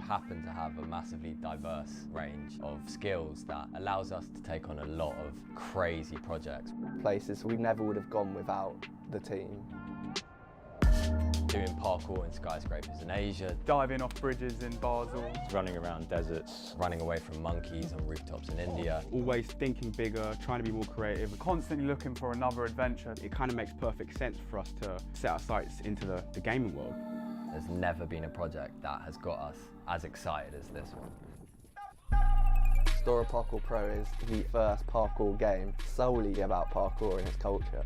happen to have a massively diverse range of skills that allows us to take on a lot of crazy projects. Places we never would have gone without the team. Doing parkour in skyscrapers in Asia. Diving off bridges in Basel. Running around deserts. Running away from monkeys on rooftops in India. Always thinking bigger, trying to be more creative. Constantly looking for another adventure. It kind of makes perfect sense for us to set our sights into the gaming world. There's never been a project that has got us as excited as this one. STORROR Parkour Pro is the first parkour game solely about parkour and its culture.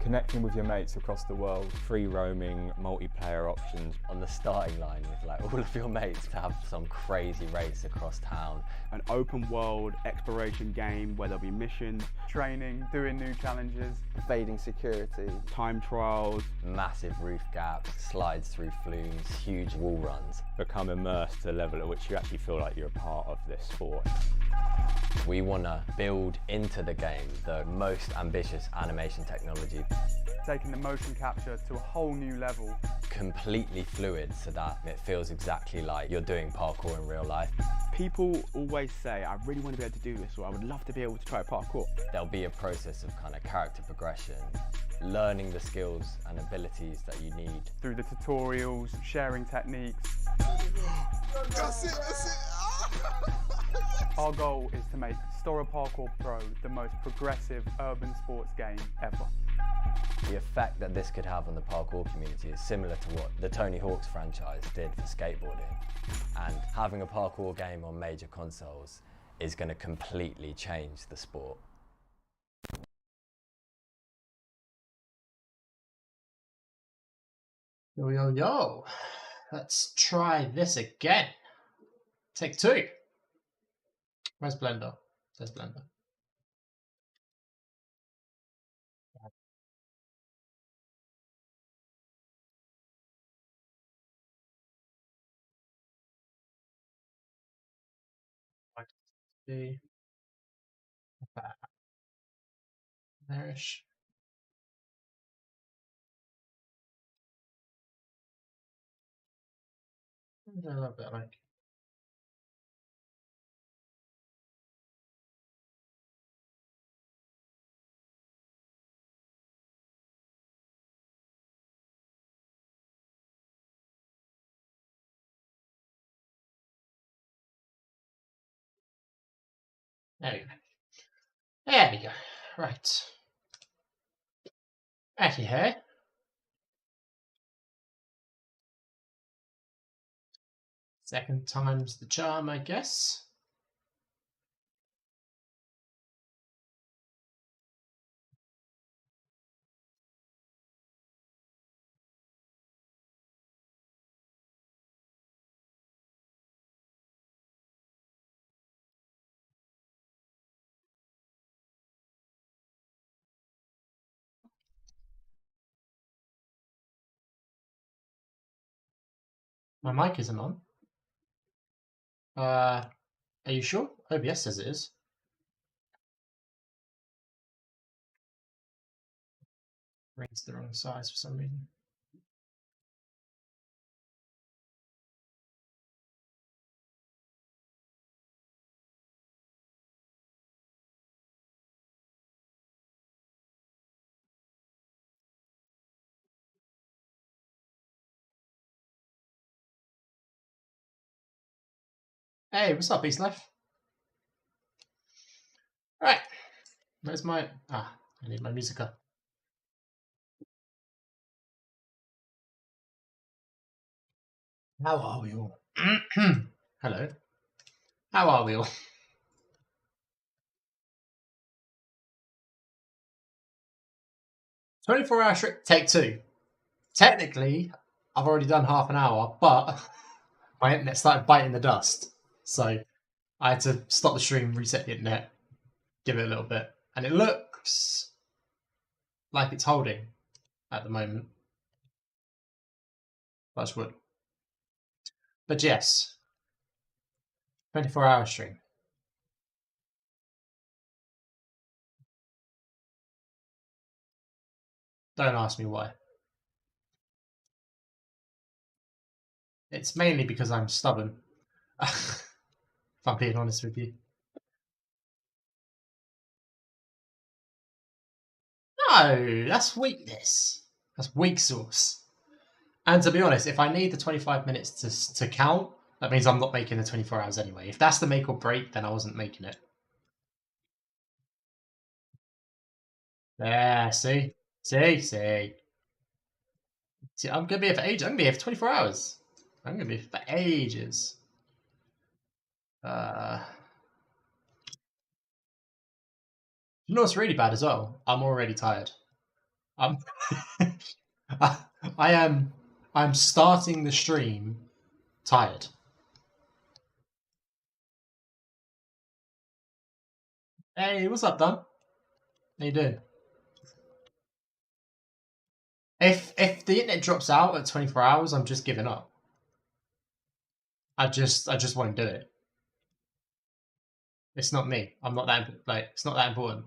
Connecting with your mates across the world, free roaming, multiplayer options. On the starting line with like all of your mates to have some crazy race across town. An open world exploration game where there'll be missions, Training, doing new challenges. Evading security. time trials. Massive roof gaps, slides through flumes, huge wall runs. Become immersed to a level at which you actually feel like you're a part of this sport. We want to build into the game the most ambitious animation technology. Taking the motion capture to a whole new level. Completely fluid so that it feels exactly like you're doing parkour in real life. People always say, I really want to be able to do this, or I would love to be able to try parkour. There'll be a process of kind of character progression, learning the skills and abilities that you need. Through the tutorials, sharing techniques. That's it. Our goal is to make STORROR Parkour Pro the most progressive urban sports game ever. The effect that this could have on the parkour community is similar to what the Tony Hawk's franchise did for skateboarding. And having a parkour game on major consoles is going to completely change the sport. Yo, yo, yo. Let's try this again. Take two. Where's Blender? Says Blender. Be there-ish. A little bit like. There we go. There we go. Right. Righty here. Second time's the charm, I guess. My mic isn't on. Are you sure? OBS says it is. Ring's the wrong size for some reason. Hey, what's up, Beast Life? Alright. Where's my... I need my music up. How are we all? Hello. How are we all? "24-hour trick, take two." Technically, I've already done half an hour, but my internet started biting the dust. So I had to stop the stream, reset the internet, give it a little bit. And it looks like it's holding at the moment. Touch wood. But yes, 24-hour stream. Don't ask me why. It's mainly because I'm stubborn. If I'm being honest with you. No, that's weakness. That's weak sauce. And to be honest, if I need the 25 minutes to count, that means I'm not making the 24 hours anyway. If that's the make or break, then I wasn't making it. Yeah, see? See, I'm gonna be here for ages. I'm gonna be here for 24 hours. I'm gonna be here for ages. You know what's really bad as well? I'm already tired. I'm I'm starting the stream tired. Hey, what's up, Don? How you doing? If the internet drops out at 24 hours, I'm just giving up. I just won't do it. It's not me. I'm not that it's not that important.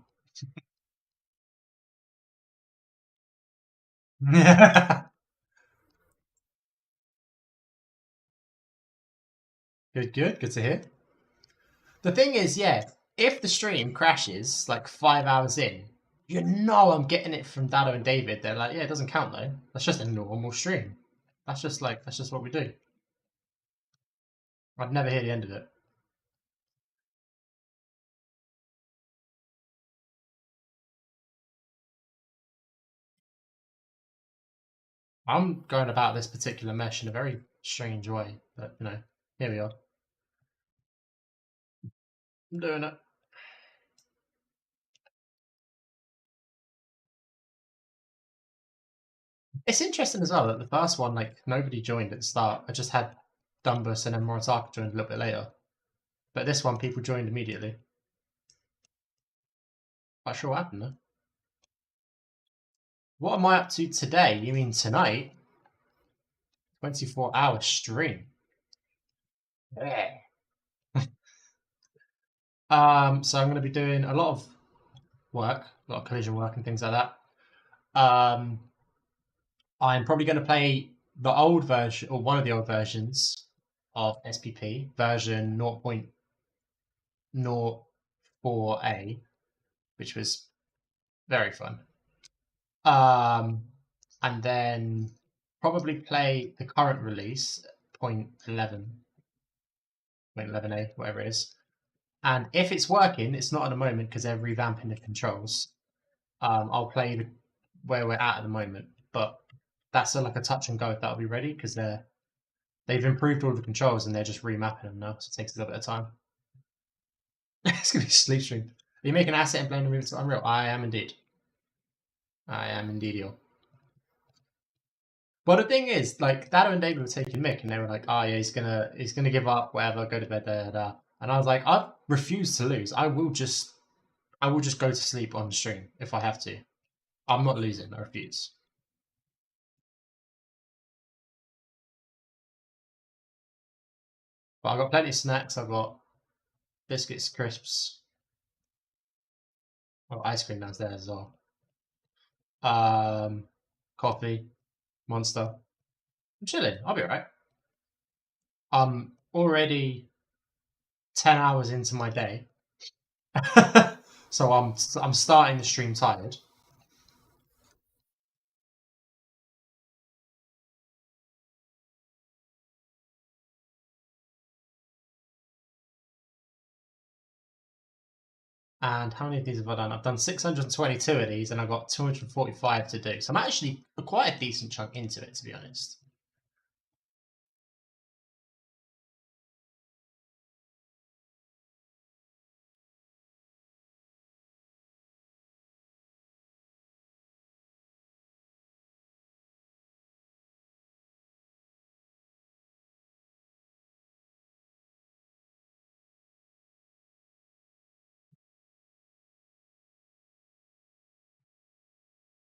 Good to hear. The thing is, yeah, if the stream crashes like 5 hours in, you know I'm getting it from Dado and David. They're like, yeah, it doesn't count though. That's just a normal stream. That's just what we do. I'd never hear the end of it. I'm going about this particular mesh in a very strange way, but you know, here we are. I'm doing it. It's interesting as well that the first one, like, nobody joined at the start. I just had Dumbus and then Moritaka joined a little bit later. But this one, people joined immediately. Not sure what happened though. What am I up to today? You mean tonight? 24-hour stream. Yeah. So I'm going to be doing a lot of work, a lot of collision work and things like that. I'm probably going to play the old version, or one of the old versions of SPP, version 0.04a, which was very fun. And then probably play the current release, 0.11a, whatever it is. And if it's working, it's not at the moment because they're revamping the controls. I'll play where we're at the moment, but that's like a touch and go if that'll be ready because they've improved all the controls and they're just remapping them now, so it takes a little bit of time. It's gonna be a sleep stream. Are you making an asset and playing the movie to Unreal? I am indeed. I am indeed. But the thing is, like, Dado and David were taking Mick, and they were like, "Oh yeah, he's gonna give up, whatever, go to bed, da." And I was like, I refuse to lose. I will just go to sleep on the stream if I have to. I'm not losing. I refuse. But I've got plenty of snacks. I've got biscuits, crisps. I've got ice cream downstairs as well. Coffee, Monster. I'm chilling. I'll be alright. I'm already 10 hours into my day. So I'm starting the stream tired. And how many of these have I done? I've done 622 of these, and I've got 245 to do. So I'm actually quite a decent chunk into it, to be honest.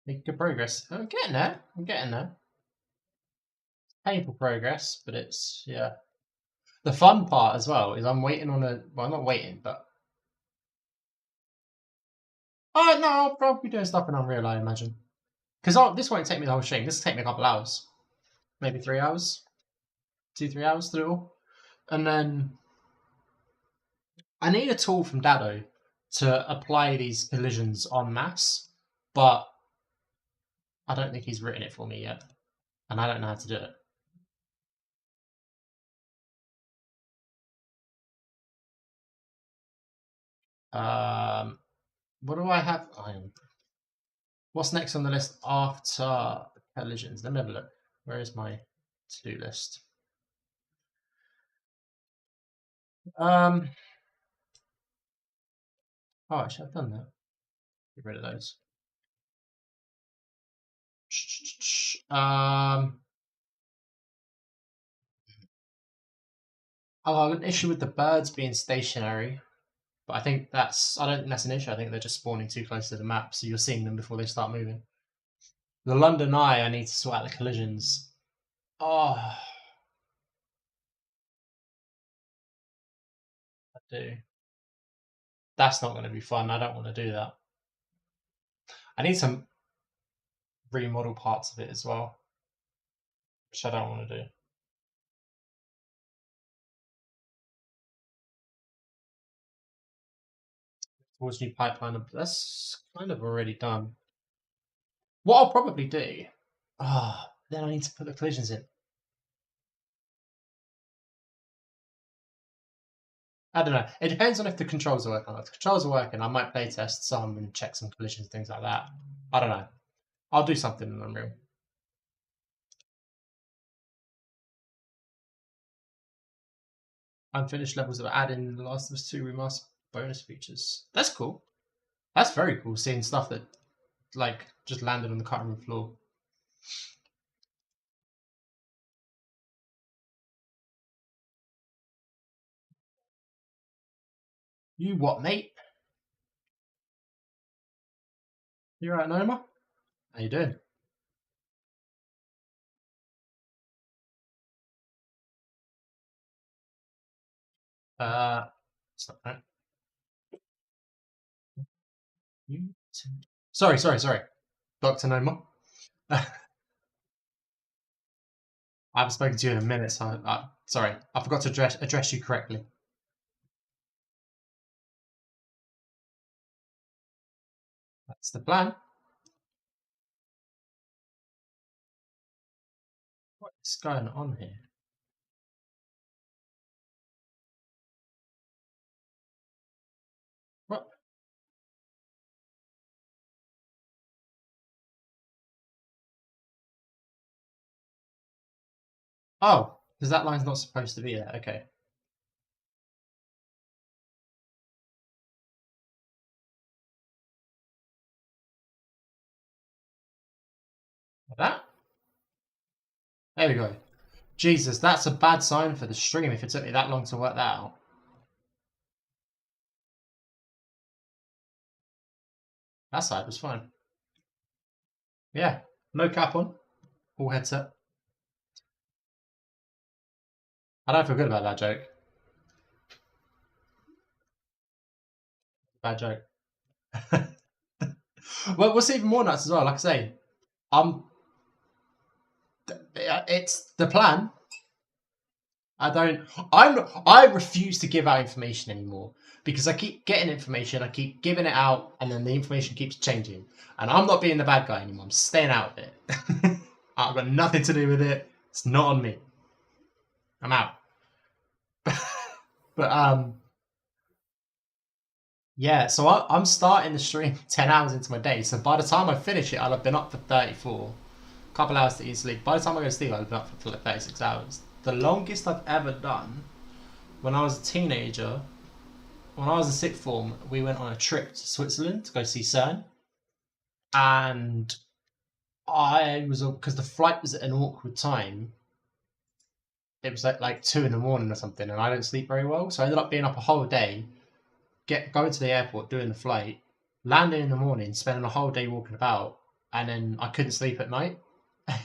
Make good progress. I'm getting there. Painful progress, but it's, yeah. The fun part as well is I'm waiting on well, I'm not waiting, but... Oh, no, I'll probably be doing stuff in Unreal, I imagine. Because this won't take me the whole stream. This will take me a couple hours. Maybe 3 hours. 2-3 hours to do it all. And then I need a tool from Dado to apply these collisions en masse, but I don't think he's written it for me yet, and I don't know how to do it. What do I have? What's next on the list after collisions? Let me have a look. Where is my to-do list? Oh, actually, I've done that. Get rid of those. Oh, I have an issue with the birds being stationary, but I don't think that's an issue. I think they're just spawning too close to the map, so you're seeing them before they start moving. The London Eye, I need to sort out the collisions. Oh, I do. That's not going to be fun. I don't want to do that. I need some remodel parts of it as well, which I don't want to do. Towards new pipeline, that's kind of already done. What I'll probably do, then I need to put the collisions in. I don't know. It depends on if the controls are working. If the controls are working, I might playtest some and check some collisions, things like that. I don't know. I'll do something in Unreal. Unfinished levels of adding The Last of Us 2 remastered bonus features. That's cool. That's very cool, seeing stuff that like just landed on the cutting room floor. You what, mate? You right, Noma? How you doing? Stop that. Sorry. Dr. Noma. I haven't spoken to you in a minute, so sorry. I forgot to address you correctly. That's the plan. What is going on here? What? Oh, because that line's not supposed to be there. Okay. Like that? There we go. Jesus, that's a bad sign for the stream if it took me that long to work that out. That side was fine. Yeah, no cap on. All headset. I don't feel good about that joke. Bad joke. Well, what's even more nuts as well, like I say, it's the plan. I refuse to give out information anymore because I keep getting information, I keep giving it out, and then the information keeps changing. And I'm not being the bad guy anymore. I'm staying out of it. I've got nothing to do with it. It's not on me. I'm out. But yeah, so I'm starting the stream 10 hours into my day. So by the time I finish it, I'll have been up for 34. A couple hours to eat sleep. By the time I go to sleep, I'll have been up for like 36 hours. The longest I've ever done, when I was a teenager, when I was in sixth form, we went on a trip to Switzerland to go see CERN. And I was, because the flight was at an awkward time, it was like 2 in the morning or something, and I don't sleep very well. So I ended up being up a whole day, going to the airport, doing the flight, landing in the morning, spending a whole day walking about, and then I couldn't sleep at night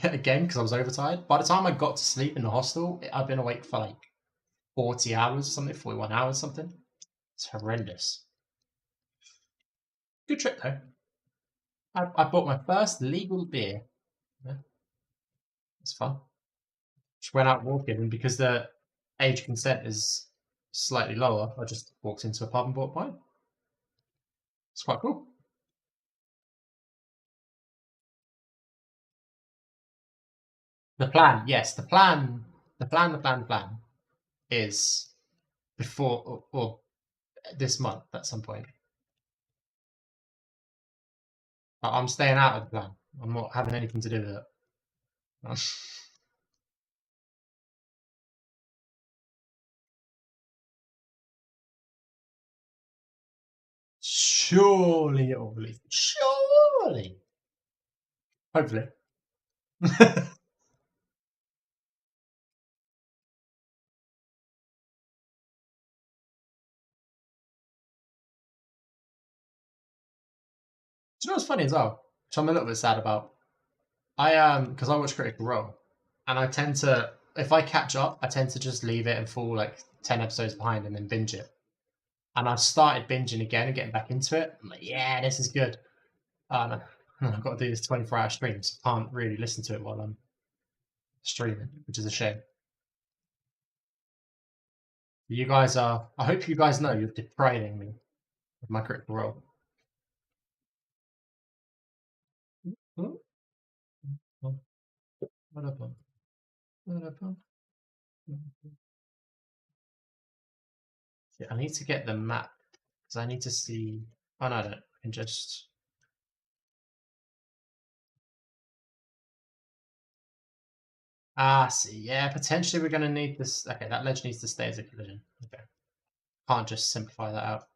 again because I was overtired. By the time I got to sleep in the hostel, I'd been awake for like 40 hours or something, 41 hours or something. It's horrendous. Good trip though. I bought my first legal beer. Yeah. It's fun. Just went out walking, and because the age consent is slightly lower, I just walked into a pub and bought a pint. It's quite cool. The plan, yes, the plan is before or this month at some point. But I'm staying out of the plan. I'm not having anything to do with it. Surely it will release. Surely. Hopefully. Do you know what's funny as well? Which I'm a little bit sad about. Because I watch Critical Role, and I tend to, if I catch up, I tend to just leave it and fall like 10 episodes behind and then binge it. And I've started binging again and getting back into it. I'm like, yeah, this is good. I've got to do this 24-hour stream, so I can't really listen to it while I'm streaming, which is a shame. You guys are, I hope you guys know you're depriving me of my Critical Role. Yeah, I need to get the map because I need to see. Oh no, I don't. I can just. See. Yeah, potentially we're going to need this. Okay, that ledge needs to stay as a collision. Okay. Can't just simplify that out.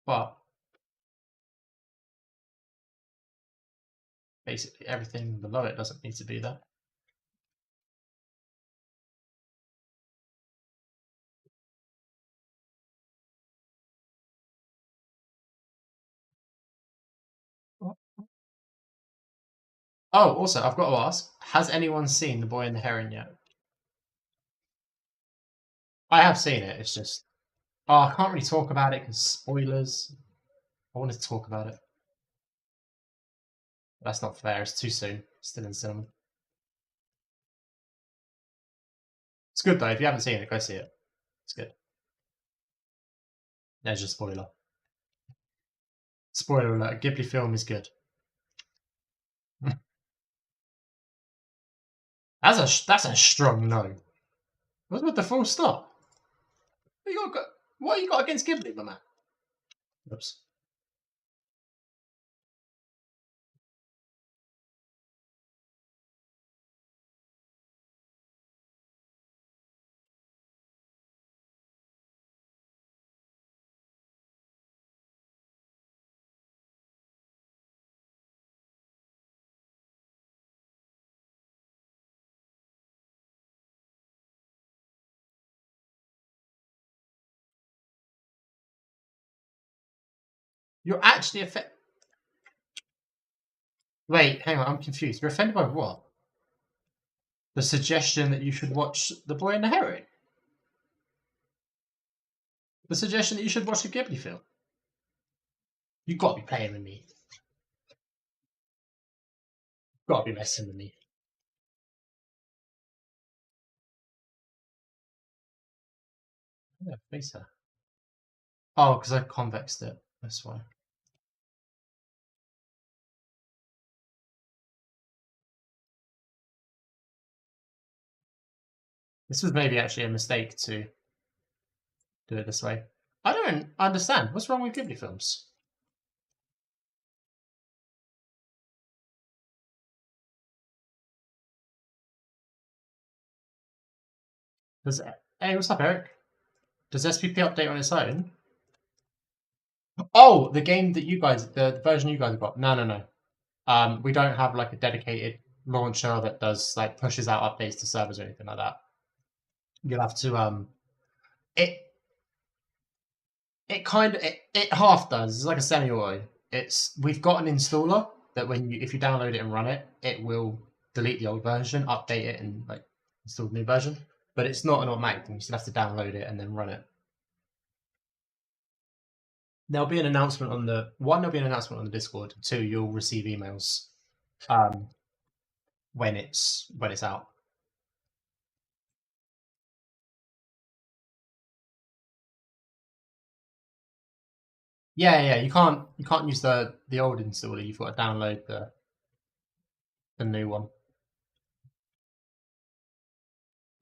But basically everything below it doesn't need to be there. Oh, also, I've got to ask, has anyone seen The Boy and the Heron yet? I have seen it, it's just... Oh, I can't really talk about it because spoilers. I wanted to talk about it. That's not fair, it's too soon. It's still in cinema. It's good though, if you haven't seen it, go see it. It's good. There's your spoiler. Spoiler alert, a Ghibli film is good. That's a strong no. What's with the full stop? What you got against Ghibli, my man? Oops. You're actually offended. Wait, hang on, I'm confused. You're offended by what? The suggestion that you should watch The Boy and the Heron? The suggestion that you should watch a Ghibli film? You got to be playing with me. You got to be messing with me. Yeah, face her. Oh, because I convexed it. That's why. This was maybe actually a mistake to do it this way. I don't understand. What's wrong with Ghibli films? Hey, what's up, Eric? Does SPP update on its own? Oh, the game that you guys, the version you guys have got. No. We don't have like a dedicated launcher that does like pushes out updates to servers or anything like that. You'll have to it half does. It's like a semi-auto. We've got an installer that if you download it and run it, it will delete the old version, update it, and like install the new version. But it's not an automatic thing. You still have to download it and then run it. There'll be an announcement on the Discord. 2, you'll receive emails when it's out. Yeah. You can't use the old installer. You've got to download the new one.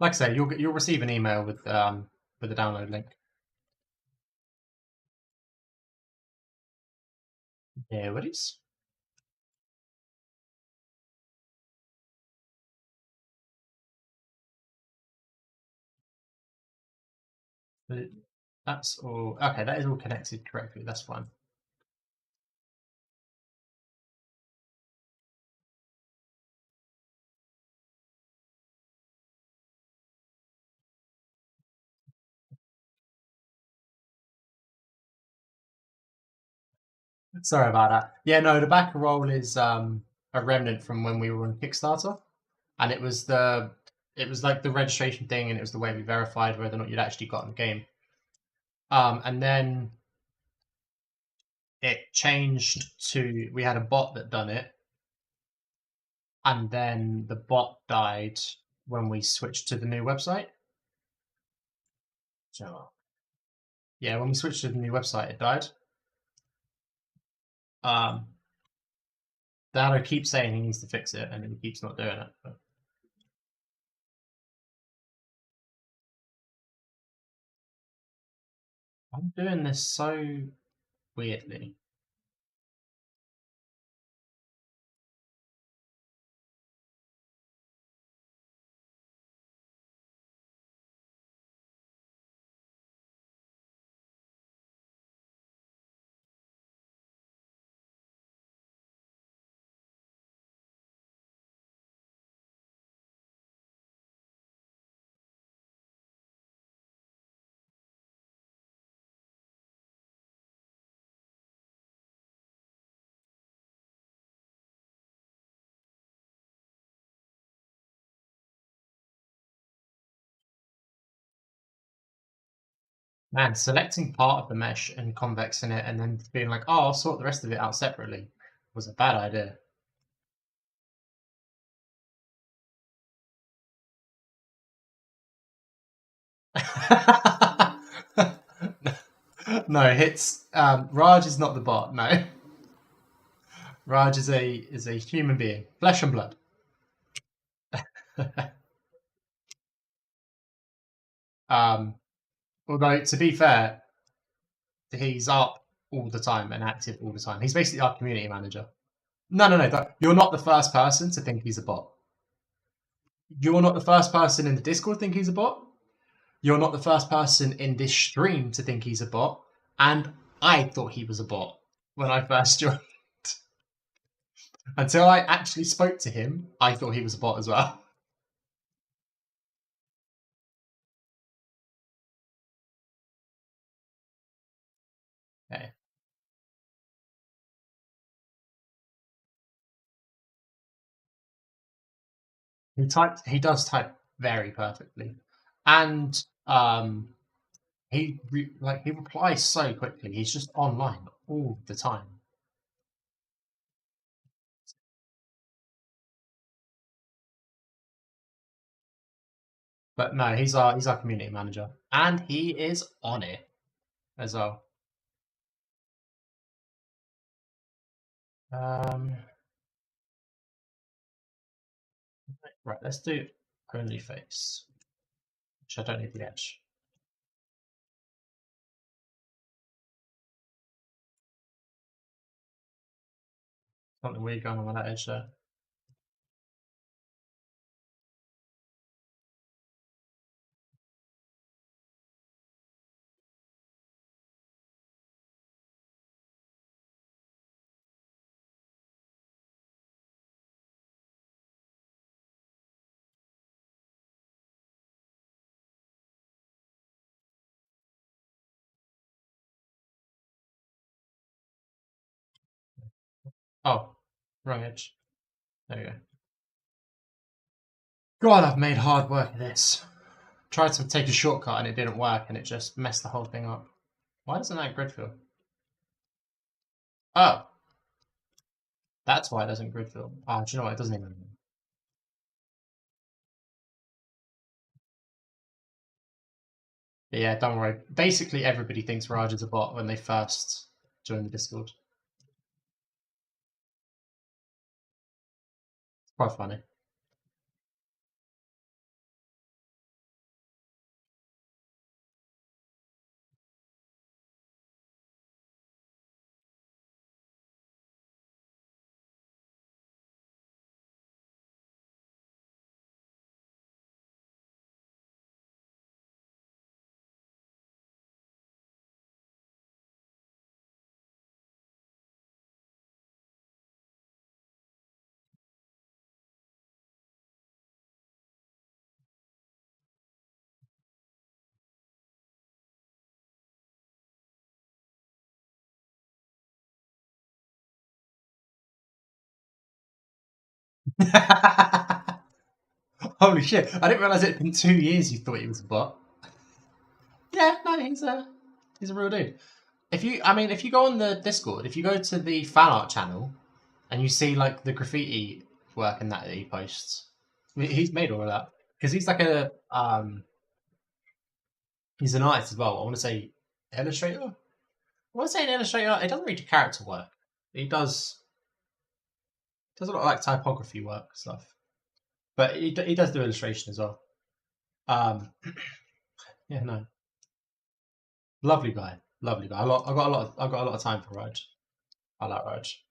Like I say, you'll receive an email with the download link. Here it is. That's all. Okay, that is all connected correctly. That's fine. Sorry about that. Yeah, no, the backer roll is a remnant from when we were on Kickstarter, and it was like the registration thing, and it was the way we verified whether or not you'd actually gotten the game. And then it changed to we had a bot that done it, and then the bot died when we switched to the new website. So, yeah, when we switched to the new website, it died. Dado keeps saying he needs to fix it, and he keeps not doing it. But... I'm doing this so weirdly. Man, selecting part of the mesh and convexing it and then being like, oh, I'll sort the rest of it out separately was a bad idea. No, it's Raj is not the bot. No, Raj is a human being, flesh and blood. Although to be fair, he's up all the time and active all the time. He's basically our community manager. No. You're not the first person to think he's a bot. You're not the first person in the Discord to think he's a bot. You're not the first person in this stream to think he's a bot. And I thought he was a bot when I first joined. Until I actually spoke to him, I thought he was a bot as well. Okay. He does type very perfectly, and he replies so quickly. He's just online all the time. But no, he's our community manager, and he is on it as well. Right, let's do only face, which I don't need the edge. Something weird going on with that edge there. Oh, wrong edge. There we go. God, I've made hard work of this. Tried to take a shortcut and it didn't work, and it just messed the whole thing up. Why doesn't that grid fill? Oh, that's why it doesn't grid fill. Oh, do you know what? It doesn't even. But yeah, don't worry. Basically, everybody thinks Raj is a bot when they first join the Discord. It's quite funny. Holy shit! I didn't realize it'd been 2 years. You thought he was a bot. Yeah, no, he's a real dude. If you go on the Discord, if you go to the fan art channel, and you see like the graffiti work and that he posts, he's made all of that because he's like he's an artist as well. I want to say illustrator. I want to say an illustrator. He doesn't really do character work. He does a lot of like typography work stuff, but he does do illustration as well. Yeah, no, lovely guy. I got a lot of time for Raj. I like Raj.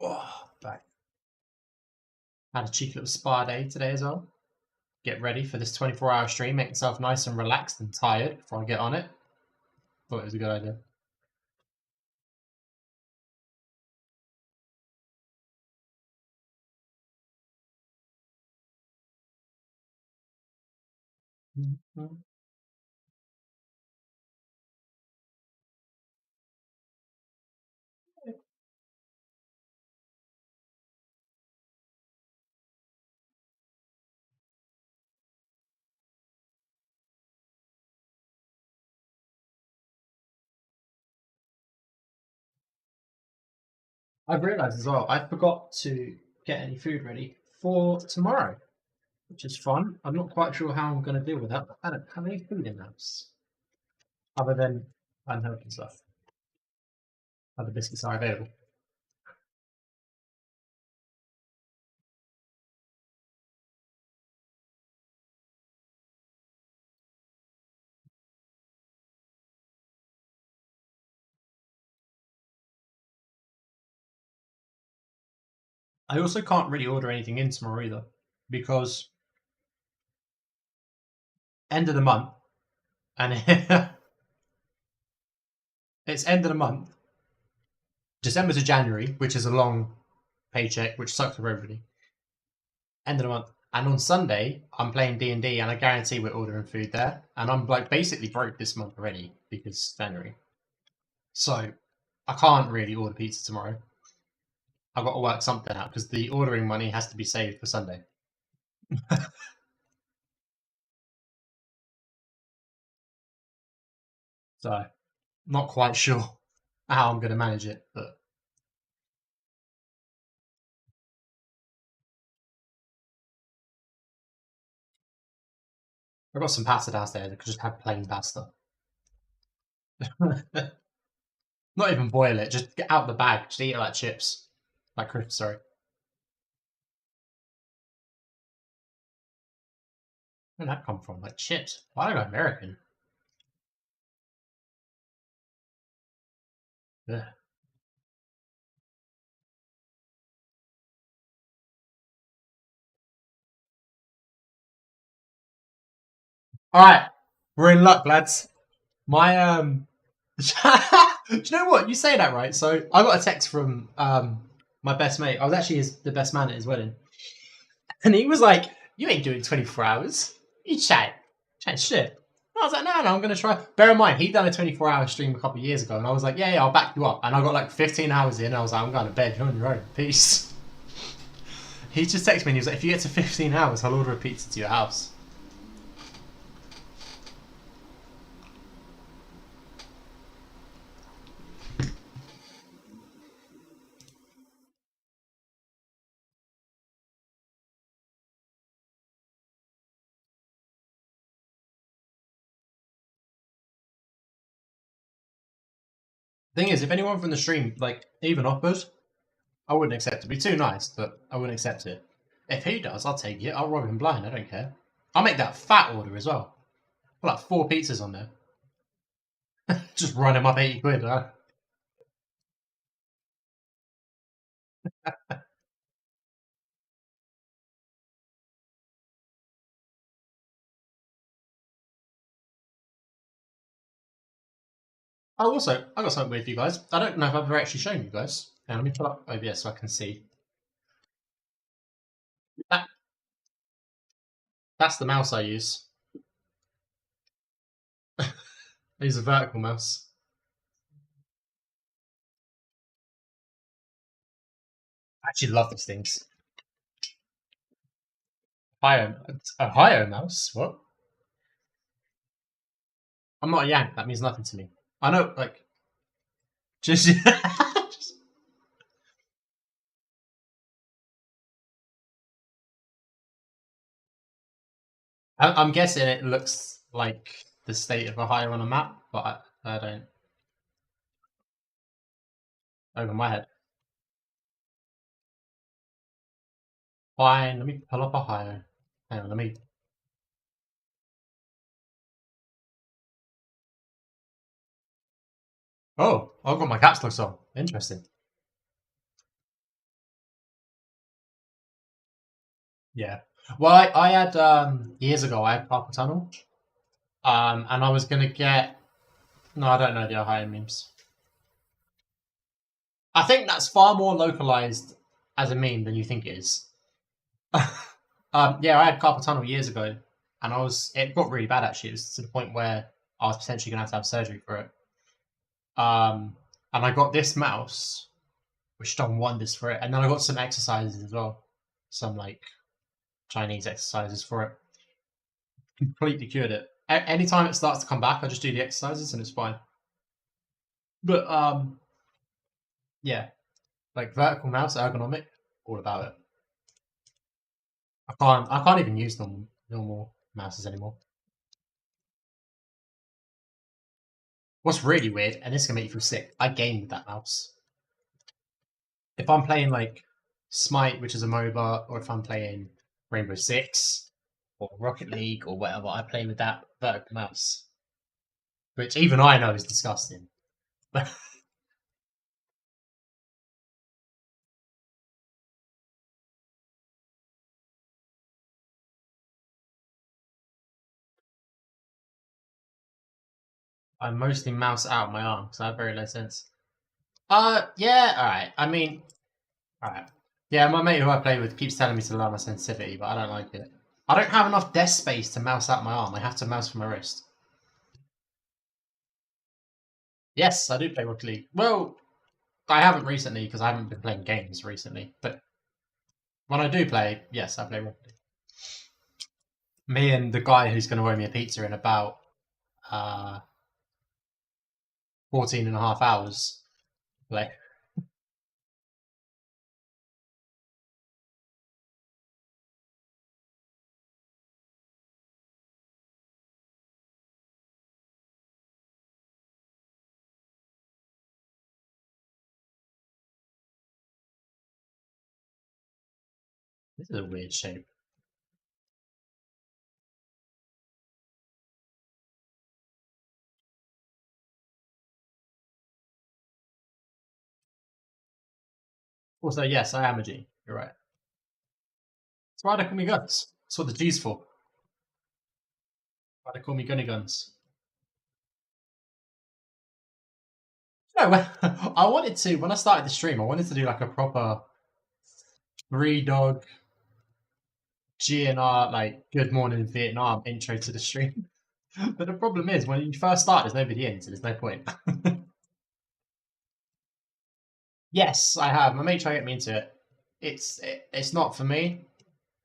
Oh, back. Had a cheeky little spa day today as well. Get ready for this 24-hour stream. Make myself nice and relaxed and tired before I get on it. Thought it was a good idea. I've realised as well, I forgot to get any food ready for tomorrow, which is fun. I'm not quite sure how I'm going to deal with that, but I don't have any food in the house. Other than unhealthy stuff. Other biscuits are available. I also can't really order anything in tomorrow either, because end of the month, and it's end of the month. December to January, which is a long paycheck, which sucks for everybody. End of the month, and on Sunday I'm playing D&D, and I guarantee we're ordering food there. And I'm like basically broke this month already because it's January, so I can't really order pizza tomorrow. I've got to work something out because the ordering money has to be saved for Sunday. So, not quite sure how I'm going to manage it, but I've got some pasta downstairs. I could just have plain pasta. Not even boil it, just get out the bag, just eat it like chips. Like crisps, sorry. Where did that come from? Like chips? Why do I go American? Ugh. Alright, we're in luck, lads. My do you know what? You say that right. So I got a text from my best mate. I was actually the best man at his wedding. And he was like, "You ain't doing 24 hours. You chat shit." And I was like, no, I'm going to try. Bear in mind, he'd done a 24-hour stream a couple of years ago. And I was like, yeah, I'll back you up. And I got like 15 hours in. And I was like, I'm going to bed. You're on your own. Peace. He just texted me and he was like, if you get to 15 hours, I'll order a pizza to your house. Thing is, if anyone from the stream, like, even offered, I wouldn't accept it. It'd be too nice, but I wouldn't accept it. If he does, I'll take it. I'll rob him blind. I don't care. I'll make that fat order as well. Put like 4 pizzas on there. Just run him up 80 quid, huh? Oh, also, I got something weird for you guys. I don't know if I've ever actually shown you guys. Now, let me pull up OBS so I can see. That's the mouse I use. I use a vertical mouse. I actually love these things. Ohio mouse? What? I'm not a Yank. That means nothing to me. I know, like, just. I'm guessing it looks like the state of Ohio on a map, but I don't. Over my head. Fine, let me pull up Ohio. Hang on, let me. Oh, I've got my caps lock on. Interesting. Yeah. Well, I had years ago. I had carpal tunnel, and I was gonna get. No, I don't know the Ohio memes. I think that's far more localized as a meme than you think it is. Yeah, I had carpal tunnel years ago, and it got really bad actually. It was to the point where I was potentially gonna have to have surgery for it. And I got this mouse, which done wonders for it, and then I got some exercises as well, some like Chinese exercises for it. Completely cured it. Anytime it starts to come back, I just do the exercises and it's fine. But yeah, like vertical mouse ergonomic, all about it. I can't even use normal mouses anymore. What's really weird, and this is gonna make you feel sick, I game with that mouse. If I'm playing like Smite, which is a MOBA, or if I'm playing Rainbow Six or Rocket League or whatever, I play with that vertical mouse. Which even I know is disgusting. I mostly mouse out my arm because I have very low sense. Yeah, alright. I mean, alright. Yeah, my mate who I play with keeps telling me to lower my sensitivity, but I don't like it. I don't have enough desk space to mouse out my arm. I have to mouse from my wrist. Yes, I do play Rocket League. Well, I haven't recently because I haven't been playing games recently. But when I do play, yes, I play Rocket League. Me and the guy who's going to owe me a pizza in about 14 and a half hours play. This is a weird shape. Also, yes, I am a G. You're right. That's why they call me Guns. That's what the G's for. Why they call me Gunny Guns. No, I wanted to, when I started the stream, I wanted to do like a proper Three Dog GNR, like Good Morning Vietnam intro to the stream. But the problem is, when you first start, there's nobody in, so there's no point. Yes, I have. My mate tried to get me into it. It's not for me.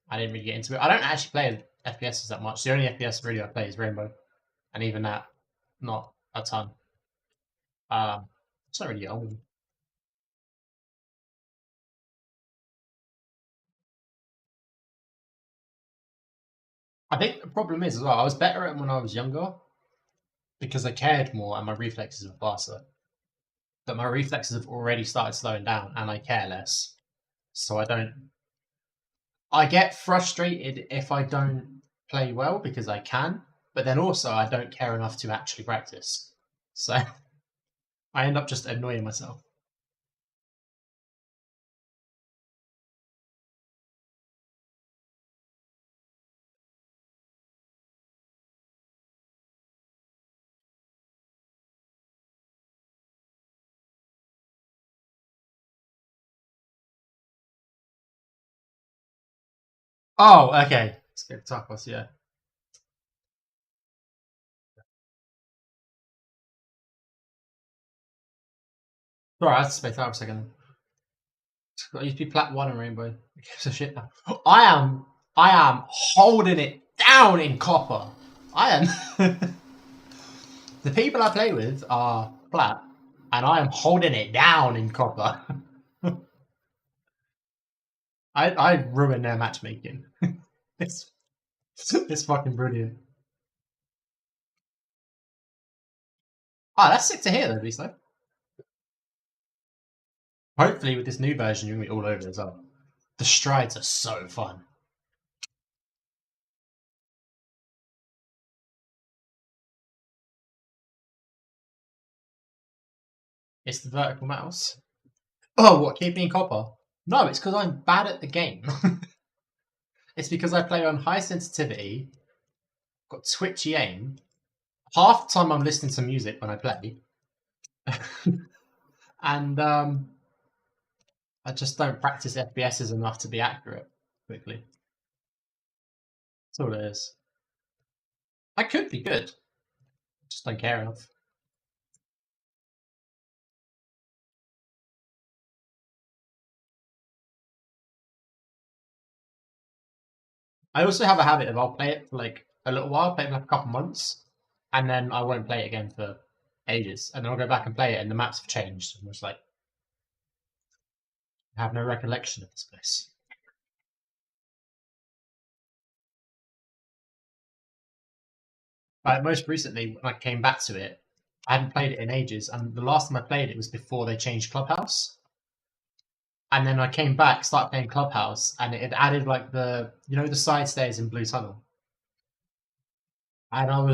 I didn't really get into it. I don't actually play FPSs that much. The only FPS really I play is Rainbow, and even that, not a ton. It's not really old. I think the problem is as well, I was better at it when I was younger because I cared more and my reflexes were faster. that my reflexes have already started slowing down and I care less. So I get frustrated if I don't play well because I can, but then also I don't care enough to actually practice. So I end up just annoying myself. Oh, okay. Spectacles, yeah. Sorry, I had to space out for a second. I used to be plat 1 in Rainbow. Who gives a shit now? I am holding it down in copper. I am. The people I play with are plat, and I am holding it down in copper. I ruin their matchmaking. it's fucking brilliant. Ah, that's sick to hear though, at least though. Hopefully with this new version you're gonna be all over as well. The strides are so fun. It's the vertical mouse. Oh, what, keep me in copper? No, it's because I'm bad at the game. It's because I play on high sensitivity, got twitchy aim. Half the time I'm listening to music when I play. And I just don't practice FPSs enough to be accurate quickly. That's all it is. I could be good. Just don't care enough. I also have a habit of I'll play it for like a little while, play it for like a couple months, and then I won't play it again for ages. And then I'll go back and play it, and the maps have changed. And I'm just like, I have no recollection of this place. Most recently, when I came back to it, I hadn't played it in ages, and the last time I played it was before they changed Clubhouse. And then I came back, started playing Clubhouse, and it had added like the side stairs in Blue Tunnel. And I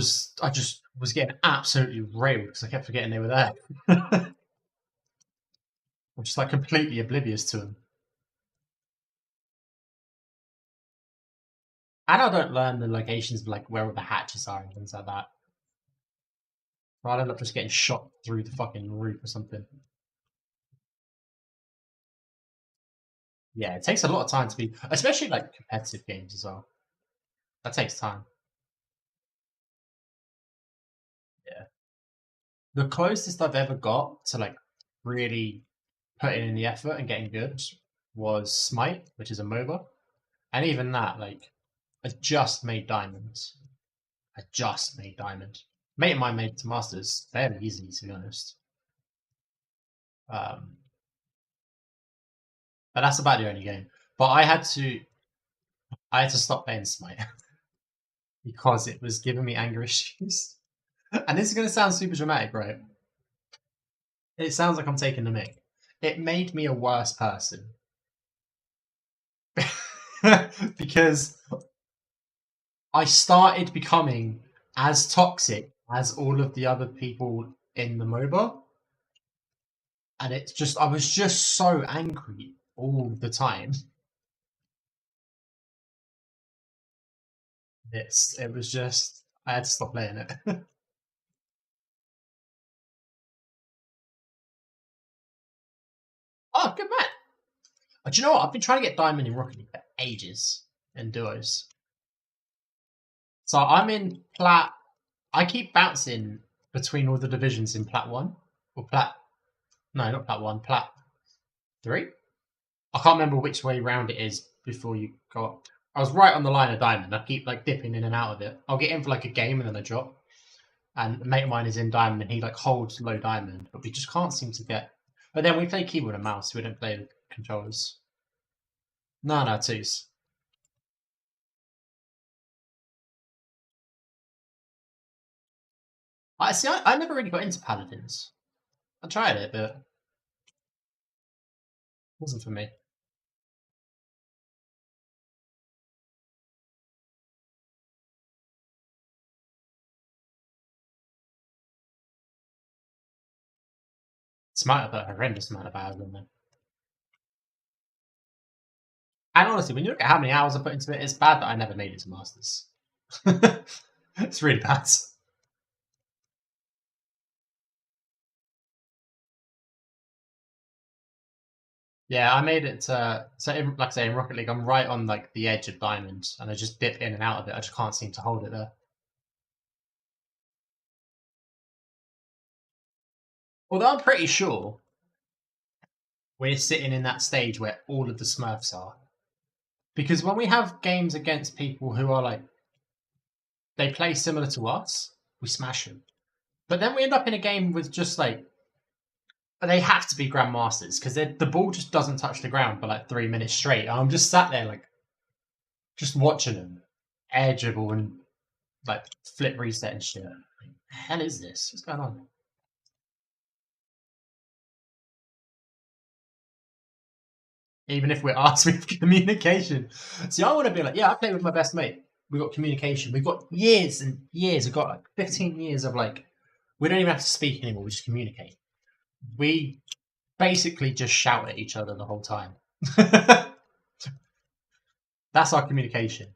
just was getting absolutely railed because I kept forgetting they were there. I'm just like completely oblivious to them. And I don't learn the locations of like where all the hatches are and things like that. So I'd end up just getting shot through the fucking roof or something. Yeah, it takes a lot of time to be, especially like competitive games as well. That takes time. Yeah. The closest I've ever got to like really putting in the effort and getting good was Smite, which is a MOBA. And even that, like, I just made diamonds. I just made diamond. Mate of mine made it to masters fairly easily, to be honest. But that's about the only game. But I had to stop playing Smite because it was giving me anger issues. And this is going to sound super dramatic, right? It sounds like I'm taking the mick. It made me a worse person. Because I started becoming as toxic as all of the other people in the MOBA. And it's just, I was just so angry all the time. It was just, I had to stop playing it. Oh, good man. Do you know what? I've been trying to get Diamond in Rocket League for ages in duos. So I'm in Plat. I keep bouncing between all the divisions in Plat 1. Or Plat. No, not Plat 1. Plat 3? I can't remember which way round it is before you go up. I was right on the line of Diamond. I keep like dipping in and out of it. I'll get in for like a game and then I drop. And a mate of mine is in Diamond and he like holds low Diamond. But we just can't seem to get. But then we play keyboard and mouse. We don't play with controllers. No, twos. I never really got into Paladins. I tried it, but it wasn't for me. Might have a horrendous amount of hours in there. And honestly, when you look at how many hours I put into it, it's bad that I never made it to Masters. It's really bad. Yeah, I made it to, so like I say, in Rocket League, I'm right on like the edge of Diamond, and I just dip in and out of it. I just can't seem to hold it there. Although I'm pretty sure we're sitting in that stage where all of the Smurfs are. Because when we have games against people who are like, they play similar to us, we smash them. But then we end up in a game with just like, they have to be grandmasters because the ball just doesn't touch the ground for like 3 minutes straight. And I'm just sat there like, just watching them air dribble and like flip reset and shit. Like, the hell is this? What's going on? Even if we're asked with communication. See, I want to be like, yeah, I play with my best mate. We've got communication. We've got years and years. We've got like 15 years of like, we don't even have to speak anymore. We just communicate. We basically just shout at each other the whole time. That's our communication.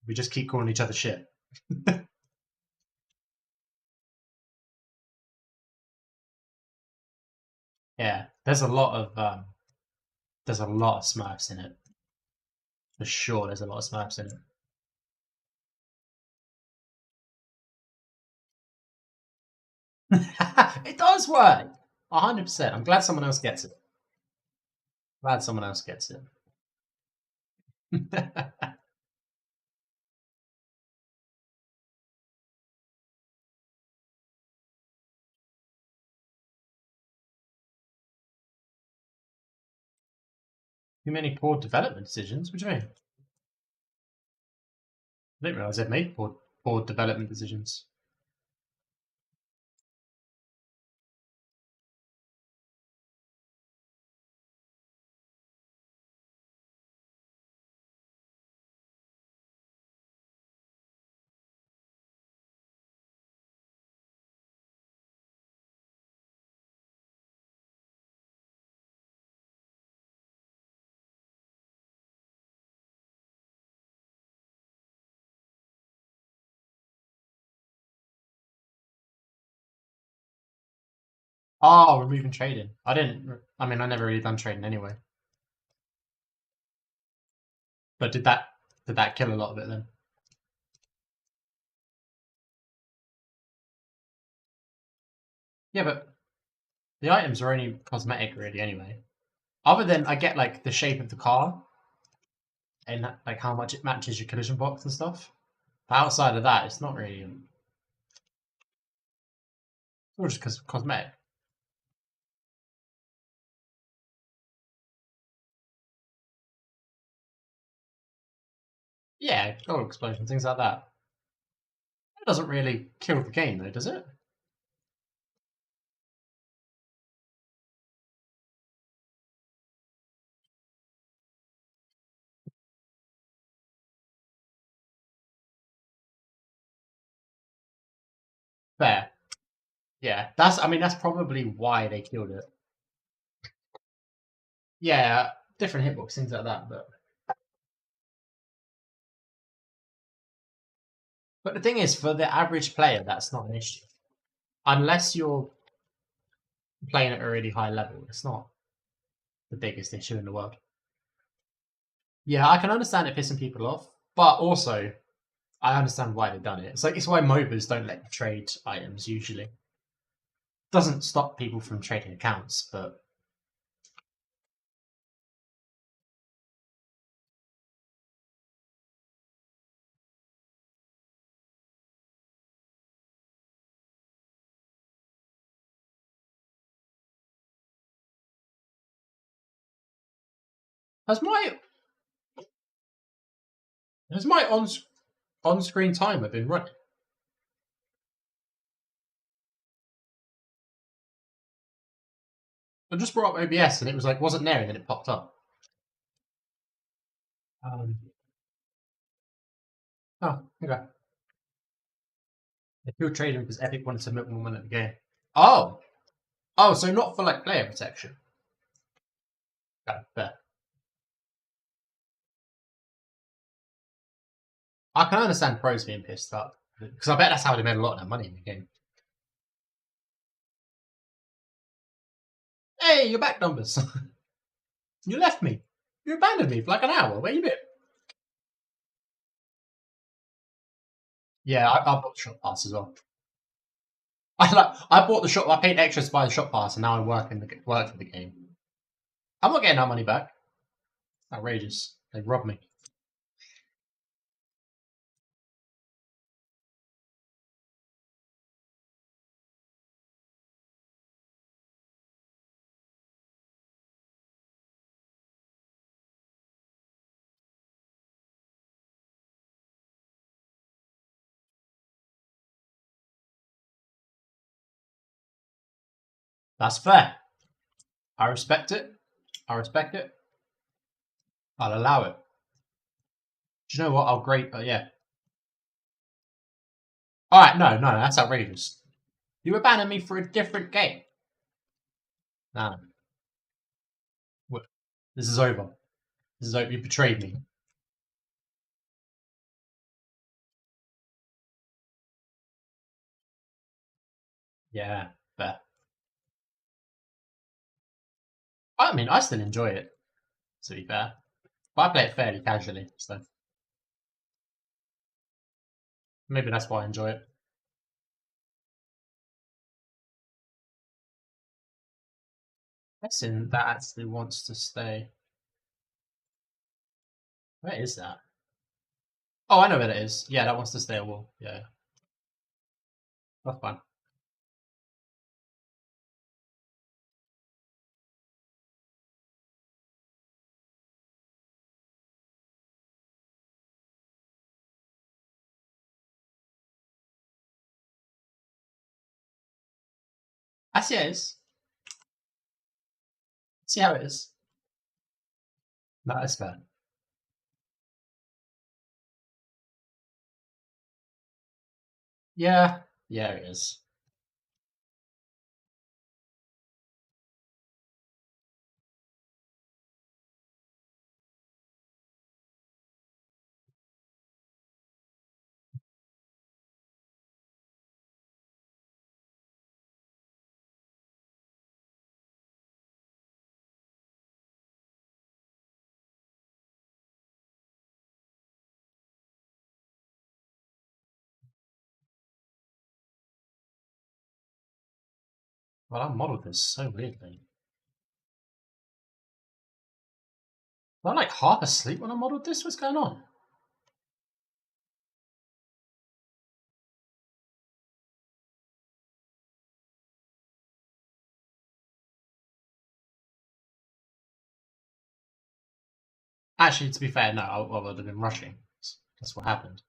We just keep calling each other shit. Yeah, there's a lot of Smurfs in it. For sure, there's a lot of Smurfs in it. It does work. 100%. I'm glad someone else gets it. Glad someone else gets it. Too many poor development decisions? What do you mean? I didn't realise they'd made poor development decisions. Oh, removing trading. I never really done trading anyway. But did that kill a lot of it then? Yeah, but the items are only cosmetic really anyway. Other than I get like the shape of the car and like how much it matches your collision box and stuff. But outside of that, it's not really. It's all just because cosmetic. Yeah, gold explosion, things like that. It doesn't really kill the game though, does it? Fair. Yeah, that's probably why they killed it. Yeah, different hitbox, things like that, but the thing is, for the average player, that's not an issue. Unless you're playing at a really high level, it's not the biggest issue in the world. Yeah, I can understand it pissing people off, but also I understand why they've done it. It's why MOBAs don't let you trade items usually. Doesn't stop people from trading accounts, but has my on-screen timer been running? I just brought up OBS and it was like, wasn't there, and then it popped up. Oh, okay. If you're trading because Epic wanted to milk more money at the game. Oh! Oh, so not for like player protection. Okay, fair. I can understand pros being pissed up. Because I bet that's how they made a lot of their money in the game. Hey, your back numbers. You left me. You abandoned me for like an hour. Where you been? Yeah, I bought the shop pass as well. I bought the shop. I paid extra to buy the shop pass, and now I work for the game. I'm not getting that money back. Outrageous. They robbed me. That's fair. I respect it. I respect it. I'll allow it. Do you know what? I'll grade. Yeah. All right. No, that's outrageous. You abandoned me for a different game. No. What? This is over. This is over. You betrayed me. Yeah. Fair. I mean, I still enjoy it. To be fair, but I play it fairly casually, so maybe that's why I enjoy it. Guessing that actually wants to stay. Where is that? Oh, I know where that is. Yeah, that wants to stay a wall. Yeah. That's fine. I see how it is. See how it is. No, that's fair. Yeah. Yeah, it is. Well, I modeled this so weirdly. Was I like half asleep when I modeled this? What's going on? Actually, to be fair, no, I would have been rushing. That's what happened.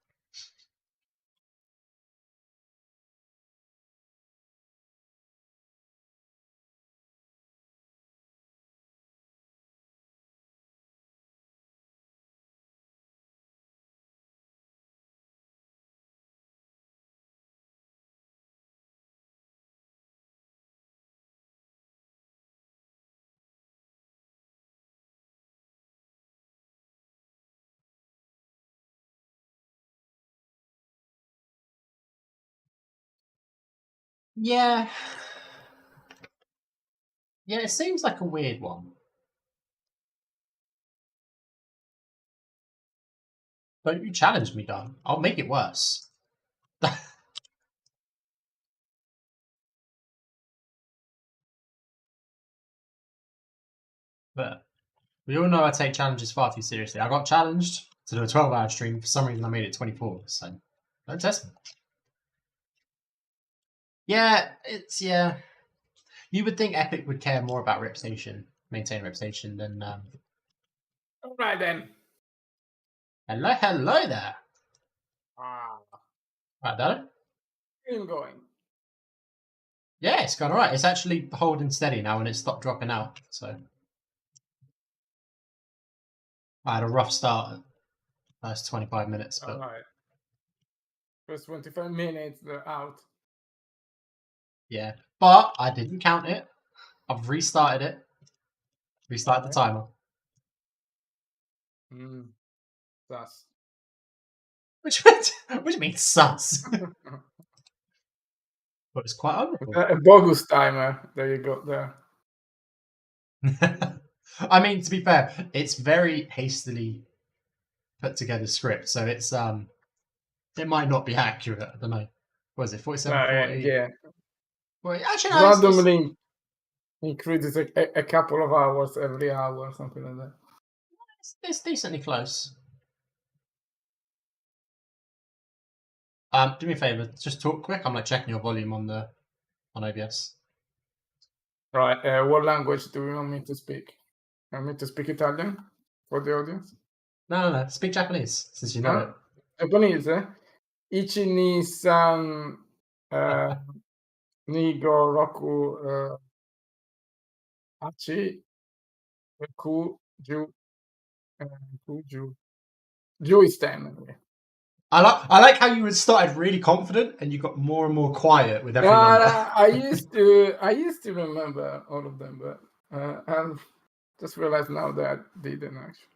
Yeah. Yeah, it seems like a weird one. Don't you challenge me, Don. I'll make it worse. But we all know I take challenges far too seriously. I got challenged to do a 12-hour stream. For some reason, I made it 24. So don't test me. Yeah, yeah. You would think Epic would care more about reputation, maintain reputation, than. All right then. Hello there. Ah, Right, Dado. where are you going? Yeah, it's gone alright. It's actually holding steady now and it stopped dropping out. So I had a rough start at first 25 minutes, but Alright. First 25 minutes, they're out. yeah. But I didn't count it. I've restarted it. Restarted the timer. Sus. Which means sus. But it's quite honourable. A bogus timer that you got there. I mean, to be fair, it's very hastily put together script, so it's it might not be accurate. I don't know. What is it? 4740? Yeah. Well, actually, no, Randomly increases a couple of hours every hour or something like that. it's decently close. Do me a favour, just talk quick. I'm like checking your volume on OBS. Right. What language do you want me to speak? Want me to speak Italian for the audience? No. Speak Japanese, since you know it. Japanese. Ichi ni san ni go roku hachi ku ju ku ju ju is 10. I like how you had started really confident and you got more and more quiet with every No, number. I used to remember all of them, but I just realized now that I didn't actually.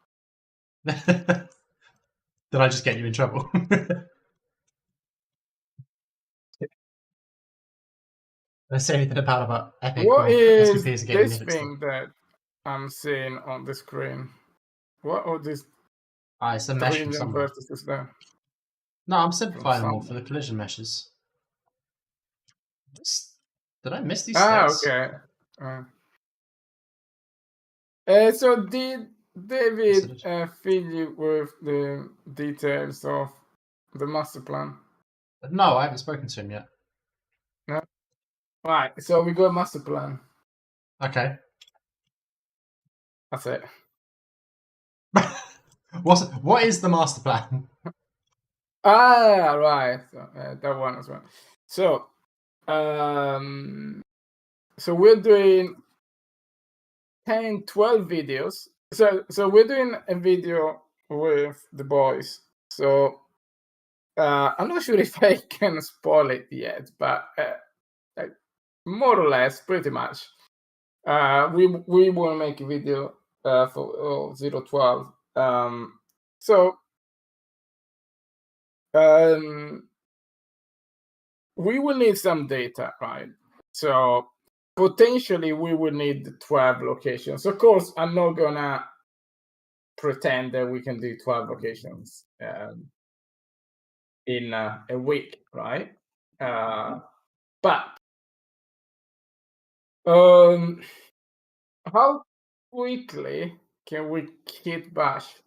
Did I just get you in trouble? Let's say anything about Epic What or is SVPs are getting this mixed thing that I'm seeing on the screen? What are these it's a mesh from trillion somewhere. vertices there? No, I'm simplifying them all somewhere. for the collision meshes. Did I miss these steps? Okay. So did David fill you with the details of the master plan? No, I haven't spoken to him yet. No. Right. So we got a master plan. Okay. That's it. What is the master plan? Right. So, that one as well. So, so we're doing 10, 12 videos. So we're doing a video with the boys. So I'm not sure if I can spoil it yet, but more or less, pretty much. We will make a video for 012. We will need some data, right? So potentially we will need 12 locations. Of course, I'm not gonna pretend that we can do 12 locations in a week, right? But how quickly can we kit bash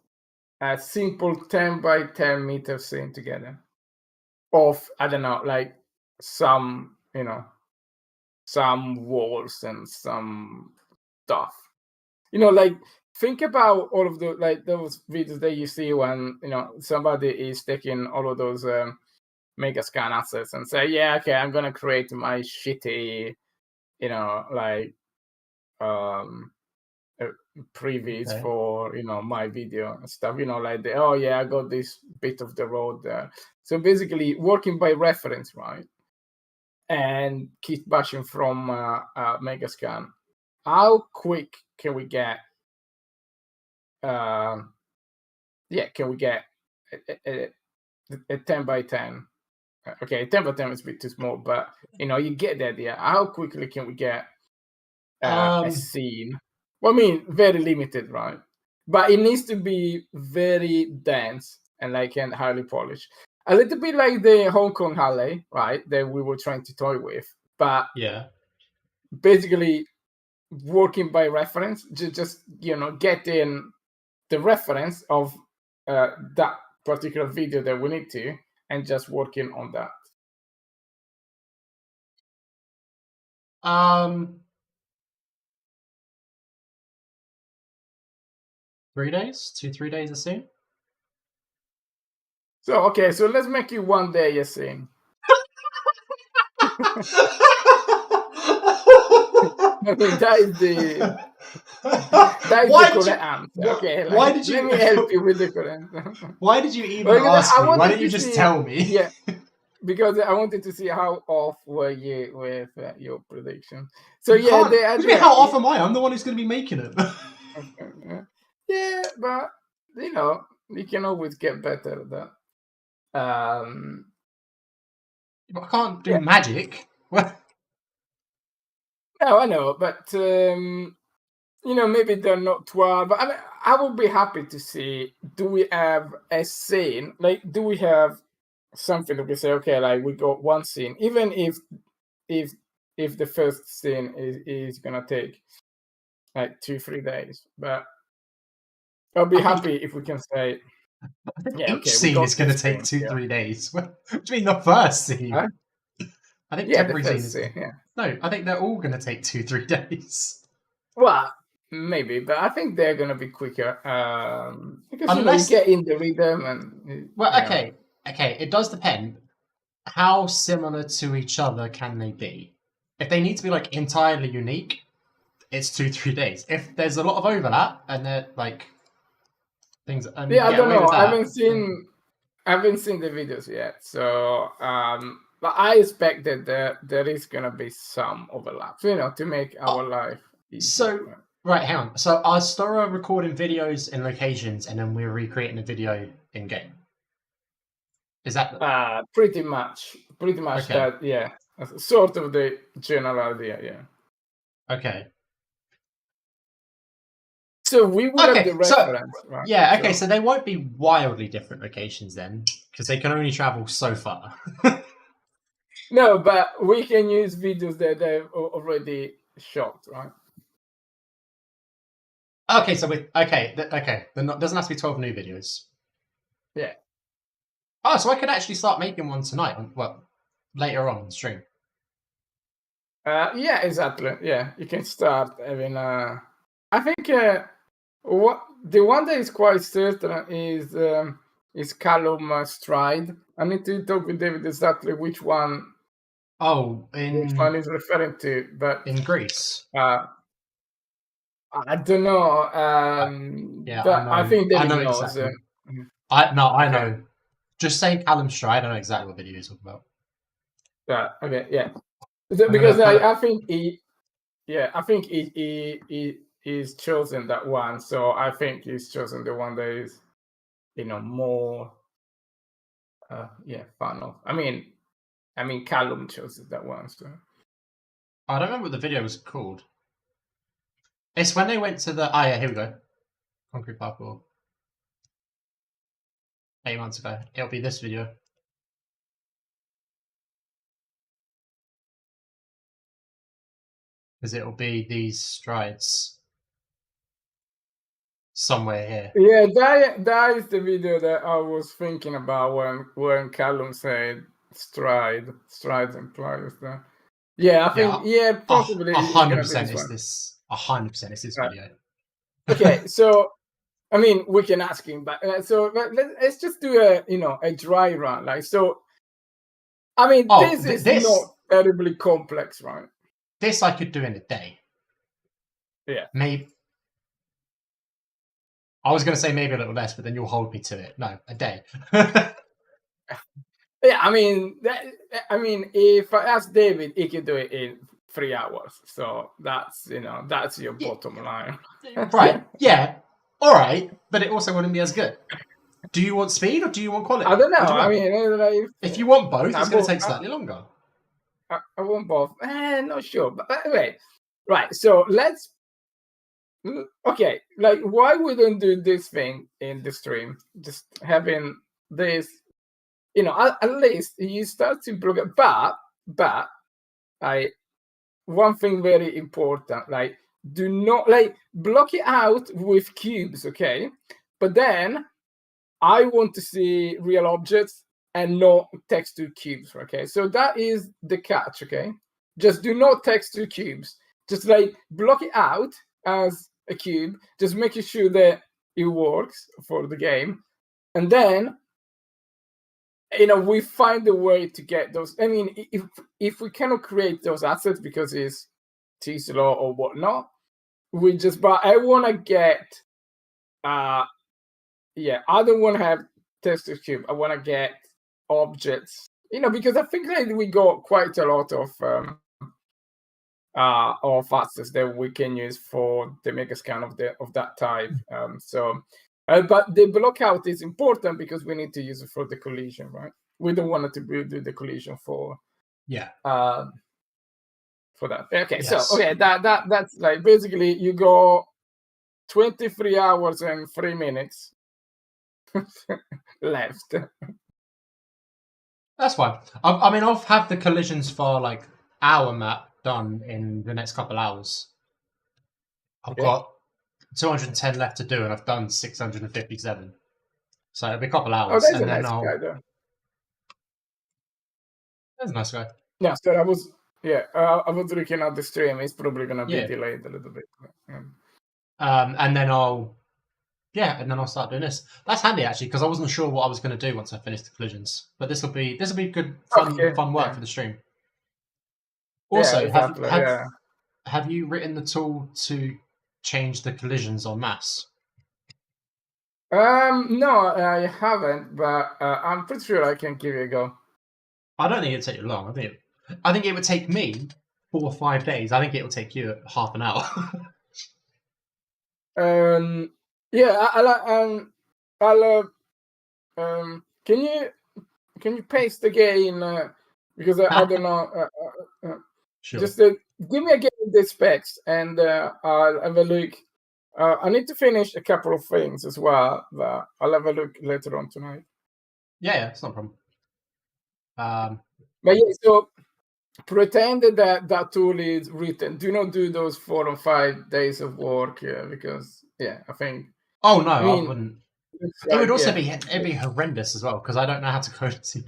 a simple 10 by 10 meter scene together? Of, I don't know, like some walls and some stuff. Like think about all of the those videos that you see when somebody is taking all of those mega scan assets and say, yeah, okay, I'm gonna create my shitty previews for my video and stuff, like oh yeah, I got this bit of the road there. So basically working by reference, right? And kit bashing from Megascan. How quick can we get can we get a 10 by 10? Okay, 10 by 10 is a bit too small, but you get the idea. How quickly can we get a scene? Well, I mean, very limited, right? But it needs to be very dense and highly polished. A little bit like the Hong Kong Halley, right? That we were trying to toy with, but yeah, basically working by reference, just getting the reference of that particular video that we need to, and just working on that. 3 days, 2-3 days a scene. So okay, so let's make it 1 day a scene. I mean, that is the correct answer. Okay, like, why did you? let me help you with the correct answer. Why did you even Well, because ask I me? Why wanted don't you to just see- tell me? Yeah, because I wanted to see how off were you with your prediction. So You yeah, can't- they what had do you mean, how off am I? I'm the one who's going to be making it. yeah, but you know, you can always get better at that. I can't do Yeah. magic. No, I know, but you know, maybe they're not 12. But I mean, I would be happy to see. Do we have a scene? Like, do we have something that we say, okay, like we got one scene, even if the first scene is gonna take like 2-3 days, but I'll be I think- happy if we can say, yeah, Each okay, we scene got is going to this take scene, 2-3 days. What do you mean the first scene? Huh? I think Yeah, the every scene first is. scene, yeah. No, I think they're all going to take 2-3 days. Well, maybe, but I think they're gonna be quicker because Unless- you get in the rhythm and. Well, you know. okay, it does depend. How similar to each other can they be? If they need to be like entirely unique, it's 2-3 days. If there's a lot of overlap and they're like things, and Yeah, I get don't away know. with I that, haven't seen the videos yet, so but I expect that there is gonna be some overlap, you know, to make our life easier. So right, hang on. So are Storro recording videos in locations and then we're recreating a video in game? Is that pretty much Okay. that, yeah, sort of the general idea, yeah. okay? So we will have Okay, the so- reference, right? Yeah, okay. So they won't be wildly different locations then, because they can only travel so far. No, but we can use videos that they've already shot, right? Okay, so okay. Then doesn't have to be 12 new videos. Yeah. Oh, so I could actually start making one tonight. Well, later on the stream. Yeah, exactly. Yeah, you can start having. I think what the one that is quite certain is Callum Stride. I need to talk with David exactly which one Oh, is referring to, but in Greece. I don't know. Yeah, but I I know. think I David know knows. exactly. I Okay. know. Just say Callum Stride. I know exactly what video you're talking about. Yeah. Okay. Yeah. gonna Because put it- I think he's chosen that one. So I think he's chosen the one that is, you know, more. Fan of. I mean, Callum chose that one. So. I don't remember what the video was called. It's when they went to the. Ah, yeah, here we go. Concrete parkour. 8 months ago. It'll be this video. Because it'll be these strides. Somewhere here. Yeah, that is the video that I was thinking about when Callum said strides and pliers. Yeah, I think possibly 100% is this. 100% is this Right. video. Okay, so I mean, we can ask him, but let's just do a dry run. Like, so, I mean, this is not terribly complex, right? This I could do in a day. Yeah. Maybe. I was going to say maybe a little less, but then you'll hold me to it. No, a day. Yeah, I mean, if I ask David, he can do it in 3 hours. So that's your bottom line. Right? Yeah. All right, but it also wouldn't be as good. Do you want speed or do you want quality? I don't know. What do you I want? mean, if you want both, Nah, it's going both- to take slightly longer. I want both. Not sure, but wait. Right. So let's. Okay, like why we don't do this thing in the stream? Just having this, at least you start to progress. But one thing very important, like do not block it out with cubes, okay? But then I want to see real objects and not texture cubes, okay? So that is the catch, okay? Just do not texture cubes. Just block it out as a cube, just making sure that it works for the game. And then, we find a way to get those. I mean, if we cannot create those assets because it's too slow or whatnot. But I want to get, I don't want to have texture cube. I want to get objects, because I think like we got quite a lot of access that we can use for the mega scan of that type. But the blockout is important because we need to use it for the collision, right? We don't want it to do the collision for that. Okay, Yes. so that's like basically you go 23 hours and 3 minutes left. That's fine. I mean, I'll have the collisions for like our map done in the next couple hours. I've got 210 left to do, and I've done 657. So it'll be a couple hours, there's and a then nice guy there. There's a nice guy. Yeah, so I was looking at the stream. It's probably gonna be delayed a little bit. And then I'll start doing this. That's handy actually, because I wasn't sure what I was going to do once I finished the collisions. But this will be good fun work for the stream. Also, have you written the tool to change the collisions en masse? No, I haven't, but I'm pretty sure I can give it a go. I don't think it'd take you long. I think it would take me 4 or 5 days. I think it will take you half an hour. Can you paste again? Because I don't know. Sure. Just give me again the specs, and I'll have a look. I need to finish a couple of things as well, but I'll have a look later on tonight. Yeah, it's not a problem. But yeah, so pretend that tool is written. Do not do those 4 or 5 days of work, because I think. Oh no, I wouldn't. It would also be horrendous as well, because I don't know how to code C++.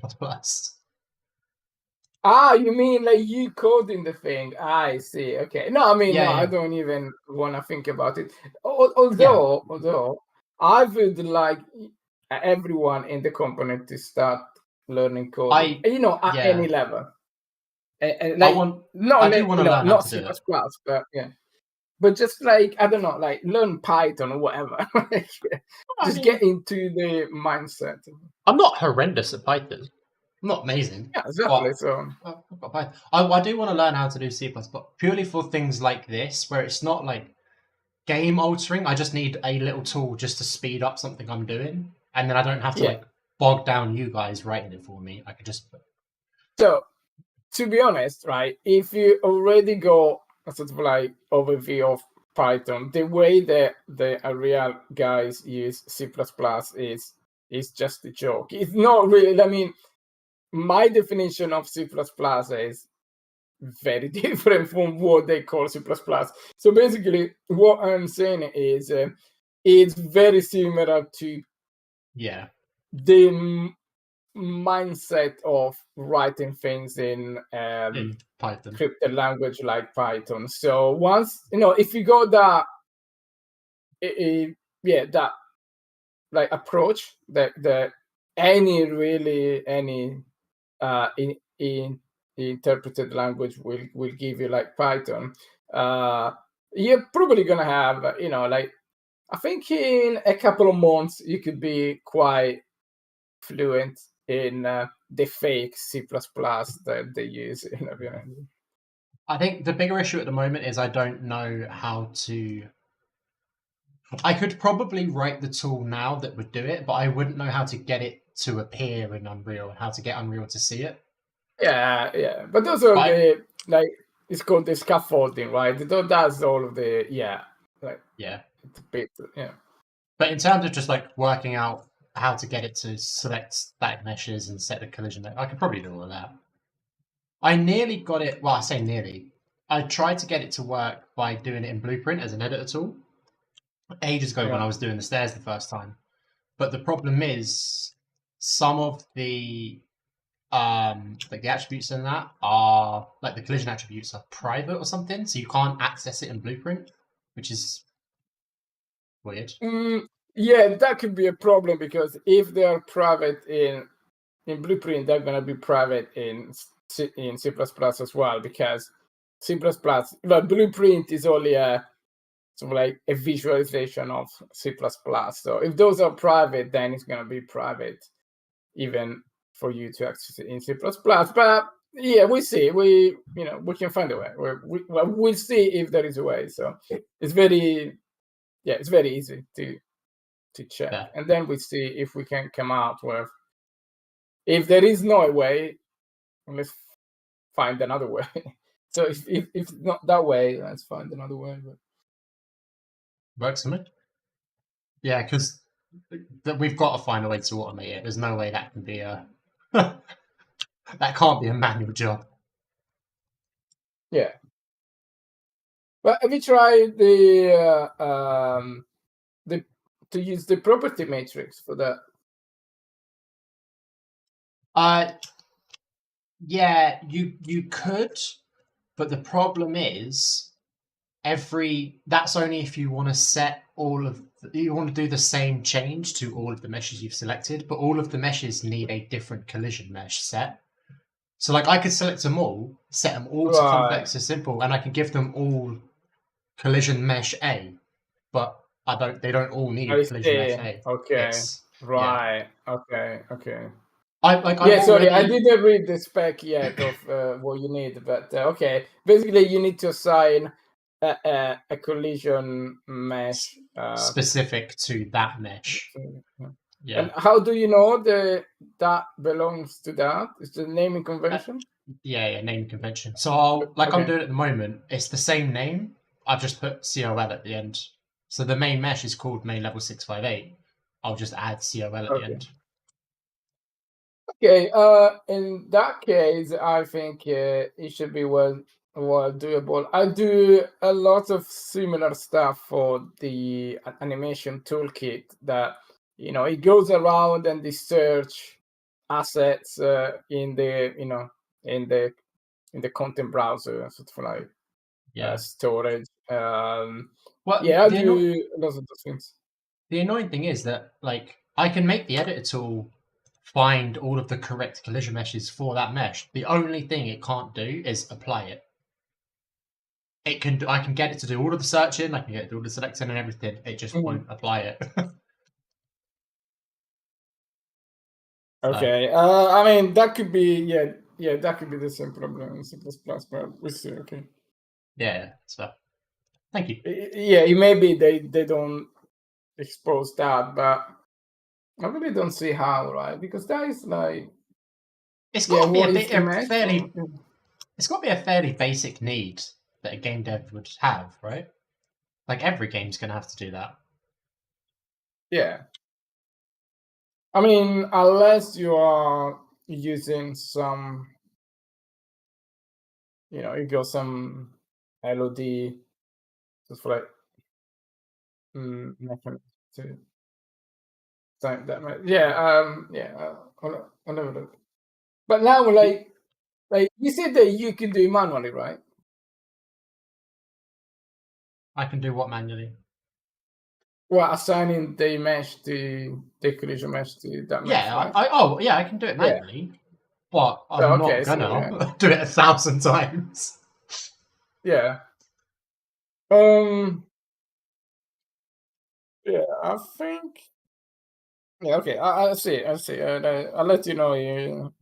You mean like you coding the thing? I see. Okay. No, I mean, I don't even want to think about it. Although I would like everyone in the company to start learning coding. At any level. And like, not C++, but but just like, I don't know, like learn Python or whatever. Get into the mindset. I'm not horrendous at Python. I'm not amazing. Yeah, exactly. I do want to learn how to do C++, purely for things like this, where it's not like game altering. I just need a little tool just to speed up something I'm doing, and then I don't have to like bog down you guys writing it for me. I could just. So, to be honest, right? If you already go a sort of like overview of Python, the way that the real guys use C++ is just a joke. It's not really. I mean, my definition of C++ is very different from what they call C++. So basically, what I'm saying is it's very similar to the mindset of writing things in Python, scripted language like Python. So once if you go that like approach, that any in interpreted language will give you like Python, you're probably gonna have like, I think in a couple of months you could be quite fluent in the fake C++ that they use. I think the bigger issue at the moment is I don't know how to. I could probably write the tool now that would do it, but I wouldn't know how to get it to appear in Unreal and how to get Unreal to see it. Yeah. But those are it's called the scaffolding, right? It does all of the it's a bit But in terms of just like working out how to get it to select static meshes and set the collision, I could probably do all of that. I nearly got it. Well, I say nearly. I tried to get it to work by doing it in Blueprint as an editor tool ages ago when I was doing the stairs the first time. But the problem is some of the like the attributes in that are like the collision attributes are private or something, so you can't access it in Blueprint, which is weird. Yeah, that could be a problem, because if they're private in Blueprint, they're gonna be private in C++ as well, because C++. But Blueprint is only a sort of like a visualization of C++. So if those are private, then it's going to be private, even for you to access it in C++. But yeah, we see. We can find a way. We'll see if there is a way. So it's very easy to check, Yeah. and then we see if we can come out with. If there is no way, let's find another way. So if not that way, let's find another way. But... Works for me. Yeah, because we've got to find a way to automate it. There's no way that can be a that can't be a manual job. Yeah. But have you tried to use the property matrix for that? Yeah, you could, but the problem is that's only if you want to set you want to do the same change to all of the meshes you've selected, but all of the meshes need a different collision mesh set. So like I could select them all, set them all to complex or simple, and I can give them all collision mesh A, but they don't all need collision mesh A. Okay. Right. Yeah. Okay. I didn't read the spec yet of what you need, but okay. Basically, you need to assign a collision mesh specific to that mesh. Yeah. And how do you know that belongs to that? Is the naming convention? Yeah, naming convention. So I'm doing at the moment, it's the same name. I've just put COL at the end. So the main mesh is called main level 658. I'll just add COL at the end. Okay, in that case, I think it should be well doable. I do a lot of similar stuff for the animation toolkit that, it goes around and they search assets in the content browser, sort of like storage. I do lots of those things. The annoying thing is that I can make the editor tool find all of the correct collision meshes for that mesh. The only thing it can't do is apply it. I can get it to do all of the searching, I can get it to do all the selecting and everything. It just won't apply it. Okay. I mean that could be that could be the same problem in C++, but we'll see. Okay. Yeah, so thank you. Yeah, it may be they don't expose that, but I really don't see how, right? Because that is like it's got to be it's got to be a fairly basic need that a game dev would have, right? Like every game's gonna have to do that. Yeah. I mean, unless you are using some, you got some LOD just for like mechanism to time that much. I'll never look. But now, like you said that you can do manually, right? I can do what manually? Well, assigning the mesh to the collision mesh to that mesh. Yeah, right? I can do it manually, but I'm not gonna do it 1,000 times. Yeah. Yeah, I think. Yeah. Okay. I'll see. I'll let you know in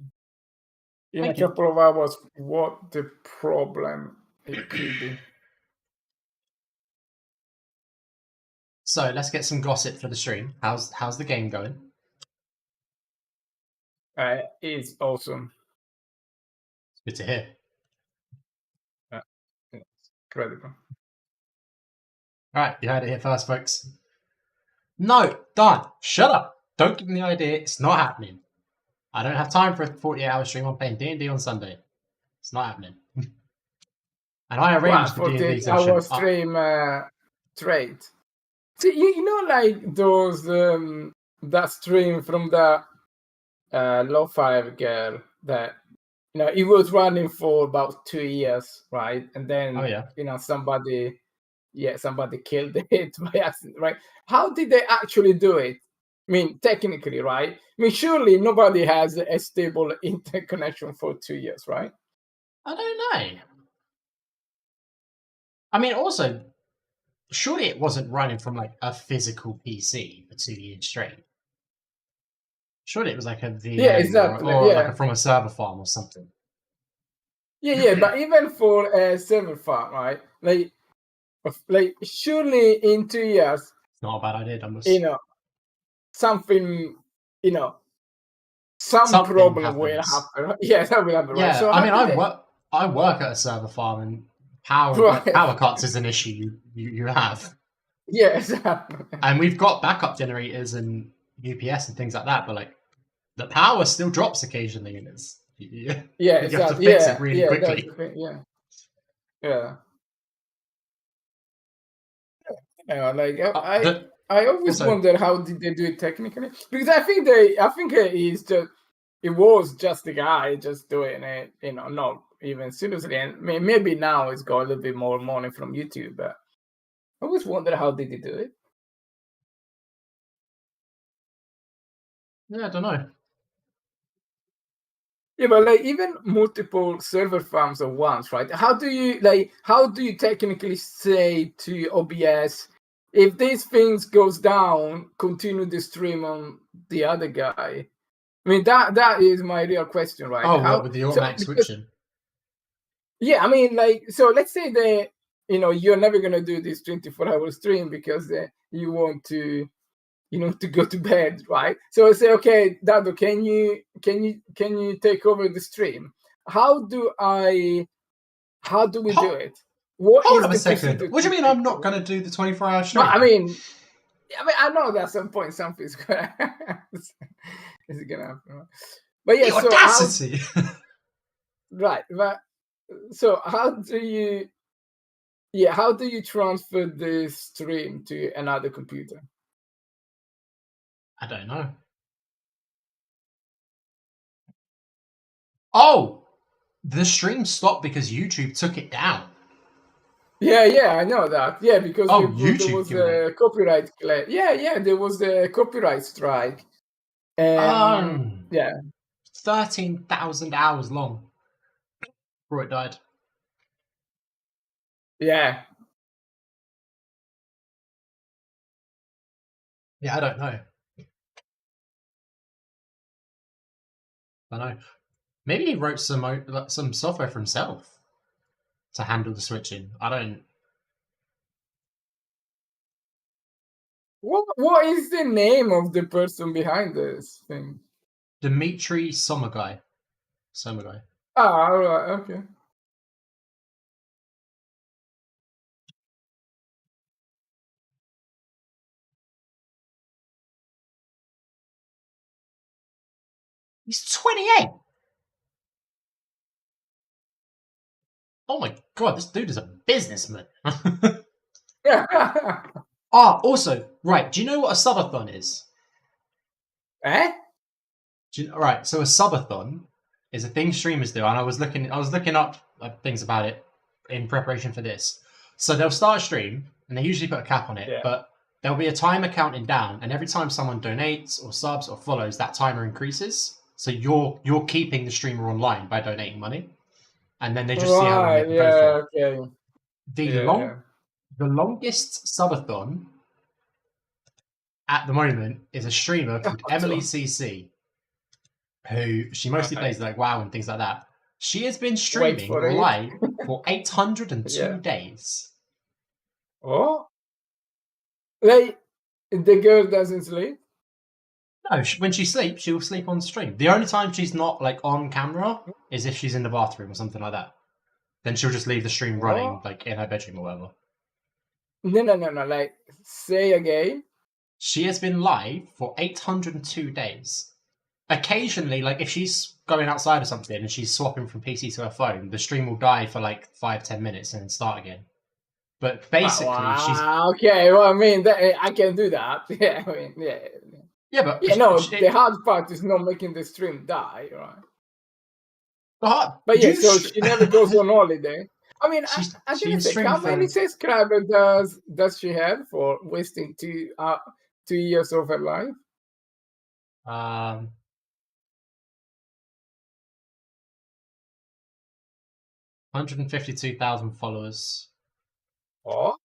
a couple of hours what the problem it could be. So let's get some gossip for the stream. How's the game going? It's awesome. It's good to hear. It's incredible. All right, you heard it here first, folks. No, done. Shut up. Don't give me the idea. It's not happening. I don't have time for a 48-hour stream. I'm playing D&D on Sunday. It's not happening. And I arranged the D&D session. 48-hour stream trade. See, like those that stream from the Lo-Fi girl that it was running for about 2 years, right? And then somebody killed it by accident, right? How did they actually do it? I mean, technically, right? I mean, surely nobody has a stable internet connection for 2 years, right? I don't know. I mean, also, surely it wasn't running from like a physical PC for 2 years straight. Surely it was like a Yeah, VM exactly. or like Yeah. from a server farm or something. Yeah, but even for a server farm, right? Like surely in 2 years, It's not a bad idea, Dumbus. you know, something, you know, some Something problem will happens. happen. Yeah, that will happen, right? Yeah, So I how mean, do they? I work at a server farm, and power Right. power cuts is an issue you have, Yeah, exactly. and we've got backup generators and UPS and things like that, but like the power still drops occasionally, and you Yeah, have to exactly. fix Yeah, it really yeah, that's quickly. the thing. Yeah, yeah. Yeah, like I always Also, wonder how did they do it technically, because I think it was just the guy just doing it, not even seriously, and maybe now it's got a little bit more money from YouTube, but I always wonder how did they do it. yeah, I don't know. Yeah, but like even multiple server farms at once, right? How do you technically say to OBS, if these things goes down, continue the stream on the other guy? I mean that is my real question, right? Oh, what with the automatic switching? Yeah, I mean, like, so let's say that you're never gonna do this 24-hour stream because you want to to go to bed, right? So I say, okay, Dado, can you take over the stream? How do we do it? What Hold is up a the second. procedure What do to you mean take I'm not over? going to do the 24-hour stream? No, I know that at some point something's gonna is gonna happen. Right? But yeah, The so audacity! right, but so how do you transfer the stream to another computer? I don't know. Oh! The stream stopped because YouTube took it down. Yeah, I know that. Yeah, because Oh, there YouTube was killed it. a copyright claim. Yeah, there was a copyright strike. Yeah. 13,000 hours long before it died. Yeah. Yeah, I don't know. I don't know. Maybe he wrote some software for himself to handle the switching. I don't. What is the name of the person behind this thing? Dmitry Somagai. Somagai. Ah, all right, okay. He's 28. Oh my god, this dude is a businessman. Also, right, do you know what a subathon is? Eh? Right, so a subathon is a thing streamers do, and I was looking up things about it in preparation for this. So they'll start a stream, and they usually put a cap on it, Yeah. but there'll be a timer counting down, and every time someone donates or subs or follows, that timer increases. So you're keeping the streamer online by donating money, and then they just see how long they Right, can go for. okay. The longest subathon at the moment is a streamer called Emily CC, who she mostly plays like WoW and things like that. She has been streaming for it. live for 802 Yeah. days. Oh? Like, the girl doesn't sleep? No, when she sleeps, she will sleep on stream. The only time she's not like on camera is if she's in the bathroom or something like that. Then she'll just leave the stream running like in her bedroom or whatever. No. Like, say again. She has been live for 802 days. Occasionally, like if she's going outside or something and she's swapping from PC to her phone, the stream will die for like 5-10 minutes and then start again. But basically, she's okay. Well, I mean, I can do that. Yeah, I mean, yeah. Yeah, but the hard part is not making the stream die, right? But yeah, so she never goes on holiday. I mean, I didn't say how many subscribers does she have for wasting 2 years of her life? 152,000 followers. Oh,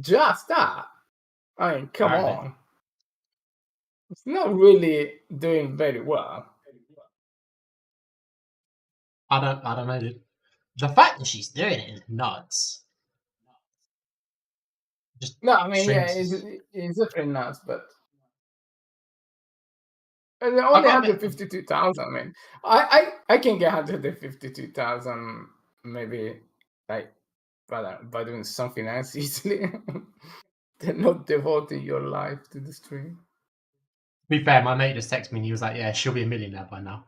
just that. I mean, come Apparently. on. It's not really doing very well. I don't know, dude. The fact that she's doing it is nuts. Just No, I mean, yeah, streams. it's definitely nuts, but and they I only got a bit. 152,000. I mean, I can get 152,000 maybe like by doing something else easily. Than not devoting your life to the stream. To be fair, my mate just texted me and he was like, "Yeah, she'll be a millionaire by now."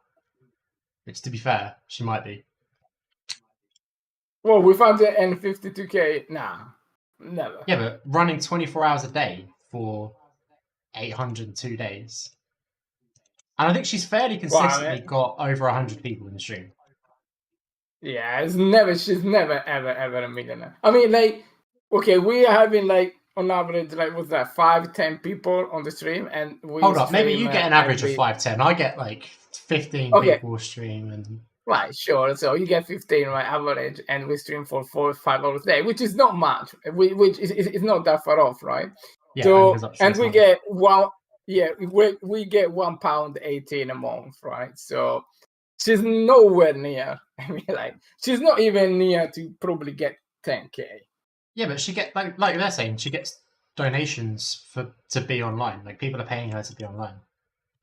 Which, to be fair, she might be. Well, with 152K, nah, never. Yeah, but running 24 hours a day for 802 days. And I think she's fairly Well, I consistently mean, got over 100 people in the stream. yeah, she's never, ever a millionaire. I mean, like, okay, we are having like on average, like, what's that, 5-10 people on the stream, and we Hold up, maybe stream you get an average of every... 5-10. I get like 15 Okay, people stream and right, sure. So you get 15, right, average, and we stream for 4 or 5 hours a day, which is not much, which is not that far off, right? yeah, So, and goes up and streams we money. get we get £1.18 a month, right? So she's nowhere near. I mean, like, she's not even near to probably get 10K. Yeah, but she get like they're saying, she gets donations to be online. Like people are paying her to be online.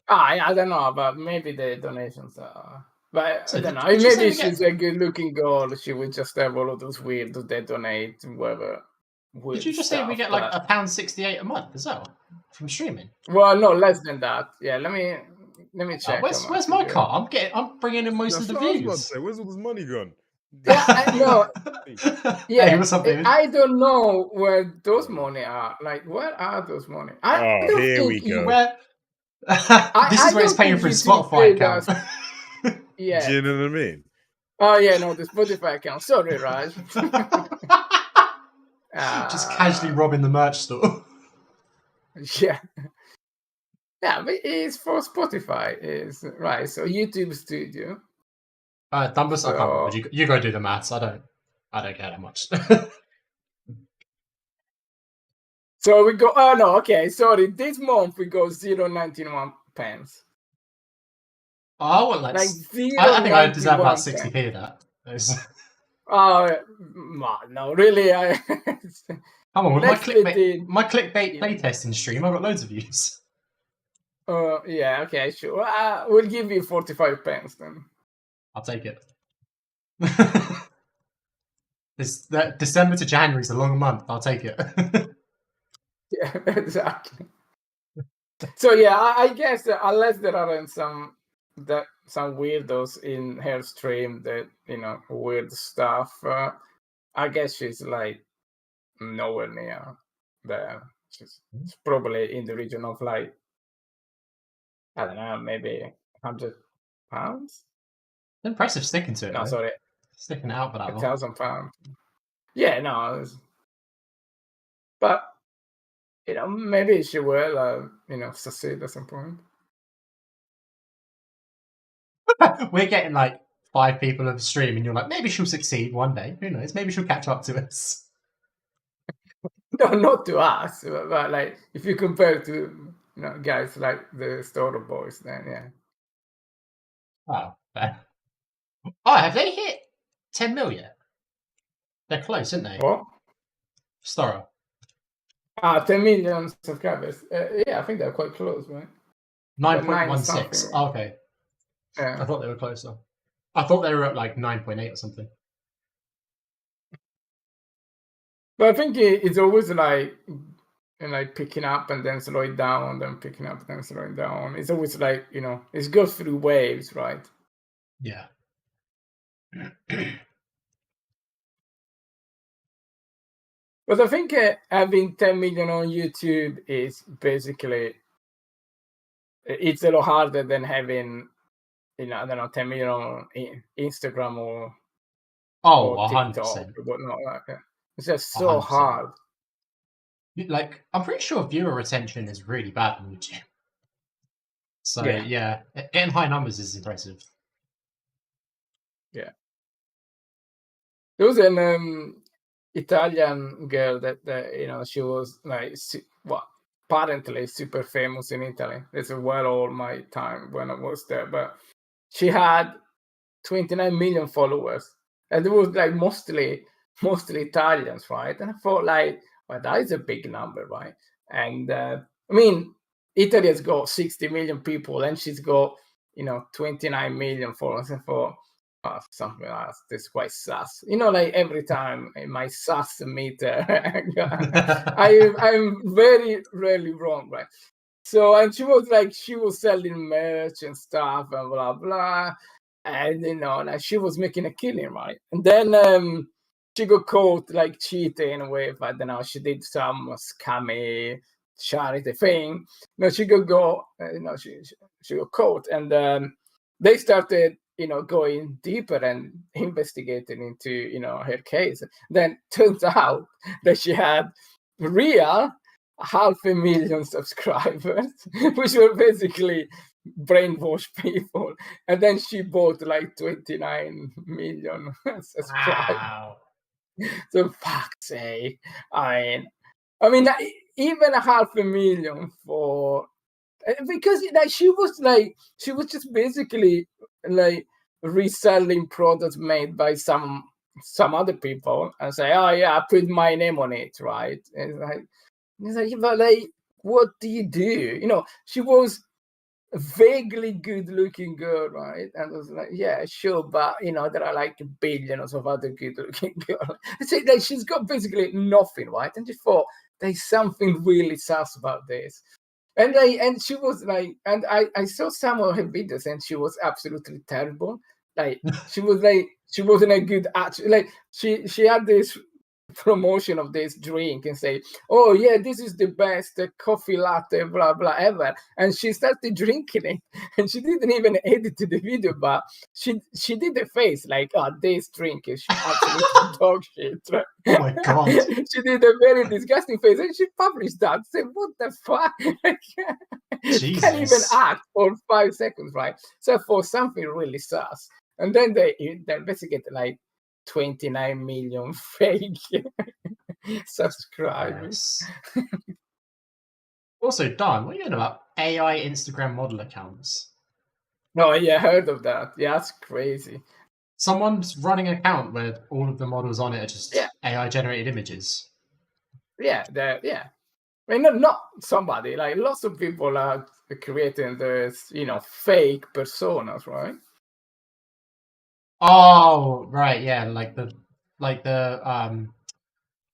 I don't know, but maybe the donations are. But So I don't know. did you say Maybe we get? she's a good-looking girl. She would just have all of those weirdos that donate whatever Did weird you just say we stuff. get like £1.68 a month as well from streaming? Well, no, less than that. Yeah, let me check. Where's my car? I'm bringing in most of the That's what I was about to views. say. Where's all this money gone? Yeah, no. Yeah, Hey, what's up, David? I don't know where those money are. Like, where are those money? I Oh, don't here think we you- go. Where? This is where it's don't paying think for his YouTube Spotify paid account. us. Yeah. Do you know what I mean? Oh yeah, no, the Spotify account. Sorry, Raj. Just casually robbing the merch store. Yeah. Yeah, but it's for Spotify, is right. So YouTube Studio. Dumbus, I can't remember. So You go do the maths. I don't care that much. so we go. Oh no, okay. Sorry, this month we go 0.91 pence. I want like. Like I think I deserve 0.91 about 60p of that. Oh no, really? Come on, with Let's split it. my clickbait playtesting stream, I got loads of views. Yeah, okay, sure. We'll give you 45 pence then. I'll take it. December to January is a long month. I'll take it. Yeah, exactly. So yeah, I guess unless there aren't some weirdos in her stream that weird stuff, I guess she's like nowhere near there. She's probably in the region of like, I don't know, maybe £100. Impressive sticking to it. No, though. sorry, Sticking it out for that long. £1,000. Yeah, no, but maybe she will, succeed at some point. We're getting like 5 people of the stream, and you're like, maybe she'll succeed one day. Who knows? Maybe she'll catch up to us. No, not to us, but like if you compare to guys like the STORROR boys, then yeah. Oh, fair. Oh, have they hit 10 mil yet? They're close, aren't they? What? STORROR. 10 million subscribers. Yeah, I think they're quite close, right? 9.16. Oh, okay. Yeah. I thought they were closer. I thought they were at like 9.8 or something. But I think it's always like picking up and then slowing down, then picking up and then slowing down. It's always like it goes through waves, right? Yeah. But I think having 10 million on YouTube is basically, it's a lot harder than having, I don't know, 10 million on Instagram or TikTok 100%. or whatnot like that. It's just so 100%. hard. Like, I'm pretty sure viewer retention is really bad on YouTube. So, yeah, getting high numbers is impressive. Yeah. There was Italian girl that you know, she was like apparently super famous in Italy. It's well all my time when I was there, but she had 29 million followers, and it was like mostly Italians, right? And I thought like, well, that is a big number, right? And I mean, Italy has got 60 million people, and she's got 29 million followers. And for something else, that's quite sus. Like every time in my sus meter, I'm very rarely wrong, right? So, and she was selling merch and stuff and blah blah, and like she was making a killing, right? And then she got caught like cheating with, I don't know, she did some scammy charity thing. She she got caught, and they started going deeper and investigating into her case. Then turns out that she had real 500,000 subscribers, which were basically brainwashed people. And then she bought like 29 million subscribers. Wow. So fuck's sake. I mean, even 500,000 for, because like she was just basically like reselling products made by some other people and say, oh yeah, I put my name on it, right? And it's like, but like, what do you do? She was a vaguely good-looking girl, right? And I was like, yeah, sure, but there are like billions of other good-looking girls. It's like she's got basically nothing, right? And she thought there's something really sus about this. And she was like, and I saw some of her videos, and she was absolutely terrible. Like she wasn't a good actress. Like she had this promotion of this drink and say, oh yeah, this is the best coffee latte blah blah ever, and she started drinking it, and she didn't even edit the video, but she did the face like, oh, this drink is absolutely dog shit, right? Oh my god. She did a very disgusting face, and she published that. Said, what the fuck? Can't even Jesus. act for 5 seconds, right? So for something really sus. And then they basically get like 29 million fake subscribers. Yes. Also, Don, what are you doing about AI Instagram model accounts? No, yeah, I heard of that. Yeah, that's crazy. Someone's running an account where all of the models on it are just AI generated images. Yeah, I mean, not somebody. Like lots of people are creating this, fake personas, right? Oh, right, yeah, like the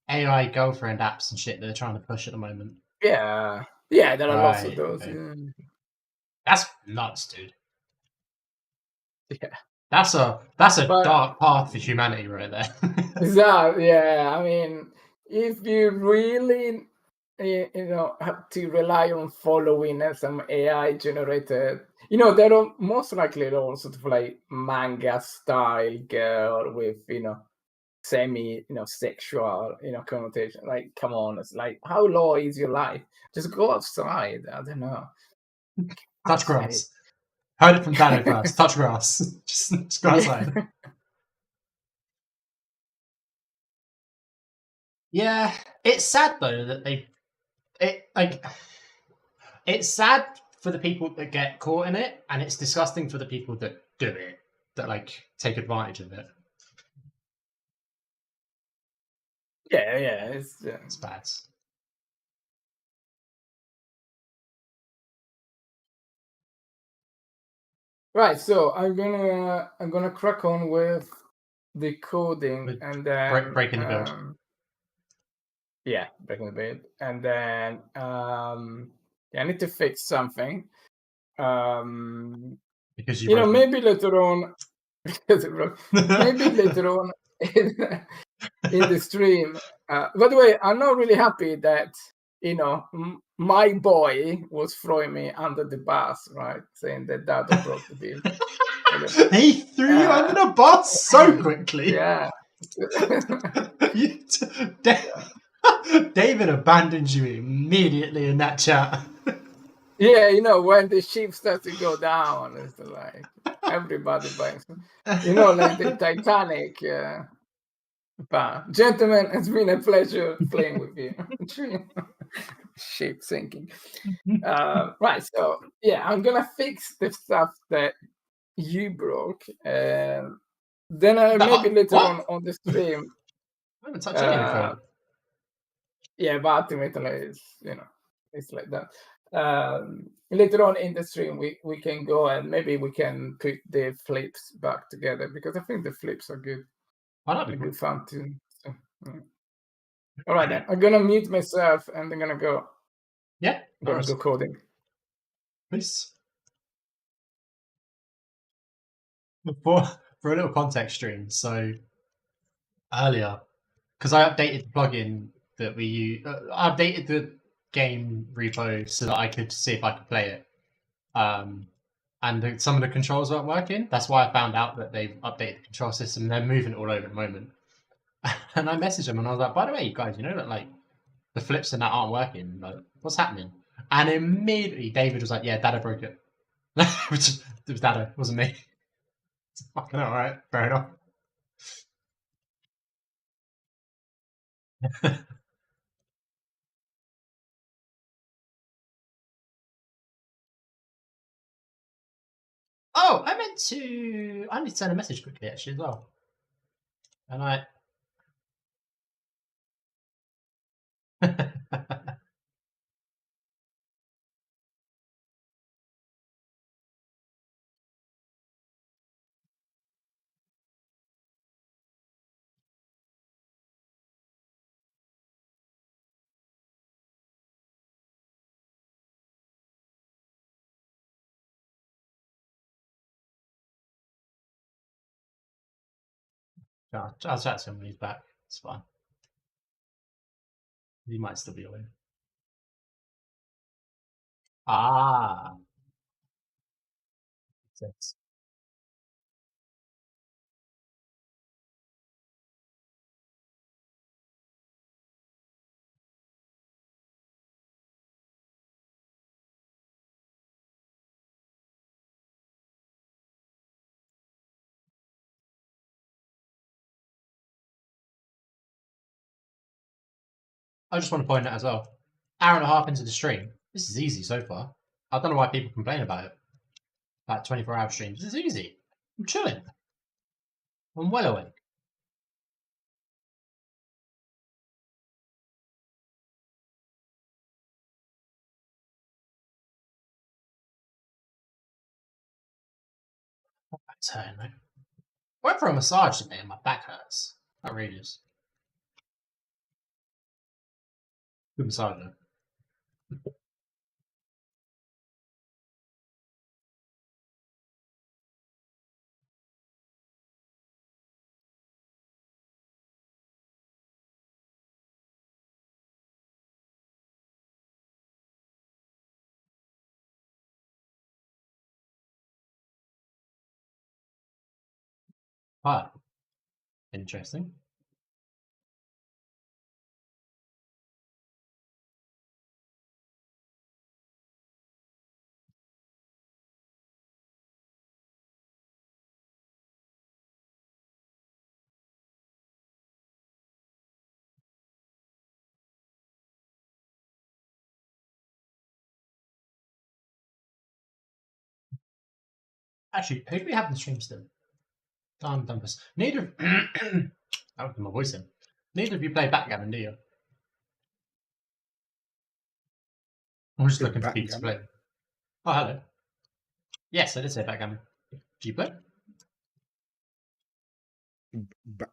AI girlfriend apps and shit that they're trying to push at the moment. Yeah, there are lots of Right, those. okay. Yeah. That's nuts, dude. Yeah. That's a dark path for humanity right there. Yeah, I mean, if you really have to rely on following some AI generated, there are most likely all sort of like manga style girl with semi sexual connotation. Like, come on, it's like, how low is your life? Just go outside. I don't know. Touch grass. Heard it from Dano first. Touch grass. just go outside. Yeah, it's sad though that it's sad for the people that get caught in it, and it's disgusting for the people that do it, that like take advantage of it. Yeah, It's bad. Right, so I'm gonna crack on with the coding With and then breaking the build. Yeah, breaking the build, and then I need to fix something. Because you Maybe later on, maybe later on in the stream. By the way, I'm not really happy that my boy was throwing me under the bus, right? Saying that Dado broke the build. He threw you under the bus so quickly. Yeah. David abandoned you immediately in that chat. Yeah, when the ship starts to go down, it's like everybody bangs. Like the Titanic. But gentlemen, it's been a pleasure playing with you. Ship sinking. Right, so yeah, I'm gonna fix the stuff that you broke, and then maybe later what? on the stream. I haven't touched any of the Uh, code. yeah, but ultimately, it's like that. Later on in the stream, we can go and maybe we can put the flips back together, because I think the flips are good. Oh, that'd be They're cool. good fun too. So, yeah. All right then, I'm gonna mute myself and I'm gonna go. Yeah, no Go worries. coding. Peace. For a little context stream, so earlier, because I updated the plugin that we use, I updated the game repo so that I could see if I could play it. And some of the controls weren't working. That's why I found out that they've updated the control system. They're moving it all over at the moment. And I messaged them and I was like, by the way, you guys, you know that like the flips and that aren't working. Like, what's happening? And immediately David was like, yeah, Dada broke it. Which it was Dada, it wasn't me. It's fucking alright, fair enough. Oh, I need to send a message quickly actually as well. And I I'll chat to him when he's back. It's fine. He might still be away. Ah. Makes sense. I just want to point out as well, hour and a half into the stream, this is easy so far. I don't know why people complain about it. Like 24-hour streams, this is easy. I'm chilling. I'm well awake. My back's hurting though. Went for a massage today and my back hurts. Outrageous. Good massage though. Ah, interesting. Actually, who do we have in the stream still? Darn Dumpus. Neither. I'll put my voice in. Neither of you play backgammon, do you? I'm just looking for people to play. Oh, hello. Yes, I did say backgammon. Do you play?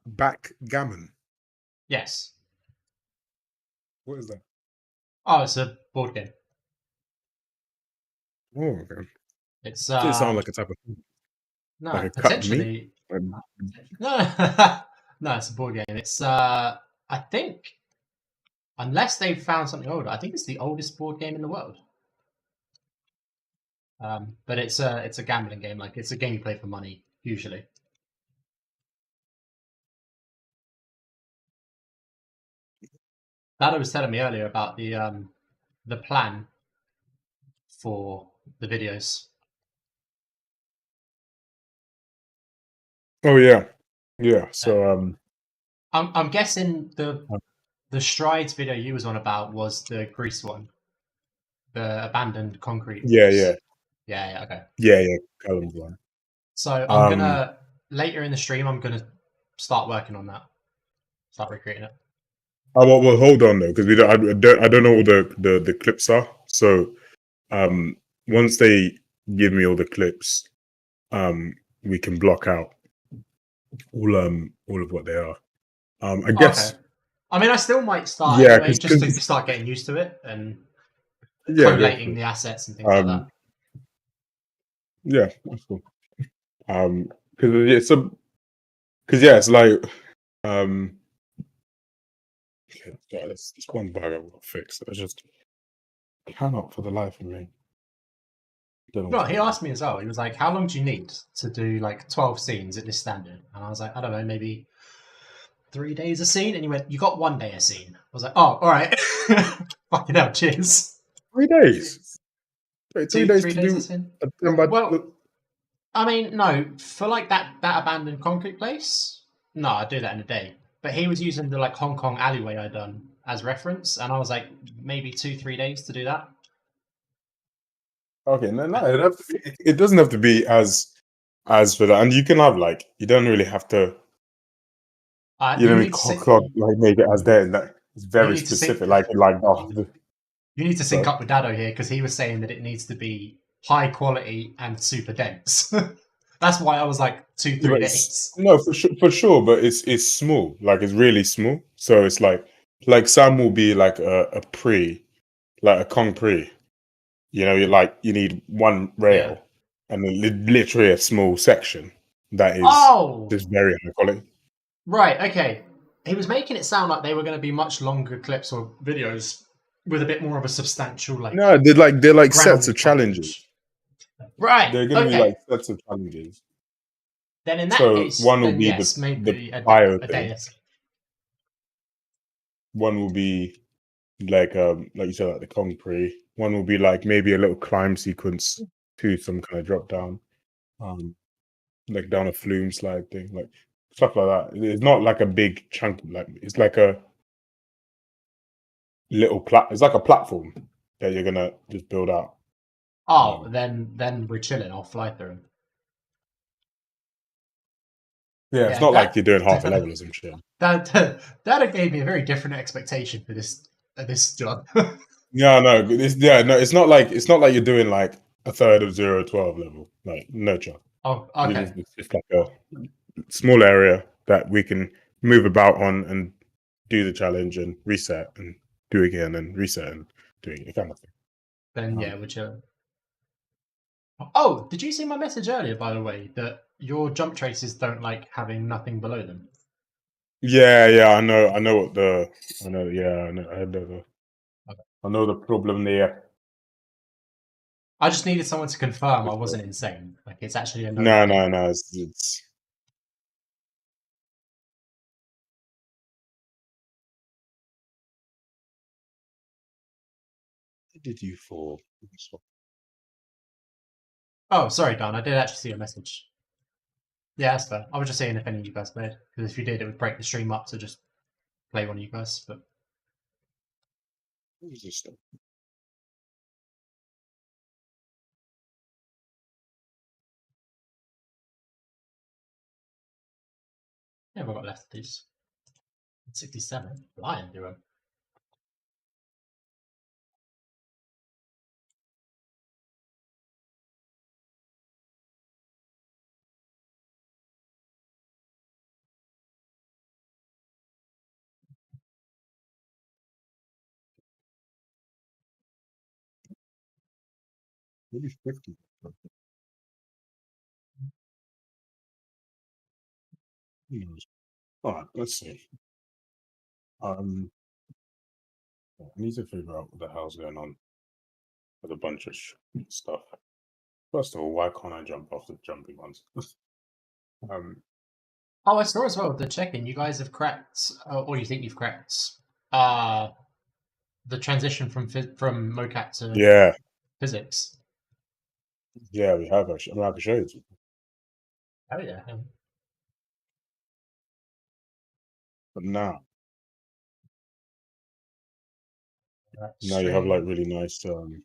Backgammon. Yes. What is that? Oh, it's a board game. Oh, okay. It's Doesn't sound like a type of thing. no, like a cut potentially. meat? No, no, it's a board game. It's I think, unless they've found something older, I think it's the oldest board game in the world. But it's a gambling game. Like it's a game you play for money usually. Dada was telling me earlier about the plan for the videos. Oh yeah, yeah. So I'm guessing the strides video you was on about was the Greece one, the abandoned concrete. Yeah, walls. yeah, Yeah. Okay. yeah. Callum's one. So I'm gonna later in the stream. I'm gonna start working on that. Start recreating it. Oh, well, hold on though, because I don't know what the clips are. So, once they give me all the clips, we can block out all of what they are. I guess. Okay. I mean, I still might start Yeah, anyway, just to because start getting used to it and yeah, go for collating it. the assets and things like that. Yeah, that's cool. It's like yeah, this one bug I've got to fix. I just cannot for the life of me. Don't know No, what's he going on. asked me as well. He was like, "How long do you need to do like 12 scenes at this standard?" And I was like, "I don't know, maybe 3 days a scene." And he went, "You got 1 day a scene." I was like, "Oh, all right." Fucking hell, cheers. 3 days. Wait, 3 days 3 to days a do scene. a 10 by Well, I mean, no, for like that abandoned concrete place, no, I'd do that in a day. But he was using the like Hong Kong alleyway I done as reference, and I was like, maybe 2-3 days to do that. Okay, no, it doesn't have to be as for that, and you can have like you don't really have to You really need to sync, like make it as there. That it's you very need to sync, specific. Like you need to sync sorry? up with Dado here because he was saying that it needs to be high quality and super dense. That's why I was like two, Yeah, 3 but days. no, for sure, but it's small. Like it's really small. So it's like some will be like a pre, like a concrete. You know, you need one rail Yeah. and literally a small section that is Oh, just very high quality. right. Okay. He was making it sound like they were going to be much longer clips or videos with a bit more of a substantial like No, they're like sets of grounded challenges. footage. Right. They're going to be Okay. like sets of challenges. Then in that So case, one will then be yes, the maybe bio a thing. day. One will be like you said, like the concrete. One will be like maybe a little climb sequence to some kind of drop down, like down a flume slide thing, like stuff like that. It's not like a big chunk. Like it's like a little It's like a platform that you're gonna just build out. Oh, then we're chilling. I'll fly through them. Yeah, it's Yeah, not like you're doing half a level or some shit. that gave me a very different expectation for this job. No, it's not like you're doing like a third of 0-12 level. Like no chance. Oh, okay. It's like a small area that we can move about on and do the challenge and reset and do again and reset and do it kind of thing. Then yeah, we're chilling. Oh, did you see my message earlier, by the way, that your jump traces don't like having nothing below them? Yeah, I know what I know. Yeah, I know the problem there. I just needed someone to confirm I wasn't insane. Like it's actually a no. No. It's what did you fall? Oh, sorry, Don. I did actually see a message. Yeah, that's fair. I was just saying if any of you guys played, because if you did, it would break the stream up to just play one of you guys. But What is this stuff? yeah, we've got left of these. 67. Flying through them. Maybe 50. Who knows? All right, let's see. I need to figure out what the hell's going on with a bunch of stuff. First of all, why can't I jump off the jumping ones? Oh, I saw as well the check-in. You guys have cracked, or you think you've cracked, the transition from mocap to Yeah, physics. yeah, we have actually. I mean, I can show you. Oh yeah. But now you have like Stream. really nice Sorry,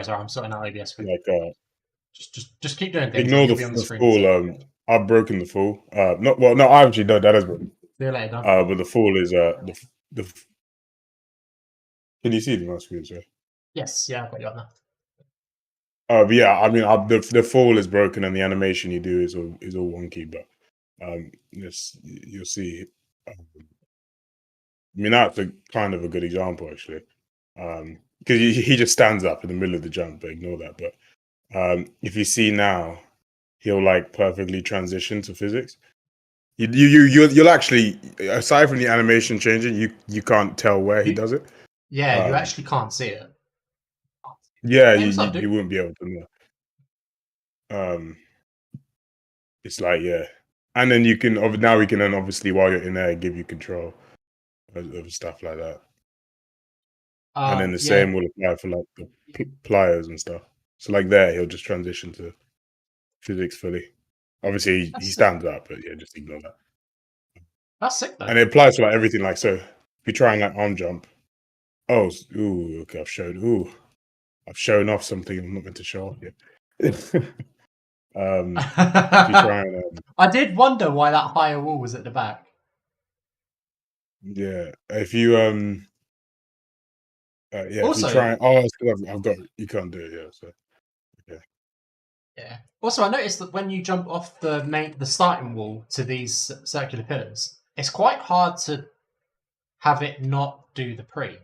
I'm sorting out OBS for you. like Just keep doing things, and ignore you'll be on the the screen. fall. I've broken the fall. Not well. No, I actually no, that is broken. See you later, Dan. But the fall is the. Can you see the my screen, sir? Yes, yeah, I've got you on now. But yeah, I mean, the fall is broken and the animation you do is all wonky. But yes, you'll see. I mean, that's kind of a good example actually, because he just stands up in the middle of the jump. But ignore that. But if you see now, he'll like perfectly transition to physics. You'll actually, aside from the animation changing, you can't tell where he does it. Yeah, you actually can't see it. Yeah, Hey, what's up, dude? you wouldn't be able to know. It's like, yeah, and then you can now we can then obviously while you're in there give you control of stuff like that, and then the same will apply for like the pliers and stuff. So like there, he'll just transition to physics fully. Obviously, he stands up, but yeah, just ignore that. That's sick though. And it applies to like everything. Like so, if you're trying like arm jump, okay, I've shown off something I'm not meant to show off yet. If you try and, I did wonder why that higher wall was at the back. yeah, if you yeah, Also, if you try, it's 'cause I've got you can't do it, yeah. So yeah. Also, I noticed that when you jump off the starting wall to these circular pillars, it's quite hard to have it not do the pre.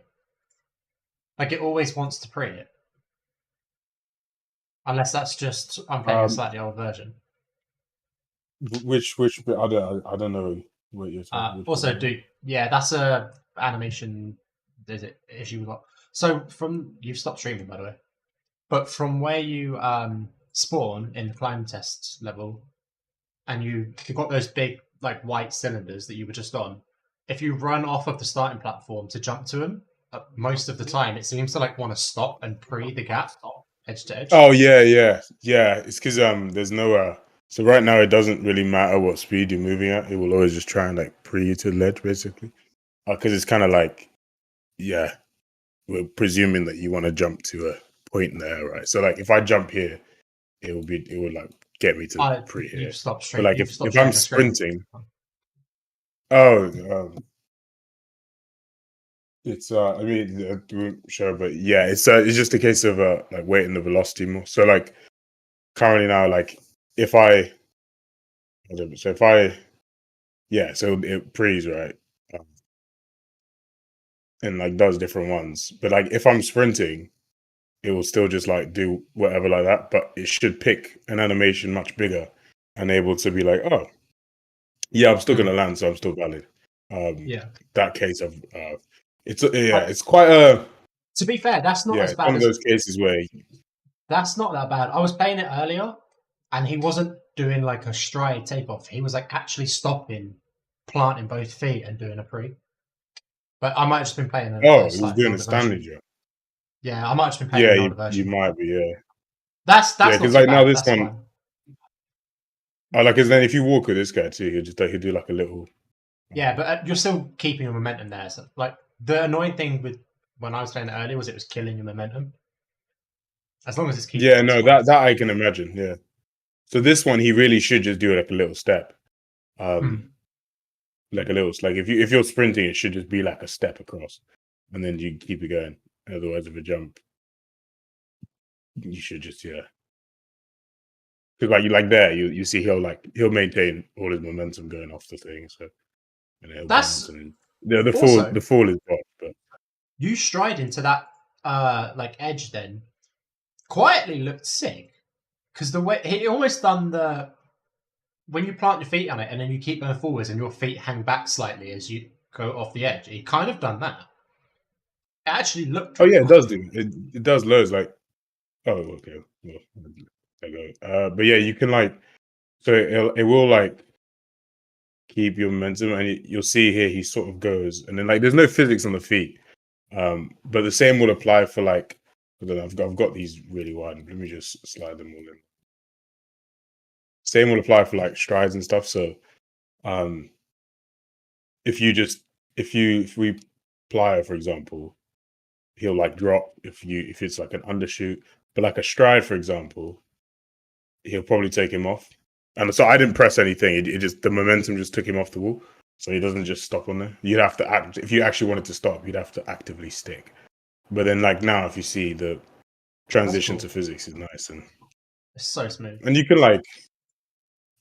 Like it always wants to pre it, unless that's just I'm playing a slightly old version. which bit? I don't know what you're talking. Also, that's a animation. Is it issue we got? So you've stopped streaming, by the way. But from where you spawn in the climb test level, and you've got those big like white cylinders that you were just on. If you run off of the starting platform to jump to them, most of the time it seems to like want to stop and pre the gap edge to edge. Oh yeah. It's because there's no so right now it doesn't really matter what speed you're moving at. It will always just try and like pre you to the ledge basically, because it's kind of like we're presuming that you want to jump to a point there, right? So like if I jump here, it would like get me to pre here. But like if I'm sprinting, it's I mean I'm sure, but yeah, it's just a case of like weighting the velocity more. So like currently now, like if I so it pre's right, and like does different ones, but like if I'm sprinting, it will still just like do whatever like that, but it should pick an animation much bigger and able to be like, oh yeah, I'm still gonna land, so I'm still valid. That case of it's quite a. To be fair, that's not as bad. One of those cases where that's not that bad. I was playing it earlier, and he wasn't doing like a stride takeoff. He was like actually stopping, planting both feet, and doing a pre. But I might have just been playing. He was doing a Stanley jump. Yeah, I might have just been playing the older version. You might be. Yeah, that's because like now this one. Like, because then if you walk with this guy too, he'll do like a little. Yeah, but you're still keeping your momentum there. So, like the annoying thing with when I was playing it earlier was it was killing your momentum. As long as it's keeping. Yeah, no, that I can imagine. Yeah. So this one, he really should just do like a little step, like a little. Like if you're sprinting, it should just be like a step across, and then you keep it going. Otherwise, if a jump, you should just because like you like there, you see he'll maintain all his momentum going off the thing. So and that's the fall is bad, but you stride into that like edge then quietly looked sick because the way he almost done the when you plant your feet on it and then you keep going forwards and your feet hang back slightly as you go off the edge. He kind of done that. It actually looked. Oh yeah, it does do it does loads like. Oh okay. Well, but yeah, you can like so it will like keep your momentum, and you'll see here he sort of goes, and then like there's no physics on the feet, but the same will apply for like I don't know. I've got these really wide. Let me just slide them all in. Same will apply for like strides and stuff. So, if we Plyer, for example, he'll like drop if it's like an undershoot, but like a stride, for example, he'll probably take him off. And so I didn't press anything. It just, the momentum just took him off the wall. So he doesn't just stop on there. You'd have to act, if you actually wanted to stop, you'd have to actively stick. But then like now, if you see the transition cool. to physics is nice, and It's so smooth. you can like,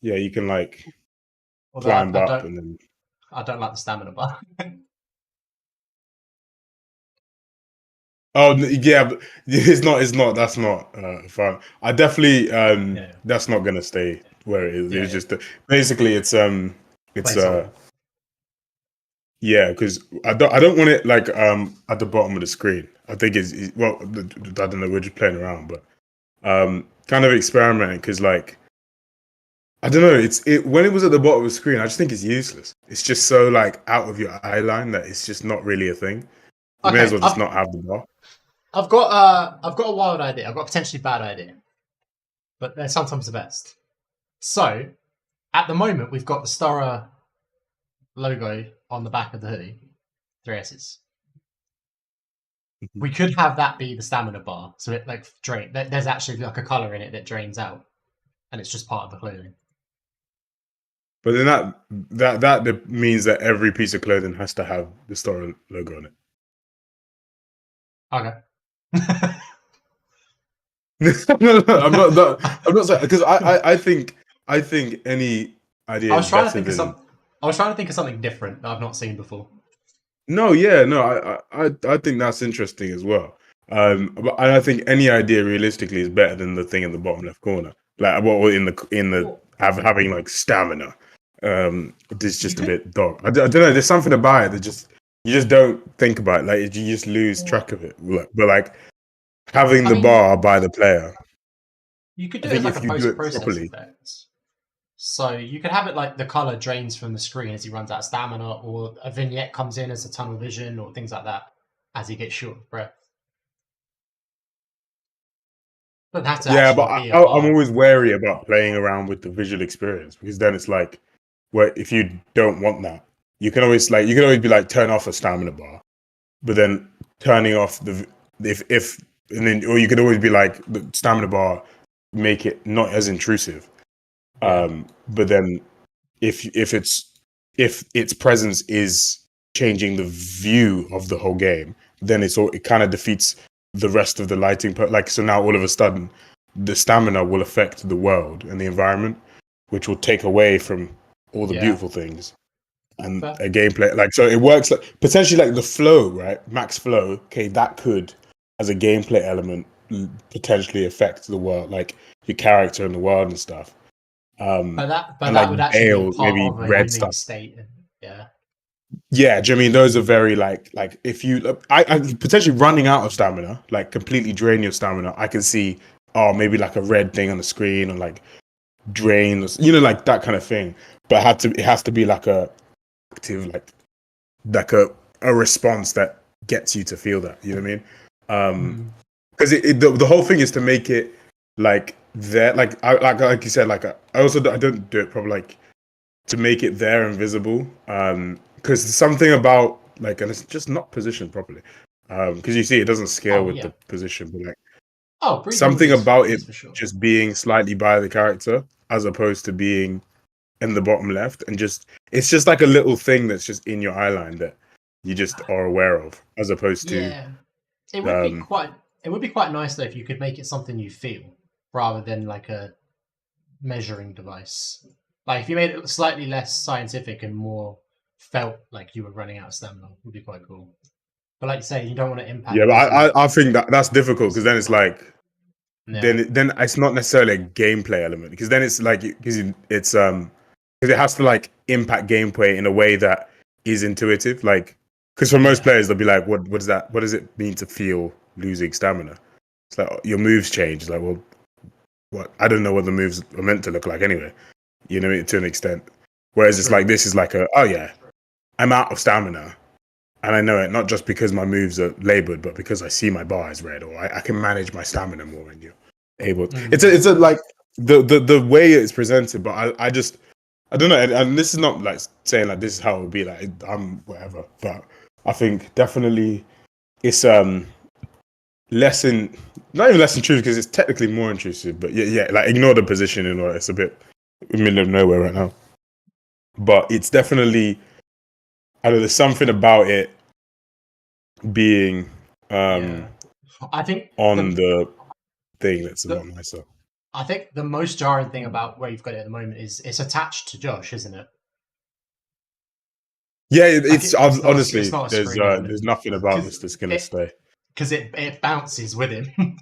yeah, you can like Although climb up and then. I don't like the stamina bar. Oh yeah, but it's not. That's not fun. I definitely that's not gonna stay where it is. Yeah, It's just basically it's yeah, because I don't want it like at the bottom of the screen. I think it's well, I don't know. We're just playing around, but kind of experimenting because like I don't know. When it was at the bottom of the screen, I just think it's useless. It's just so like out of your eye line that it's just not really a thing. You may as well just not have the bar. I've got a wild idea. I've got a potentially bad idea, but they're sometimes the best. So, at the moment, we've got the STORROR logo on the back of the hoodie, 3 S's. We could have that be the stamina bar, so it like drain. There's actually like a color in it that drains out, and it's just part of the clothing. But then that means that every piece of clothing has to have the STORROR logo on it. Okay. No, I'm not saying because I think any idea. I was trying to think of something different that I've not seen before. No, yeah, no, I think that's interesting as well. But I think any idea realistically is better than the thing in the bottom left corner. Like what in the having like stamina. It's just a bit dog. I don't know. There's something about it that you just don't think about it. Like you just lose track of it. But like having the bar by the player. You could do it like a post-process effect. So you could have it like the color drains from the screen as he runs out of stamina, or a vignette comes in as a tunnel vision, or things like that as he gets short of breath. But that's but I'm always wary about playing around with the visual experience because then it's like, where if you don't want that, you can always be like turn off a stamina bar, but then turning off or you could always be like the stamina bar, make it not as intrusive. But then if its presence is changing the view of the whole game, then it kind of defeats the rest of the lighting. Like so now all of a sudden, the stamina will affect the world and the environment, which will take away from all the beautiful things and a gameplay. Like so, it works like potentially like the flow, right? Max flow. Okay, that could as a gameplay element potentially affect the world, like your character and the world and stuff. But that would actually be part maybe of a red winning stuff. State. Yeah. Yeah, do you mean those are very like if you I potentially running out of stamina, like completely drain your stamina. I can see maybe like a red thing on the screen or like drain, or, like that kind of thing. But it has to be like a active like a response that gets you to feel that. You know what I mean? Because the whole thing is to make it like there, like you said, like I don't do it probably like to make it there and visible. Because something about like, and it's just not positioned properly. Because you see, it doesn't scale with the position, but like something about it just being slightly by the character as opposed to being in the bottom left, and it's just like a little thing that's just in your eye line that you just are aware of, as opposed to. It would be quite nice though if you could make it something you feel rather than like a measuring device. Like if you made it slightly less scientific and more felt like you were running out of stamina, would be quite cool. But like you say, you don't want to impact. Yeah, but I think that's difficult because then it's like, then it's not necessarily a gameplay element because then it's like because it has to like impact gameplay in a way that is intuitive. Like because for most players they'll be like, what is that? What does it mean to feel losing stamina? It's like your moves change. It's like, well, what? I don't know what the moves are meant to look like anyway. You know, to an extent. Whereas it's like this is like I'm out of stamina, and I know it not just because my moves are labeled, but because I see my bar is red, or I can manage my stamina more, and you're able. It's a like the way it's presented, but I don't know, and this is not like saying like this is how it would be. Like I'm whatever, but I think definitely it's less in not even less intrusive because it's technically more intrusive. But yeah, like ignore the positioning or it's a bit in the middle of nowhere right now. But it's definitely I don't know. There's something about it being I think on the thing that's a lot nicer. I think the most jarring thing about where you've got it at the moment is it's attached to Josh, isn't it? Yeah, Like it's not honestly it's not a screen element. there's nothing about this that's gonna stay. Because it bounces with him.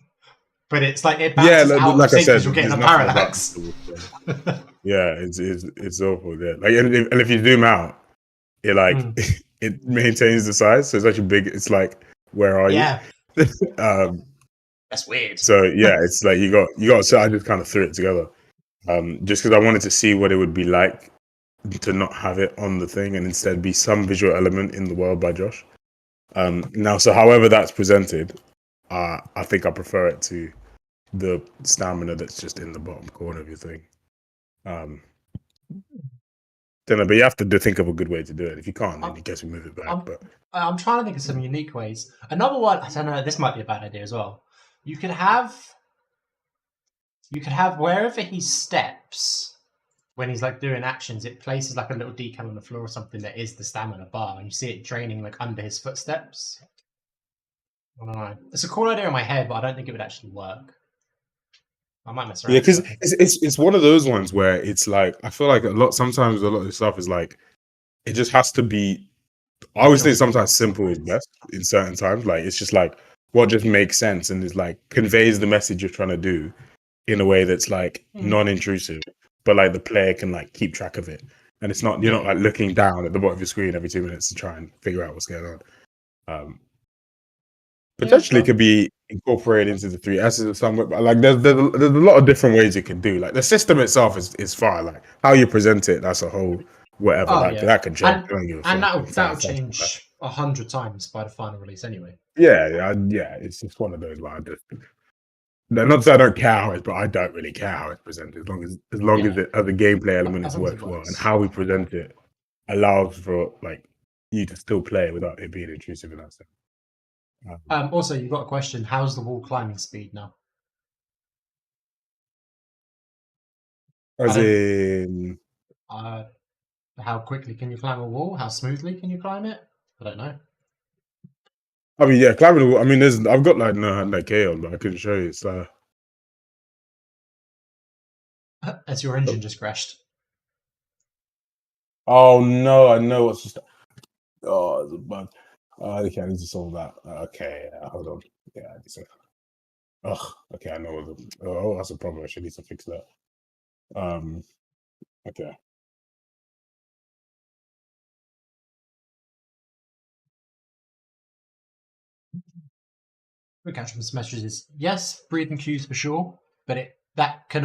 But it's like it Yeah, bounces out like of I sync said, because you're getting there's a nothing about parallax. this that will stay. Yeah, it's awful. Yeah, like and if you zoom out, it like it maintains the size, so it's actually big. It's like where are Yeah. you? That's weird. So yeah, it's like you got. So I just kind of threw it together, just because I wanted to see what it would be like to not have it on the thing and instead be some visual element in the world by Josh. Now, so however that's presented, I think I prefer it to the stamina that's just in the bottom corner of your thing. Don't know, but you have to think of a good way to do it. If you can't, then I guess we move it back. But I'm trying to think of some unique ways. Another one, I don't know, this might be a bad idea as well. You could have wherever he steps, when he's like doing actions, it places like a little decal on the floor or something that is the stamina bar, and you see it draining like under his footsteps. I don't know. It's a cool idea in my head, but I don't think it would actually work. I might mess around. Yeah, because it's one of those ones where it's like I feel like sometimes a lot of this stuff is like it just has to be. I always think sometimes simple is best in certain times. Like it's just like what just makes sense and is like conveys the message you're trying to do in a way that's like non-intrusive, but like the player can like keep track of it, and it's not you're not like looking down at the bottom of your screen every 2 minutes to try and figure out what's going on. Potentially could be incorporated into the 3S's or somewhere, but like there's a lot of different ways you can do. Like the system itself is fine. Like how you present it, that's a whole whatever. That can change. And that'll change 100 times by the final release anyway. Yeah. It's just one of those. Like, not that I don't care how it, but I don't really care how it's presented as long as the other gameplay element works well and how we present it allows for like you to still play without it being intrusive in that sense. Also, you've got a question. How's the wall climbing speed now? As in, how quickly can you climb a wall? How smoothly can you climb it? I don't know. I mean, yeah, climbing the wall. I mean, I've got like 900K on, but I couldn't show you. It's As your engine just crashed. Oh no! I know what's just. Oh, it's a bug. Okay, I need to solve that. Okay, hold on. Yeah, I need to. Okay, I know what the. Oh, that's a problem. I should need to fix that. Okay. We catch some messages. Yes, breathing cues for sure, but that can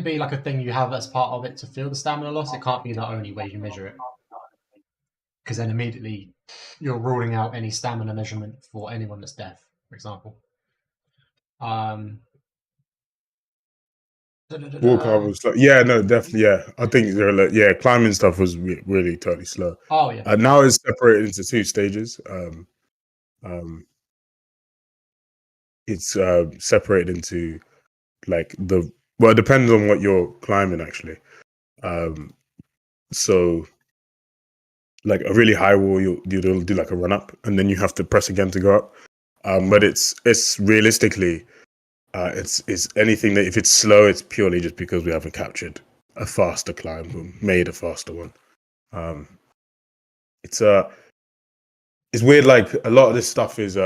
be like a thing you have as part of it to feel the stamina loss. It can't be the only way you measure it, because then immediately you're ruling out any stamina measurement for anyone that's deaf, for example. Yeah, no, definitely. Yeah, I think climbing stuff was really totally slow. Oh yeah. Now it's separated into 2 stages. It's separated into like it depends on what you're climbing actually. So like a really high wall, you'll do like a run up, and then you have to press again to go up. But it's realistically, it's anything that if it's slow, it's purely just because we haven't captured a faster climb or made a faster one. It's weird. Like a lot of this stuff is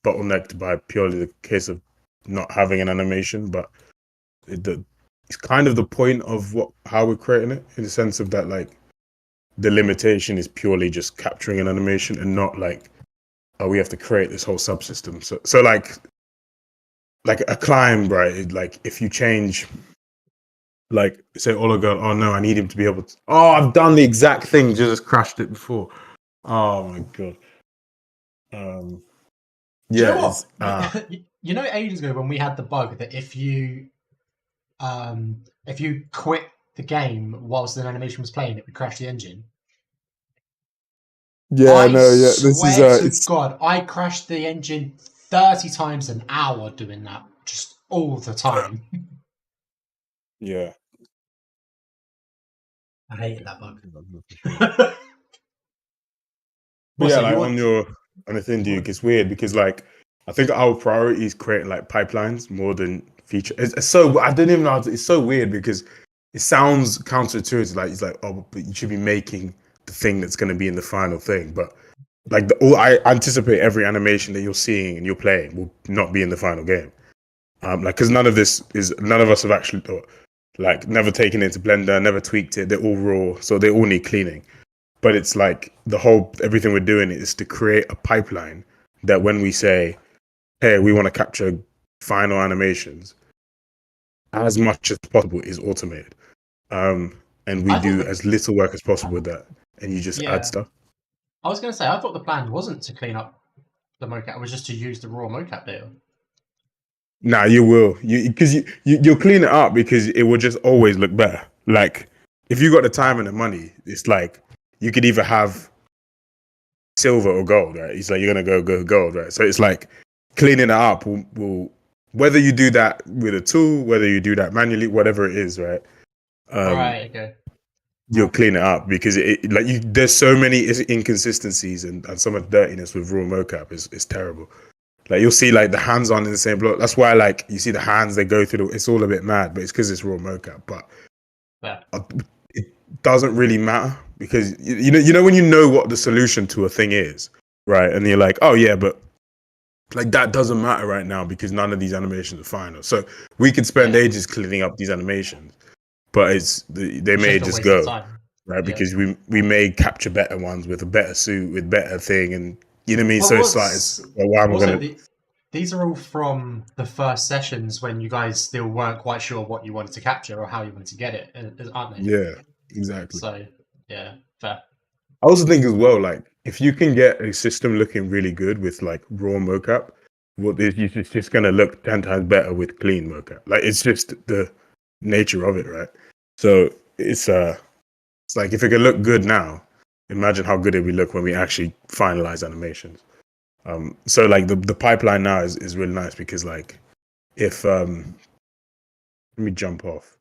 bottlenecked by purely the case of not having an animation, but it's kind of the point of how we're creating it, in the sense of that like the limitation is purely just capturing an animation and not like we have to create this whole subsystem. So like a climb, right? Like if you change, like say Oliver, oh no, I need him to be able to. Oh, I've done the exact thing, just crashed it before. Oh my god. You know ages ago when we had the bug that if you if you quit the game whilst an animation was playing, it would crash the engine. Yeah, I no, yeah. This is swear to it's God, I crashed the engine 30 times an hour doing that, just all the time. yeah. I hated that bug. But Well, yeah, so like you on want the thing, Duke, it's weird because like I think our priority is creating like pipelines more than feature. It's so I don't even know. It's so weird because it sounds counterintuitive. Like it's like, oh, but you should be making the thing that's going to be in the final thing. But like I anticipate every animation that you're seeing and you're playing will not be in the final game. Like because none of us have actually like never taken it to Blender, never tweaked it. They're all raw, so they all need cleaning. But it's like everything we're doing is to create a pipeline that when we say, hey, we want to capture final animations, as much as possible is automated. And we I do thought as little work as possible with that. And you just add yeah. stuff. I was going to say, I thought the plan wasn't to clean up the mocap, it was just to use the raw mocap data. Nah, you will. You'll clean it up because it will just always look better. Like, if you got the time and the money, it's like you could either have silver or gold, right? It's like you're gonna go gold, right? So it's like cleaning it up will whether you do that with a tool, whether you do that manually, whatever it is, right? Right, okay. You'll clean it up because there's so many inconsistencies and so much dirtiness with raw mocap is terrible. Like you'll see like the hands aren't in the same block. That's why like you see the hands they go through it's all a bit mad, but it's because it's raw mocap. But it doesn't really matter because you know when you know what the solution to a thing is, right? And you're like, oh yeah, but like that doesn't matter right now because none of these animations are final. So we could spend ages cleaning up these animations, but they may just go right because we may capture better ones with a better suit with better thing, and you know what I mean. Well, so it's like, well, why am I gonna? These are all from the first sessions when you guys still weren't quite sure what you wanted to capture or how you wanted to get it, aren't they? Yeah, exactly. So yeah, fair. I also think as well, like if you can get a system looking really good with like raw mocap, it's just gonna look 10 times better with clean mocap. Like it's just the nature of it, right? So it's like if it can look good now, imagine how good it will look when we actually finalize animations. So like the pipeline now is really nice because like if let me jump off.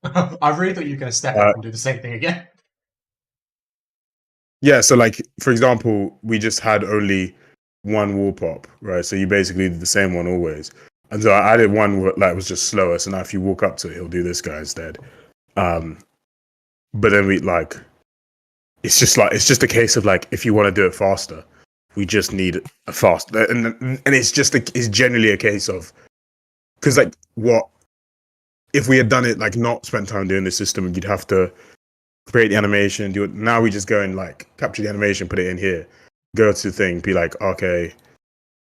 I really thought you were going to step up and do the same thing again. Yeah, so like for example, we just had only one wall pop, right? So you basically did the same one always. And so I added one that was just slower. So now if you walk up to it, he'll do this guy instead. But then we like it's just a case of like if you want to do it faster, we just need a fast and it's generally a case of because like what if we had done it like not spent time doing the system, you'd have to create the animation, do it. Now we just go and like capture the animation, put it in here, go to the thing, be like, okay,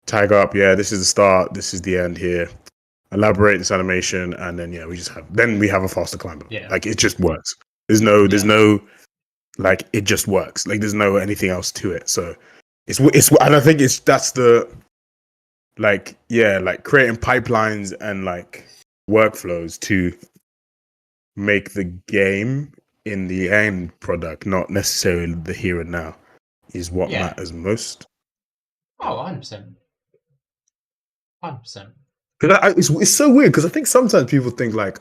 tag up, yeah, this is the start, this is the end here, elaborate this animation, and then we have a faster climber. Yeah. Like it just works. There's no like it just works. Like there's no anything else to it. So it's and I think that's the like creating pipelines and like workflows to make the game in the end product, not necessarily the here and now, is what matters most. Oh, 100%. 100%. Because it's so weird because I think sometimes people think like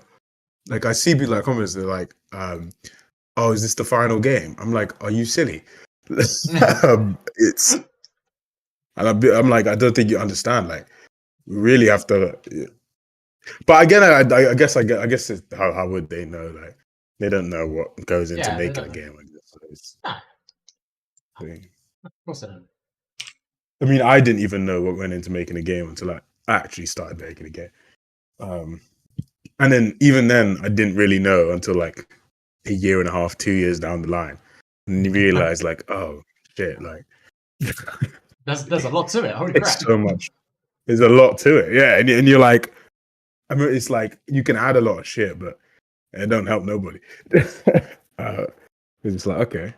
I see people like comments, they're like, oh, is this the final game? I'm like, are you silly? It's and I'm like, I don't think you understand. Like, we really have to. But again, I guess it's how would they know? Like, they don't know what goes into making a game like this. So it's, of course I don't. I mean, I didn't even know what went into making a game until I actually started making a game. And then even then, I didn't really know until like a year and a half, 2 years down the line, and you realize like, oh shit, like there's a lot to it. Holy crap! It's so much. There's a lot to it, yeah. And you're like, I mean, it's like you can add a lot of shit, but it don't help nobody. It's like okay,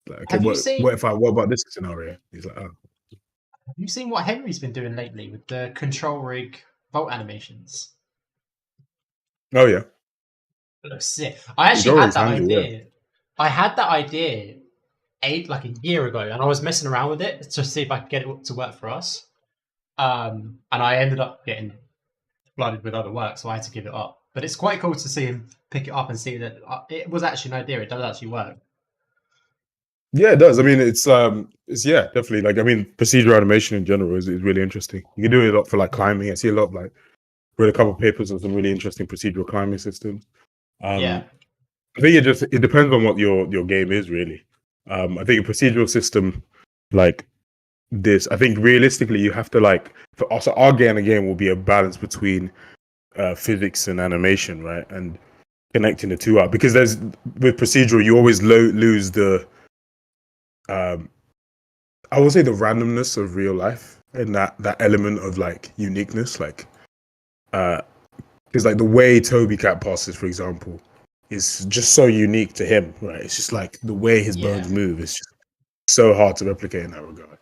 what about this scenario? He's like, oh. Have you seen what Henry's been doing lately with the control rig vault animations? Oh yeah, It looks sick. I actually Fedora had is that handy. Yeah. idea. I had that idea like a year ago, and I was messing around with it to see if I could get it to work for us. And I ended up getting flooded with other work, so I had to give it up. But it's quite cool to see him pick it up and see that it was actually an idea. It does actually work. Yeah, it does. I mean, it's yeah, definitely. Like, I mean, procedural animation in general is really interesting. You can do it a lot for like climbing. I see a lot of like read a couple of papers on some really interesting procedural climbing systems. Yeah. I think it depends on what your game is really. I think a procedural system like this, I think realistically you have to like for also our game will be a balance between physics and animation, right? And connecting the two up because there's with procedural you always lose the I would say the randomness of real life and that element of like uniqueness, like because like the way Toby Cat passes, for example, is just so unique to him, right? It's just like the way his bones move is just so hard to replicate in that regard.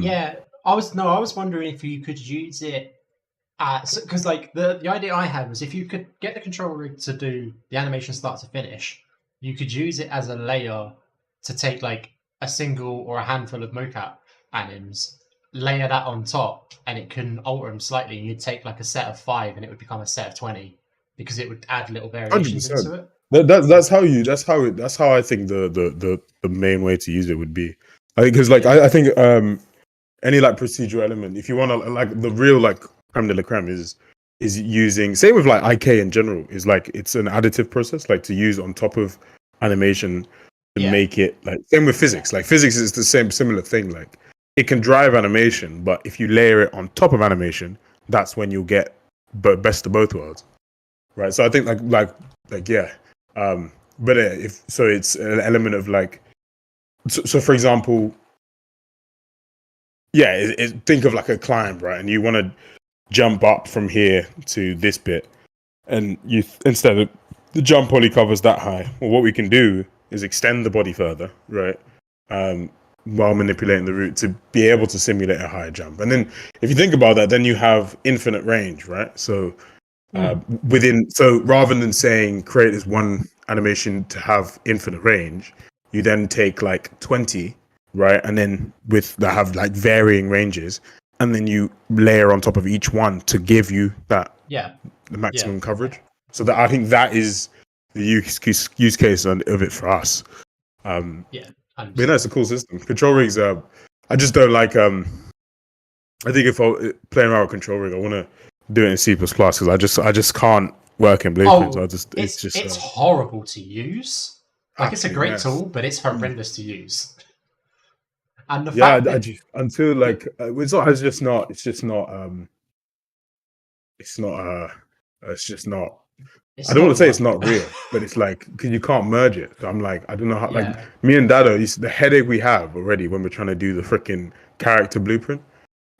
Yeah, I was wondering if you could use it because like the idea I had was if you could get the control rig to do the animation start to finish, you could use it as a layer to take like a single or a handful of mocap anims, layer that on top, and it can alter them slightly. And you'd take like a set of 5, and it would become a set of 20 because it would add little variations 100%. into it. That's how I think the main way to use it would be. I think because like I think any like procedural element, if you want to like the real like creme de la creme is using same with like IK in general is like it's an additive process like to use on top of animation to make it like same with physics. Like physics is the same similar thing. Like it can drive animation, but if you layer it on top of animation, that's when you'll get best of both worlds, right? So I think like yeah, but if so, it's an element of like so for example, yeah, think of like a climb, right? And you want to jump up from here to this bit, and you instead of the jump only covers that high. Well, what we can do is extend the body further, right? While manipulating the route to be able to simulate a higher jump. And then if you think about that, then you have infinite range, right? So so rather than saying create this one animation to have infinite range, you then take like 20, right? And then with that have like varying ranges, and then you layer on top of each one to give you that the maximum coverage. So that I think that is the use case of it for us. But that's a cool system. Control rigs I just don't like I think if I playing around with control rig, I want to do it in C++ because I just can't work in Blueprint. It's horrible to use. Like it's a great tool, but it's horrendous to use. And the fact that until like it's just not I don't want to say it's not real, but it's like because you can't merge it. So I'm like, I don't know how. Like me and Dado, the headache we have already when we're trying to do the freaking character blueprint,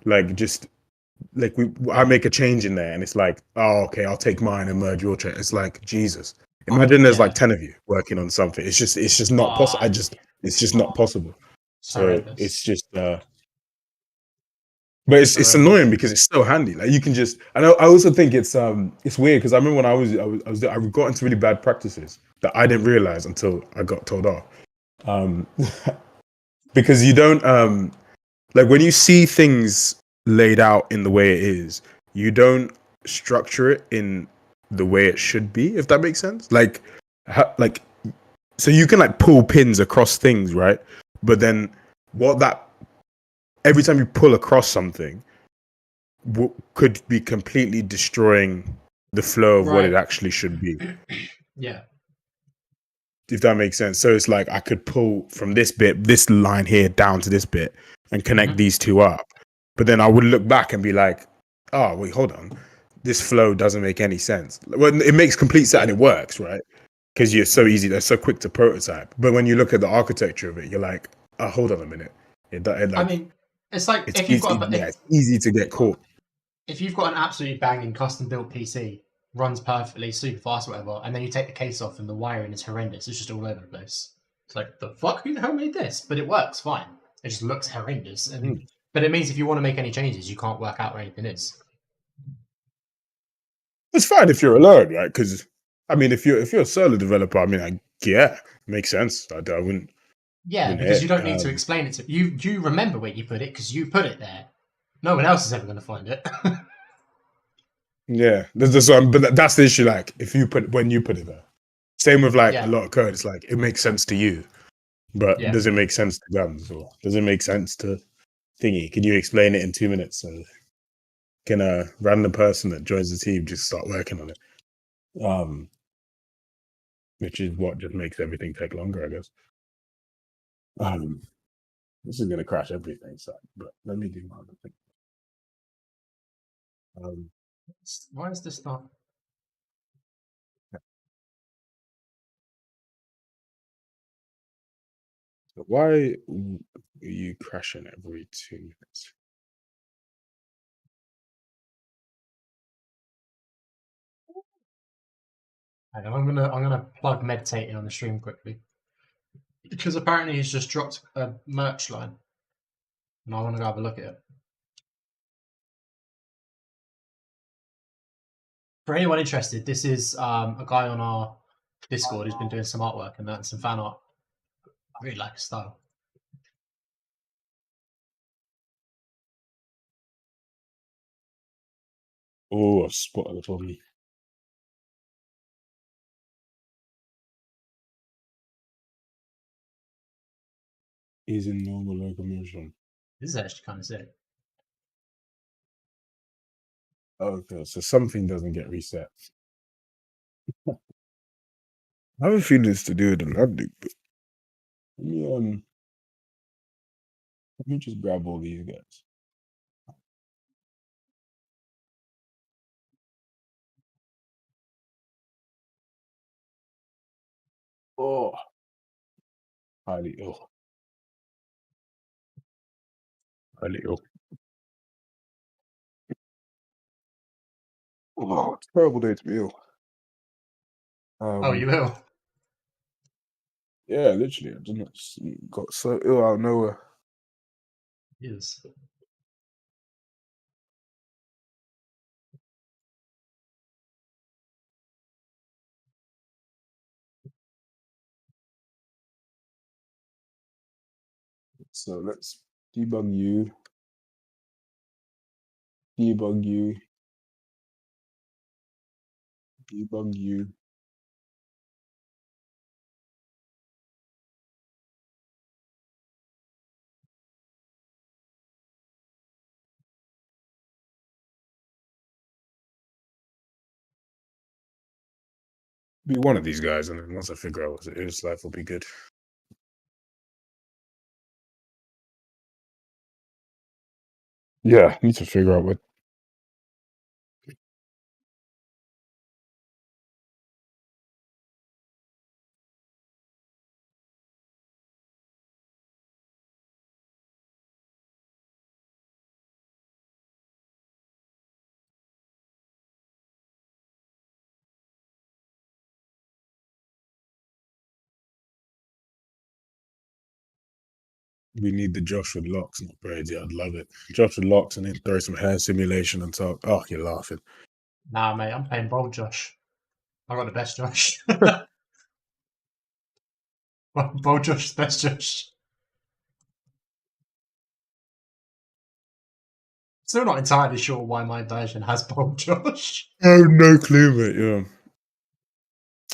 like just like I make a change in there, and it's like, oh, okay, I'll take mine and merge your change. It's like Jesus. Imagine there's like 10 of you working on something. It's just not possible. It's just not possible. So it's just. But it's annoying because it's so handy. Like you can just, and I also think it's weird because I remember when I got into really bad practices that I didn't realize until I got told off. Because you don't like when you see things laid out in the way it is, you don't structure it in the way it should be. If that makes sense, like so you can like pull pins across things, right? But then every time you pull across something, could be completely destroying the flow of what it actually should be. Yeah. If that makes sense. So it's like I could pull from this line here down to this bit and connect these two up. But then I would look back and be like, oh, wait, hold on. This flow doesn't make any sense. Well, it makes complete sense and it works, right? Because they're so quick to prototype. But when you look at the architecture of it, you're like, oh, hold on a minute. I mean, it's like it's easy to get caught. If you've got an absolutely banging custom built PC, runs perfectly, super fast, whatever, and then you take the case off and the wiring is horrendous, it's just all over the place. It's like, the fuck? Who the hell made this? But it works fine. It just looks horrendous. But it means if you want to make any changes, you can't work out where anything is. It's fine if you're alone, right? Because I mean, if you're a solo developer, I mean, yeah, makes sense. I wouldn't. Yeah, because you don't need to explain it to you. You remember where you put it because you put it there. No one else is ever going to find it. Yeah, but that's the issue. Like, when you put it there, same with like a lot of code. It's like it makes sense to you, but does it make sense to guns, or does it make sense to thingy? Can you explain it in 2 minutes? So can a random person that joins the team just start working on it? Which is what just makes everything take longer, I guess. This is gonna crash everything, so but let me do my other thing. Why is this not? Why are you crashing every 2 minutes? Hang on, I'm gonna plug meditating on the stream quickly because apparently he's just dropped a merch line, and I want to go have a look at it. For anyone interested, this is a guy on our Discord who's been doing some artwork and some fan art. I really like his style. Oh, I spotted it on me. Is in normal locomotion. This is actually kind of sick. Okay, so something doesn't get reset. I have a feeling it's to do with the logic, but let me just grab all these guys. Oh, highly ill. Highly ill. Oh, it's a terrible day to be ill. Oh, you will? Yeah, literally. I just got so ill out of nowhere. Yes. So let's debug you. Debug you. Debug you. Be one of these guys, and then once I figure out what it is, life will be good. Yeah, need to figure out what. We need the Josh with locks, not braids. Yeah, I'd love it. Josh with locks and then throw some hair simulation on top. Oh, you're laughing. Nah, mate, I'm playing bold Josh. I got the best Josh. Bold Josh is best Josh. Still not entirely sure why my version has bold Josh. Oh, no clue, mate. Yeah.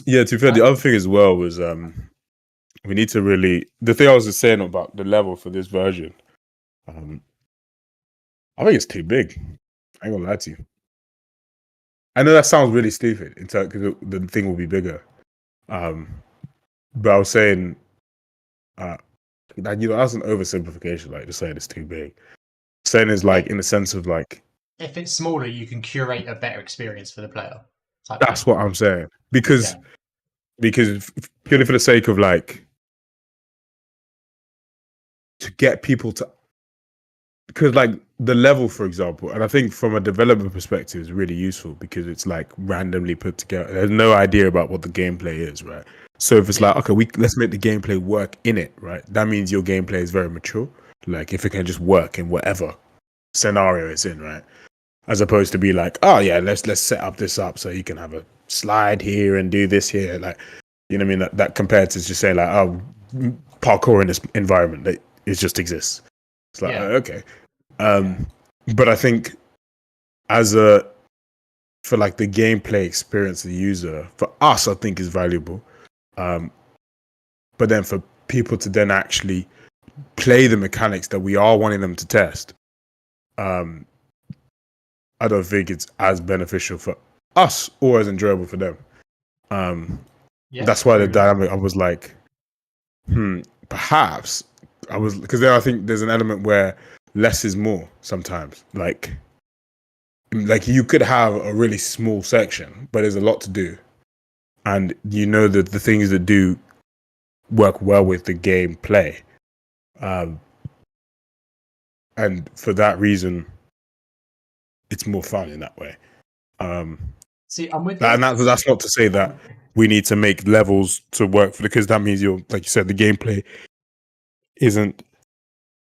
Yeah, to be fair, the other thing as well was we need to really. The thing I was just saying about the level for this version, I think it's too big. I ain't gonna lie to you. I know that sounds really stupid because the thing will be bigger. But I was saying, that that's an oversimplification. Like just saying it's too big. Saying is like in the sense of like, if it's smaller, you can curate a better experience for the player. That's what I'm saying. Because purely for the sake of like to get people to, because like the level, for example, and I think from a developer perspective is really useful because it's like randomly put together. There's no idea about what the gameplay is, right? So if it's like, okay, let's make the gameplay work in it, right? That means your gameplay is very mature. Like if it can just work in whatever scenario it's in, right? as opposed to be like, oh yeah, let's set up this up so you can have a slide here and do this here, like, you know what I mean? That compared to just saying like, oh, parkour in this environment that it just exists. It's like, okay. But I think for like the gameplay experience of the user, for us, I think is valuable. But then for people to then actually play the mechanics that we are wanting them to test, I don't think it's as beneficial for us or as enjoyable for them. That's why the dynamic, I was like, perhaps because then I think there's an element where less is more sometimes. Like you could have a really small section, but there's a lot to do. And you know that the things that do work well with the gameplay. And for that reason, it's more fun in that way. See, I'm with you. And that's not to say that we need to make levels to work for, because that means you're, like you said, the gameplay isn't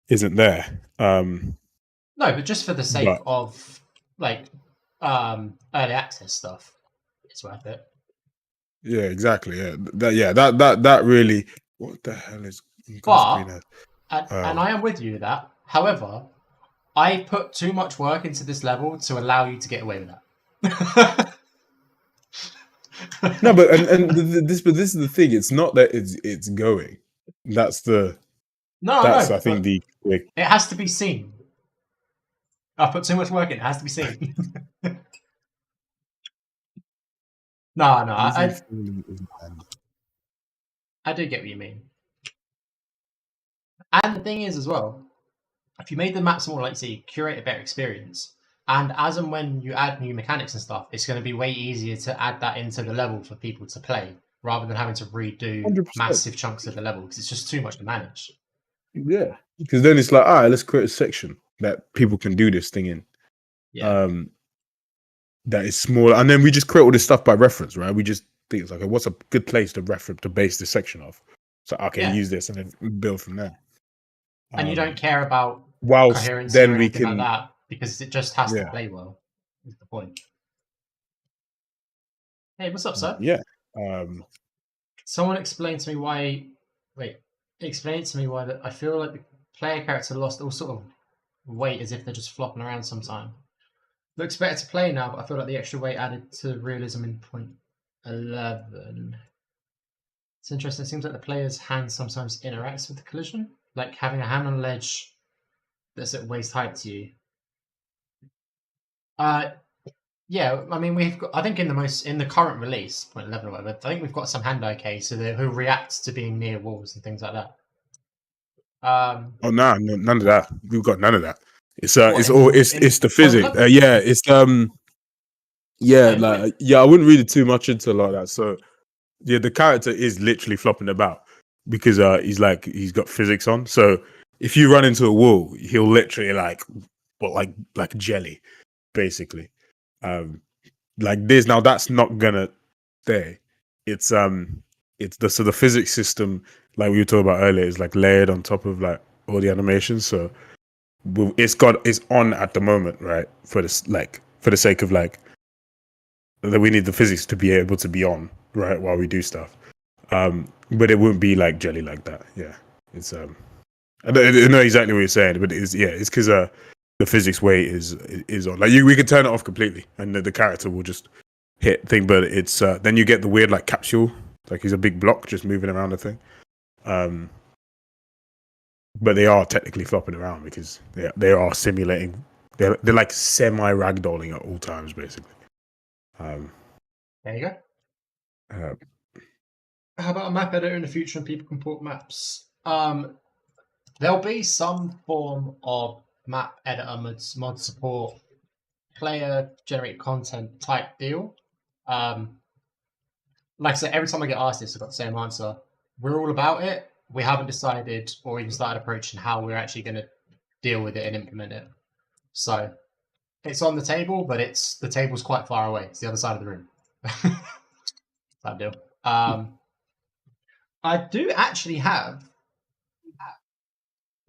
there. No, but just for the sake of like early access stuff, it's worth it. Yeah, exactly. Yeah, that really. What the hell is? And I am with you with that. However, I put too much work into this level to allow you to get away with that. No, but this is the thing. It's not that it's going. That's the. That's I think the. It has to be seen. I put too much work in. It has to be seen. No, I do get what you mean. And the thing is as well, if you made the maps more, like, say, curate a better experience, and as and when you add new mechanics and stuff, it's going to be way easier to add that into the level for people to play, rather than having to redo 100%. massive chunks of the level, because it's just too much to manage. Yeah, because then it's like, all right, let's create a section that people can do this thing in. Yeah. That is small, and then we just create all this stuff by reference, right? We just think it's like, okay, what's a good place to reference to base this section off? So okay, use this and then build from there. And you don't care about whilst coherency then or we anything can like that, because it just has to play well. Is the point? Hey, what's up, sir? Yeah. Someone explain to me why. Wait, explain to me why that I feel like the player character lost all sort of weight, as if they're just flopping around sometime. Looks better to play now, but I feel like the extra weight added to realism in point 11. It's interesting. It seems like the player's hand sometimes interacts with the collision, like having a hand on a ledge that's at waist height to you. Yeah, I mean, we've got, I think in the current release, point 11 or whatever, I think we've got some hand IK, so who reacts to being near walls and things like that. Oh no, none of that. We've got none of that. It's the physics. I wouldn't read it too much into a lot of that. So yeah, the character is literally flopping about because he's got physics on. So if you run into a wall, he'll literally like jelly, basically. Like this. Now that's not gonna stay. It's the physics system, like we were talking about earlier, is like layered on top of like all the animations. So it's on at the moment, right? For the sake of like that, we need the physics to be able to be on, right, while we do stuff. But it wouldn't be like jelly like that. Yeah, it's I don't know exactly what you're saying, but it's because the physics weight is on. Like we could turn it off completely, and the character will just hit thing. But it's then you get the weird like capsule, like he's a big block just moving around the thing. But they are technically flopping around because they are simulating. They're like semi ragdolling at all times, basically. There you go. How about a map editor in the future and people can port maps? There'll be some form of map editor mod support, player generated content type deal. Like I said, every time I get asked this, I've got the same answer. We're all about it. We haven't decided or even started approaching how we're actually going to deal with it and implement it. So it's on the table, but the table's quite far away. It's the other side of the room. That deal. I do actually have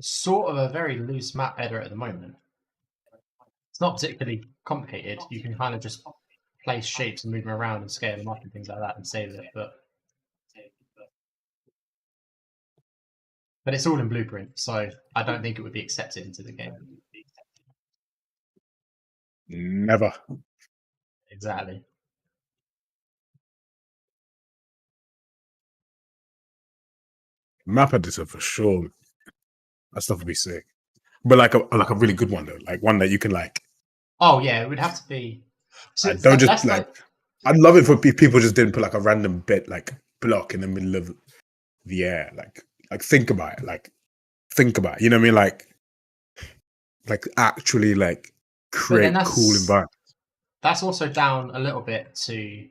sort of a very loose map editor at the moment. It's not particularly complicated. You can kind of just place shapes and move them around and scale them up and things like that and save it. But it's all in Blueprint, so I don't think it would be accepted into the game. Never. Exactly. Map editor for sure. That stuff would be sick. But like a really good one though, like one that you can like. Oh yeah, it would have to be. So Don't just like. I'd love it if people just didn't put like a random bit like block in the middle of the air. Like think about it. Like think about it. You know what I mean? Like actually like create cool environments. That's also down a little bit to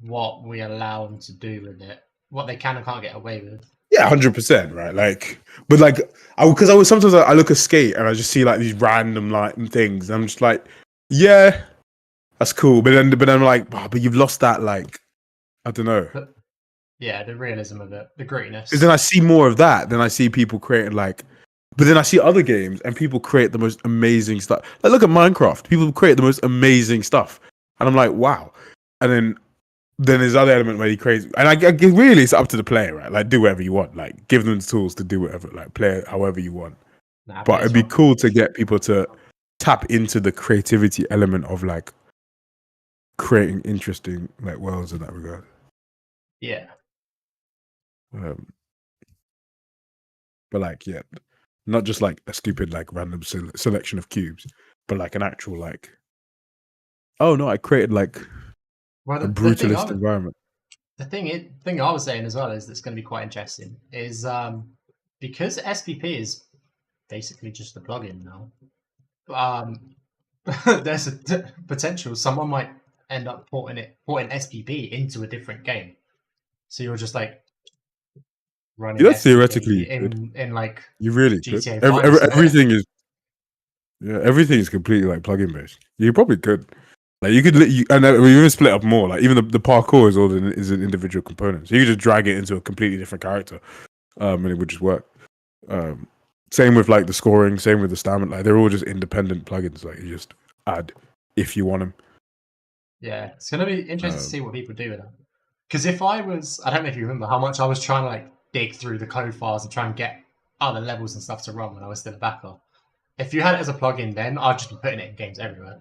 what we allow them to do with it, what they can and can't get away with. Yeah, 100%, right? Like, but like, because I was sometimes I look at skate and I just see like these random like things. And I'm just like, yeah, that's cool. But then I'm like, oh, but you've lost that like, I don't know. Yeah, the realism of it, the grittiness. Because then I see more of that. Then I see people creating like, but then I see other games and people create the most amazing stuff. Like, look at Minecraft. People create the most amazing stuff, and I'm like, wow. And then there's other element where he creates, and I really it's up to the player, right? Like, do whatever you want, like give them the tools to do whatever, like play it however you want. But it'd be cool to get people to tap into the creativity element of like creating interesting like worlds in that regard. Yeah. But like, yeah, not just like a stupid like random selection of cubes, but like an actual like, oh no, I created like a brutalist environment. The thing I was saying as well is that's going to be quite interesting is because SPP is basically just a plugin now. There's a potential someone might end up porting SPP into a different game, so you're just like running. Yeah, that's theoretically in like you really GTA could. Everything is everything is completely like plugin based. You probably could. Like you could, and we even split up more. Like even the parkour is an individual component, so you could just drag it into a completely different character, and it would just work. Same with like the scoring, same with the stamina. Like they're all just independent plugins. Like you just add if you want them. Yeah, it's gonna be interesting to see what people do with them. Because if I don't know if you remember how much I was trying to like dig through the code files and try and get other levels and stuff to run when I was still a backer. If you had it as a plugin, then I'd just be putting it in games everywhere.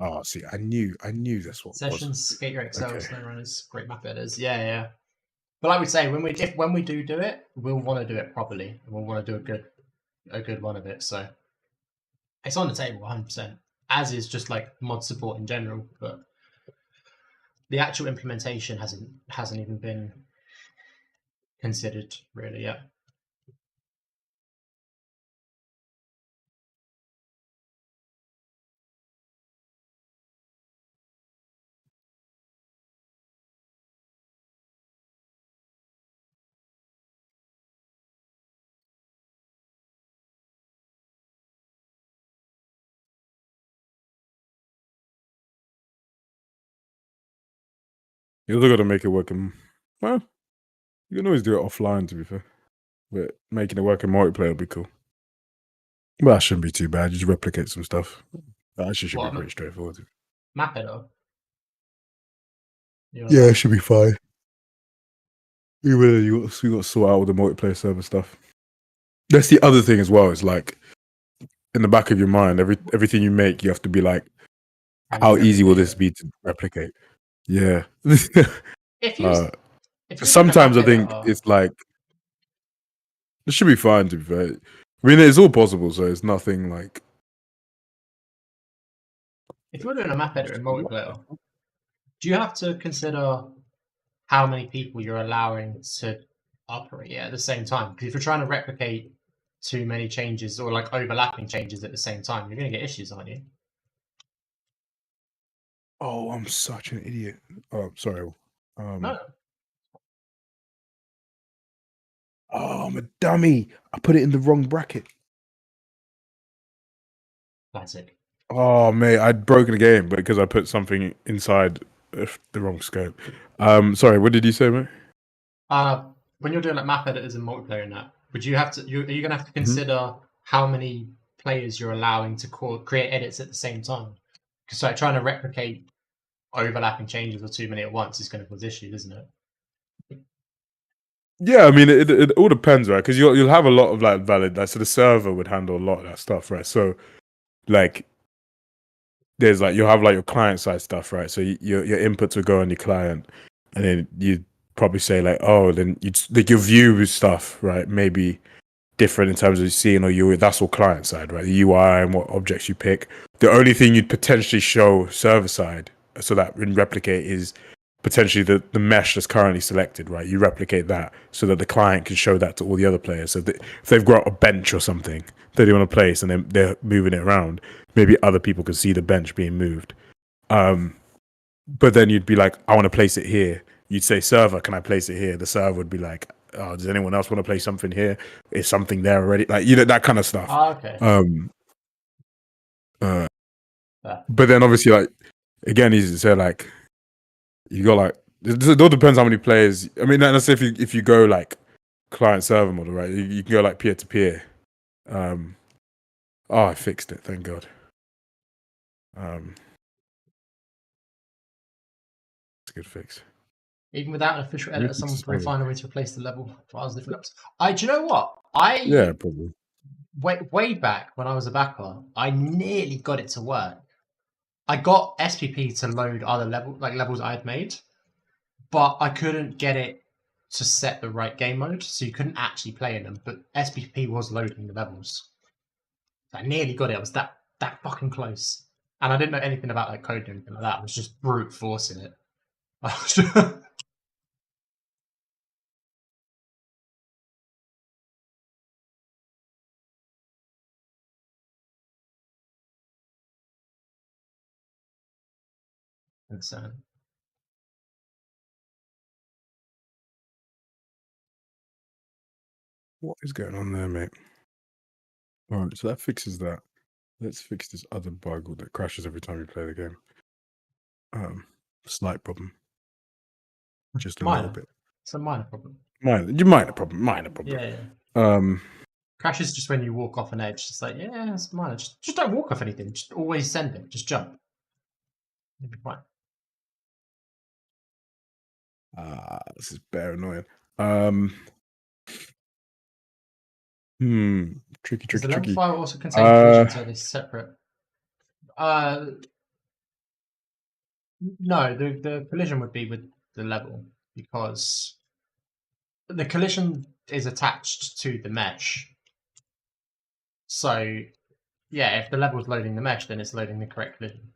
Oh, see, I knew that's what Sessions, Skater XL, Snow Runners, great map editors. Yeah. But like we say, when we do it, we'll want to do it properly, and we'll want to do a good one of it. So it's on the table, 100%. As is just like mod support in general, but the actual implementation hasn't even been considered really yet. You also got to make it work in. Well, you can always do it offline. To be fair, but making it work in multiplayer would be cool. Well, that shouldn't be too bad. You just replicate some stuff. That actually should be pretty straightforward. Map it up. Yeah, it should be fine. You got to sort out all the multiplayer server stuff. That's the other thing as well. Is like in the back of your mind, everything you make, you have to be how easy will this be to replicate? Yeah. Sometimes I think it's like it should be fine. To be fair, I mean, it's all possible, so it's nothing like. If you're doing a map editor in multiplayer, do you have to consider how many people you're allowing to operate at the same time? Because if you're trying to replicate too many changes or like overlapping changes at the same time, you're going to get issues, aren't you? Oh, I'm such an idiot. Oh, sorry. No. Oh, I'm a dummy. I put it in the wrong bracket. Classic. Oh, mate, I'd broken the game because I put something inside the wrong scope. Sorry, what did you say, mate? when you're doing like map editors and multiplayer and that, would you have to? Are you going to have to Mm-hmm. consider how many players you're allowing to create edits at the same time? Because like trying to replicate overlapping changes or too many at once is going to cause issues, isn't it? Yeah, I mean, it all depends, right? Because you'll have a lot of like valid, like, so the server would handle a lot of that stuff, right? So, like, there's like you'll have like your client side stuff, right? So your inputs will go on your client, and then you probably say like, oh, then you like your view stuff, right? Maybe different in terms of seeing or you. That's all client side, right? The UI and what objects you pick. The only thing you'd potentially show server side, so that in replicate is potentially the mesh that's currently selected, right? You replicate that so that the client can show that to all the other players. So if they've got a bench or something that they want to place and they're moving it around, maybe other people can see the bench being moved. But then you'd be like, I want to place it here. You'd say, server, can I place it here? The server would be like, oh, does anyone else want to place something here? Is something there already? Like, that kind of stuff. Oh, okay. But then obviously, like, again, easy to say, like, you got like, it all depends how many players. I mean, let's say if you go like client server model, right? You can go like peer to peer. I fixed it, thank God. It's a good fix. Even without an official editor, someone will Sorry. find a way to replace the level files different levels. Do you know what? Yeah, probably. Way back when I was a backer, I nearly got it to work. I got SPP to load other levels I had made, but I couldn't get it to set the right game mode, so you couldn't actually play in them. But SPP was loading the levels. I nearly got it. I was that fucking close, and I didn't know anything about like code or anything like that. I was just brute forcing it. Insane. What is going on there, mate? All right, so that fixes that. Let's fix this other bug that crashes every time you play the game. Slight problem. Just a little bit. It's a minor problem. Minor problem. Yeah. Crashes just when you walk off an edge. It's like, yeah, it's minor. Just don't walk off anything. Just always send it. Just jump. It'll be fine. This is bare annoying. Tricky. Does the level file also contain collisions, or are they separate? No, the collision would be with the level, because the collision is attached to the mesh. So, yeah, if the level is loading the mesh, then it's loading the correct collision.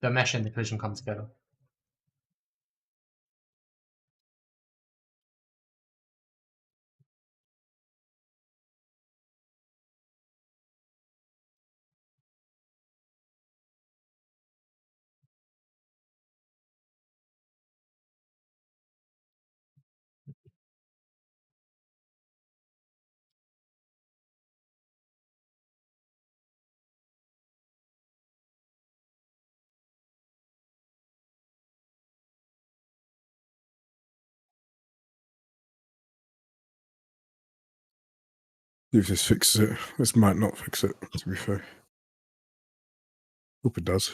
The mesh and the collision come together. See if this fixes it. This might not fix it, to be fair. Hope it does.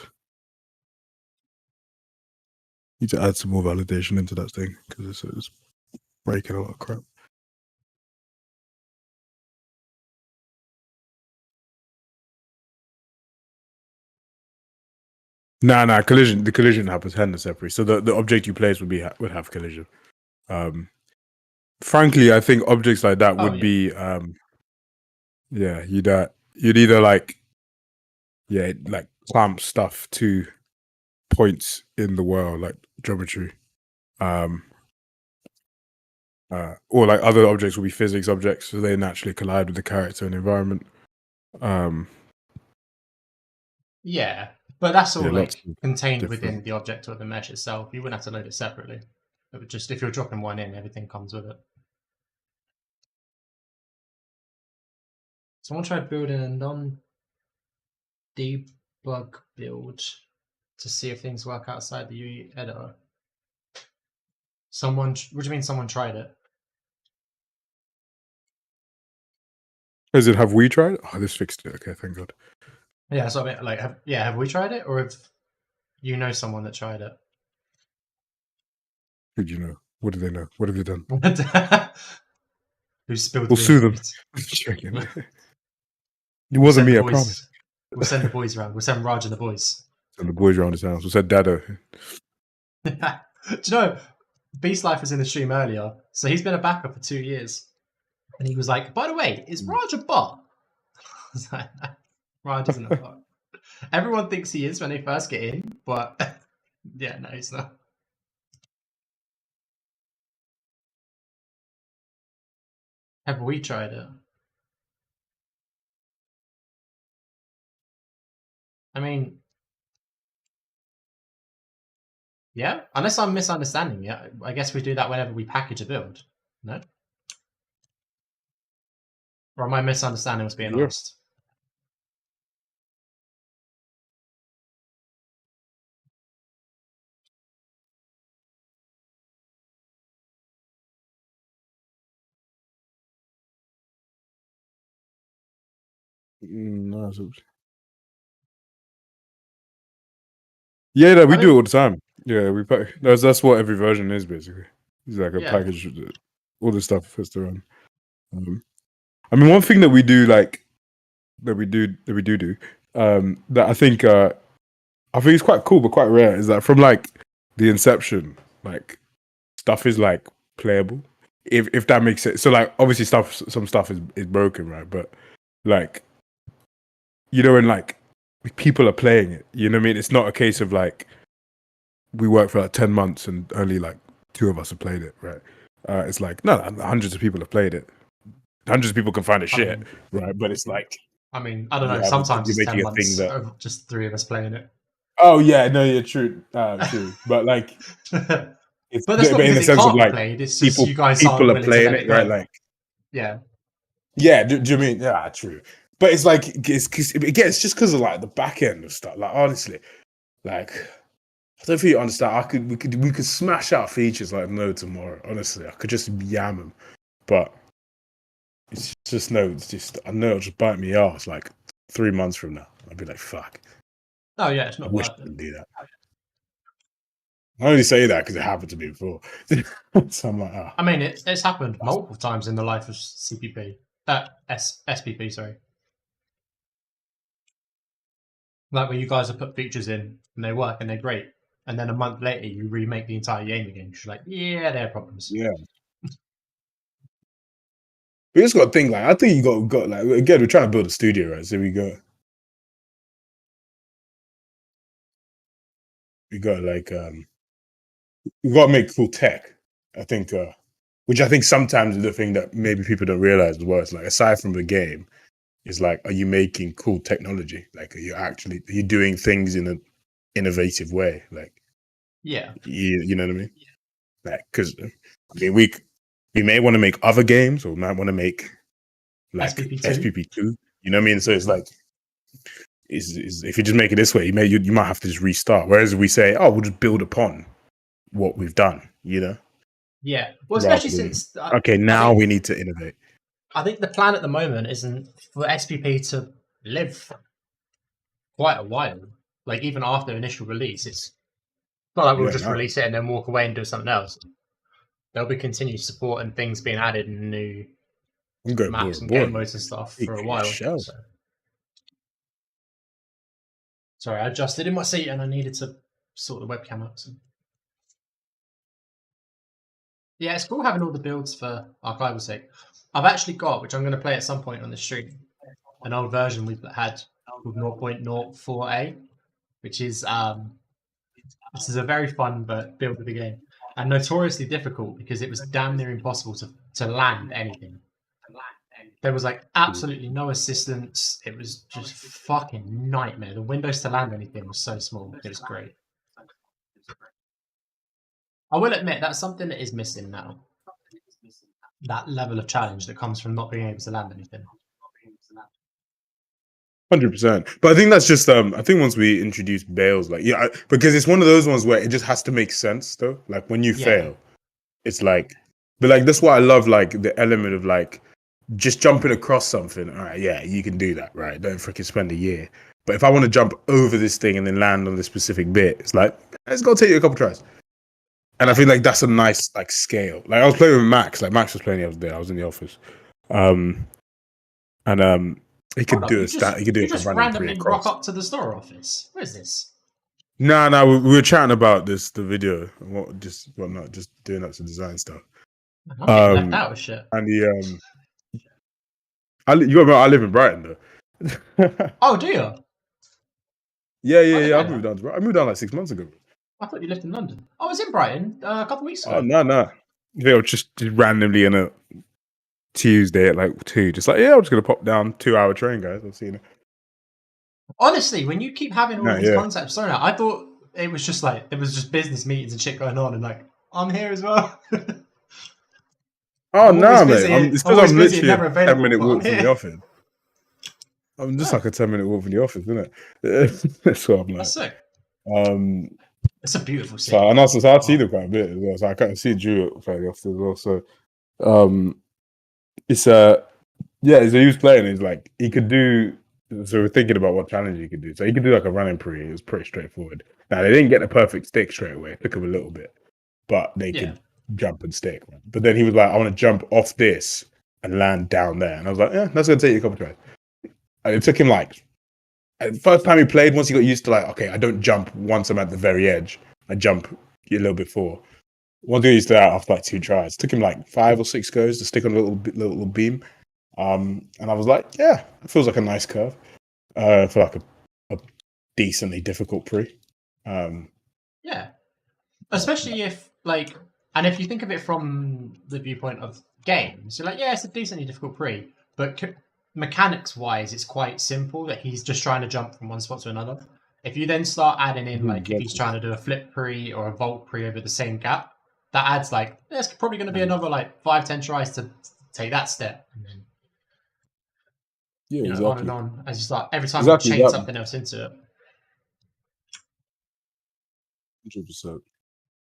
Need to add some more validation into that thing because it's breaking a lot of crap. Nah. Collision. The collision happens handle separately. So the object you place would have collision. Frankly, I think objects like that would be you'd either like clamp stuff to points in the world like geometry, or like other objects will be physics objects, so they naturally collide with the character and environment. Yeah, but that's all contained within the object or the mesh itself. You wouldn't have to load it separately. It would just, if you're dropping one in, everything comes with it. Someone tried building a non-debug build to see if things work outside the UI editor. What do you mean someone tried it? Is it? Have we tried? Oh, this fixed it. Okay, thank God. Yeah, so I mean, like, have we tried it, or have you know someone that tried it? Who do you know? What do they know? What have they done? Who spilled We'll the sue them. beans? Joking. It We'll wasn't send me, the I boys- promise. We'll send the boys around. We'll send Raj and the boys. And the boys around his house. We said Dado. Do you know, Beast Life was in the stream earlier, so he's been a backup for 2 years. And he was like, by the way, is Raj a bot? I was like, Raj isn't a bot. Everyone thinks he is when they first get in, but yeah, no, he's not. Have we tried it? I mean, yeah, unless I'm misunderstanding it, I guess we do that whenever we package a build, no? Or am I misunderstanding what's being Yeah. asked? No, yeah, no, we I do it mean- all the time. Yeah, we pack. That's what every version is basically. It's like a Yeah. package with all the stuff has to run. I mean, one thing that we do like that we do that I think is quite cool but quite rare is that from like the inception, like stuff is like playable. If that makes sense. So like obviously some stuff is broken, right? But like when like people are playing it, you know what I mean? It's not a case of like we work for like 10 months and only like 2 of us have played it, right? It's like no, hundreds of people have played it. Hundreds of people can find a shit, right? But it's like I mean, I don't know. Yeah, Sometimes you're it's 10 making a thing months that- of just 3 of us playing it. oh yeah, no, yeah, true, true. But like it's But that's not in because the it sense can't of be like played. It's just people you guys aren't people are willing to playing let it, go. right? Like Yeah. yeah, do you mean yeah, true. But it's like it's just because of like the back end of stuff. Like honestly, like I don't think you understand. We could smash out features like no tomorrow. Honestly, I could just yam them, but it's just no. It's just I know it'll just bite me ass like 3 months from now. I'd be like, fuck. Oh yeah, it's I not wish I worth could it. do that. I only say that because it happened to me before. So I'm like, ah. I mean, it's happened multiple times in the life of CPP. SPP, sorry. Like where you guys have put features in and they work and they're great, and then a month later you remake the entire game again. You're like, yeah, there are problems. Yeah. We just got to think like I think you got like again we're trying to build a studio, right? So we got like we got to make cool tech. I think which I think sometimes is the thing that maybe people don't realize as well. It's like aside from the game, is like are you making cool technology? Like are you doing things in an innovative way? Like Yeah. you know what I mean? Like because I mean we may want to make other games or we might want to make like SPP2. You know what I mean? So it's like is if you just make it this way, you might have to just restart. Whereas we say, oh, we'll just build upon what we've done, you know? Yeah. Well, especially Rather than, since okay, now we need to innovate. I think the plan at the moment isn't for SPP to live quite a while. Like even after initial release, it's not like we'll Yeah, just no. release it and then walk away and do something else. There'll be continued support and things being added and new I'm going maps bored, and bored. game modes and stuff for a Big while. shell. So. Sorry, I adjusted in my seat and I needed to sort the webcam out. So. Yeah, it's cool having all the builds for archival sake. I've actually got, which I'm going to play at some point on the stream, an old version we've had called 0.04a, which is this is a very fun build of the game and notoriously difficult because it was damn near impossible to land anything. There was like absolutely no assistance. It was just fucking nightmare. The windows to land anything was so small. It was great. I will admit that's something that is missing now. That level of challenge that comes from not being able to land anything. 100%. But I think that's just I think once we introduce bales, like because it's one of those ones where it just has to make sense though. Like when you fail, it's like, but like that's why I love like the element of like just jumping across something, all right, yeah, you can do that, right? Don't freaking spend a year. But if I want to jump over this thing and then land on this specific bit, it's like it's gonna take you a couple tries. And I feel like that's a nice like scale. Like I was playing with Max. Like Max was playing the other day. I was in the office, and he Hold could up, do a stat. He could do you like a just running pre randomly rock across. up to the store office. What is this? No, we were chatting about this, the video, and whatnot, just doing up some design stuff. I'm getting left out of shit. And you got to remember, I live in Brighton though. Oh, do you? Yeah. I moved down like 6 months ago. I thought you lived in London. I was in Brighton a couple of weeks ago. Oh no. I think I was just randomly on a Tuesday at like 2, just like, yeah, I'm just gonna pop down 2-hour train, guys. I'll see you. Honestly, when you keep having all of these Yeah. concepts thrown out, I thought it was just like there was just business meetings and shit going on, and like I'm here as well. Oh I'm no, always mate! busy, It's I'm because always I'm busy and literally never a available, 10-minute but walk I'm from the here. office. I'm just like a 10-minute walk from the office, isn't it? That's what I'm like. That's sick. Um, It's a beautiful city. so and also, so I see them quite a bit as well. So I kind of see Drew fairly often as well. So, it's yeah. So he was playing. He's like he could do. So we're thinking about what challenge he could do. So he could do like a running pre. It was pretty straightforward. Now they didn't get the perfect stick straight away. It took him a little bit, but they could jump and stick. But then he was like, I want to jump off this and land down there. And I was like, yeah, that's gonna take you a couple tries. And it took him like first time he played. Once he got used to like, okay, I don't jump once I'm at the very edge. I jump a little bit forward. Once he got used to that after like 2 tries, it took him like 5 or 6 goes to stick on a little beam. And I was like, yeah, it feels like a nice curve for like a decently difficult pre. Yeah, especially if like, and if you think of it from the viewpoint of games, you're like, yeah, it's a decently difficult pre, but mechanics wise, it's quite simple. That he's just trying to jump from one spot to another. If you then start adding in like if he's trying to do a flip pre or a vault pre over the same gap, that adds like there's probably going to be another like 5-10 tries to take that step. And then, Yeah, you know, exactly. on and on as you start every time Exactly you change that. something else into it. 100%.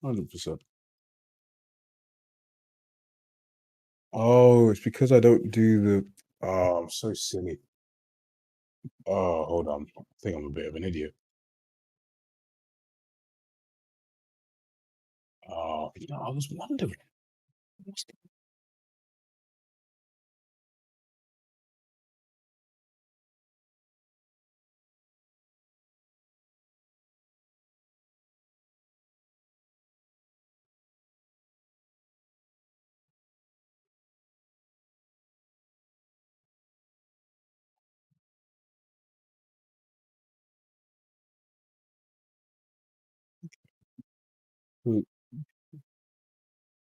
100%. Oh, it's because I don't do the. Oh, I'm so silly. Oh, hold on. I think I'm a bit of an idiot. Oh, I was wondering.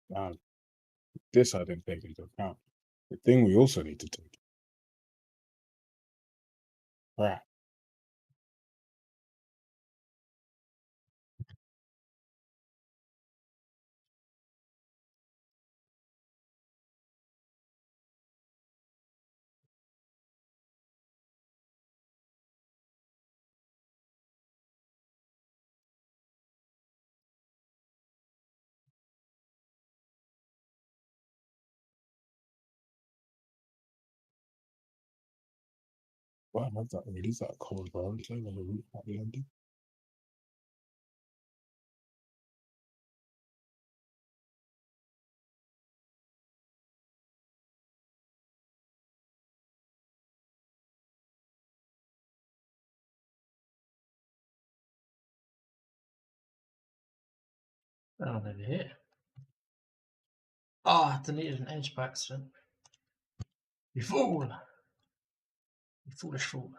Man, this I didn't take into account. The thing we also need to take. Right. Wow, that's that really is that cold brown thing on the roof at the end. Oh, over here. Oh, I deleted an edge by accident. You fool! You foolish fool.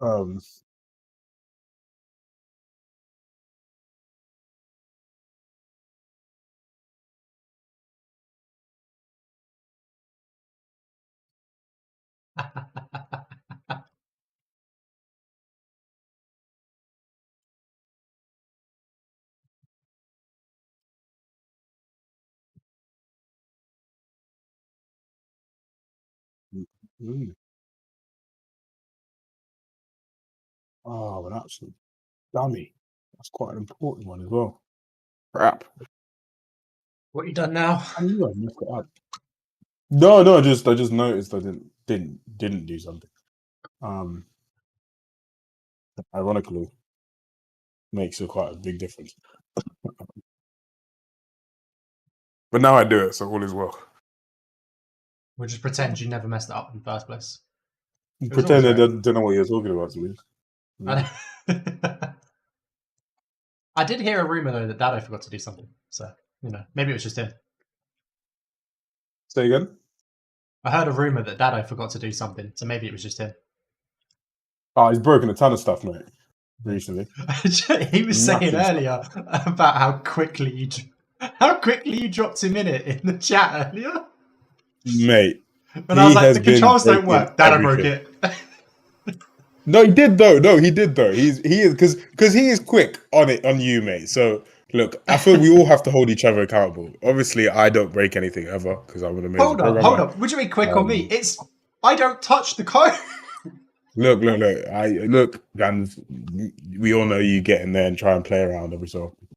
Um, Mm. Oh, an absolute dummy. That's quite an important one as well. Crap. What you done now? I knew I messed it up. No, I just noticed I didn't do something. Ironically, makes quite a big difference. But now I do it, so all is well. We'll just pretend you never messed it up in the first place. Pretend I always don't know what you're talking about to me. I did hear a rumor though that Dado forgot to do something, so maybe it was just him. Say again? I heard a rumor that Dado forgot to do something, so maybe it was just him. Oh, he's broken a ton of stuff, mate. Recently, he was saying Nothing earlier about how quickly you dropped him in it in the chat earlier. mate. And I was like, has the controls been don't work. Dado broke it. No, he did though. No, he did though. He is because he is quick on you, mate. So look, I feel we all have to hold each other accountable. Obviously, I don't break anything ever because I'm an amazing programmer. Hold up. Would you be quick on me? I don't touch the code. Look. And we all know you get in there and try and play around every so often.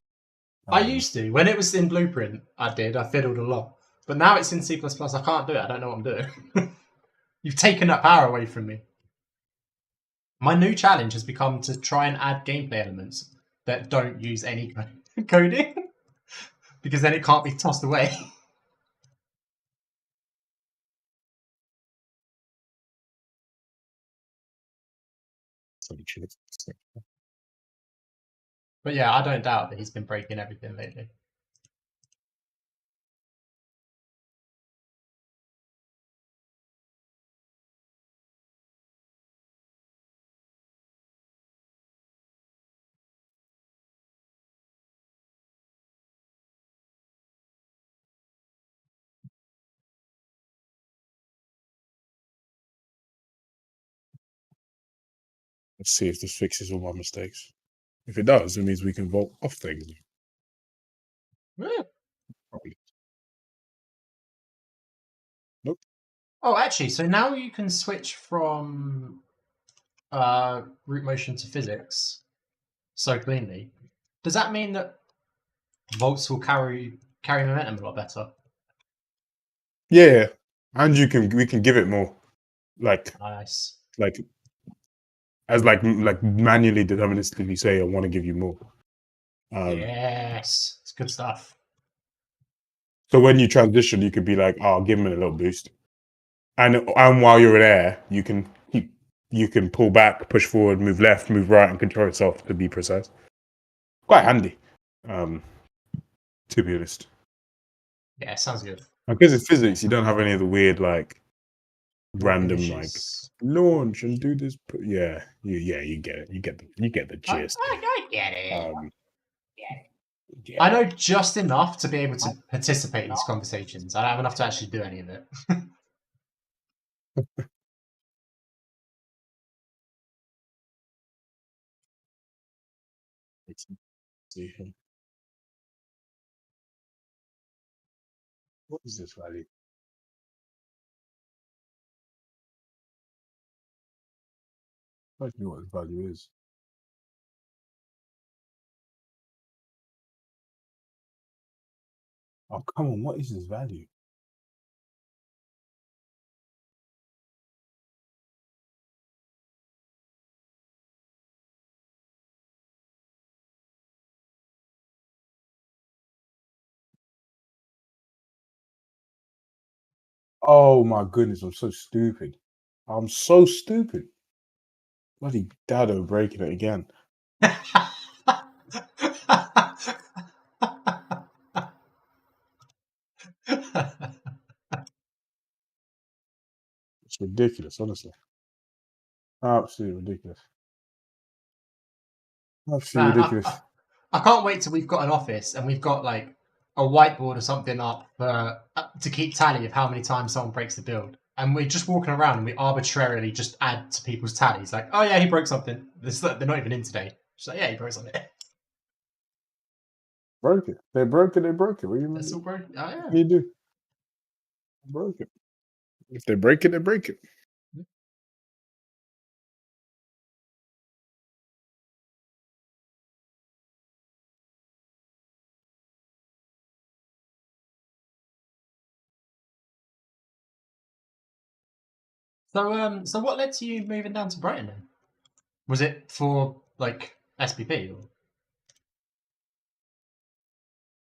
I used to. When it was in Blueprint, I fiddled a lot. But now it's in C++, I can't do it. I don't know what I'm doing. You've taken that power away from me. My new challenge has become to try and add gameplay elements that don't use any coding. Because then it can't be tossed away. But yeah, I don't doubt that he's been breaking everything lately. Let's see if this fixes all my mistakes. If it does, it means we can vote off things. Yeah. Probably. Nope. Oh, actually, so now you can switch from root motion to physics so cleanly. Does that mean that volts will carry momentum a lot better? Yeah, and we can give it more, Nice. As manually deterministically say I want to give you more. Yes, it's good stuff. So when you transition, you could be like, "Oh, I'll give him a little boost," and while you're there, you can pull back, push forward, move left, move right, and control itself to be precise. Quite handy, to be honest. Yeah, sounds good. Because it's physics, you don't have any of the weird random launch and do this. Yeah, you get it. You get the gist. I get it. Yeah. I know just enough to be able to participate in these conversations. I don't have enough to actually do any of it. What is this value? I don't know what the value is. Oh, come on. What is this value? Oh my goodness, I'm so stupid. Bloody Dado breaking it again. It's ridiculous, honestly. Absolutely ridiculous. Absolutely ridiculous. I can't wait till we've got an office and we've got a whiteboard or something up to keep tally of how many times someone breaks the build. And we're just walking around and we arbitrarily just add to people's tallies. Like, oh yeah, he broke something. They're not even in today. Just like, yeah, he broke something. Broke it. They broke it. What do you mean? That's all broken. Oh yeah. What do you do? Broke it. If they break it, they break it. So what led to you moving down to Brighton then? Was it for like SPP? Or?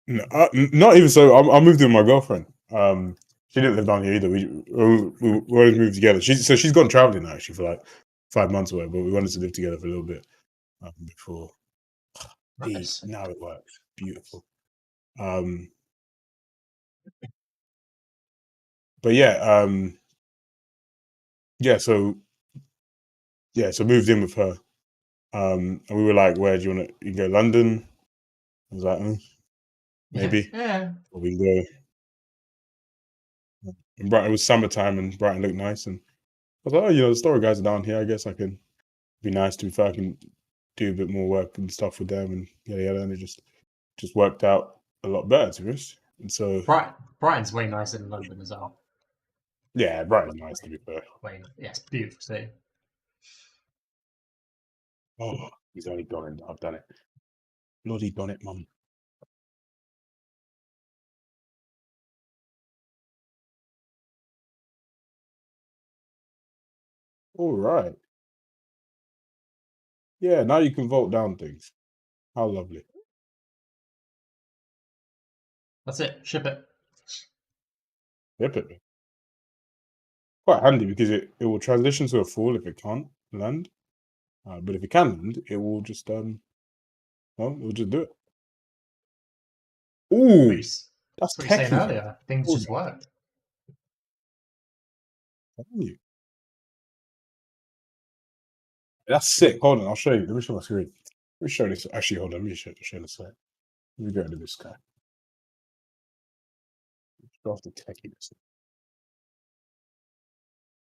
No, not even so. I moved in with my girlfriend. She didn't live down here either. We always moved together. She's gone traveling now actually for like 5 months away, but we wanted to live together for a little bit before. Nice. Now it works. Beautiful. But yeah, so moved in with her. And we were like, where do you want to? You go London? I was like, maybe. Yeah. Or we can go. And Brighton, it was summertime and Brighton looked nice, and I was like, the Storrow guys are down here. I guess I can be nice to if I can do a bit more work and stuff with them, and and it just worked out a lot better to us. And so Brighton's way nicer than London as well. Yeah, Brighton's nice to be fair. Yeah, it's beautiful city. Oh, he's only done it. I've done it. Bloody done it, mum. All right. Yeah, now you can vote down things. How lovely. That's it. Ship it. Yep, it. Quite handy because it will transition to a fall if it can't land. But if it can land, it will just it'll just do it. Ooh, that's what you were saying techie. earlier. Things just work. You. That's sick. Hold on, I'll show you. Let me show my screen. Let me show this. Actually, hold on. Let me show this. Let me go into this guy. Go off the techiness.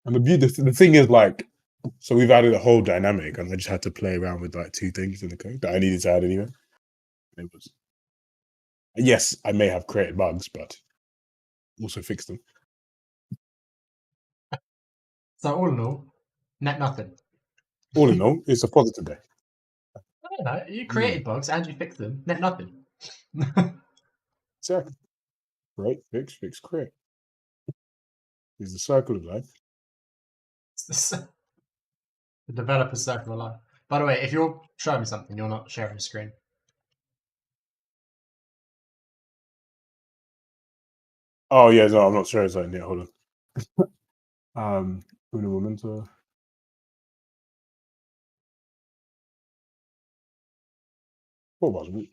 And the thing is, like, so we've added a whole dynamic, and I just had to play around with like 2 things in the code that I needed to add anyway. It was, yes, I may have created bugs, but also fixed them. So all in all, net nothing. All in all, it's a positive day. I don't know. You created bugs and you fixed them. Net nothing. Exactly. Create, fix, create. It's the circle of life. The developer's circle of life. By the way, if you're showing me something, you're not sharing the screen. Oh yeah, no, I'm not sharing something yet. Hold on. Uno momento. What was it?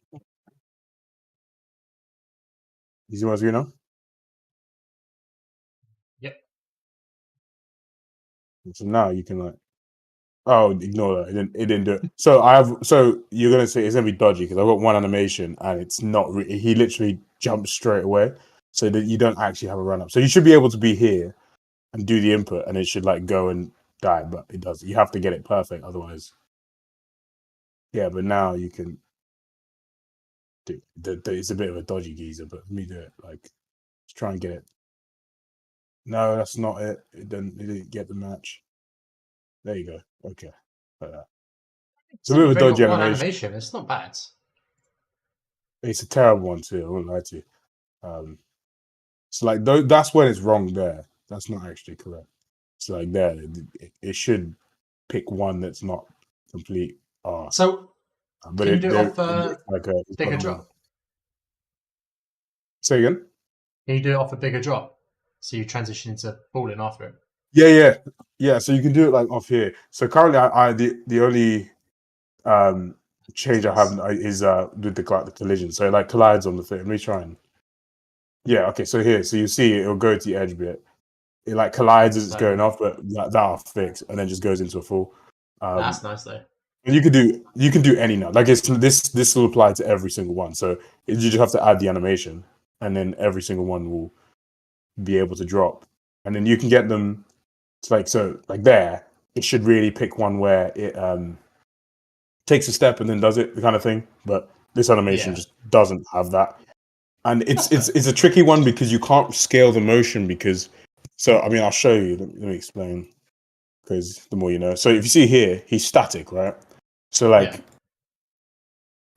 You see my screen now? Yep. So now you can like, oh, ignore that. It didn't do it. So you're gonna say it's gonna be dodgy because I've got one animation and it's not. He literally jumped straight away, so that you don't actually have a run up. So you should be able to be here and do the input, and it should like go and die, but it doesn't. You have to get it perfect, otherwise. Yeah, but now you can. It's a bit of a dodgy geezer, but let me do it. Like, let's try and get it. No, that's not it. It didn't get the match. There you go. Okay, like that. It's a bit of a dodgy animation. It's not bad. It's a terrible one too. I won't lie to you. So like, that's when it's wrong. There, that's not actually correct. So like, there, it should pick one that's not complete. So. But can you do it off like bigger drop? Say again? Can you do it off a bigger drop? So you transition into falling after it? Yeah. So you can do it like off here. So currently, the only change I have is with the collision. So it like collides on the thing. Let me try and. Yeah. Okay. So here, so you see it'll go to the edge bit. It like collides as it's going off, but that'll fix, and then just goes into a fall. That's nice though. You can do any now. Like this will apply to every single one. So you just have to add the animation, and then every single one will be able to drop. And then you can get them to like there. It should really pick one where it takes a step and then does it, the kind of thing. But this animation just doesn't have that. And it's a tricky one because you can't scale the motion because So I mean, I'll show you. Let me explain, because the more you know. So if you see here, he's static, right? So like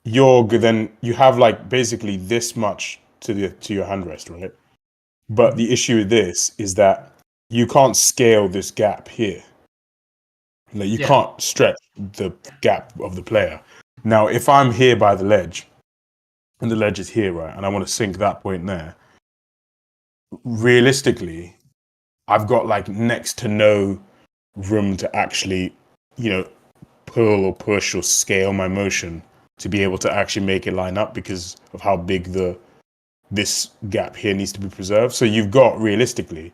then you have like basically this much to your hand rest, right? But the issue with this is that you can't scale this gap here. Like you can't stretch the gap of the player. Now, if I'm here by the ledge, and the ledge is here, right, and I want to sink that point there, realistically, I've got like next to no room to actually, pull or push or scale my motion to be able to actually make it line up because of how big this gap here needs to be preserved. So you've got realistically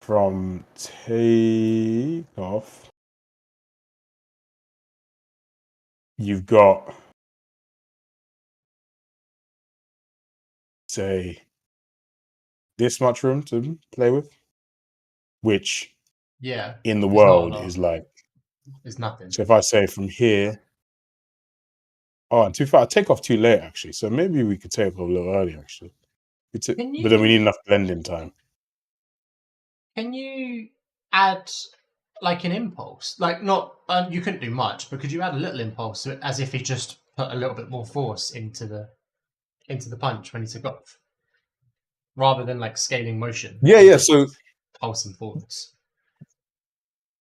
from take off, you've got, say, this much room to play with, which in the world is like, it's nothing. so if I say from here, and too far, I take off too late actually. So maybe we could take off a little early actually. But then we need enough blending time. Can you add like an impulse? Like not, you couldn't do much, but could you add a little impulse as if he just put a little bit more force into the punch when he took off, rather than like scaling motion? Yeah. So pulse and force.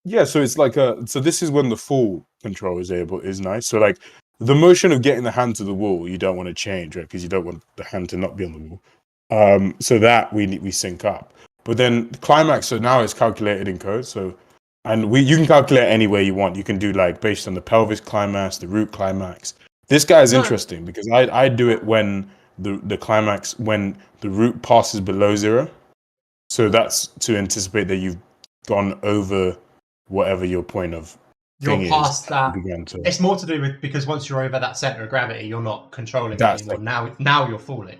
Yeah, so it's like so this is when the full control is nice. So like the motion of getting the hand to the wall, you don't want to change, right? Because you don't want the hand to not be on the wall. So that we sync up. But then the climax, so now it's calculated in code. So you can calculate any way you want. You can do like based on the pelvis climax, the root climax. This guy is interesting because I do it when the climax, when the root passes below 0. So that's to anticipate that you've gone over whatever your point of you're past that. To... It's more to do with because once you're over that center of gravity, you're not controlling it anymore. Like... Now you're falling.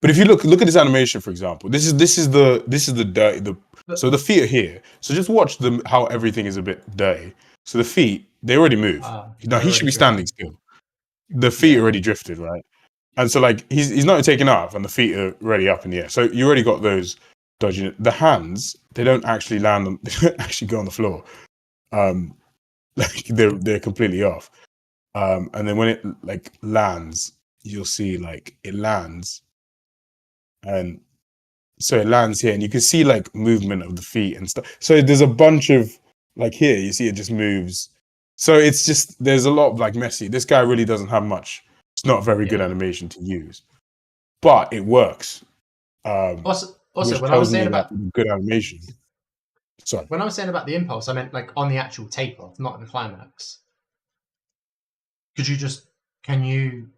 But if you look at this animation, for example, this is the dirty. So the feet are here. So just watch how everything is a bit dirty. So the feet, they already move. Now he should be standing still. The feet already drifted, right? And so like he's not taking off, and the feet are already up in the air. So you already got those dodging. The hands, they don't actually land on. They don't actually go on the floor. Like they're completely off. And then when it like lands, you'll see like it lands. And so it lands here, and you can see like movement of the feet and stuff. So there's a bunch of like here, you see it just moves. So it's just there's a lot of like messy. This guy really doesn't have much. It's not very good animation to use, but it works. Also, when I was saying about good animation. Sorry. When I was saying about the impulse, I meant like on the actual takeoff, not in the climax. Can you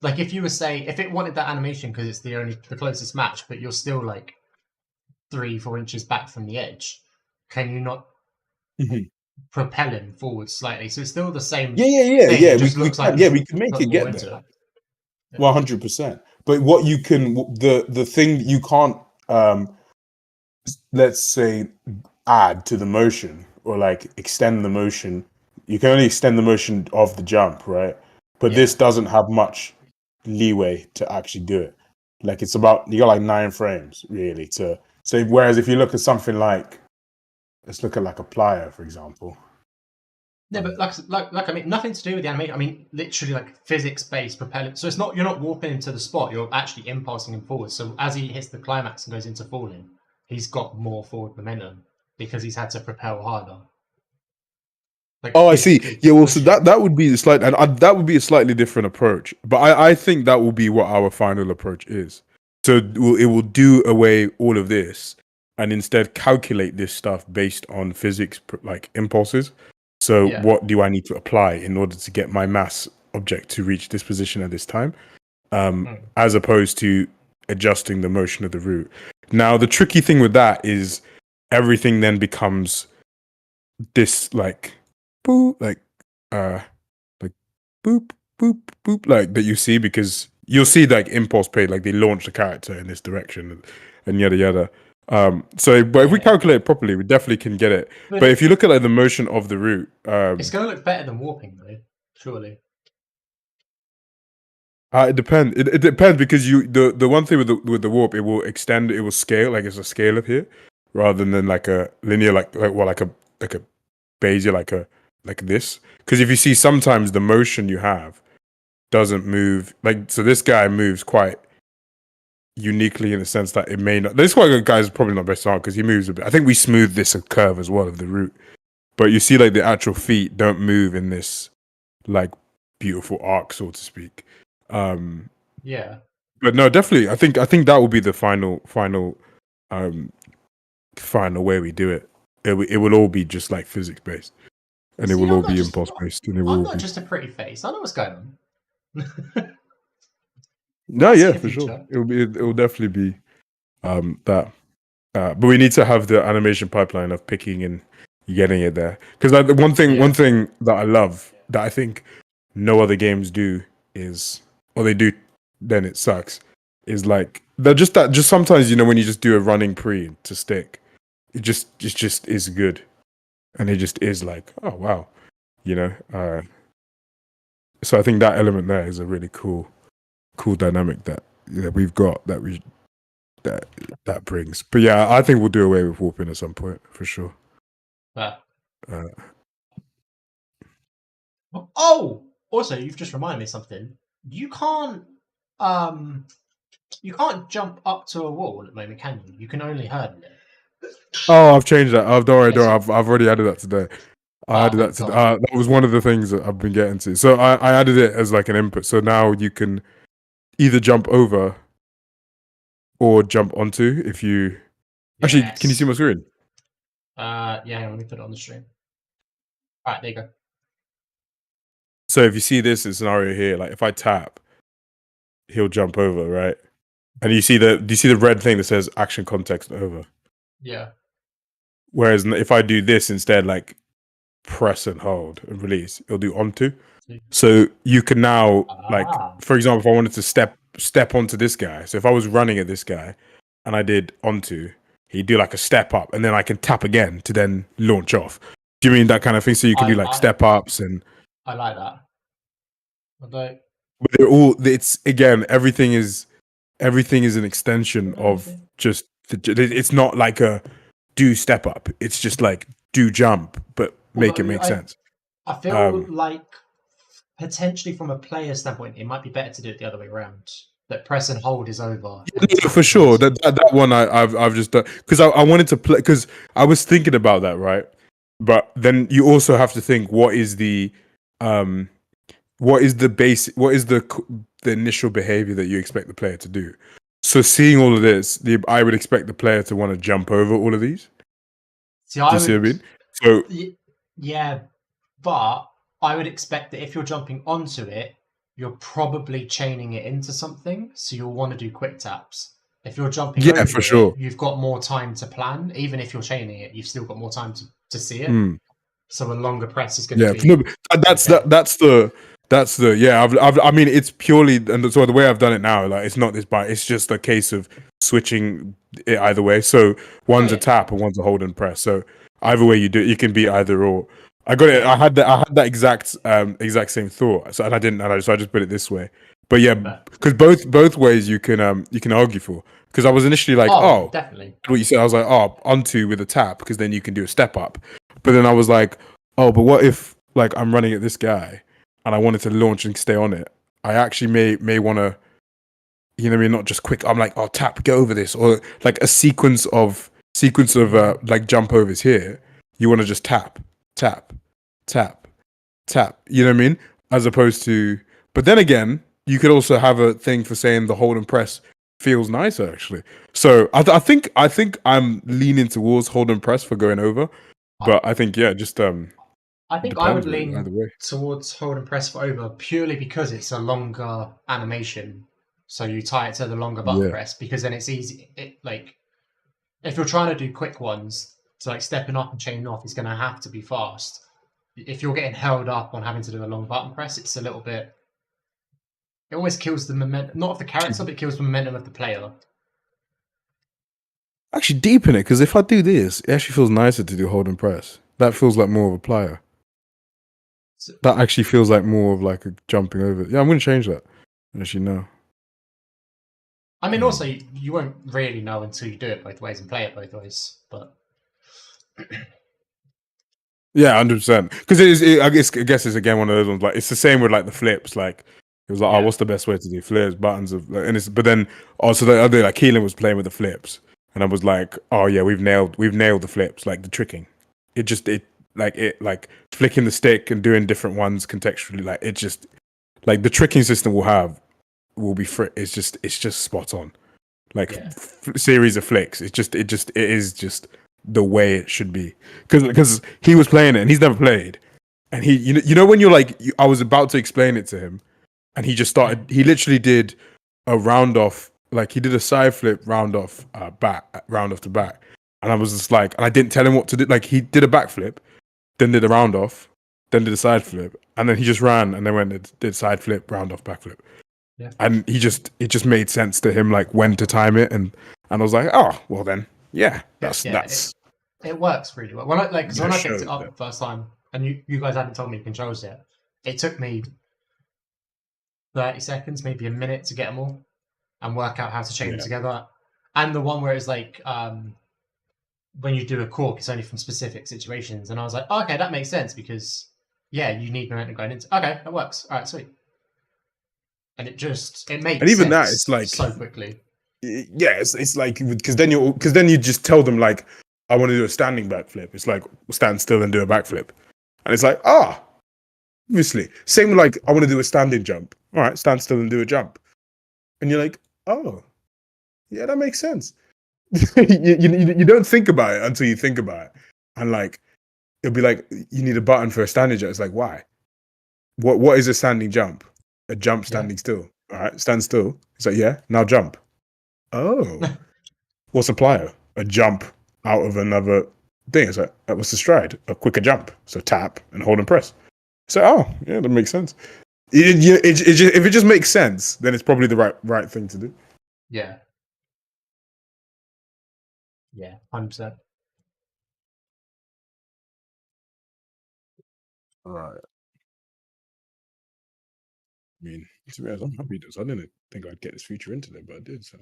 like if you were if it wanted that animation because it's the closest match, but you're still like 3-4 inches back from the edge, can you not propel him forward slightly? So it's still the same. Yeah. We can make it get there. 100%. But what you can, the thing you can't, let's say, add to the motion or like extend the motion. You can only extend the motion of the jump, right? But this doesn't have much leeway to actually do it. Like it's about, you got like 9 frames really to say. Whereas if you look at something like, let's look at like a plier, for example. Yeah, but like I mean, nothing to do with the animation. I mean, literally like physics-based propelling. So it's not, you're not warping into the spot. You're actually impulsing him forward. So as he hits the climax and goes into falling, he's got more forward momentum because he's had to propel harder. Like, I see. Yeah, well, so that would be that would be a slightly different approach. But I think that will be what our final approach is. So it will do away all of this and instead calculate this stuff based on physics, like impulses. So what do I need to apply in order to get my mass object to reach this position at this time, as opposed to adjusting the motion of the root. Now, the tricky thing with that is everything then becomes this like boop, like boop, boop, boop, like that you see, because you'll see like impulse paid, like they launch the character in this direction and yada yada. But if we calculate properly, we definitely can get it. But if you look at like the motion of the root, it's going to look better than warping, though. Surely. It depends. It depends because the one thing with the warp, it will extend, it will scale, like it's a scale up here, rather than like a linear, like a Bezier, like this. Because if you see, sometimes the motion you have doesn't move, like, so this guy moves quite uniquely in the sense that it may not. This one guy is probably not best on because he moves a bit. I think we smoothed this curve as well of the route, but you see, like, the actual feet don't move in this like beautiful arc, so to speak. Yeah. But no, definitely, I think that will be the final way we do it. It will all be just like physics based, and it See, will I'm all not be just- impulse based, and it I'm will not be. just a pretty face. I know what's going on. No, I'll see yeah, the for sure. future. It will definitely be that. But we need to have the animation pipeline of picking and getting it there. Because like, the one thing that I love that I think no other games do is, or they do, then it sucks. Is like they're just that. Just sometimes, you know, when you just do a running pre to stick, it just is good, and it just is like, oh wow, you know. So I think that element there is a really cool dynamic that we've got that brings. But yeah, I think we'll do away with warping at some point for sure. But, Uh, oh, also, you've just reminded me of something. You can't jump up to a wall at the moment, can you? You can only hurdle it. oh, I've changed that. Don't worry, I've already added that today. I added that thank to God. that was one of the things that I've been getting to. So I added it as like an input. So now you can either jump over or jump onto if you. Actually, can you see my screen? Yeah, hang on, let me put it on the stream. All right, there you go. So if you see this scenario here, like if I tap, he'll jump over, right? And do you see the red thing that says action context over? Yeah. Whereas if I do this instead, like press and hold and release, it'll do onto. So you can now, like, for example, if I wanted to step onto this guy, so if I was running at this guy and I did onto, he'd do like a step up, and then I can tap again to then launch off. Do you mean that kind of thing? So you can do like step ups and. I like that. Although, But they're all. It's again, everything is an extension of just. It's not like a do step up. It's just like do jump, but make it make sense. I feel like potentially from a player standpoint, it might be better to do it the other way around. That press and hold is over. Yeah, for sure. That one I've just done because I wanted to play, because I was thinking about that, right? But then you also have to think, what is the basic, what is the initial behavior that you expect the player to do? So seeing all of this, I would expect the player to want to jump over all of these. See, do you see what I mean? So yeah, but I would expect that if you're jumping onto it, you're probably chaining it into something, so you'll want to do quick taps. If you're jumping over for sure, you've got more time to plan. Even if you're chaining it, you've still got more time to see it. So a longer press is going to be. No, that's the yeah. I mean, it's purely, and so the way I've done it now, like it's not this by. It's just a case of switching it either way. So one's a tap and one's a hold and press. So either way you do it, you can be either or. I got it. I had that exact same thought. So and I didn't. So I just put it this way. But yeah, because both ways you can argue for. Because I was initially like, definitely. What you said, I was like, onto with a tap, because then you can do a step up. But then I was like, but what if like I'm running at this guy and I wanted to launch and stay on it? I actually may want to, you know what I mean, not just quick. I'm like, tap, get over this, or like a sequence of like jump overs here. You want to just tap, tap, tap, tap. You know what I mean? As opposed to, but then again, you could also have a thing for saying the hold and press feels nicer actually. So I think I'm leaning towards hold and press for going over, but I think just I think I would lean towards hold and press for over purely because it's a longer animation. So you tie it to the longer button press, because then it's easy. Like if you're trying to do quick ones, so like stepping up and chaining off is going to have to be fast. If you're getting held up on having to do a long button press, it's a little bit. It always kills the momentum, not of the character, but it kills the momentum of the player. Actually, deepen it, because if I do this, it actually feels nicer to do hold and press. That feels like more of a plier. That actually feels like more of like a jumping over. Yeah, I'm going to change that. As you know. I mean, also, you won't really know until you do it both ways and play it both ways. But Yeah, 100%. Because I guess it's again one of those ones. Like it's the same with like the flips. Like it was like, oh, what's the best way to do flips? Buttons of, and it's. But then also the other like Keelan was playing with the flips, and I was like, oh yeah, we've nailed the flips, like the tricking. It like flicking the stick and doing different ones contextually. Like it just like the tricking system will be it's just spot on. Like series of flicks. It is just the way it should be. Because he was playing it and he's never played, and he you know when you're like I was about to explain it to him, and he just started. He literally did a round off, like he did a side flip round off to back, and I was just like, and I didn't tell him what to do. Like he did a backflip, then did a round off, then did a side flip, and then he just ran and then went and did side flip, round off, backflip. Yeah. And it just made sense to him, like when to time it, and I was like, oh well then, that's it works really well. When I picked it up the first time, and you guys hadn't told me the controls yet, it took me 30 seconds, maybe a minute to get them all and work out how to chain them together. And the one where it's like when you do a cork, it's only from specific situations, and I was like, oh, okay, that makes sense because you need momentum going into. Okay, that works. All right, sweet. And it makes and even sense that it's like so quickly. Yeah, it's like because then you just tell them like I want to do a standing backflip. It's like stand still and do a backflip, and it's like obviously same with like I want to do a standing jump. All right, stand still and do a jump, and you're like, oh yeah, that makes sense. you don't think about it until you think about it, and like it'll be like you need a button for a standing jump. It's like why? What is a standing jump? A jump standing still. All right, stand still. It's like, yeah, now jump. Oh. What's a plyo? A jump out of another thing. It's like, what's the stride? A quicker jump. So tap and hold and press. So, oh, yeah, that makes sense. If it just makes sense, then it's probably the right thing to do. Yeah. Yeah, 100%. All right. I mean, to be honest, I'm happy because I didn't think I'd get this feature in today, but I did. So,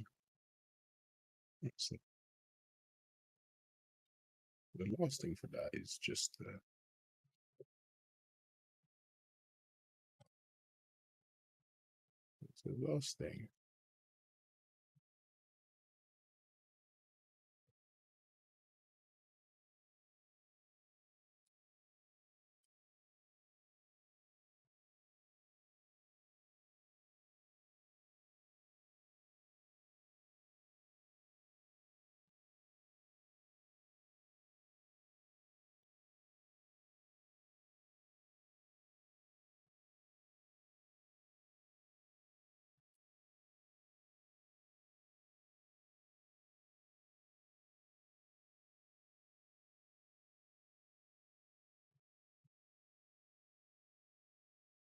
the last thing for that is just the last thing.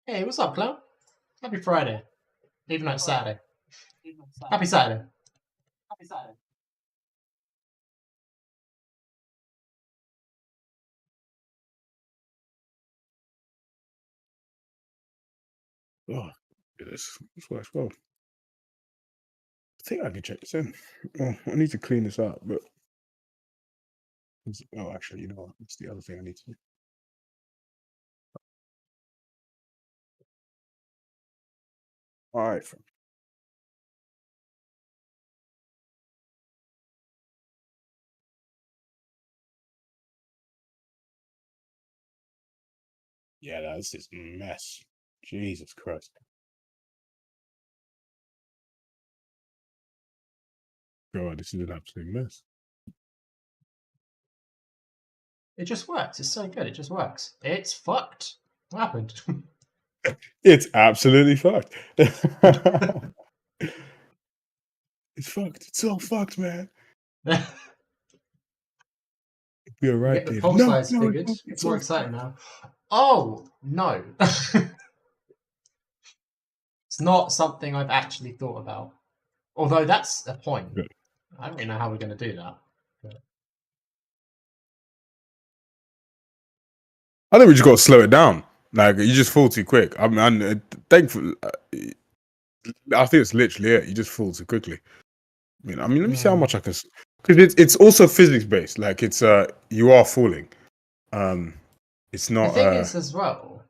Hey, what's up, clown? Happy Friday. Even though it's Saturday. Happy Saturday. Oh, this works well. I think I can check this in. Oh, I need to clean this up, but actually, you know what? It's the other thing I need to do. All right. Yeah, that's just a mess. Jesus Christ. God, this is an absolute mess. It just works. It's so good. It just works. It's fucked. What happened? It's absolutely fucked. It's fucked. It's so fucked, man. You're right, Get the Dave. font size No, figured. It's more exciting now. Oh, no. It's not something I've actually thought about. Although that's a point. Good. I don't really know how we're going to do that. I think we just got to slow it down. Like you just fall too quick. I mean, thankfully, I think it's literally it. You just fall too quickly. I mean, let me see how much I can. Because it's also physics based. Like it's you are falling. It's The not thing is, as well,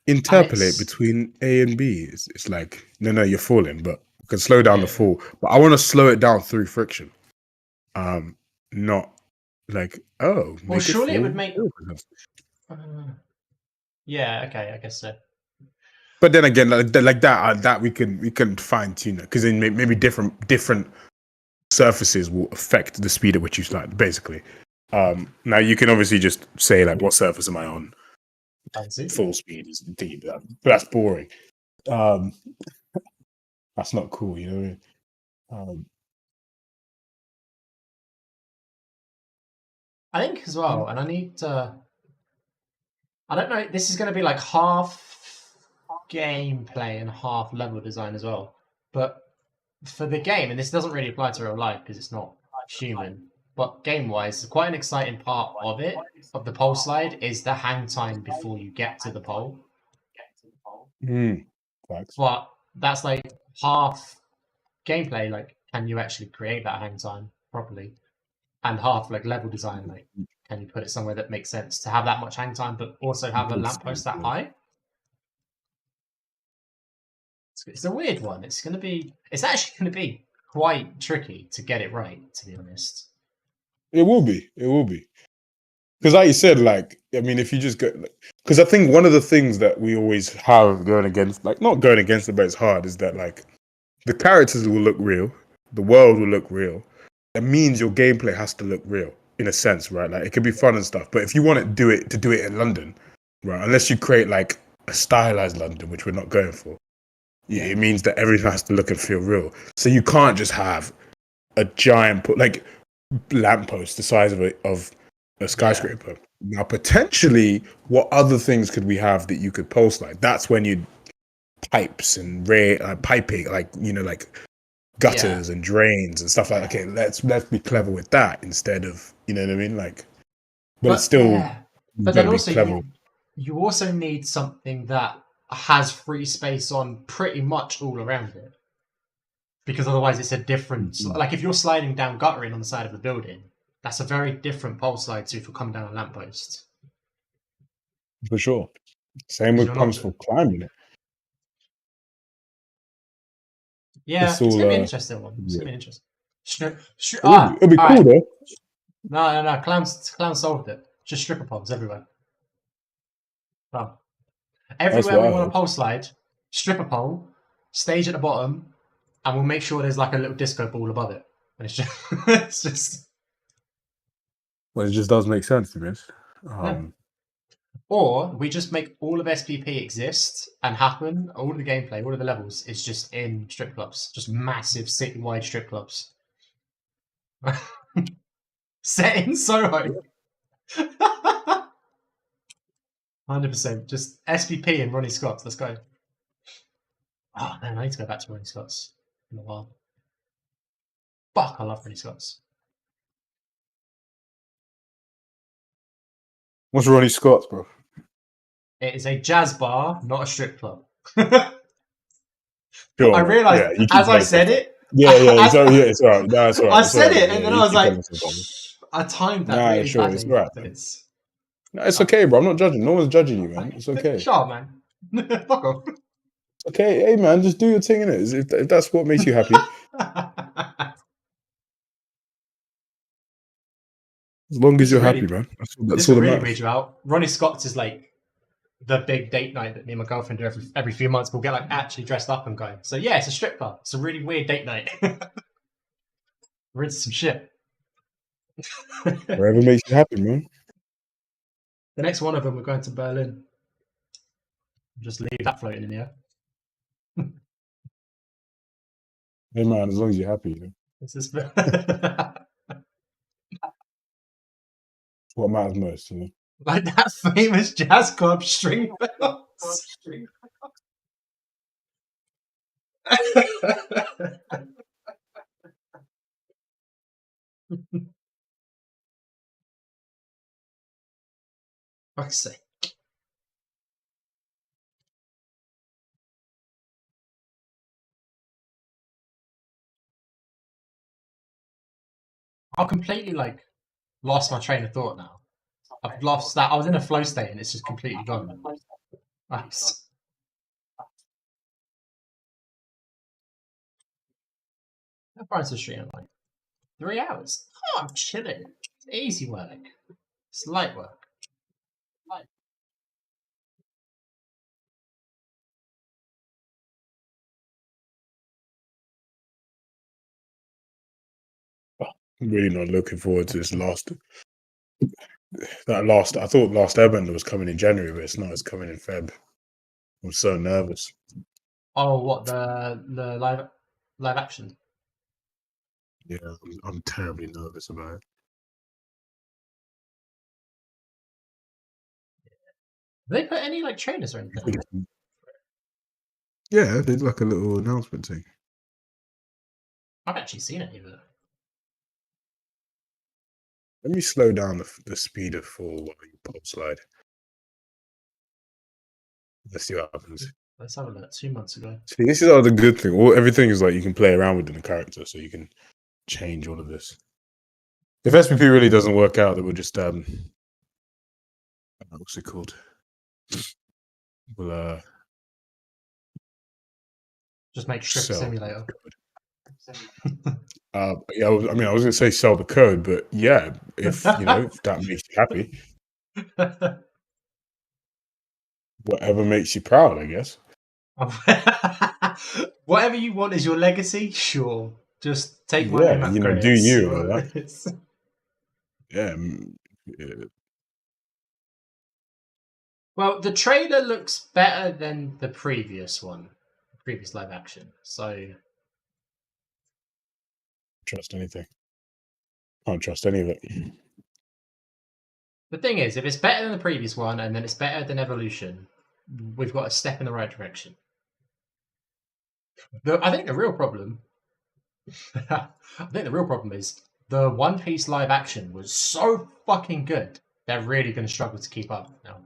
interpolate it's- between A and B. It's like no, you're falling, but you can slow down the Yeah. fall. But I want to slow it down through friction. Not like well, make surely it fall. would make. Yeah. Okay. I guess so. But then again, like that we can fine tune it because then maybe different surfaces will affect the speed at which you slide. Basically, now you can obviously just say like, what surface am I on? Fancy. Full speed is deep, but that's boring. That's not cool, you know what I mean? I think as well, and I need to. I don't know. This is going to be like half gameplay and half level design as well. But for the game, and this doesn't really apply to real life because it's not human, but game wise, quite an exciting part of it, of the pole slide, is the hang time before you get to the pole. Facts. But that's like half gameplay, like, can you actually create that hang time properly? And half like level design, like, can you put it somewhere that makes sense to have that much hang time, but also have a lamppost that high? It's a weird one. It's actually going to be quite tricky to get it right, to be honest. It will be. Because like you said, like, I mean, if you just go, because I think one of the things that we always have going against, like, not going against it, but it's hard, is that like the characters will look real, the world will look real. That means your gameplay has to look real in a sense, right? Like it could be fun and stuff, but if you want to do it in London, right? Unless you create like a stylized London, which we're not going for, it means that everything has to look and feel real. So you can't just have a giant lamppost the size of a skyscraper. Now, potentially, what other things could we have that you could post like? That's when you pipes and piping, like like gutters and drains and stuff like that. Okay, let's be clever with that instead of what I mean, like. But it's still, but then be also clever. you also need something that has free space on pretty much all around it, because otherwise it's a different. Like if you're sliding down guttering on the side of the building, that's a very different pole slide to if you're coming down a lamppost. For sure. Same with pumps for climbing it. Yeah, it's gonna be an interesting one. It's gonna be interesting. It'll be cool though. No. Clowns solved it. Just stripper poles everywhere. Done. Everywhere we want a pole slide, stripper pole, stage at the bottom, and we'll make sure there's like a little disco ball above it. And it's just. Well, it just does make sense to me. Or we just make all of SPP exist and happen. All of the gameplay, all of the levels is just in strip clubs, just massive citywide strip clubs. Set in Soho. 100%. Just SPP and Ronnie Scott's. Let's go. Oh man, I need to go back to Ronnie Scott's in a while. Fuck, I love Ronnie Scott's. What's Ronnie Scott's, bro? It is a jazz bar, not a strip club. Sure, I realised as I said it. Yeah, it's all right. No, it's all right. I said it, and then I was like, I timed that really sure, badly. it's all right. It's okay, bro. I'm not judging. No one's judging you, man. It's okay. Shut up, man. Fuck off. Okay, hey, man, just do your thing in it. If that's what makes you happy. As long as you're happy, man. That's all that really matters. weird you out. Ronnie Scott's is like the big date night that me and my girlfriend do every few months. We'll get like actually dressed up and go. So yeah, it's a strip club. It's a really weird date night. We're into some shit. Whatever makes you happy, man. The next one of them, we're going to Berlin. Just leave that floating in the air. Hey, man, as long as you're happy. You know? This is what matters most, you know. Like that famous jazz club, String Bells. Fuck's sake. I've completely like lost my train of thought now. I've lost that. I was in a flow state and it's just completely gone. Nice. How far is the stream? Like 3 hours. Oh, I'm chilling. It's easy work. It's light work. I'm really not looking forward to this last. I thought Last Airbender was coming in January, but it's not. It's coming in Feb. I'm so nervous. Oh, what the live action? Yeah, I'm terribly nervous about it. Have they put any like trailers or anything? Yeah, they did like a little announcement thing. I've actually seen any of it. Let me slow down the speed of fall while you pop slide. Let's see what happens. Let's have a look. 2 months ago. See, this is the good thing. Everything is like you can play around with the character, so you can change all of this. If SPP really doesn't work out, then we'll just what's it called? We'll just make Strip Simulator. Yeah, I mean, I was going to say sell the code, but yeah, if if that makes you happy, whatever makes you proud, I guess. Whatever you want is your legacy. Sure, just take my name out credits. Do you? Right? Yeah. Well, the trailer looks better than the previous one, the previous live action. So, Trust anything. Can't trust any of it. the thing is, if it's better than the previous one and then it's better than Evolution, we've got a step in the right direction. I think the real problem is the One Piece live action was so fucking good. They're really going to struggle to keep up now.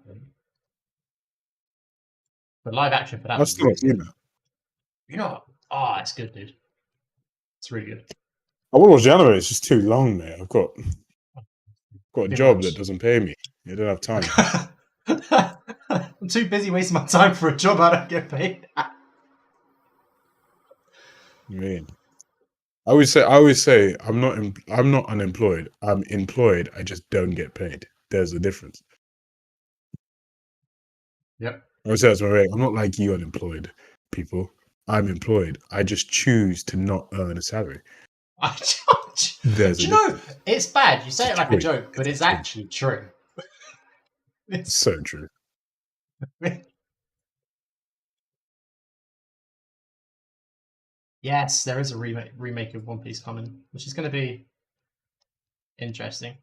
The live action for that was really good. You know what? Oh, it's good, dude. It's really good. I want to watch the anime. It's just too long, man. I've got a job that doesn't pay me. I don't have time. I'm too busy wasting my time for a job I don't get paid. Man, I always say I'm not unemployed. I'm employed. I just don't get paid. There's a difference. Yep. I would say that's my rate. I'm not like you unemployed people. I'm employed. I just choose to not earn a salary. Do you know, it's bad. You say it like a joke, but it's actually true. It's so true. Yes, there is a remake of One Piece coming, which is going to be interesting.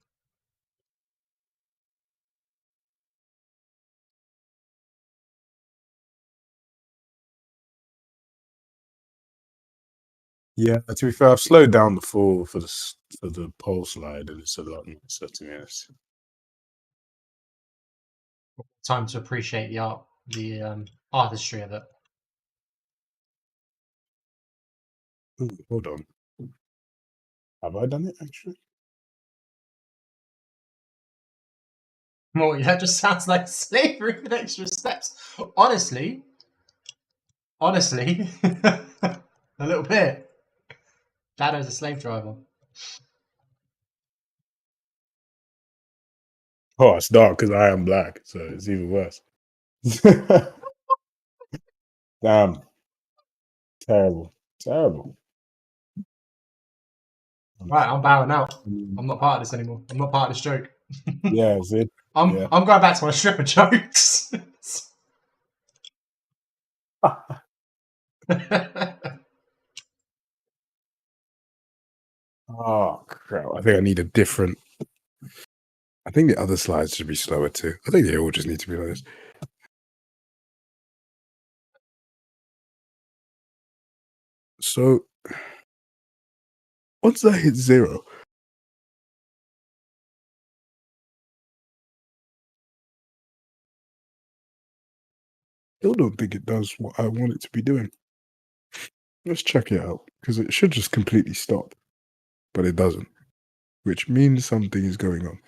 Yeah, to be fair, I've slowed down the fall for the pole slide, and it's a lot nicer, to be honest. Time to appreciate the artistry of it. Ooh, hold on. Have I done it actually? Well, that just sounds like slavery with extra steps. Honestly, a little bit. Shadow's a slave driver. Oh, it's dark because I am black, so it's even worse. Damn. Terrible. Right, I'm bowing out. I'm not part of this anymore. I'm not part of this joke. Yeah, see? I'm going back to my stripper jokes. Oh, crap. I think I need a different... I think the other slides should be slower too. I think they all just need to be like this. So, once I hit 0... Still don't think it does what I want it to be doing. Let's check it out, because it should just completely stop, but it doesn't. which means something is going on.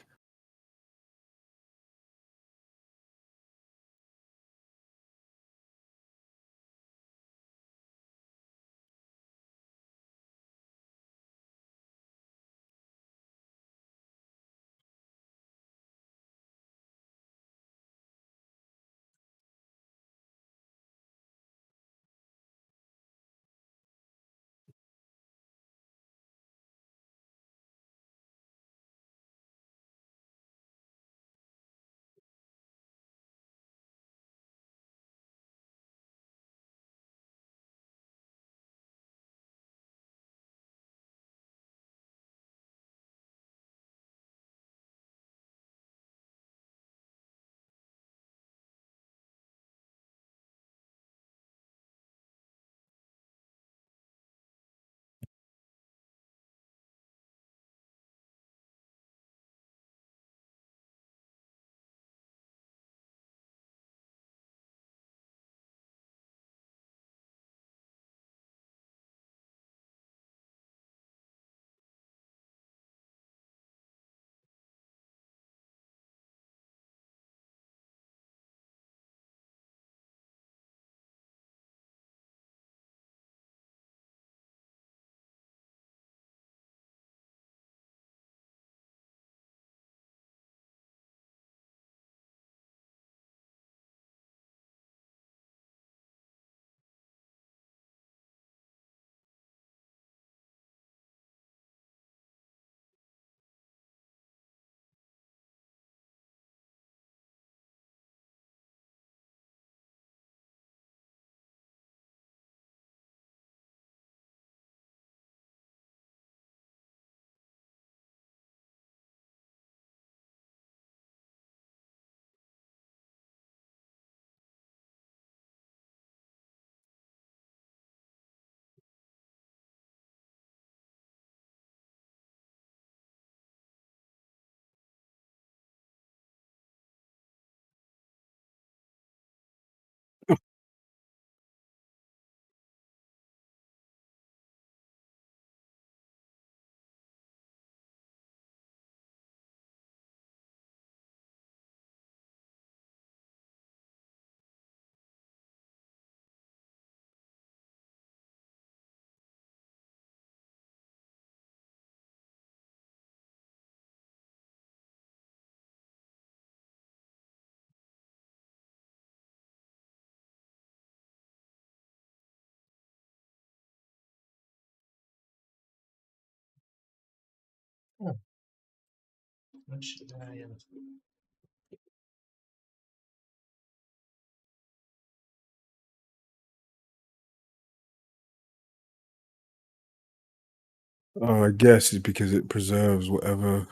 Oh, actually, yeah. I guess it's because it preserves whatever.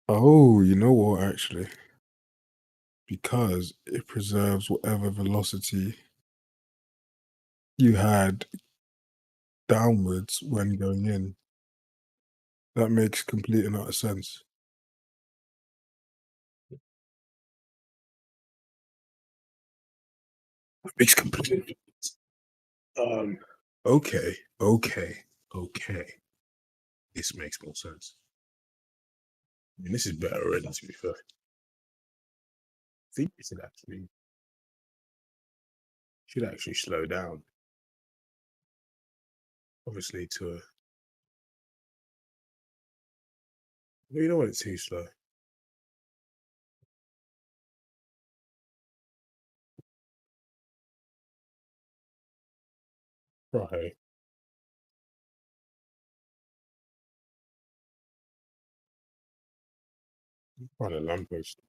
Oh, you know what, actually? Because it preserves whatever velocity you had downwards when going in. That makes complete and utter sense. That makes complete sense. Okay, okay. This makes more sense. I mean, this is better already, to be fair. I think it should actually slow down. Obviously, to a. Well, you don't want it too slow. Right. Find a lamppost.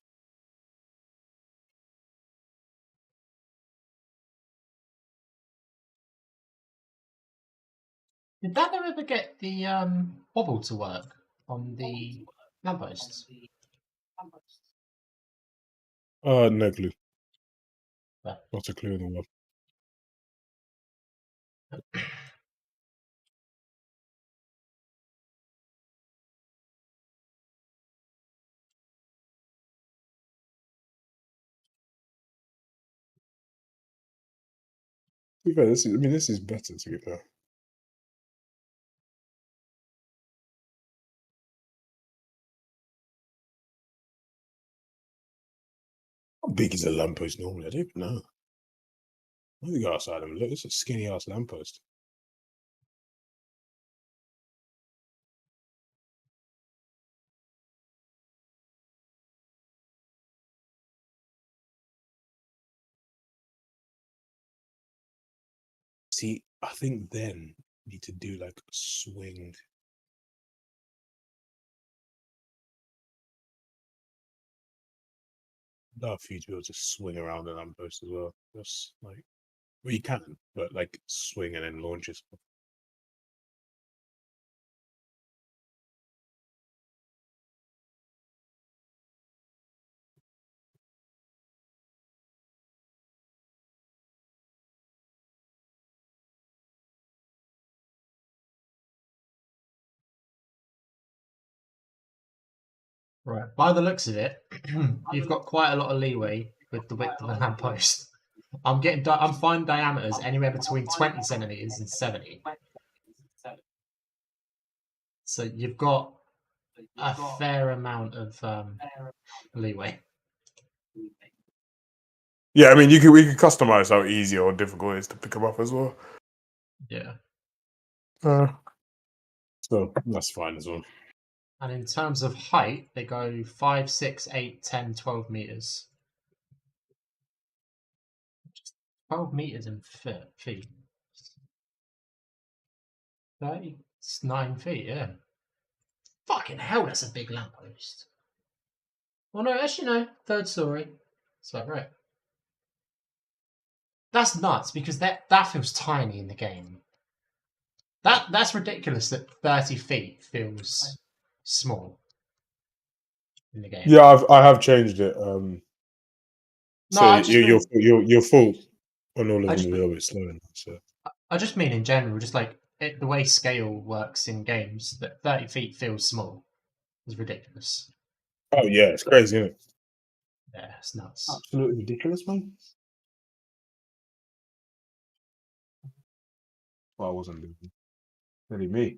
Did that ever get the wobble to work on the lampposts? No clue. Well, Not a clue in the world. To be fair, this is better, to be fair. How big is a lamppost normally? I don't even know. Let me go outside and look. It's a skinny ass lamppost. See, I think then you need to do like a swing. I'd love for you to be able to swing around a lamppost as well. Just like, well, you can, but like swing and then launch yourself. Right. By the looks of it, you've got quite a lot of leeway with the width of the lamppost. I'm finding diameters anywhere between 20 centimeters and 70. So you've got a fair amount of leeway. Yeah, I mean, we could customize how easy or difficult it is to pick them up as well. Yeah. So that's fine as well. And in terms of height, they go 5, 6, 8, 10, 12 meters. 12 meters in feet. 30, it's 9 feet, yeah. Fucking hell, that's a big lamppost. Well, no, actually, no. 3rd story. That's about right. That's nuts because that feels tiny in the game. That's ridiculous that 30 feet feels small in the game. Yeah, I have changed it. No, So I just mean, you're full on all of I them just a mean, little bit slower. So I just mean in general, just like the way scale works in games, that 30 feet feels small is ridiculous. oh yeah, it's crazy, isn't it? Yeah, it's nuts. Absolutely ridiculous, man. Well, I wasn't doing really me.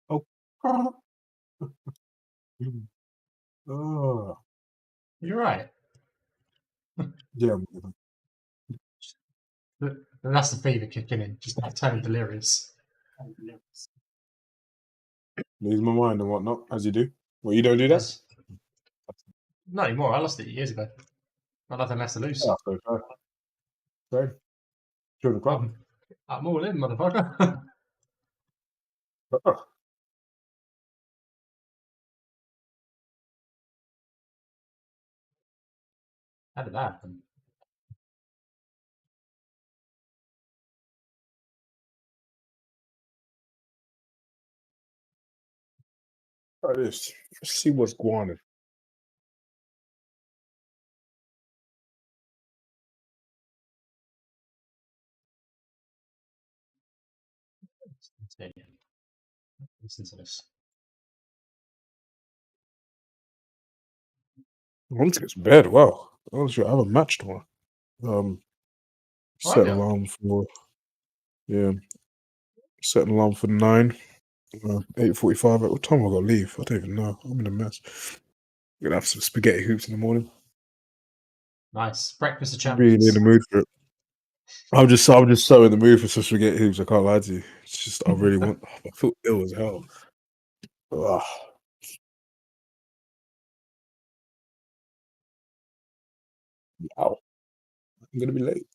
Oh, oh, You're right. yeah. That's the fever kicking in, just turning delirious. Lose my mind and whatnot, as you do. Well, you don't do that. Not anymore. I lost it years ago. Not nothing left to lose. Oh, so fair. Fair. Join the club. I'm all in, motherfucker. Oh, How did that happen? try this. Let's see what's going on. Listen to this. Once it gets bed, wow. Oh shit, I have a match tomorrow. Set yeah. alarm for set an alarm for 9. 8:45. At what time I gotta leave? I don't even know. I'm in a mess. I'm gonna have some spaghetti hoops in the morning. Nice. Breakfast of Really champions. in the mood for it. I'm just so in the mood for some spaghetti hoops. I can't lie to you. It's just I really want. I feel ill as hell. Ugh. Wow. I'm gonna be late.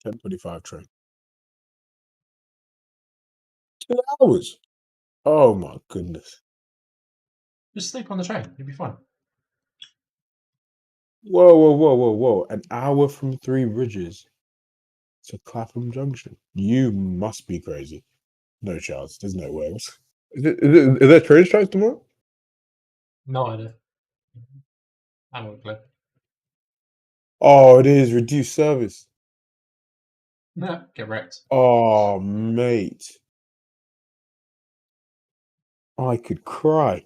10:25 train. 2 hours. Oh my goodness. Just sleep on the train. You'll be fine. Whoa. An hour from Three Bridges to Clapham Junction. You must be crazy. No chance. There's no way. Is there train strikes tomorrow? No idea. I haven't got a Oh, it is reduced service. clue. Get wrecked. Oh, mate. I could cry.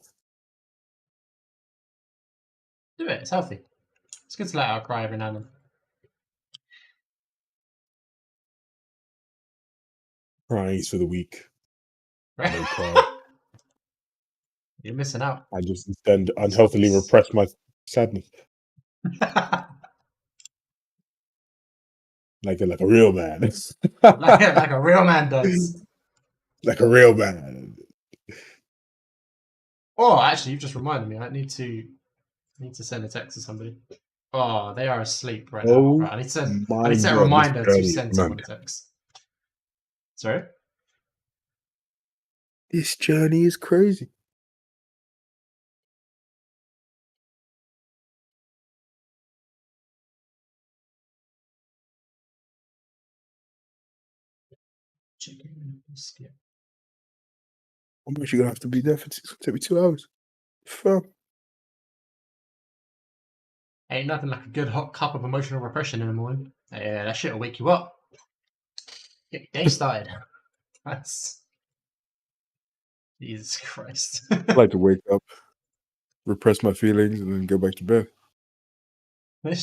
Do it. It's healthy. It's good to let out a cry every now and then. Crying is for the weak. No Right? cry. You're missing out. I just instead unhealthily repress my sadness like a real man. like a real man does. Like a real man. Oh, actually, you've just reminded me. I need to send a text to somebody. Oh, they are asleep right now. Oh Right, I need to set a my God, reminder this to journey, send man. someone a text. Sorry? This journey is crazy. Chicken biscuit. I'm actually gonna have to be there for it's gonna take me 2 hours. Fam. Ain't nothing like a good hot cup of emotional repression in the morning. Yeah, that shit will wake you up. Get your day started. That's Jesus Christ. I like to wake up, repress my feelings, and then go back to bed. I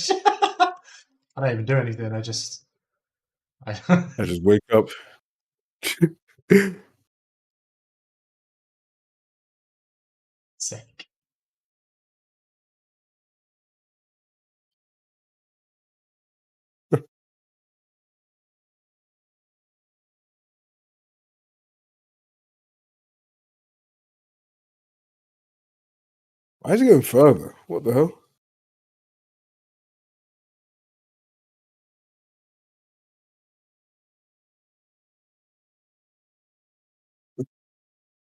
don't even do anything. I just wake up. sick. Why is it going further? What the hell?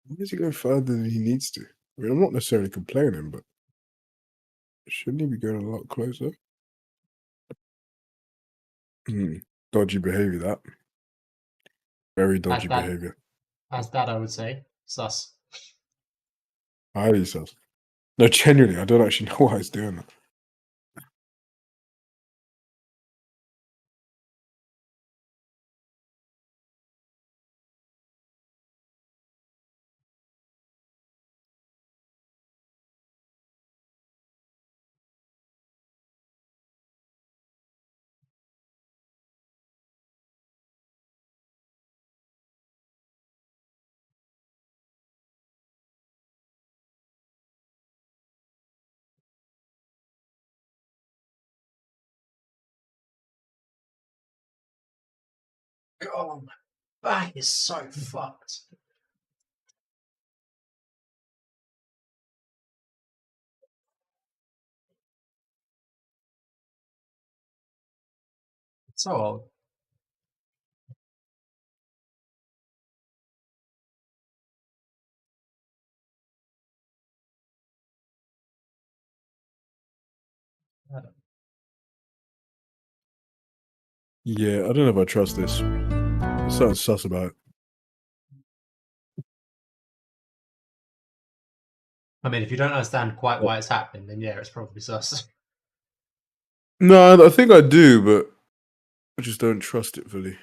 Why is he going further than he needs to? I mean, I'm not necessarily complaining, but shouldn't he be going a lot closer? Dodgy behavior, that. Very dodgy that. behavior. As that, I would say. Sus. Highly sus. No, genuinely, I don't actually know why he's doing that. God, my back is so fucked. So old. Yeah, I don't know if I trust this. It sounds sus about it. I mean, if you don't understand quite why it's happening, then yeah, it's probably sus. No, I think I do, but I just don't trust it fully.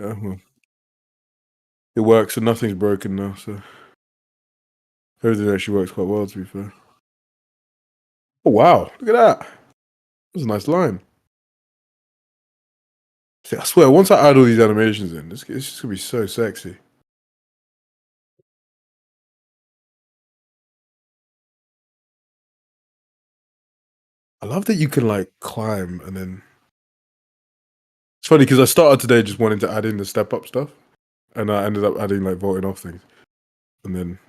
Yeah, well, it works, and nothing's broken now, so everything actually works quite well, to be fair. Oh wow, look at that. That's a nice line. See, I swear, once I add all these animations in, it's just gonna be so sexy. I love that you can like climb and then. It's funny because I started today just wanting to add in the step up stuff, and I ended up adding like vaulting off things, and then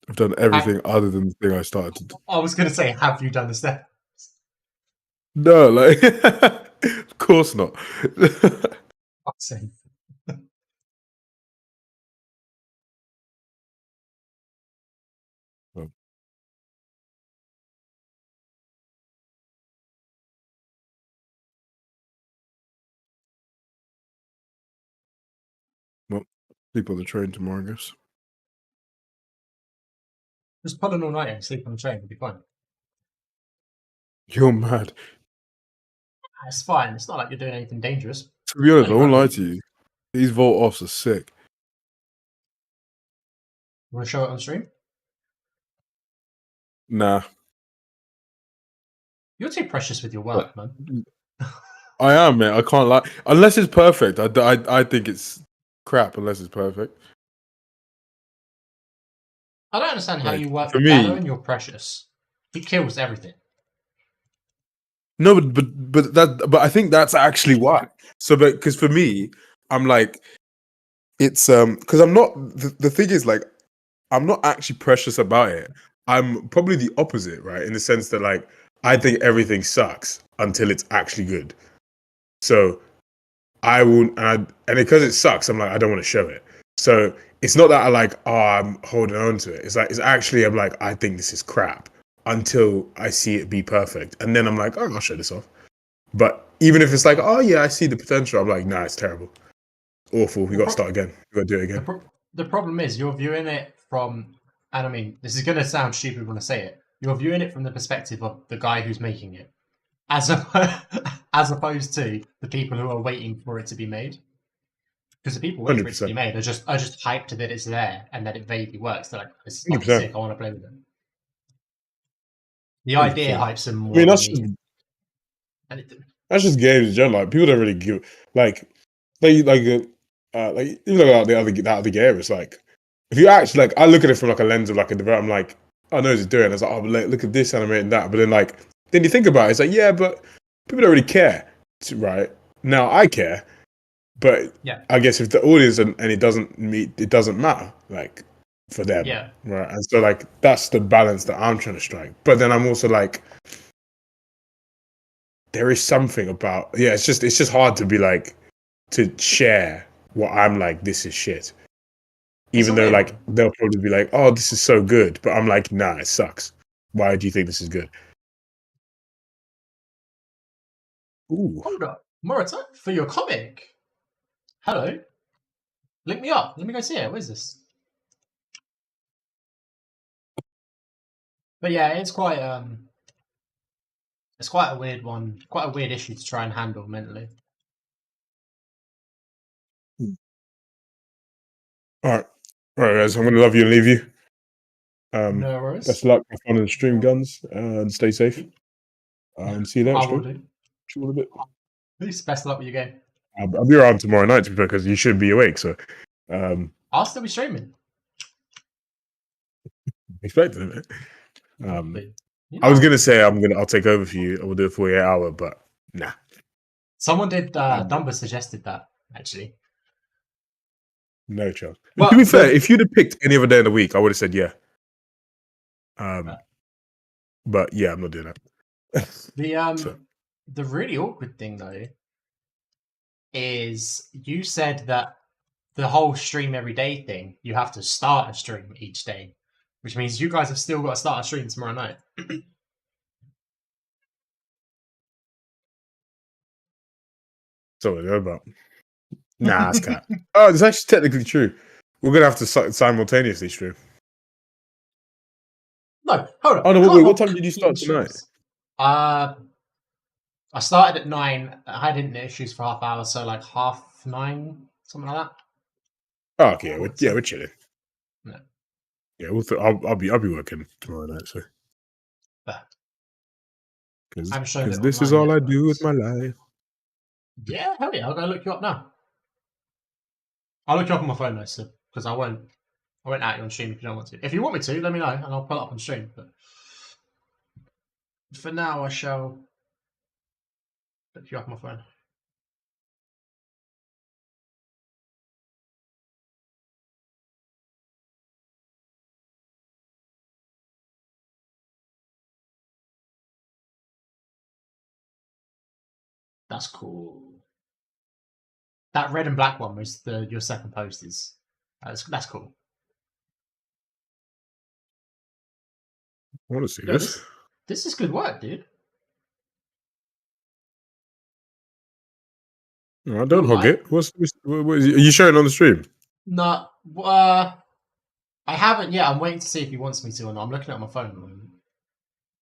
I've done everything other than the thing I started to do. I was going to say, have you done the step? No, like Of course not. Fuck's sake. Oh. Well, sleep on the train tomorrow, I guess. Just pull an all-nighter and sleep on the train, it'll be fine. You're mad. It's fine. It's not like you're doing anything dangerous. To be honest, I Only won't lie rugby. to you. These vault offs are sick. You want to show it on stream? Nah. You're too precious with your work, man. I am, man. I can't lie. Unless it's perfect. I think it's crap unless it's perfect. I don't understand how Like, you work for with me- Dado and you're precious. He kills everything. No, but I think that's actually why. So, because for me, I'm like, it's because I'm not. The thing is, like, I'm not actually precious about it. I'm probably the opposite, right? In the sense that, like, I think everything sucks until it's actually good. So I will, and because it sucks, I'm like, I don't want to show it. So it's not that I like, oh, I'm holding on to it. It's like, it's actually, I'm like, I think this is crap until I see it be perfect. And then I'm like, oh, I'll show this off. But even if it's like, oh yeah, I see the potential, I'm like, nah, it's terrible. Awful. We got to start again. We got to do it again. The problem is you're viewing it from, and I mean, this is going to sound stupid when I say it. You're viewing it from the perspective of the guy who's making it, as opposed to the people who are waiting for it to be made. Because the people waiting for it to be 100%. made are just hyped that it's there and that it vaguely works. They're like, this is fucking 100%. sick. I want to play with it. The idea 100%. hypes them more. I mean, and it, that's just games in general. Like, people don't really give like even like the other game. It's like, if you actually, like, I look at it from like a lens of like a developer. I'm like, I know what it's doing. It's like, oh, look at this animating and that. But then you think about it. It's like, yeah, but people don't really care, right? Now I care, but Yeah. I guess if the audience and it doesn't matter, like, for them, Yeah. right? And so, like, that's the balance that I'm trying to strike. But then I'm also like, there is something about, it's just hard to be like, to share what I'm like, this is shit. Even though, like, they'll probably be like, oh, this is so good. But I'm like, nah, it sucks. Why do you think this is good? Ooh. Hold up. Morita, for your comic. Hello. Link me up. Let me go see it. What is this? But yeah, it's quite a weird one. Quite a weird issue to try and handle mentally. All right, guys. I'm gonna love you and leave you. No worries. Best of luck, have fun in the stream, guns, and stay safe. And see you later. I will stream. do. See you in a bit. Peace. Best of luck with your game. I'll be around tomorrow night, to be fair, because you should be awake. So, I'll still be streaming. expecting it. But, you I was know, gonna say I'll take over for you. I will do a 48-hour, but nah. someone did. Dumber suggested that actually. No chance. Well, to be fair, if you'd have picked any other day of the week, I would have said yeah. But yeah, I'm not doing that. The really awkward thing though is you said that the whole stream every day thing, you have to start a stream each day, which means you guys have still got to start a stream tomorrow night. So what about? Nah, it's cat. Oh, it's actually technically true. We're gonna have to simultaneously stream. No, hold on. Oh no! Wait, what time did you start tonight? I started at 9. I had internet issues for half hour, so like 9:30, something like that. Oh, okay, we're chilling. No. Yeah, I'll be working tomorrow night, so. Because this is all I do with my life. Yeah, hell yeah! I'll go look you up now. I'll look you up on my phone though, so because I won't at you on stream if you don't want to. If you want me to, let me know and I'll pull it up on stream. But for now, I shall look you up on my phone. That's cool. That red and black one was your second post. That's cool. I want to see Yo, this. this is good work, dude. No, don't hog Alright. it. What is it? Are you showing on the stream? No, I haven't yet. I'm waiting to see if he wants me to or not. I'm looking at my phone at the moment.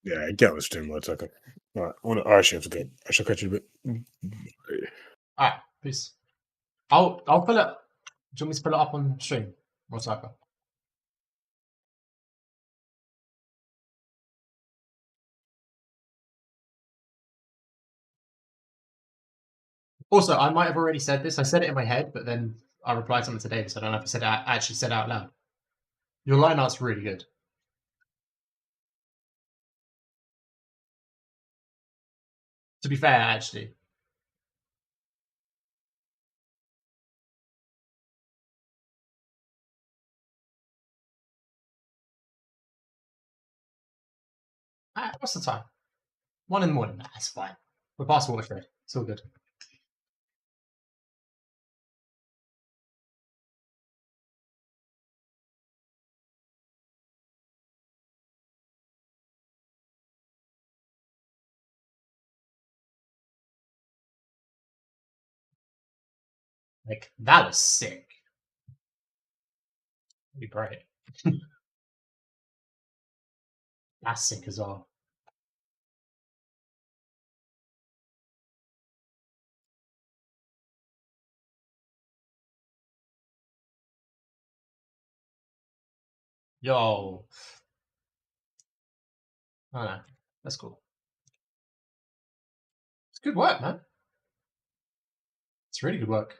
Yeah, get on the stream 1 second. All right, I actually have to go. I shall catch you in a bit. All right, peace. I'll pull it. Do you want me to pull it up on stream? Or Saka? Also, I might have already said this. I said it in my head, but then I replied something to David, so I don't know if I actually said it out loud. Your line art's really good. To be fair, actually. What's the time? 1 in the morning. That's fine. We're past Waterford. It's all good. Like, that was sick. That'd be great. That's sick as well. Yo. I don't know. That's cool. It's good work, man. It's really good work.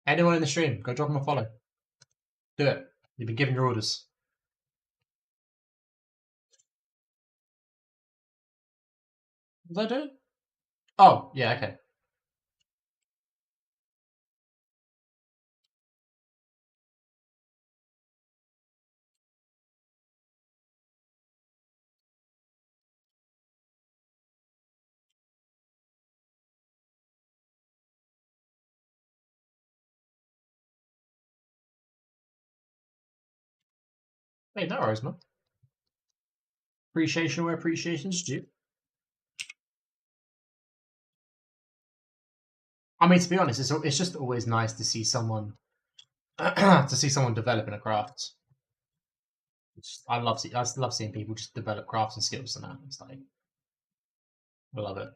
Anyone in the stream, go drop him a follow. Do it. You've been given your orders. Was I doing? Oh, yeah, okay. Hey, no worries, man. Appreciation where appreciation's due. I mean, to be honest, it's just always nice to see someone developing a craft. I love seeing people just develop crafts and skills and that. It's like, I love it.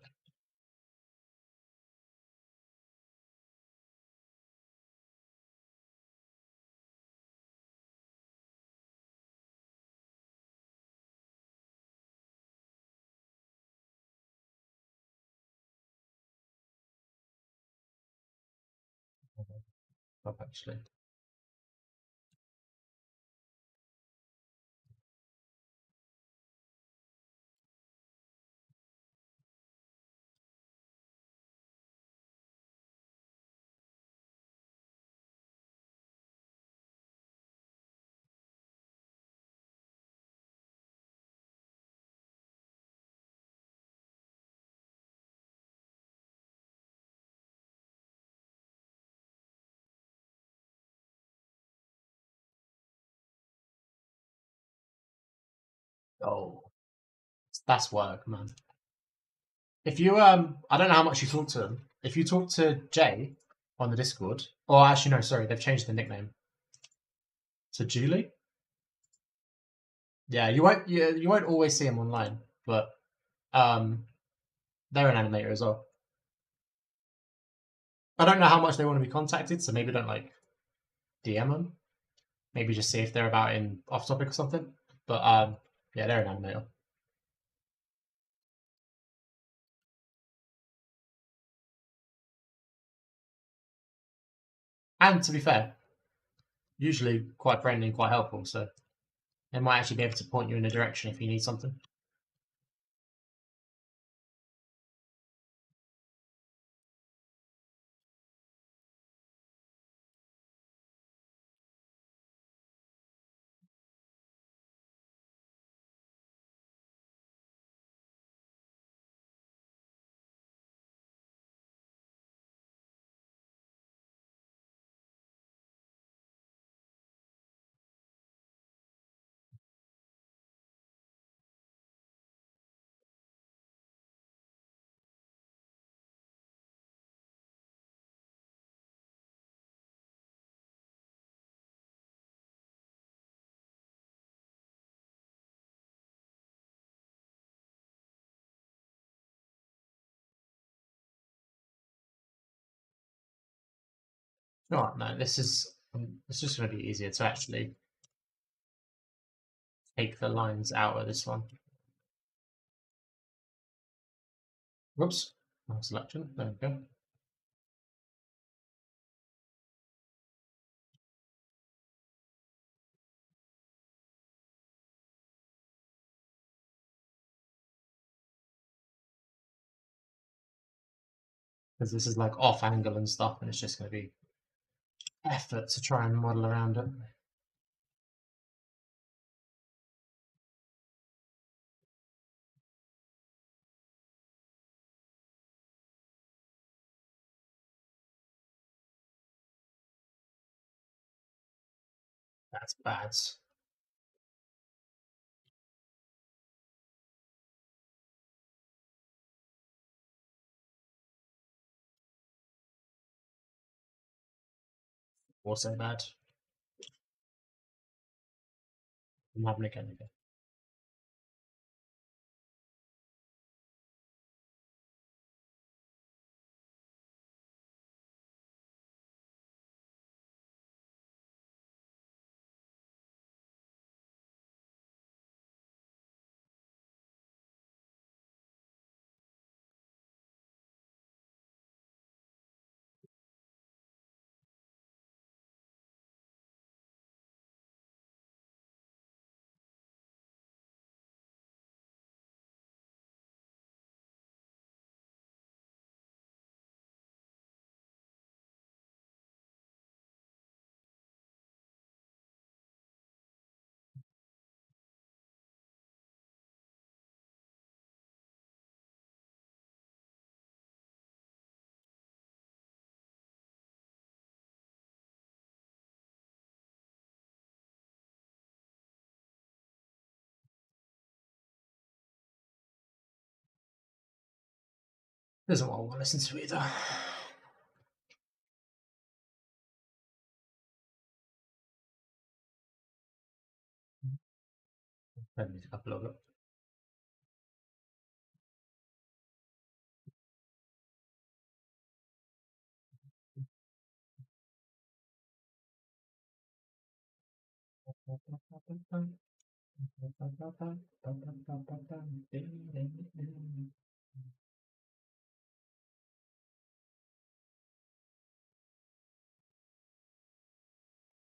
Love actually. Oh, that's work, man. If you I don't know how much you talk to him. If you talk to Jay on the Discord, or actually no, sorry, they've changed the nickname to Julie. Yeah, you won't always see him online, but they're an animator as well. I don't know how much they want to be contacted, so maybe don't like DM them. Maybe just see if they're about in off topic or something. But yeah, they're an animator. And to be fair, usually quite friendly and quite helpful, so they might actually be able to point you in a direction if you need something. Right, no, this is it's just going to be easier to actually take the lines out of this one. Whoops, wrong selection. There we go. Because this is like off angle and stuff, and it's just going to be effort to try and model around it. That's bad. Also bad. I'm having again. Isn't what I want to listen to either. I need a couple of it.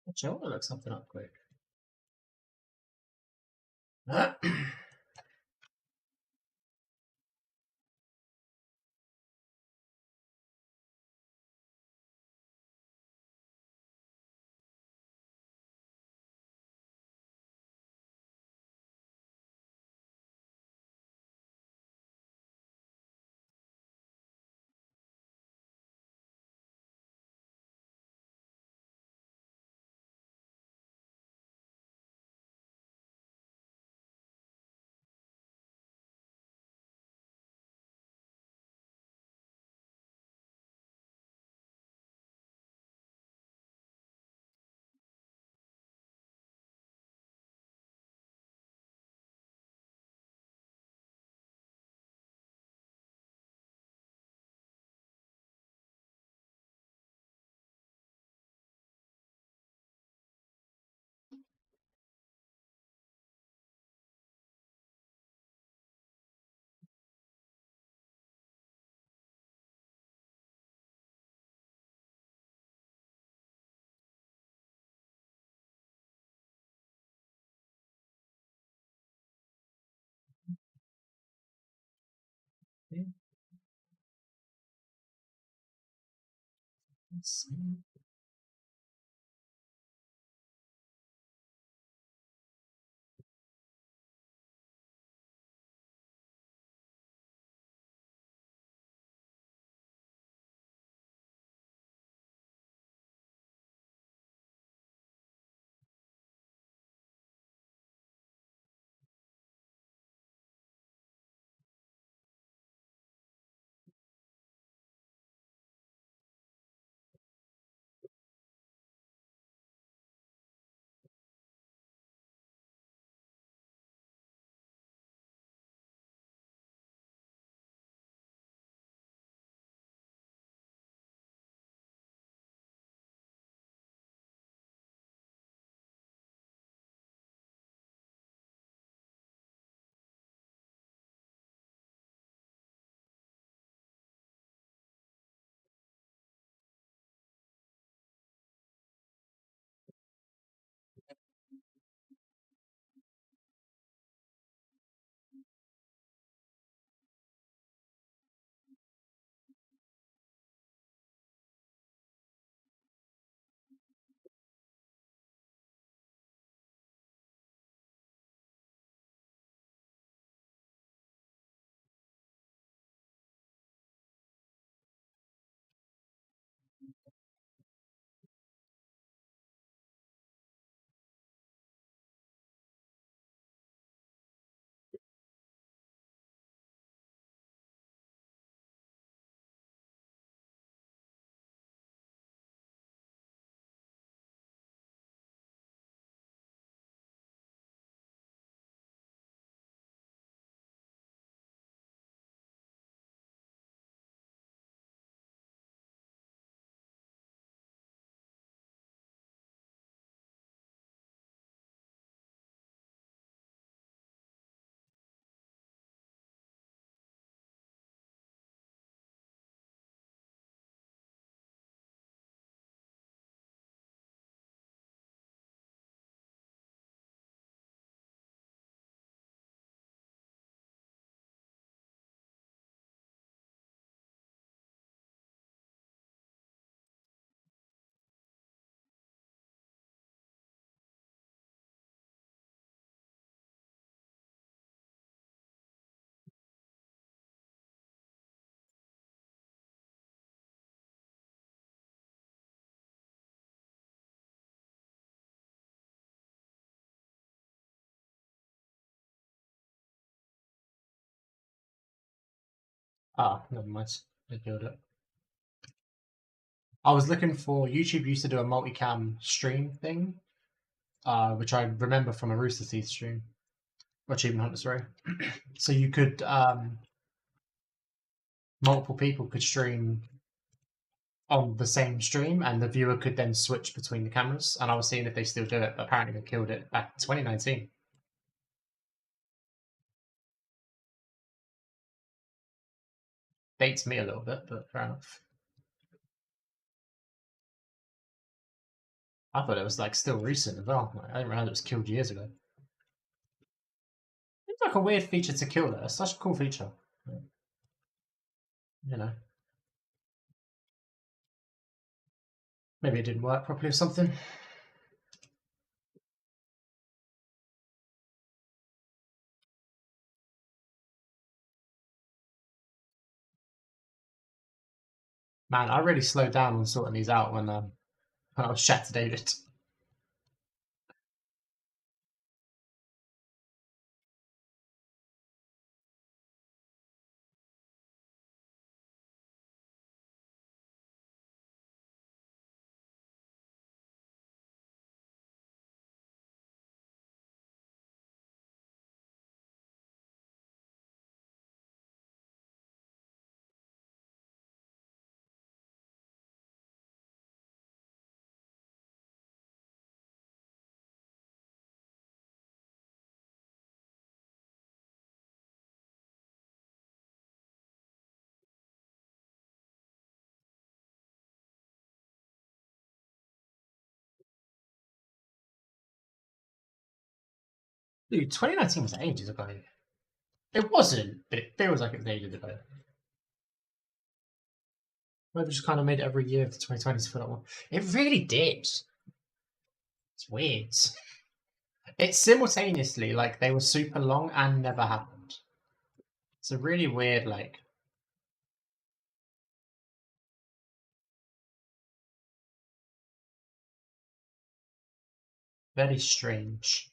Actually, I want to look something up quick. Ah, never mind. They killed it. I was looking for YouTube used to do a multicam stream thing, which I remember from a Rooster Teeth stream. Or Achievement Hunter, sorry. So you could multiple people could stream on the same stream, and the viewer could then switch between the cameras. And I was seeing if they still do it, but apparently they killed it back in 2019. Dates me a little bit, but fair enough. I thought it was like still recent as well. I didn't realize it was killed years ago. It's like a weird feature to kill though. It's such a cool feature. You know. Maybe it didn't work properly or something. Man, I really slowed down on sorting these out when I was chat to David. Dude, 2019 was ages ago. It wasn't, but it feels like it was ages ago. Maybe just kind of made it every year of the 2020s for that one. It really did. It's weird. It's simultaneously like they were super long and never happened. It's a really weird, like. Very strange.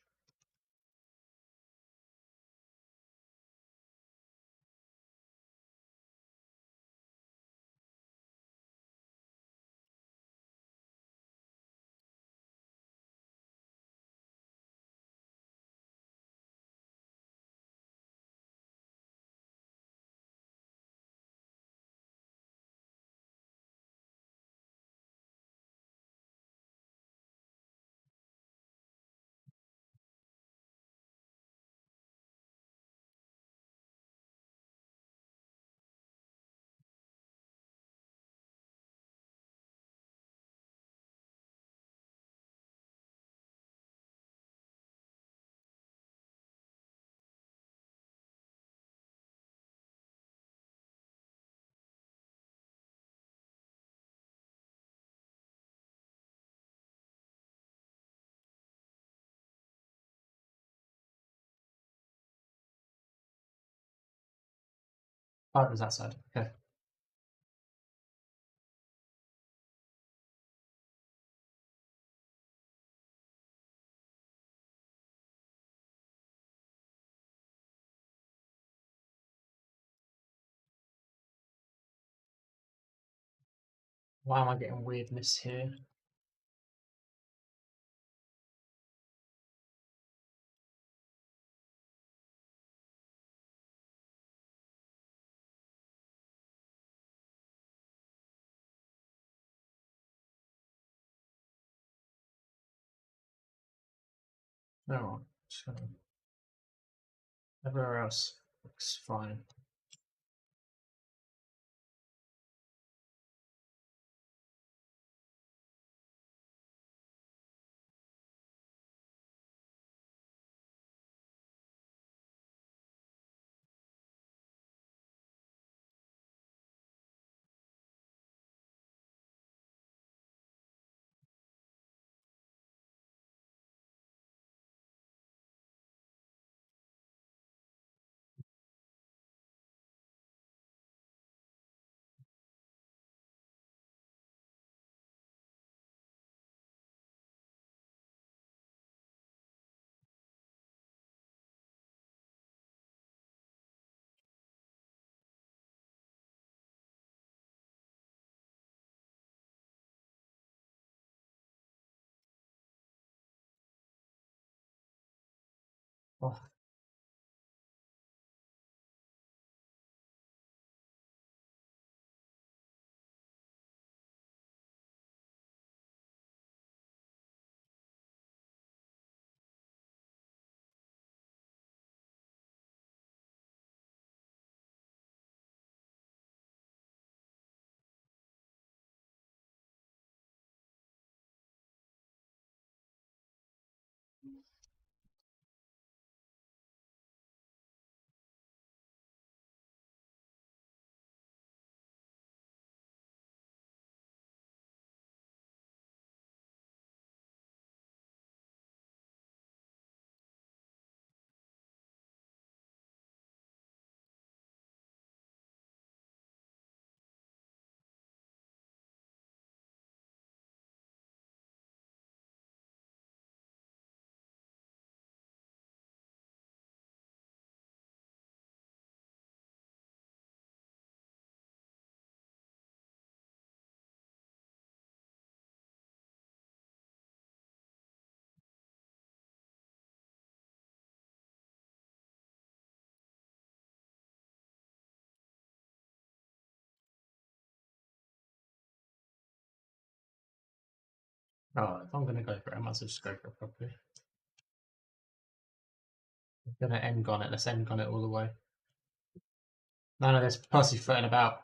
Oh, it was that side. Okay. Why am I getting weirdness here? No, everywhere else looks fine. Oh, oh, if I'm going to go for it, I might as well just go for it properly. I'm going to end on it. Let's end on it all the way. None of this pussyfooting about.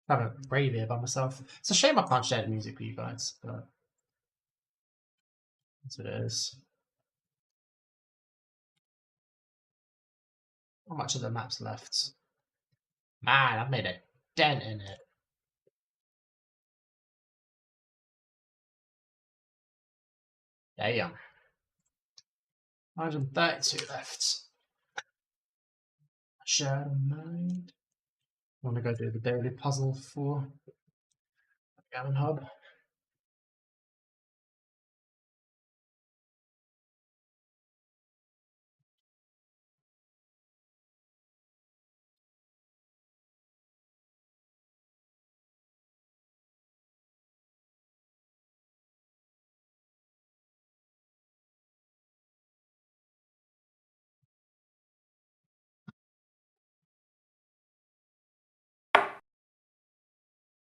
Having a rave here by myself. It's a shame I can't share the music with you guys, but that's what it is. How much of the map's left? Man, I've made a dent in it. Damn. 132 left. Shadow Mind. I want to go do the daily puzzle for Gammon Hub.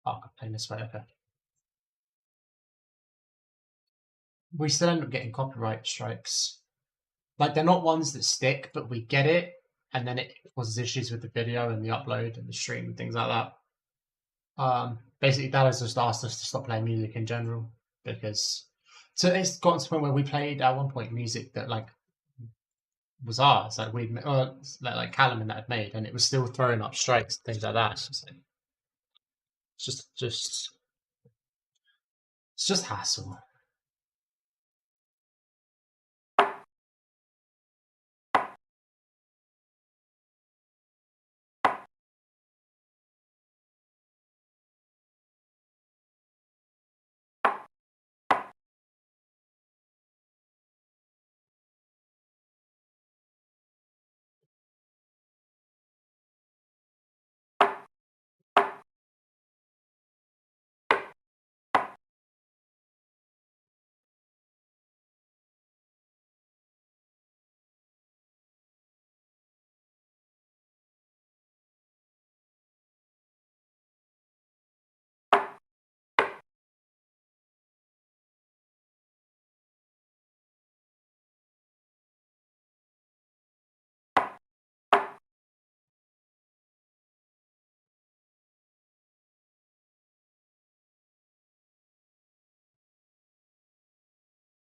Oh, I can play this way, okay. We still end up getting copyright strikes. Like, they're not ones that stick, but we get it, and then it causes issues with the video and the upload and the stream and things like that. Basically, that has just asked us to stop playing music in general, because so it's gotten to the point where we played at one point music that like was ours, like we'd like Callum and that had made, and it was still throwing up strikes and things like that. It's just hassle.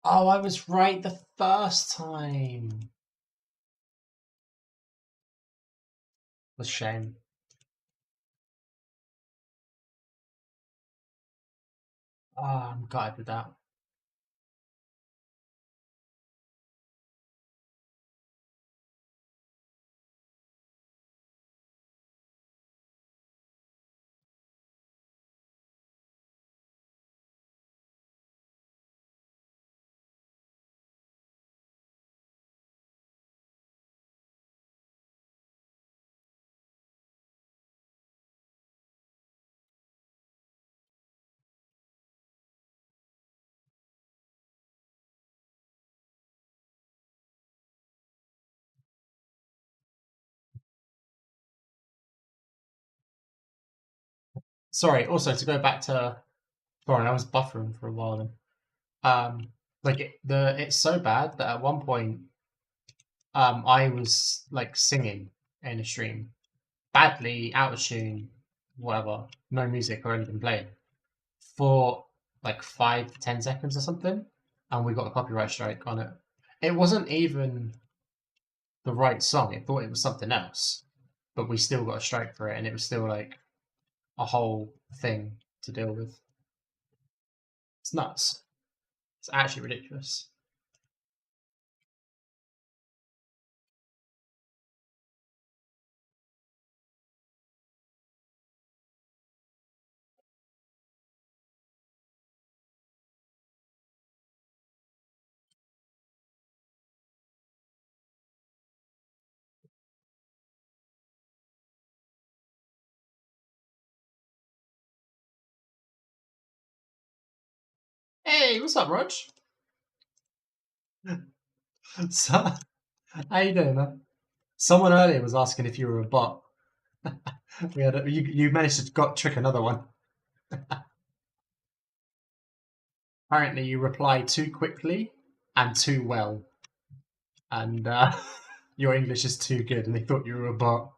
Oh, I was right the first time. What a shame. Oh, I'm gutted with that. Sorry, also to go back to sorry, I was buffering for a while then. Like it's so bad that at one point I was like singing in a stream. Badly, out of tune, whatever, no music or anything playing. For like 5 to 10 seconds or something, and we got a copyright strike on it. It wasn't even the right song, it thought it was something else. But we still got a strike for it, and it was still like a whole thing to deal with. It's nuts. It's actually ridiculous. Hey, what's up, Rog? So, how you doing, man? Someone earlier was asking if you were a bot. You managed to trick another one. Apparently, you replied too quickly and too well, and your English is too good, and they thought you were a bot.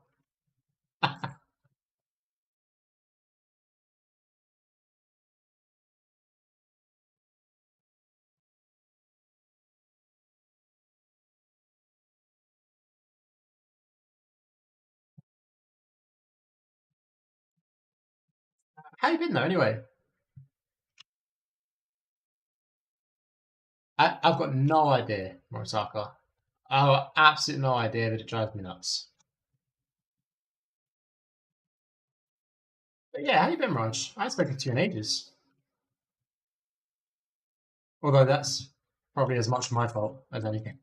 How you been though, anyway? I've got no idea, Moritaka. I've got absolutely no idea, but it drives me nuts. But yeah, how you been, Raj? I haven't spoken to you in ages. Although that's probably as much my fault as anything.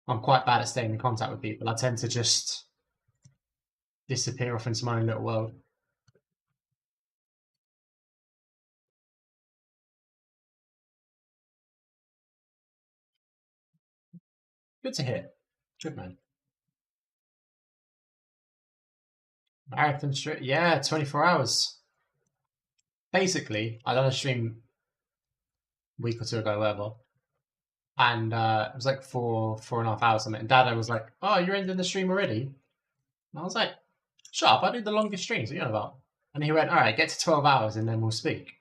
I'm quite bad at staying in contact with people. I tend to just disappear off into my own little world. Good to hear. Good man. Marathon stream, yeah, 24 hours. Basically, I done a stream a week or two ago, whatever, and it was like 4.5 hours on it. And Dada was like, "Oh, you're ending the stream already?" And I was like, "Shut up! I do the longest streams. What are you on about?" And he went, "All right, get to 12 hours, and then we'll speak."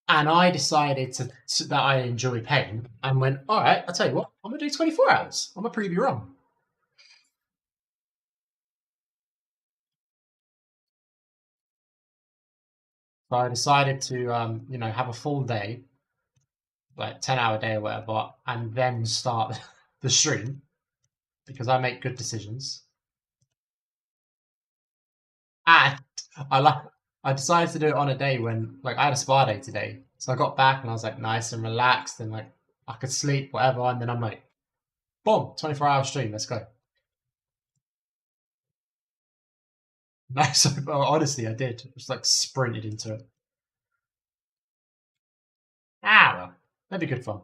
And I decided that I enjoy pain, and went, "All right, I'll tell you what, I'm gonna do 24 hours. I'm gonna prove you wrong." So I decided to, have a full day, like 10-hour day or whatever, and then start the stream because I make good decisions. And I decided to do it on a day when like I had a spa day today. So I got back and I was like nice and relaxed and like I could sleep, whatever, and then I'm like, boom, 24-hour stream, let's go. No, so honestly I did. Just like sprinted into it. Well, that'd be good fun.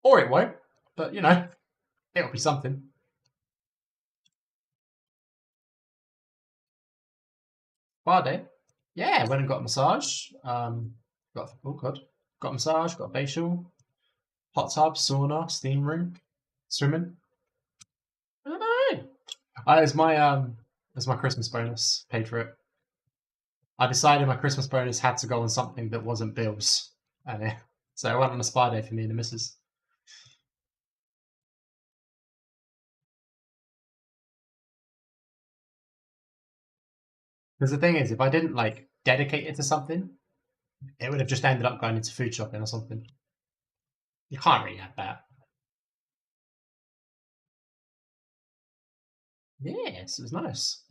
Or it won't, but it'll be something. Spa day. Yeah, went and got a massage. Got a massage, got a facial, hot tub, sauna, steam room, swimming. I don't know. It was my Christmas bonus. Paid for it. I decided my Christmas bonus had to go on something that wasn't bills, and so I went on a spa day for me and the missus. Because the thing is, if I didn't like dedicate it to something, it would have just ended up going into food shopping or something. You can't really have that. Yes, it was nice.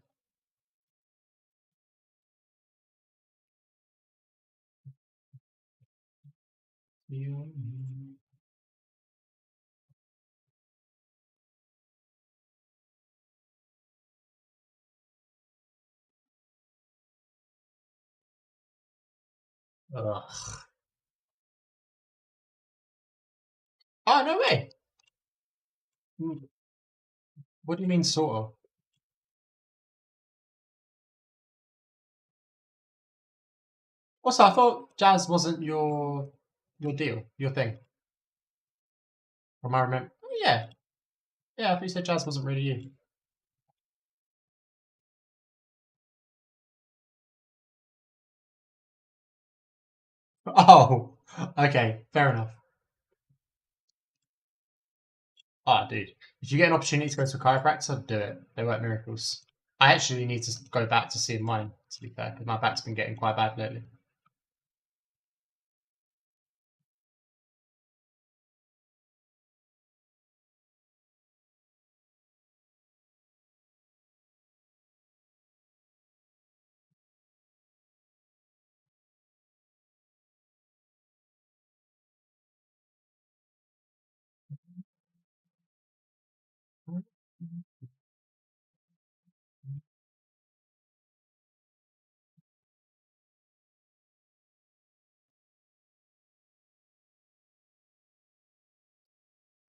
Ugh. Oh, no way. What do you mean, sort of? Also, I thought jazz wasn't your deal, your thing. From I remember. Oh, yeah. Yeah, I thought you said jazz wasn't really you. Oh, okay, fair enough. Oh, dude, if you get an opportunity to go to a chiropractor, do it. They work miracles. I actually need to go back to seeing mine, to be fair, because my back's been getting quite bad lately.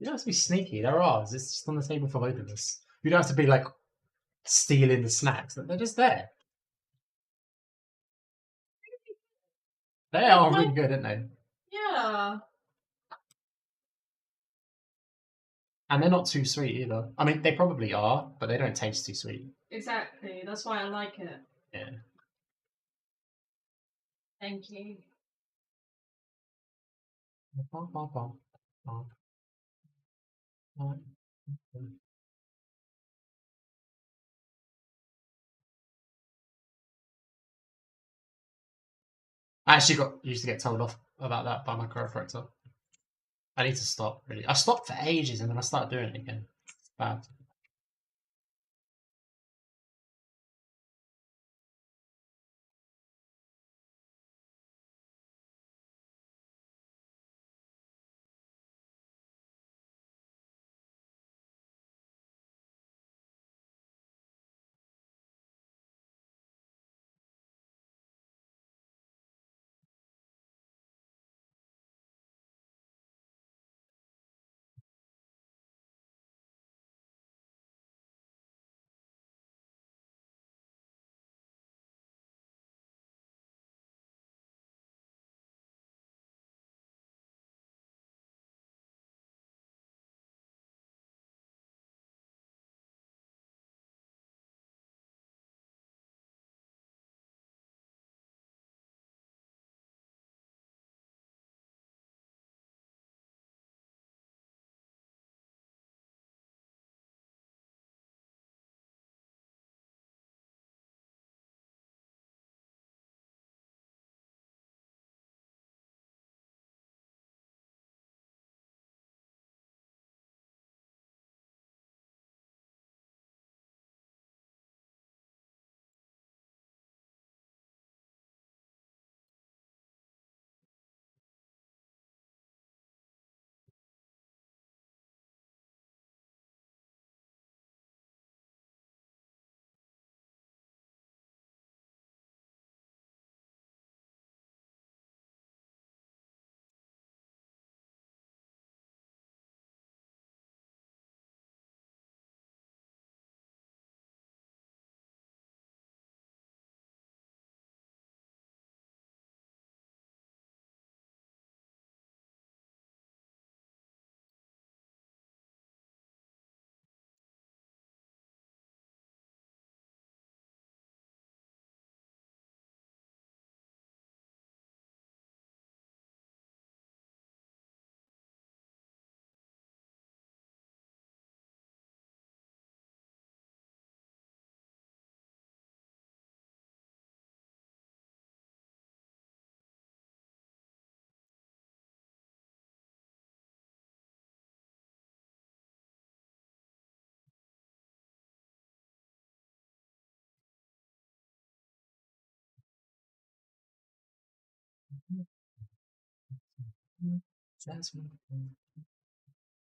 You don't have to be sneaky. They're ours. It's just on the table for both of us. You don't have to be like stealing the snacks. They're just there. They are really good, aren't they? Yeah. And they're not too sweet either. I mean, they probably are, but they don't taste too sweet. Exactly. That's why I like it. Yeah. Thank you. I actually used to get told off about that by my chiropractor. I need to stop, really. I stopped for ages and then I started doing it again. It's bad.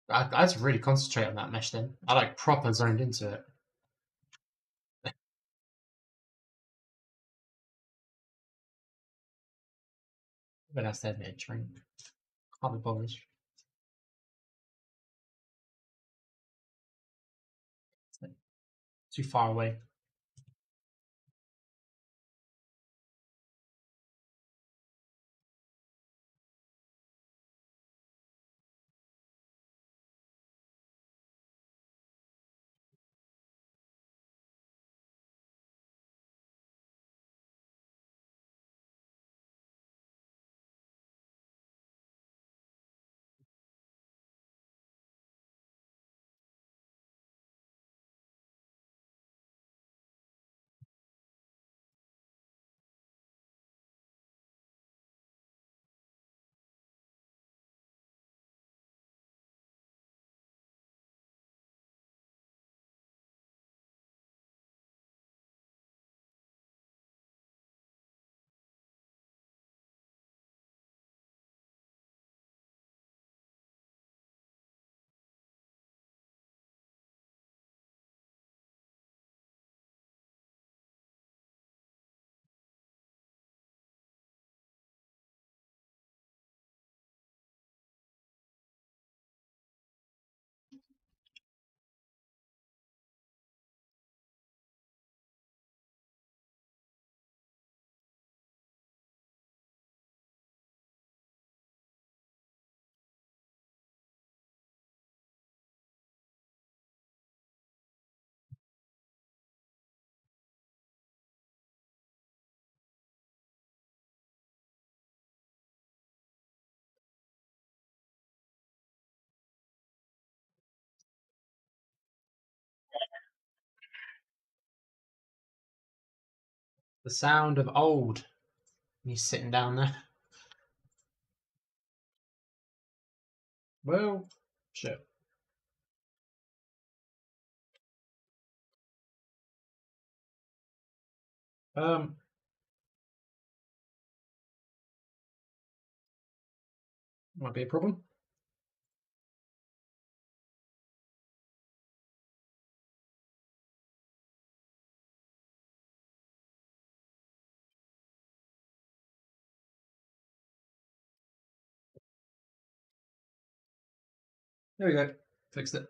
I had to really concentrate on that mesh then. I like proper zoned into it. But I said it, train. Can't be bothered. Too far away. The sound of old. He's sitting down there. Well, shit. Might be a problem. There we go. Fixed it.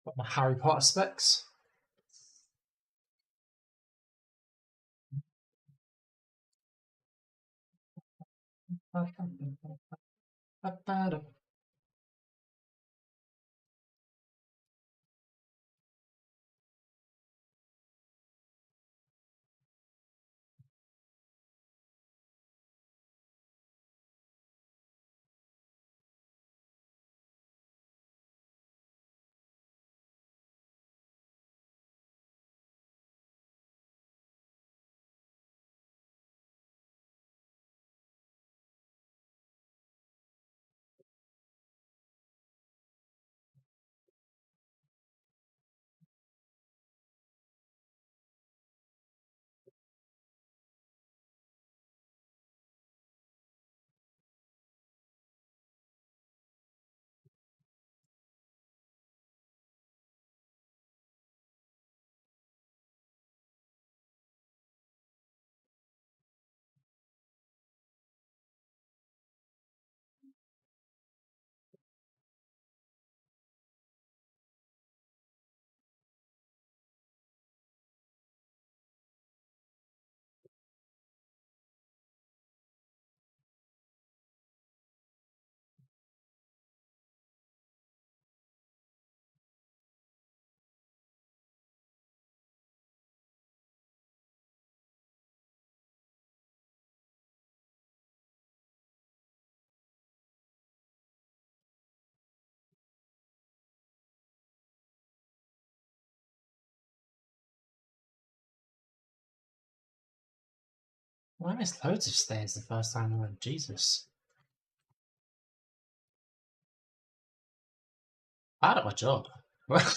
Got my Harry Potter specs. Well, I missed loads of stairs the first time I went. Jesus. Bad at my job. What?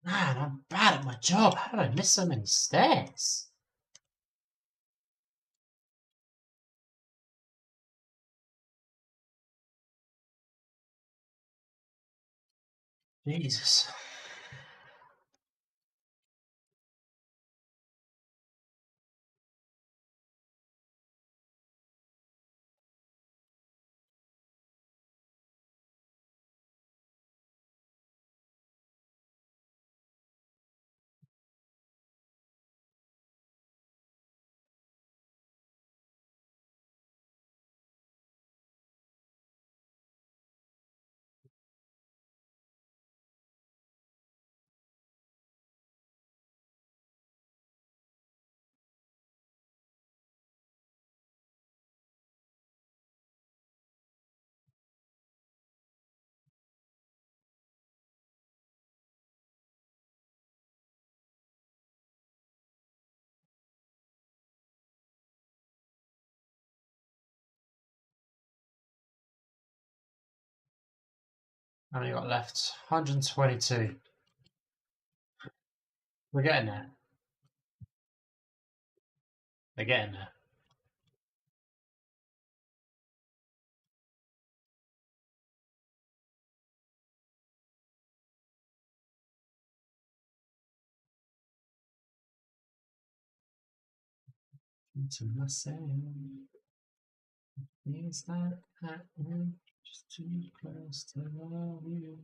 Man, I'm bad at my job. How did I miss so many stairs? Jesus. How many got left? 122. We're getting there. They're getting there. To myself, is that happening? Just too close to love you.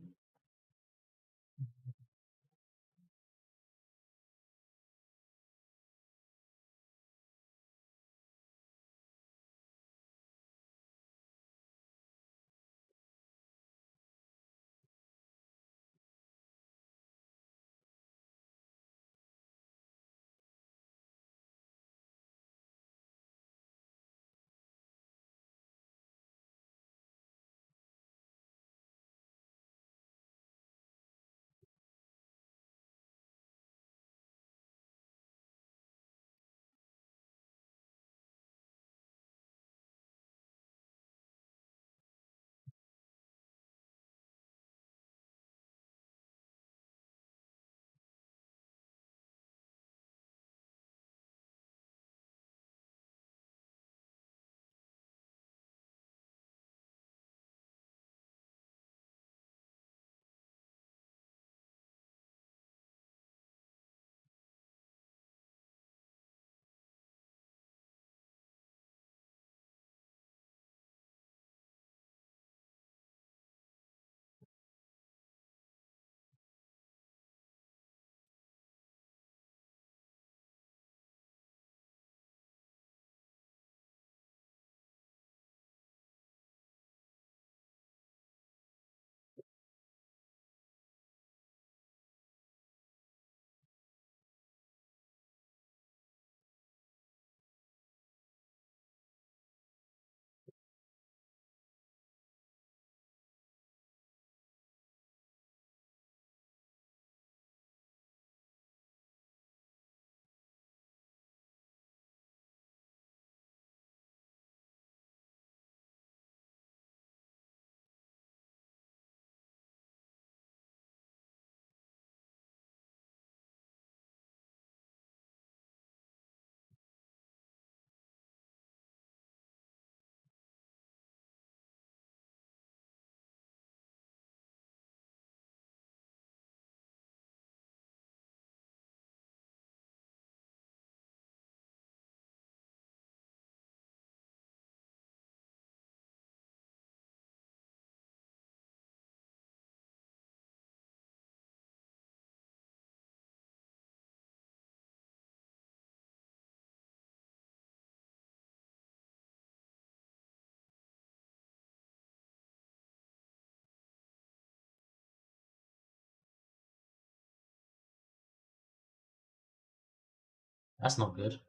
That's not good.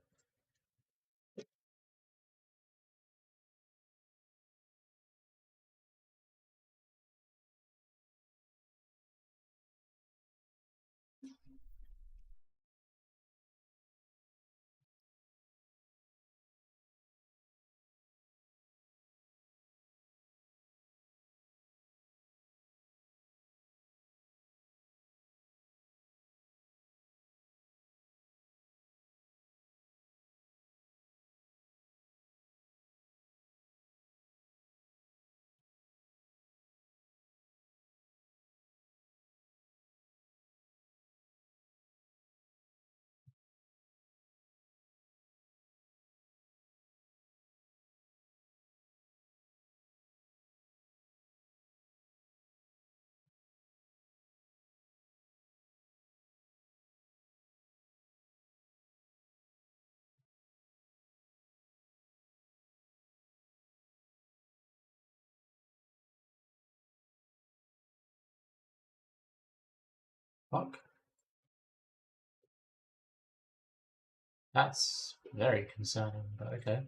Fuck. That's very concerning, but okay.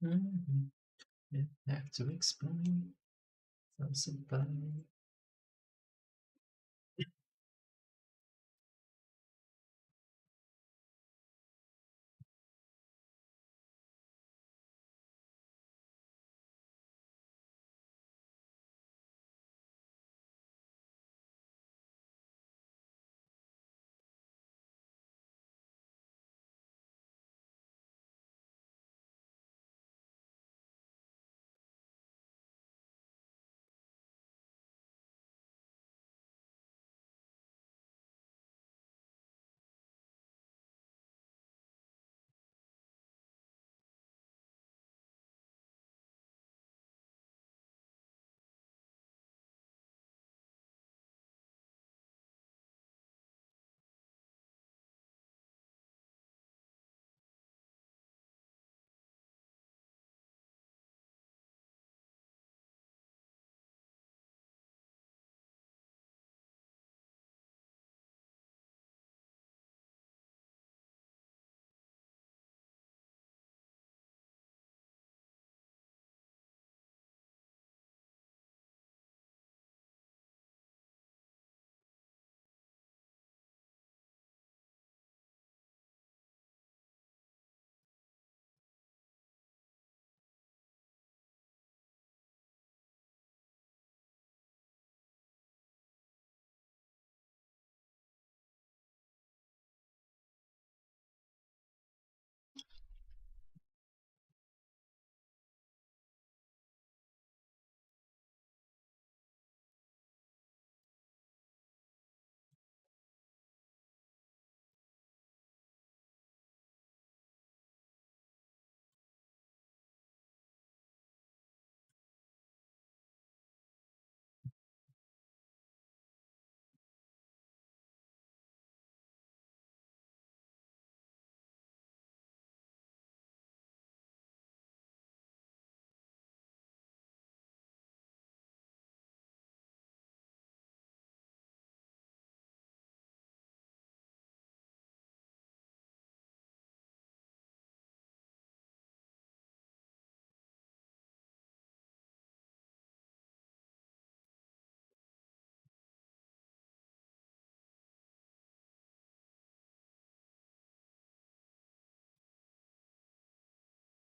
You have to explain.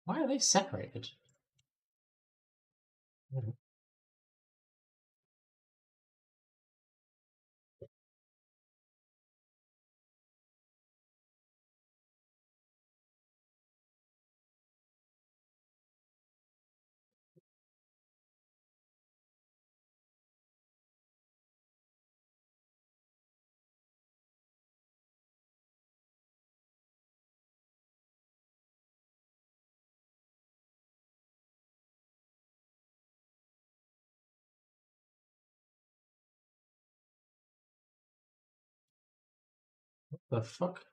Why are they separated? What the fuck?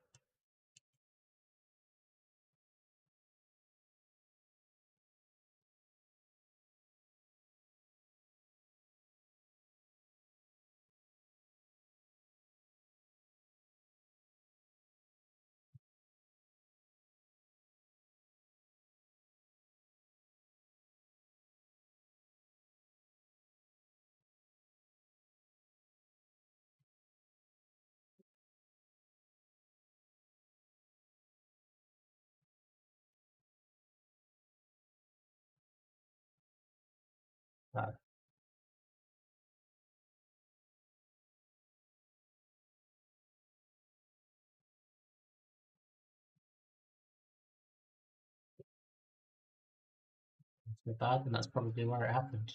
It's a bit bad, and that's probably where it happened.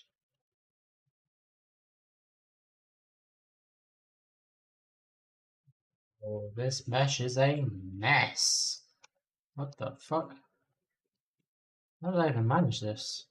Oh, this mesh is a mess. What the fuck? How did I even manage this?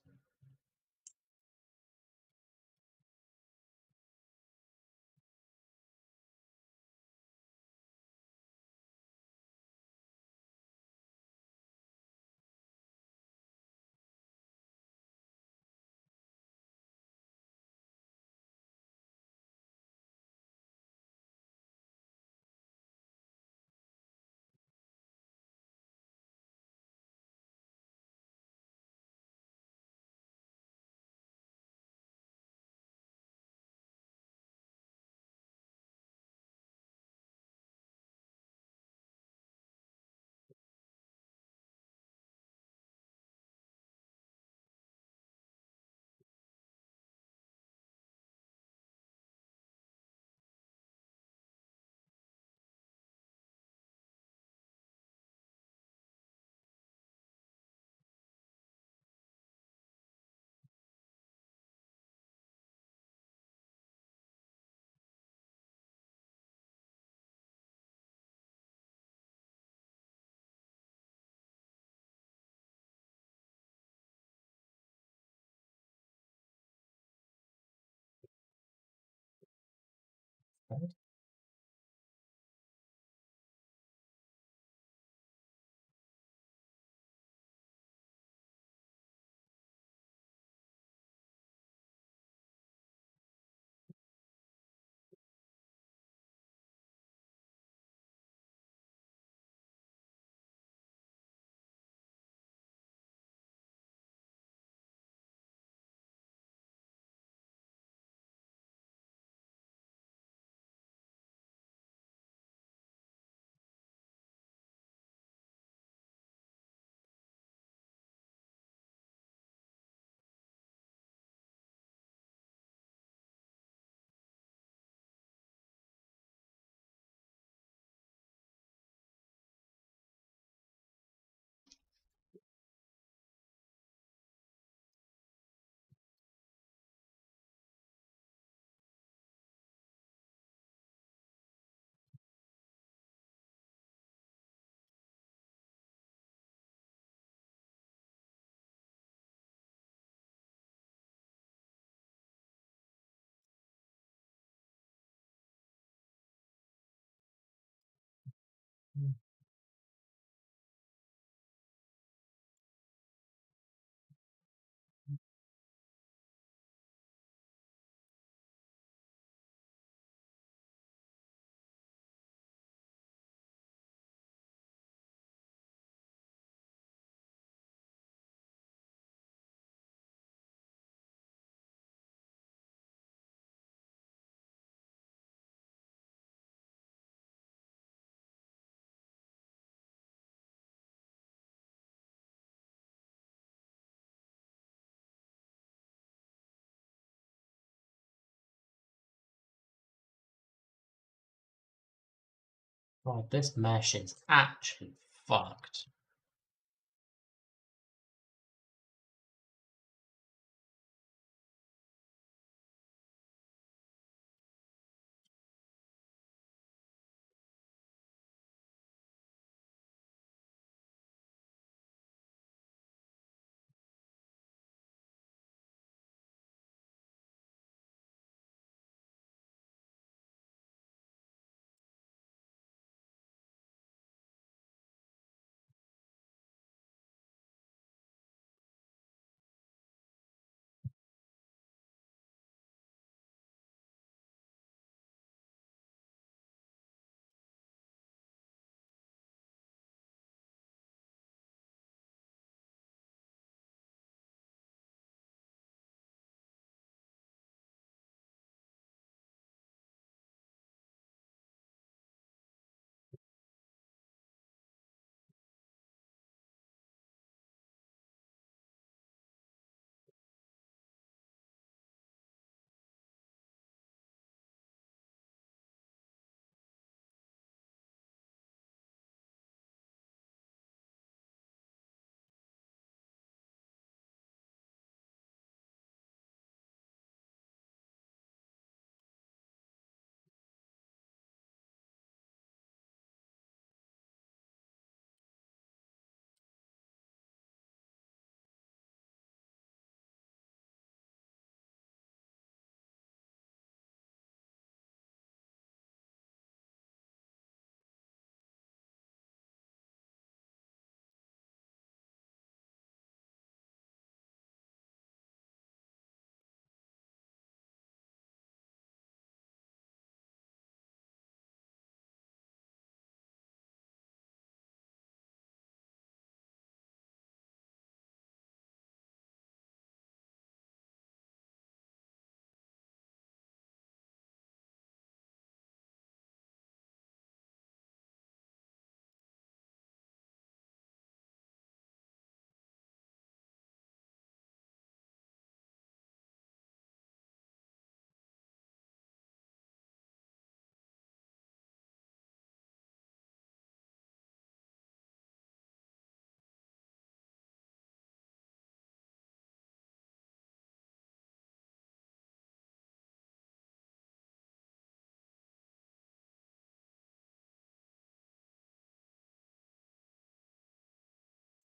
Oh, this mesh is actually fucked.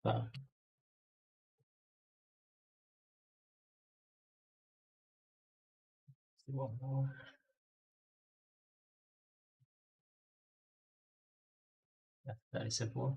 So, see one more. That's a fairly simple one.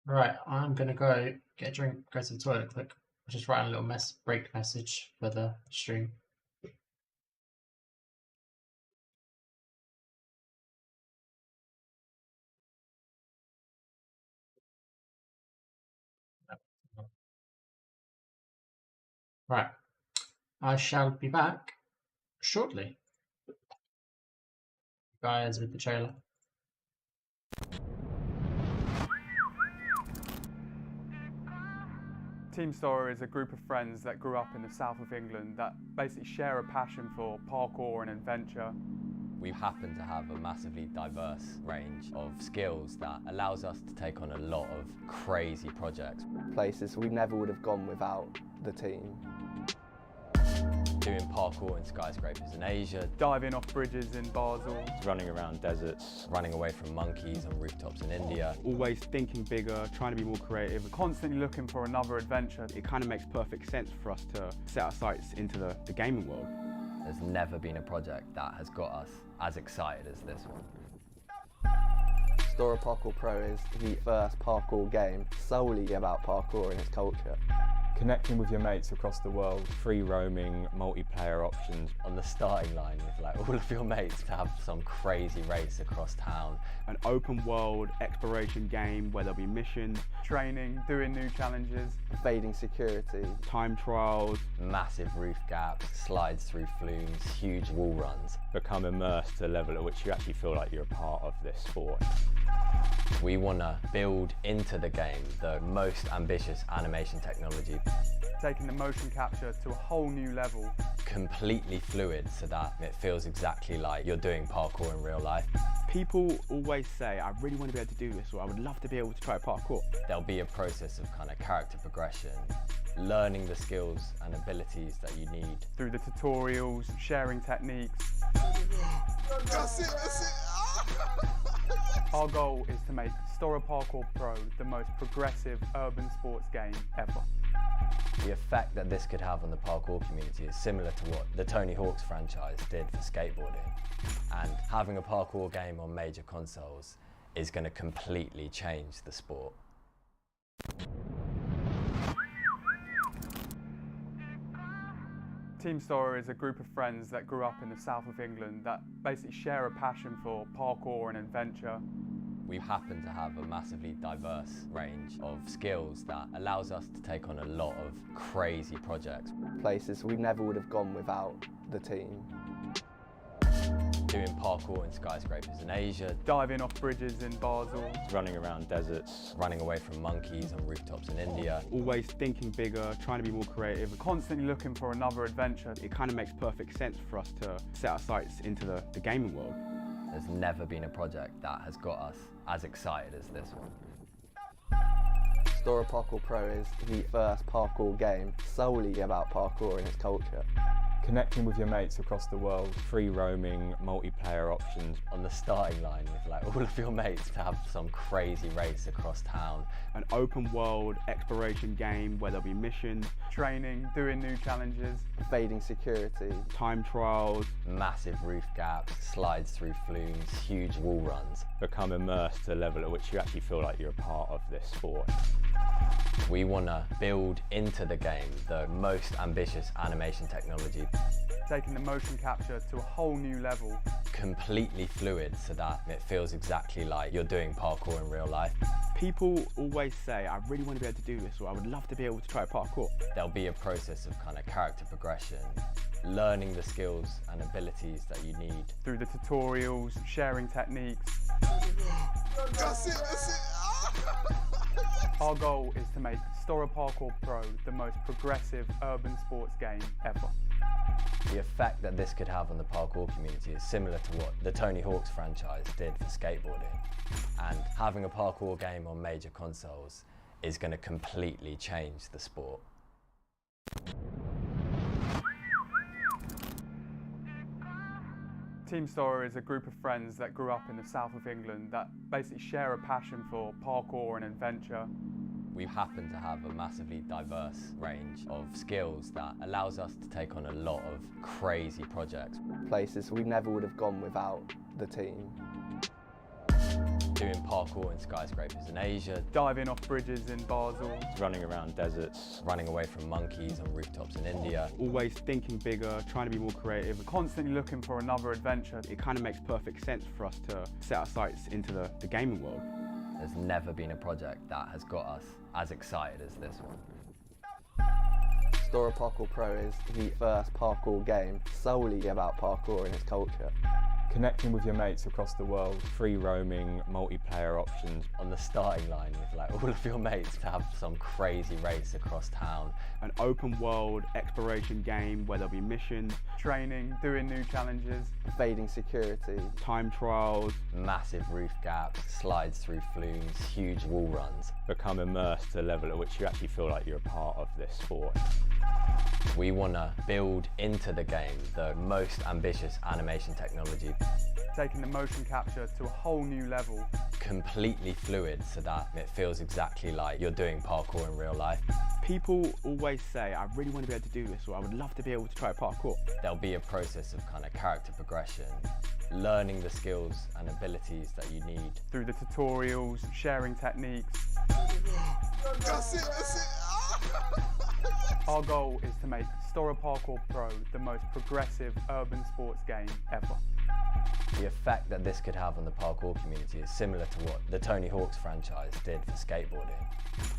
Right, I'm gonna go get a drink, go to the toilet quick. I'll just write a little break message for the stream. Right, I shall be back shortly. Guys with the trailer. Team STORROR is a group of friends that grew up in the south of England that basically share a passion for parkour and adventure. We happen to have a massively diverse range of skills that allows us to take on a lot of crazy projects. Places we never would have gone without the team. Doing parkour in skyscrapers in Asia, Diving off bridges in Basel, Running around deserts. running away from monkeys on rooftops in India. Always thinking bigger, trying to be more creative. constantly looking for another adventure. It kind of makes perfect sense for us to set our sights into the gaming world. There's never been a project that has got us as excited as this one. STORROR Parkour Pro is the first parkour game solely about parkour and its culture. Connecting with your mates across the world, free roaming, multiplayer options. On the starting line with like all of your mates to have some crazy race across town. An open world exploration game where there'll be missions, Training, doing new challenges. Evading security. time trials. Massive roof gaps, slides through flumes, huge wall runs. Become immersed to a level at which you actually feel like you're a part of this sport. We want to build into the game the most ambitious animation technology, Taking the motion capture to a whole new level. completely fluid so that it feels exactly like you're doing parkour in real life. People always say, I really want to be able to do this, or I would love to be able to try parkour. There'll be a process of kind of character progression, learning the skills and abilities that you need. Through the tutorials, sharing techniques. Our goal is to make STORROR Parkour Pro the most progressive urban sports game ever. The effect that this could have on the parkour community is similar to what the Tony Hawk's franchise did for skateboarding. And having a parkour game on major consoles is going to completely change the sport. Team STORROR is a group of friends that grew up in the south of England that basically share a passion for parkour and adventure. We happen to have a massively diverse range of skills that allows us to take on a lot of crazy projects. Places we never would have gone without the team. Doing parkour in skyscrapers in Asia, Diving off bridges in Basel, Running around deserts. running away from monkeys on rooftops in India. Always thinking bigger, trying to be more creative. constantly looking for another adventure. It kind of makes perfect sense for us to set our sights into the gaming world. There's never been a project that has got us as excited as this one. STORROR Parkour Pro is the first parkour game solely about parkour and its culture. Connecting with your mates across the world, free roaming, multiplayer options. On the starting line with like all of your mates to have some crazy race across town. An open world exploration game where there'll be missions, Training, doing new challenges. Evading security. time trials. Massive roof gaps, slides through flumes, huge wall runs. Become immersed to a level at which you actually feel like you're a part of this sport. We want to build into the game the most ambitious animation technology, Taking the motion capture to a whole new level. completely fluid so that it feels exactly like you're doing parkour in real life. People always say, I really want to be able to do this, or I would love to be able to try parkour. There'll be a process of kind of character progression, learning the skills and abilities that you need. Through the tutorials, sharing techniques. Our goal is to make STORROR Parkour Pro the most progressive urban sports game ever. The effect that this could have on the parkour community is similar to what the Tony Hawk's franchise did for skateboarding. And having a parkour game on major consoles is going to completely change the sport. Team STORROR is a group of friends that grew up in the south of England that basically share a passion for parkour and adventure. We happen to have a massively diverse range of skills that allows us to take on a lot of crazy projects. Places we never would have gone without the team. Doing parkour in skyscrapers in Asia, diving off bridges in Basel, running around deserts, running away from monkeys on rooftops in India. Always thinking bigger, trying to be more creative. constantly looking for another adventure. It kind of makes perfect sense for us to set our sights into the gaming world. There's never been a project that has got us as excited as this one. STORROR Parkour Pro is the first parkour game solely about parkour and its culture. connecting with your mates across the world, free roaming, multiplayer options. On the starting line with like all of your mates to have some crazy race across town. An open world exploration game where there'll be missions, training, doing new challenges, evading security, time trials, massive roof gaps, slides through flumes, huge wall runs. Become immersed to a level at which you actually feel like you're a part of this sport. We want to build into the game the most ambitious animation technology. Taking the motion capture to a whole new level. Completely fluid so that it feels exactly like you're doing parkour in real life. People always say, I really want to be able to do this, or I would love to be able to try parkour. There'll be a process of kind of character progression, learning the skills and abilities that you need. Through the tutorials, sharing techniques. That's it. Our goal is to make STORROR Parkour Pro the most progressive urban sports game ever. The effect that this could have on the parkour community is similar to what the Tony Hawk's franchise did for skateboarding.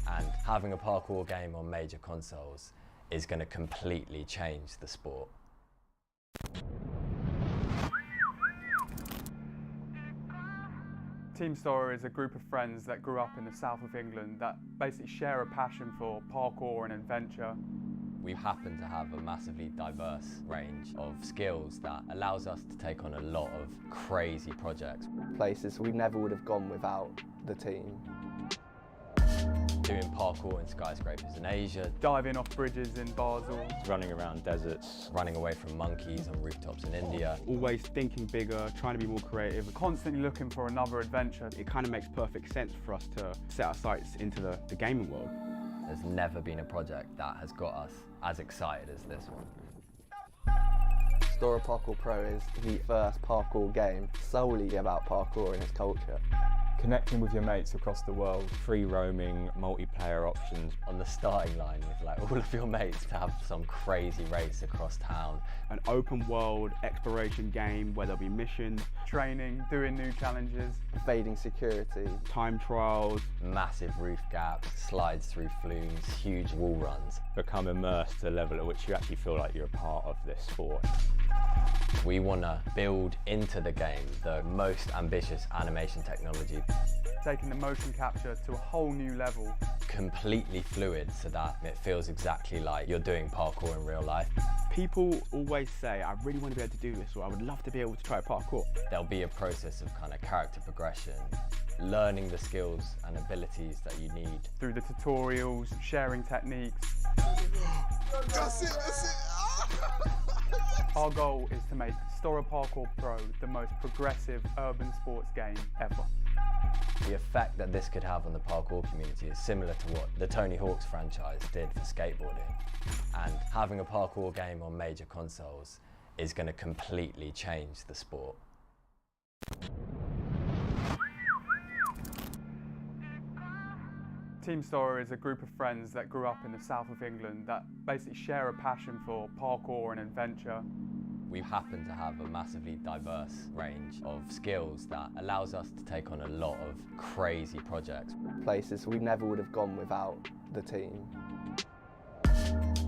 And having a parkour game on major consoles is going to completely change the sport. Team STORROR is a group of friends that grew up in the south of England that basically share a passion for parkour and adventure. We happen to have a massively diverse range of skills that allows us to take on a lot of crazy projects. Places we never would have gone without the team. Doing parkour in skyscrapers in Asia, diving off bridges in Basel, running around deserts, running away from monkeys on rooftops in India. Always thinking bigger, trying to be more creative, constantly looking for another adventure. It kind of makes perfect sense for us to set our sights into the gaming world. There's never been a project that has got us as excited as this one. STORROR Parkour Pro is the first parkour game solely about parkour and its culture. Connecting with your mates across the world, free roaming, multiplayer options. On the starting line with like all of your mates to have some crazy race across town. An open world exploration game where there'll be missions, training, doing new challenges, evading security, time trials, massive roof gaps, slides through flumes, huge wall runs. Become immersed to a level at which you actually feel like you're a part of this sport. We want to build into the game the most ambitious animation technology. Taking the motion capture to a whole new level. Completely fluid so that it feels exactly like you're doing parkour in real life. People always say, I really want to be able to do this, or I would love to be able to try parkour. There'll be a process of kind of character progression, learning the skills and abilities that you need. Through the tutorials, sharing techniques. That's it. Our goal is to make STORROR Parkour Pro the most progressive urban sports game ever. The effect that this could have on the parkour community is similar to what the Tony Hawk's franchise did for skateboarding. And having a parkour game on major consoles is going to completely change the sport. Team STORROR is a group of friends that grew up in the south of England that basically share a passion for parkour and adventure. We happen to have a massively diverse range of skills that allows us to take on a lot of crazy projects. Places we never would have gone without the team.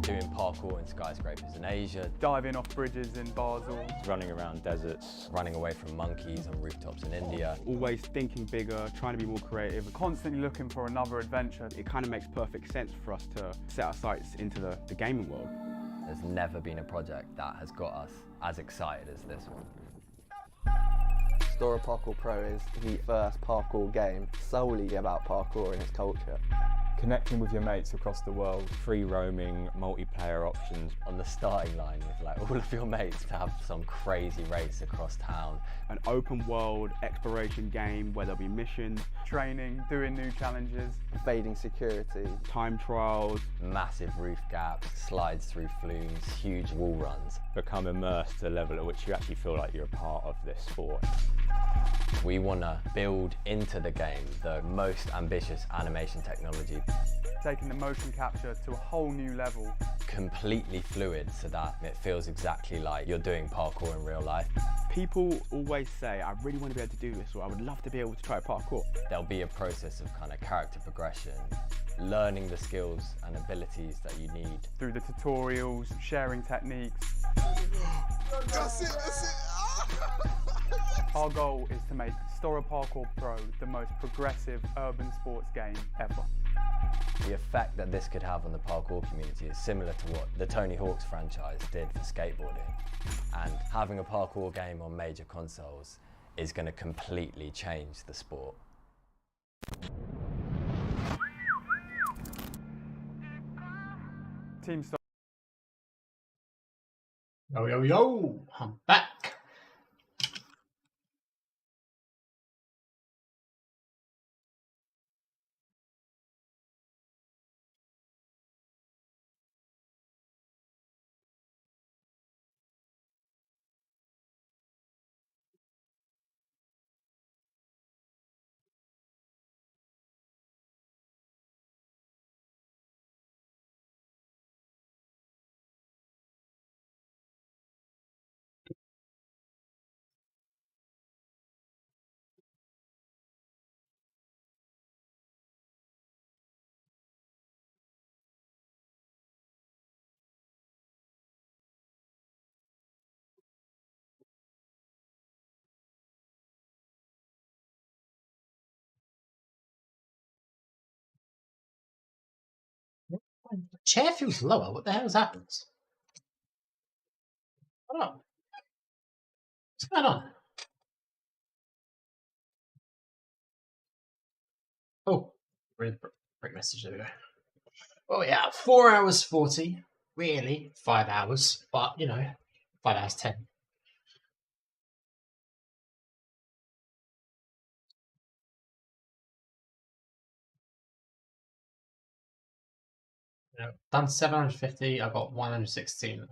Doing parkour in skyscrapers in Asia, diving off bridges in Basel, running around deserts, running away from monkeys on rooftops in India. Always thinking bigger, trying to be more creative, constantly looking for another adventure. It kind of makes perfect sense for us to set our sights into the gaming world. There's never been a project that has got us as excited as this one. STORROR Parkour Pro is the first parkour game solely about parkour and its culture. Connecting with your mates across the world, free roaming, multiplayer options. On the starting line with like all of your mates to have some crazy race across town. An open world exploration game where there'll be missions, Training, doing new challenges. Evading security. time trials. Massive roof gaps, slides through flumes, huge wall runs. Become immersed to a level at which you actually feel like you're a part of this sport. We want to build into the game the most ambitious animation technology, Taking the motion capture to a whole new level. completely fluid so that it feels exactly like you're doing parkour in real life. People always say, I really want to be able to do this, or I would love to be able to try parkour. There'll be a process of kind of character progression, learning the skills and abilities that you need. Through the tutorials, sharing techniques. That's it. Our goal is to make STORROR Parkour Pro the most progressive urban sports game ever. The effect that this could have on the parkour community is similar to what the Tony Hawk's franchise did for skateboarding. And having a parkour game on major consoles is going to completely change the sport. Team Star Yo, I'm back. The chair feels lower. What the hell has happened? Hold on. What's going on? Oh, great message. There we go. Oh yeah, 4 hours 40. Really, 5 hours, but you know, 5 hours 10. You know, done 750. I got 116.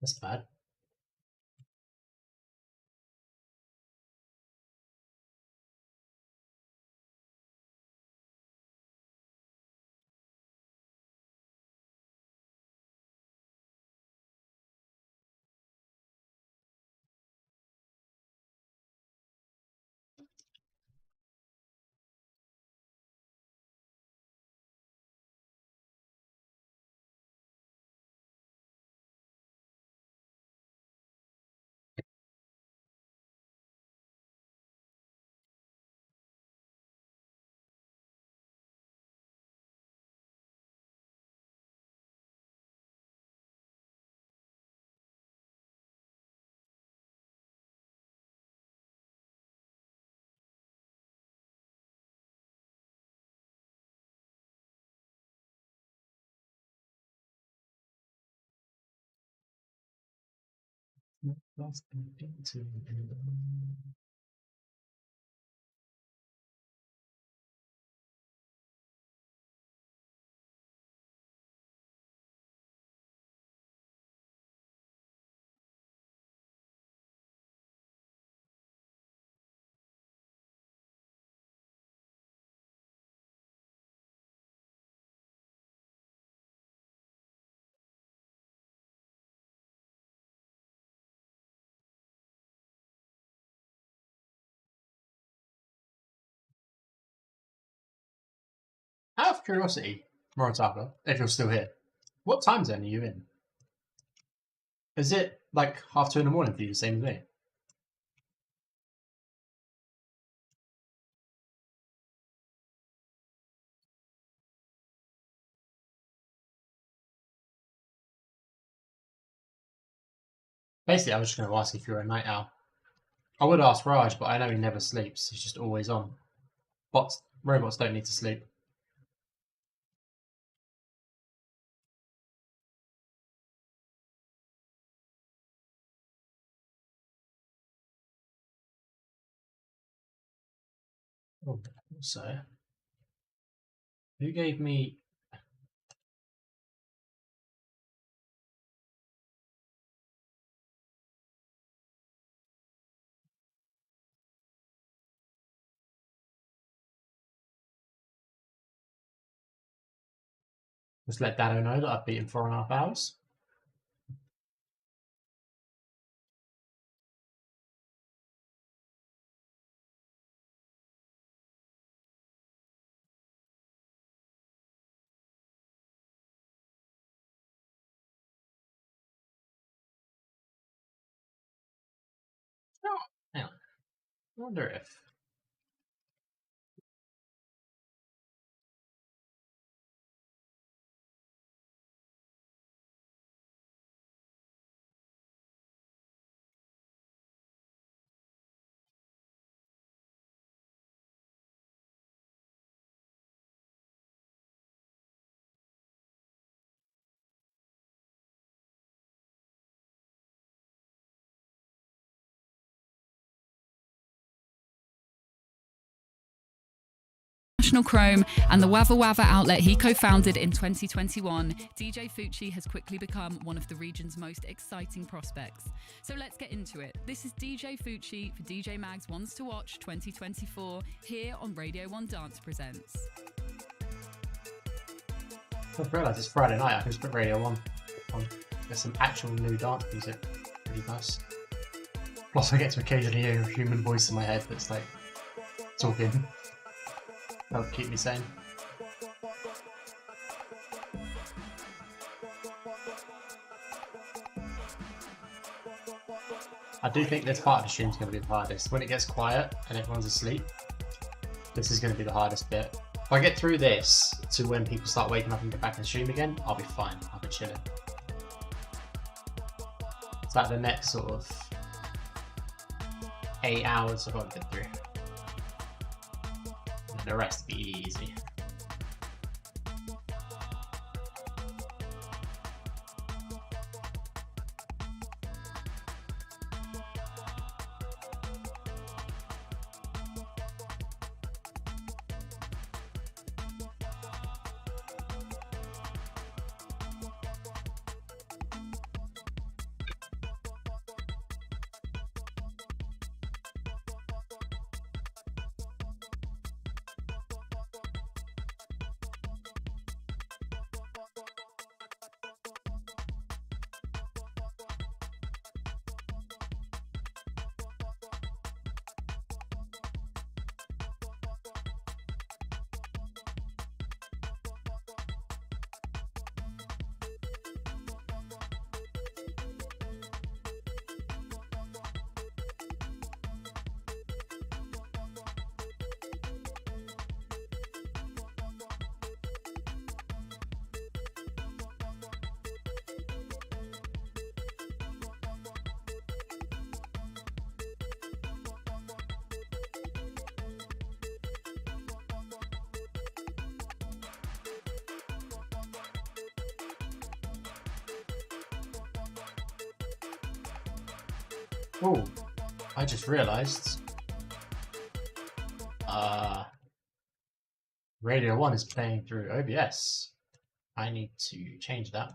That's bad. Out of curiosity, Moritava, if you're still here, what time zone are you in? Is it like 2:30 in the morning for you, the same as me? Basically, I was just going to ask if you're a night owl. I would ask Raj, but I know he never sleeps. He's just always on. Robots don't need to sleep. Oh, also, who gave me... Just let Dado know that I've beaten 4.5 hours. Oh, hang on. I wonder if... Chrome and the Wava Wava outlet he co-founded in 2021, DJ Fucci has quickly become one of the region's most exciting prospects. So let's get into it. This is DJ Fucci for DJ Mag's Ones to Watch 2024 here on Radio 1 Dance Presents. I just realised it's Friday night. I can just put Radio 1 on. There's some actual new dance music. Pretty nice. Plus I get to occasionally hear a human voice in my head that's like talking. That'll keep me sane. I do think this part of the stream is going to be the hardest. When it gets quiet and everyone's asleep, this is going to be the hardest bit. If I get through this to when people start waking up and get back in the stream again, I'll be fine. I'll be chilling. It's like the next sort of 8 hours I've got to get through. The rest will be easy. Oh, I just realised. Radio 1 is playing through OBS. I need to change that.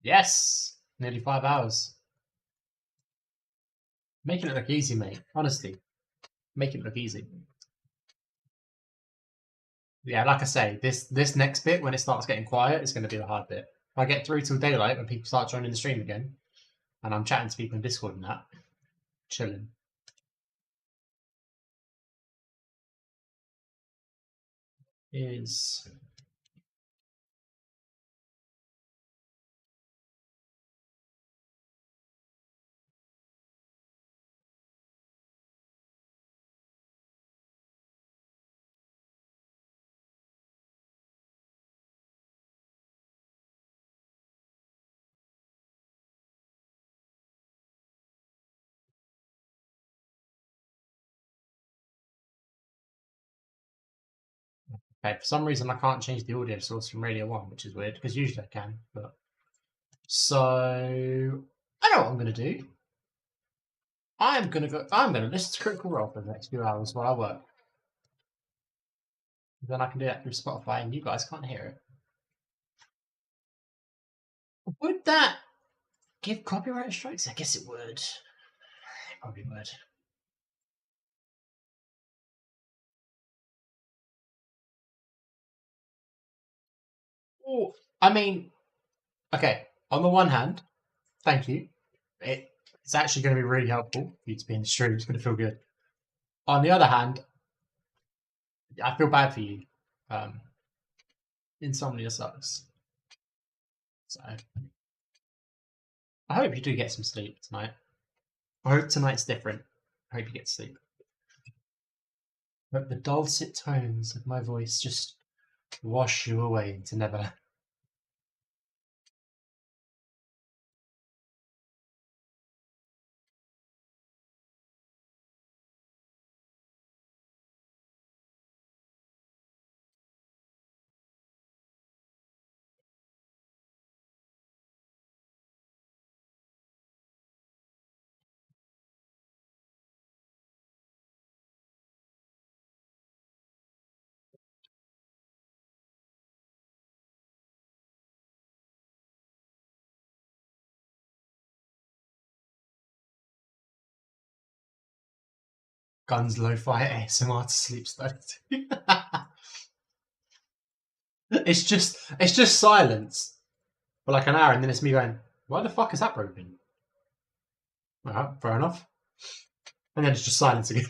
Yes! Nearly 5 hours. Making it look easy, mate. Honestly. Making it look easy. Yeah, like I say, this next bit, when it starts getting quiet, is going to be the hard bit. If I get through till daylight, when people start joining the stream again, and I'm chatting to people in Discord and that, chilling. Is... Okay, for some reason I can't change the audio source from Radio 1, which is weird, because usually I can, but... So... I know what I'm going to do. I'm going to listen to Critical Role for the next few hours while I work. Then I can do that through Spotify and you guys can't hear it. Would that give copyright strikes? I guess it would. It probably would. Oh, I mean, okay, on the one hand, thank you. It's actually going to be really helpful for you to be in the stream. It's going to feel good. On the other hand, I feel bad for you. Insomnia sucks. So, I hope you do get some sleep tonight. I hope tonight's different. I hope you get sleep. I hope the dulcet tones of my voice just wash you away into never. Guns lo-fi ASMR to sleep state. It's just silence for like an hour, and then it's me going, "Why the fuck is that broken?" Alright, fair enough. And then it's just silence again.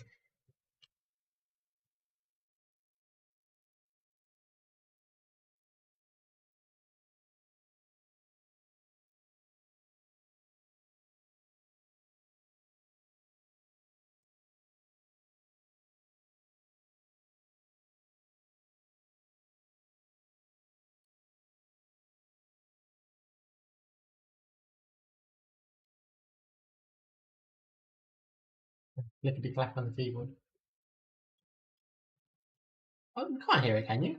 Flippity clap on the keyboard. Oh, you can't hear it, can you?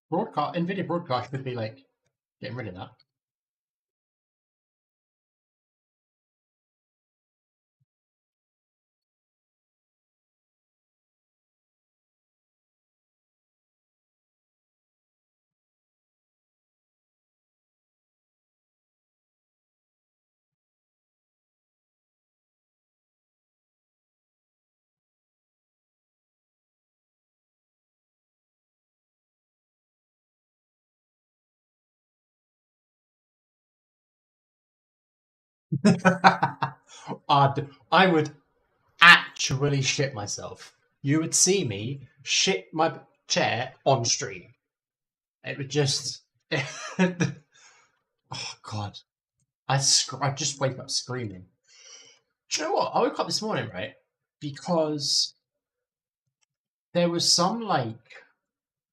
Broadcast, NVIDIA broadcast could be like getting rid of that. I would actually shit myself. You would see me shit my chair on stream. It would just... oh, God. I just wake up screaming. Do you know what? I woke up this morning, right? Because there was some, like,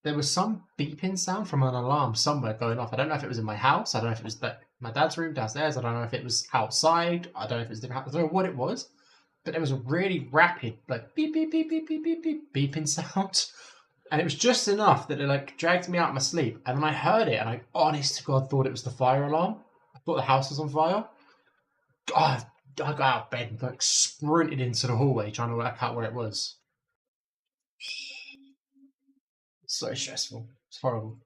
there was some beeping sound from an alarm somewhere going off. I don't know if it was in my house. I don't know if it was my dad's room downstairs. I don't know if it was outside. I don't know if it was different. I don't know what it was, but there was a really rapid, like beep beep beep beep beep beep beep beeping sound, and it was just enough that it like dragged me out of my sleep. And then I heard it, and I, honest to God, thought it was the fire alarm. I thought the house was on fire. God, I got out of bed and like sprinted into the hallway trying to work out where it was. It's so stressful. It's horrible.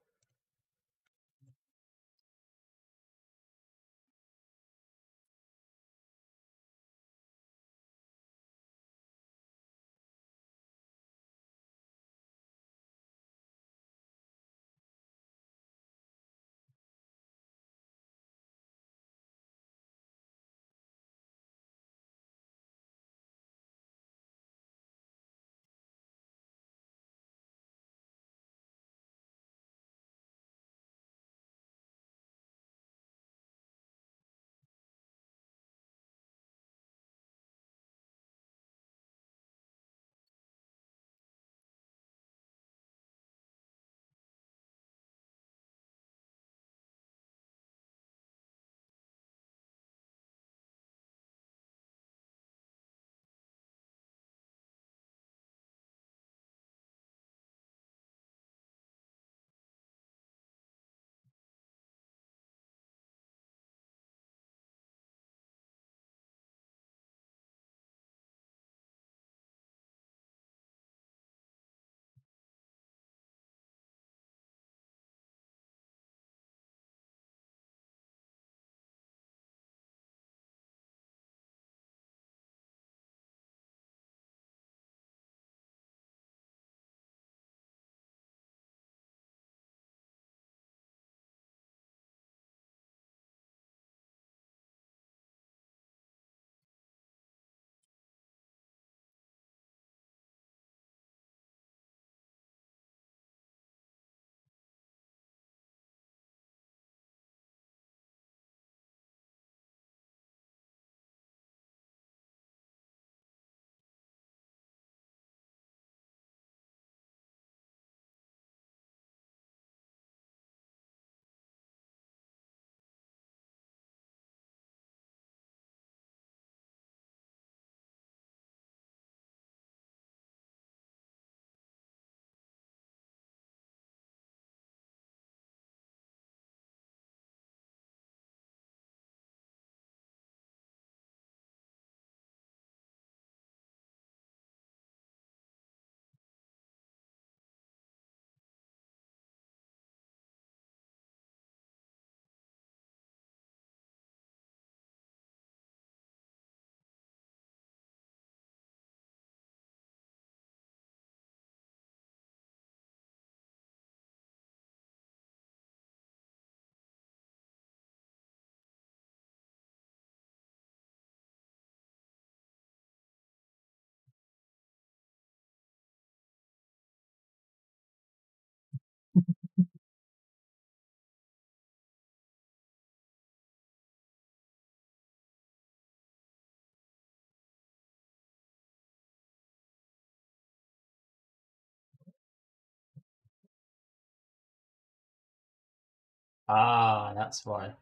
Ah, that's why.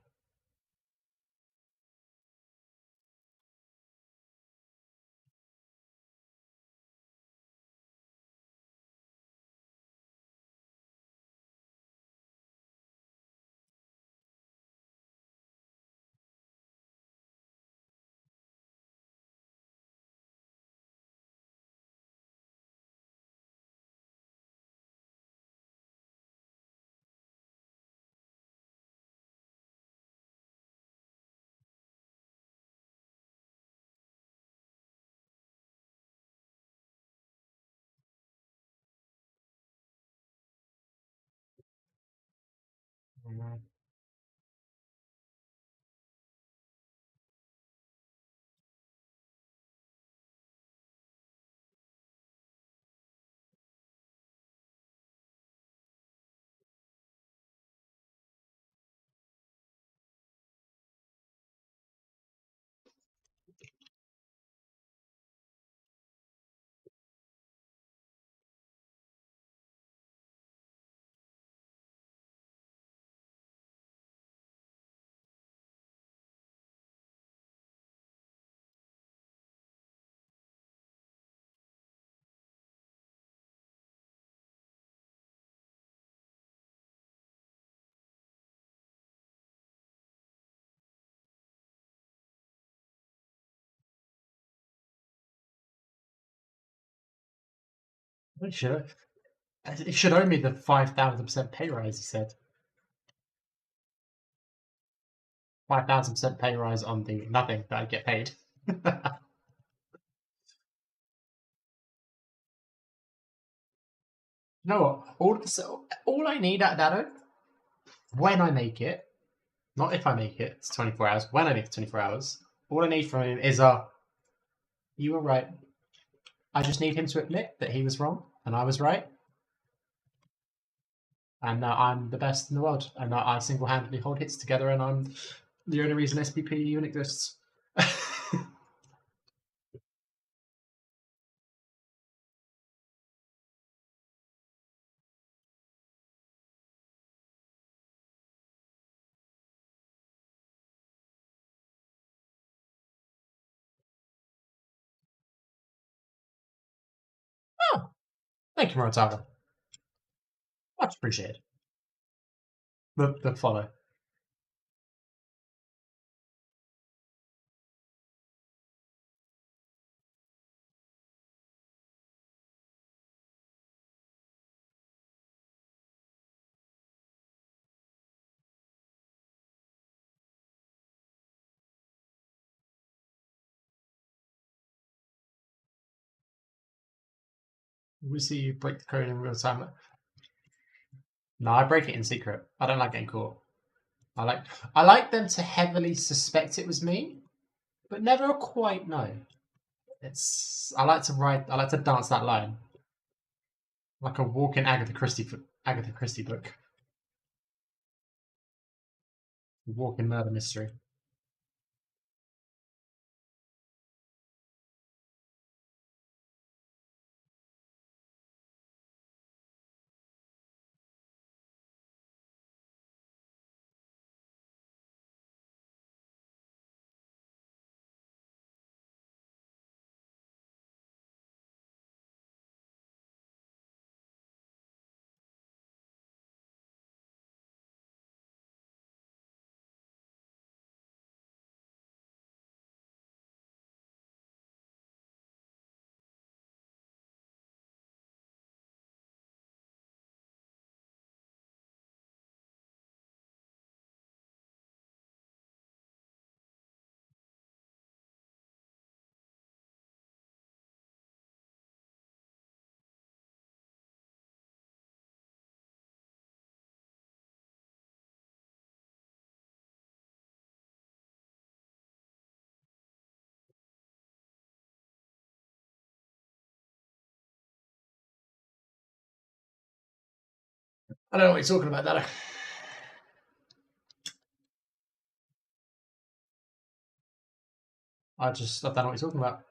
Mhm. He should owe me the 5,000% pay rise, he said. 5,000% pay rise on the nothing that I get paid. You know what? All I need at Dado, when I make it, not if I make it, it's 24 hours. When I make it 24 hours, all I need from him is you were right. I just need him to admit that he was wrong and I was right. And I'm the best in the world. And I single-handedly hold hits together and I'm the only reason SPP even exists. Oh, thank you, Moritaga. Much appreciated. The follow. We see you break the code in real time. No, I break it in secret. I don't like getting caught. I like them to heavily suspect it was me, but never quite know. I like to dance that line. Like a walking Agatha Christie book. Walking murder mystery. I don't know what you're talking about, Dada. I don't know what you're talking about.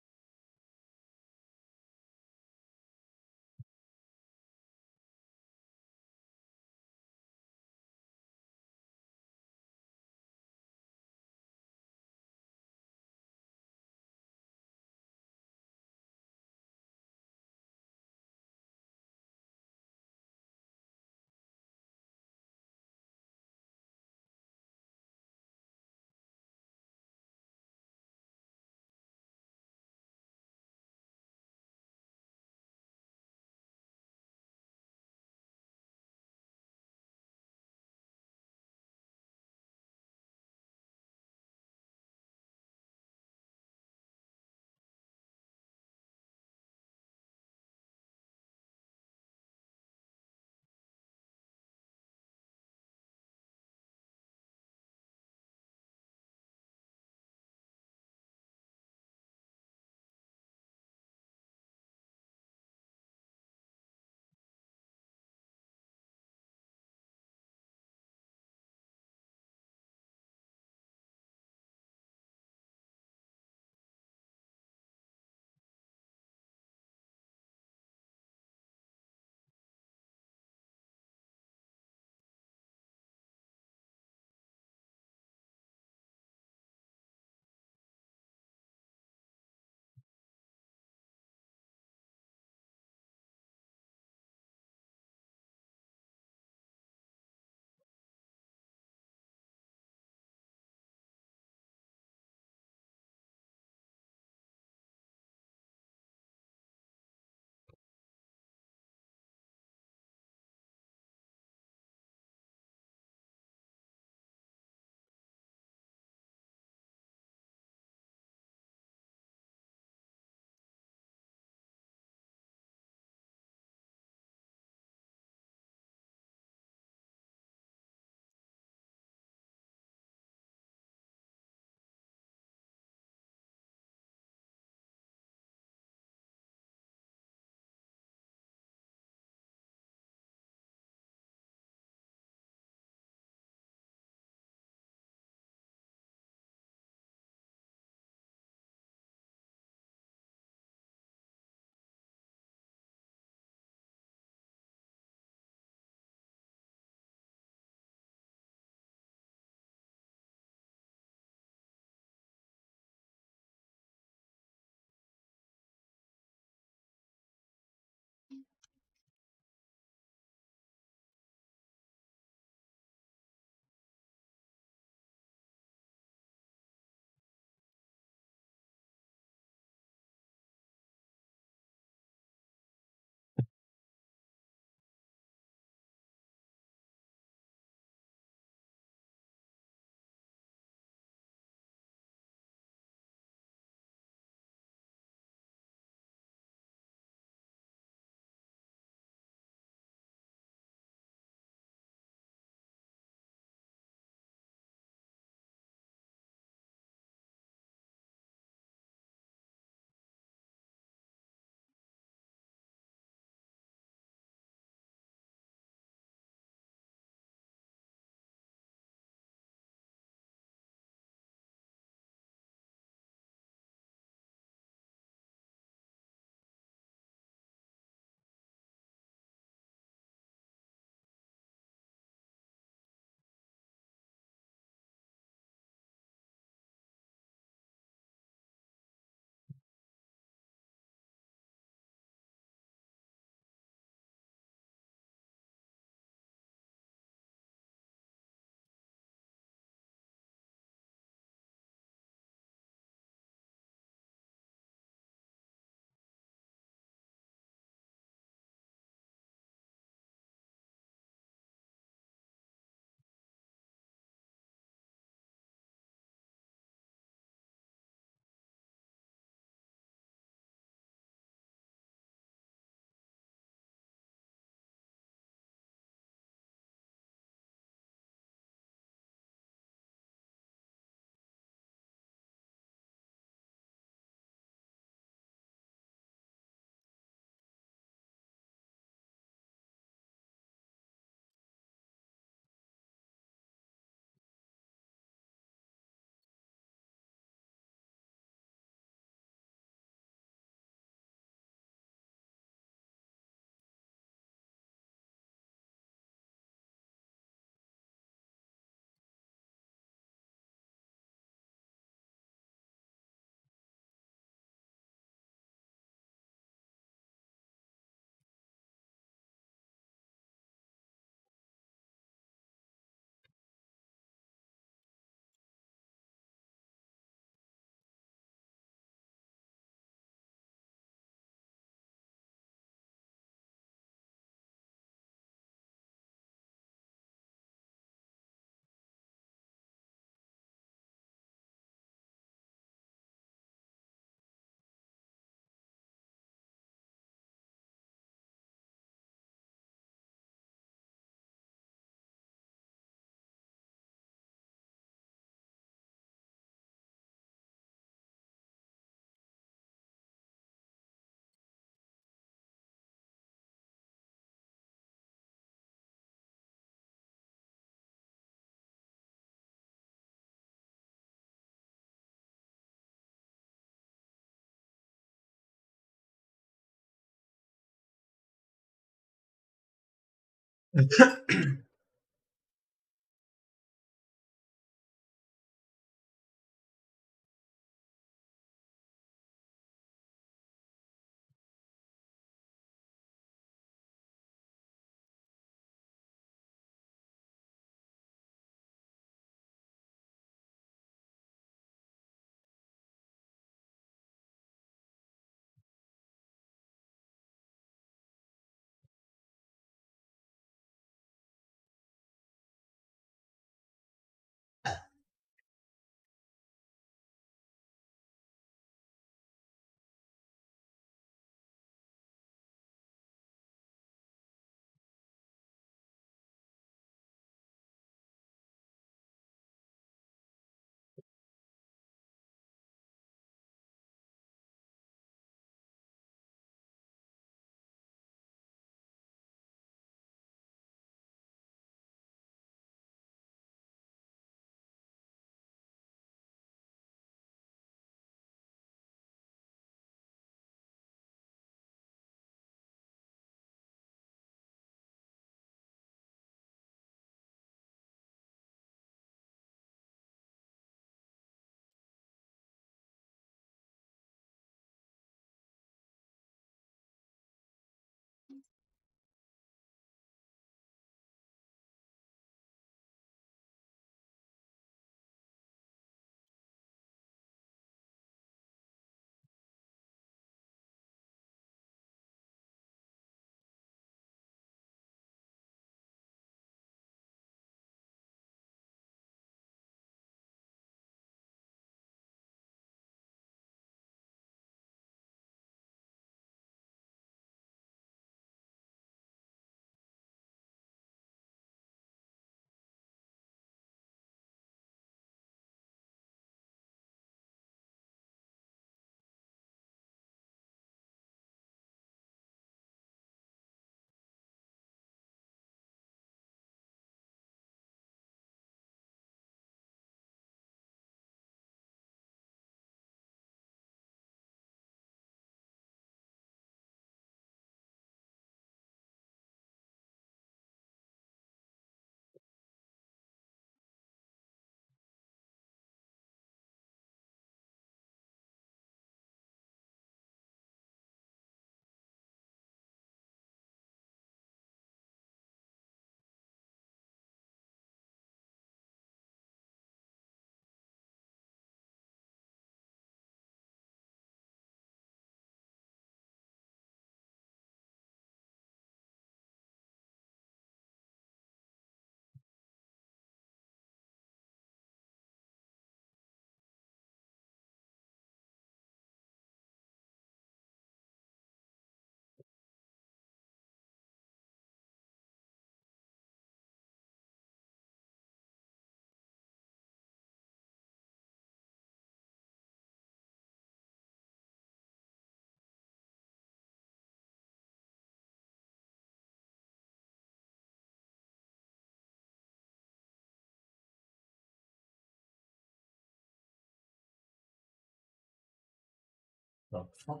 Oh, fuck.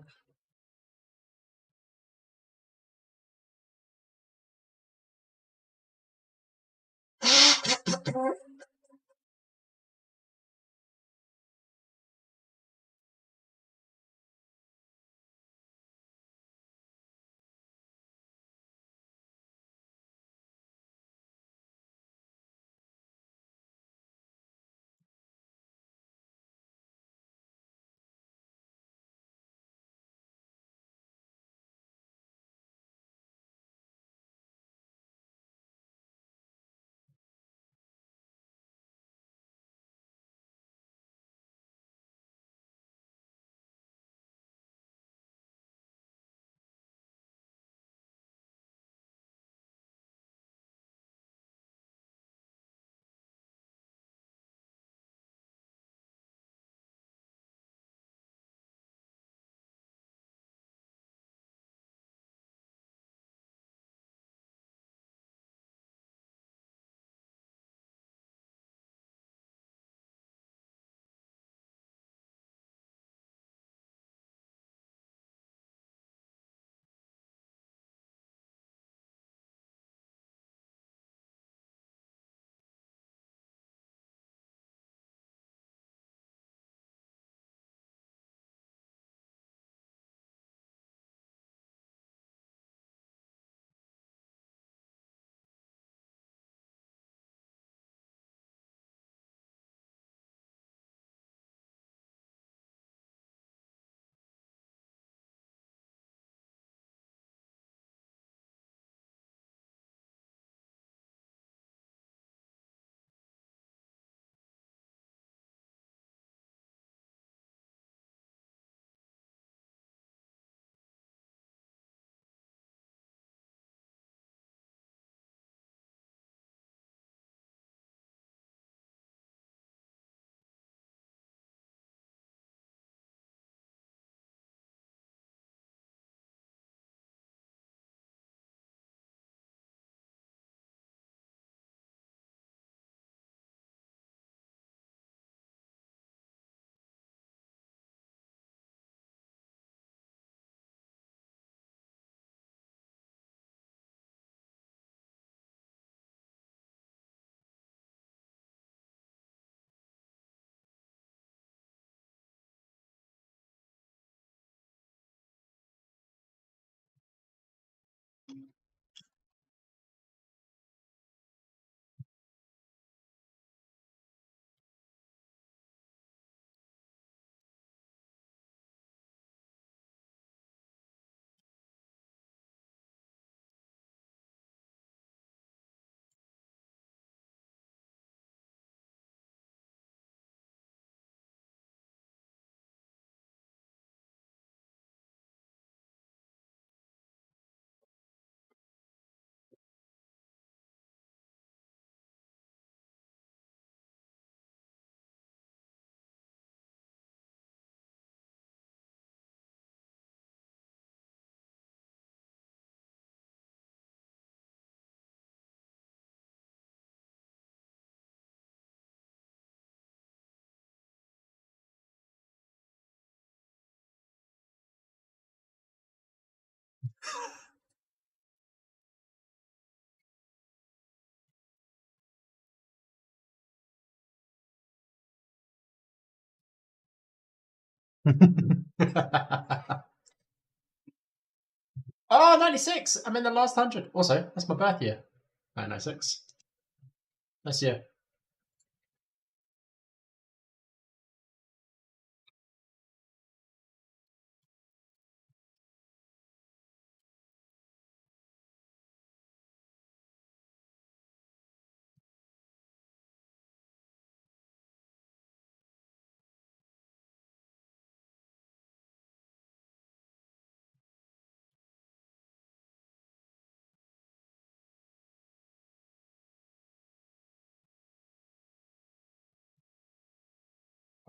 Oh, 96! I'm in the last 100. Also, that's my birth year. 996. This year.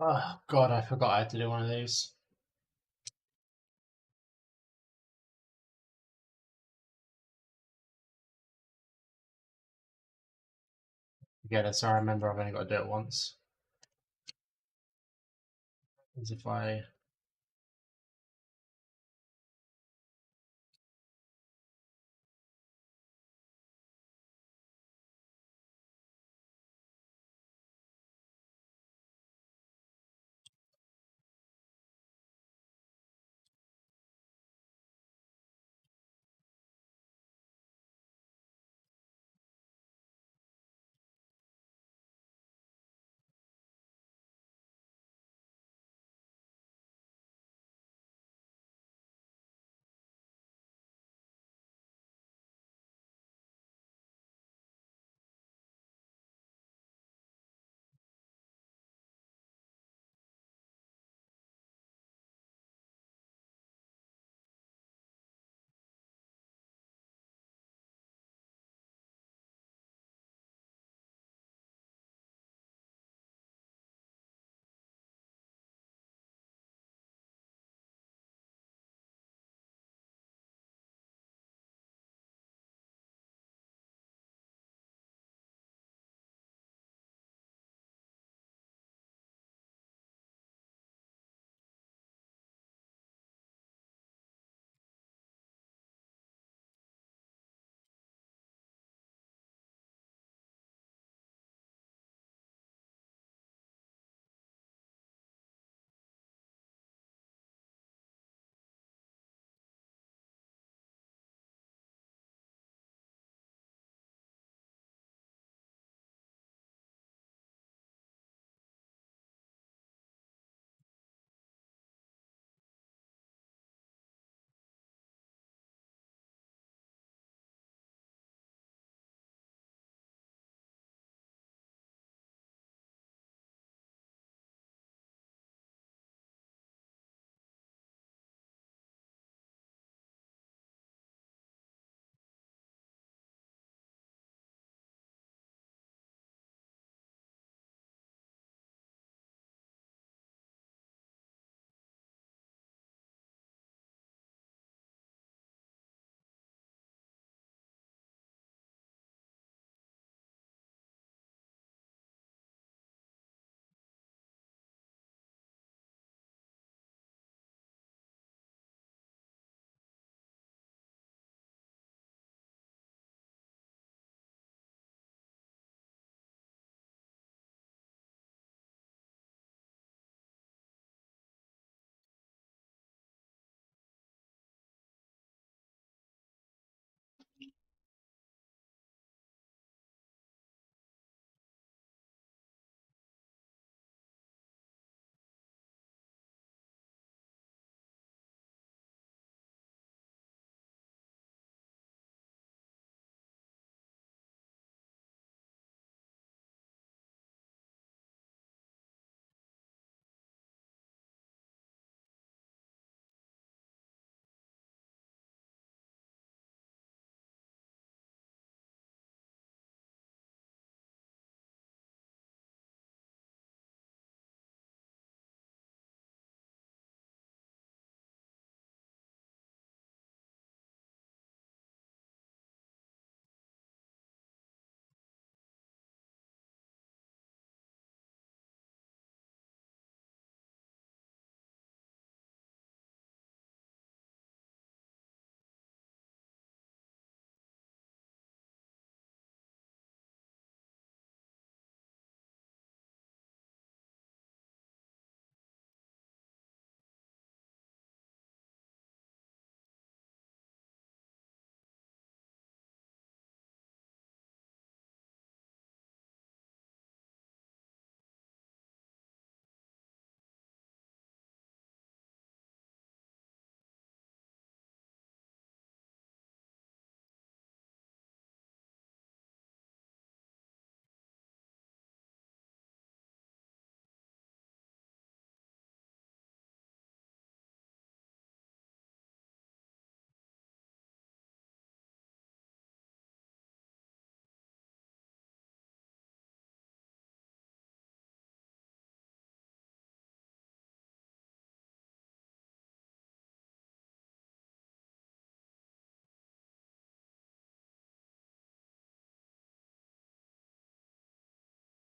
Oh, God, I forgot I had to do one of these. Forget it, so I remember I've only got to do it once. As if I...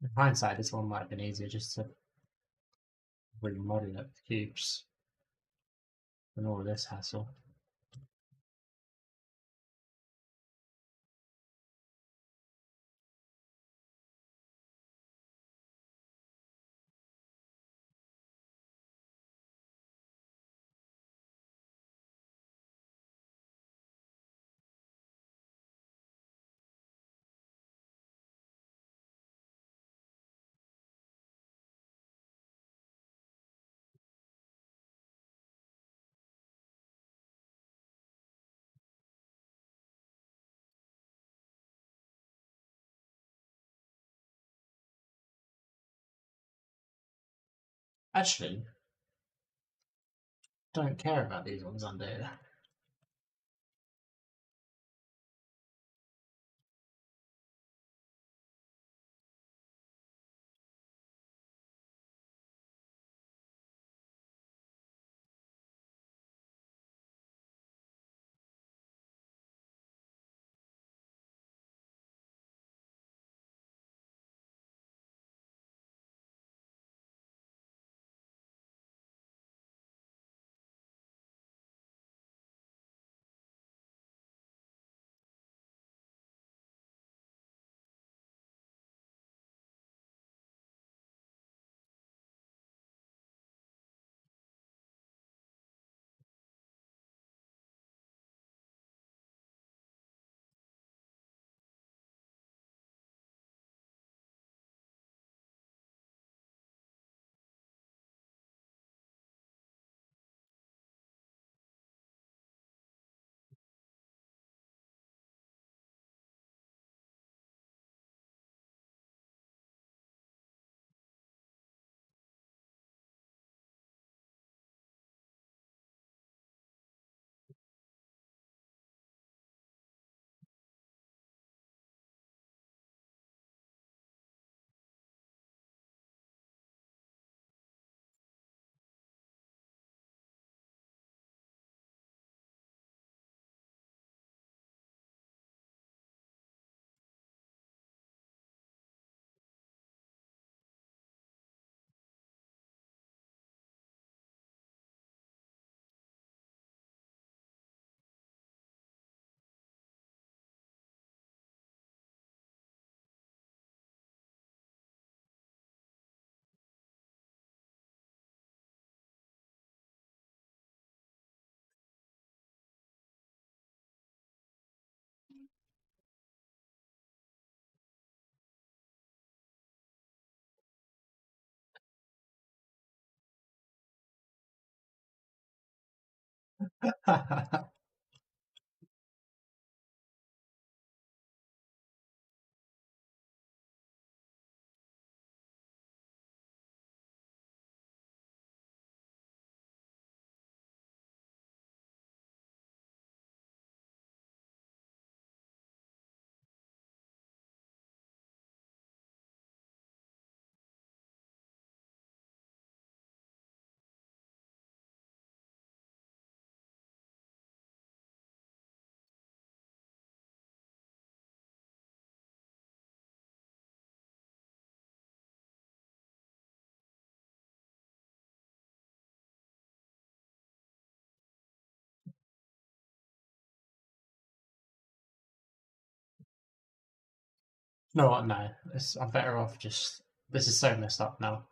In hindsight, this one might have been easier just to remodel it with cubes than all of this hassle. Actually, don't care about these ones under here. You know what? No, I'm better off just. This is so messed up now.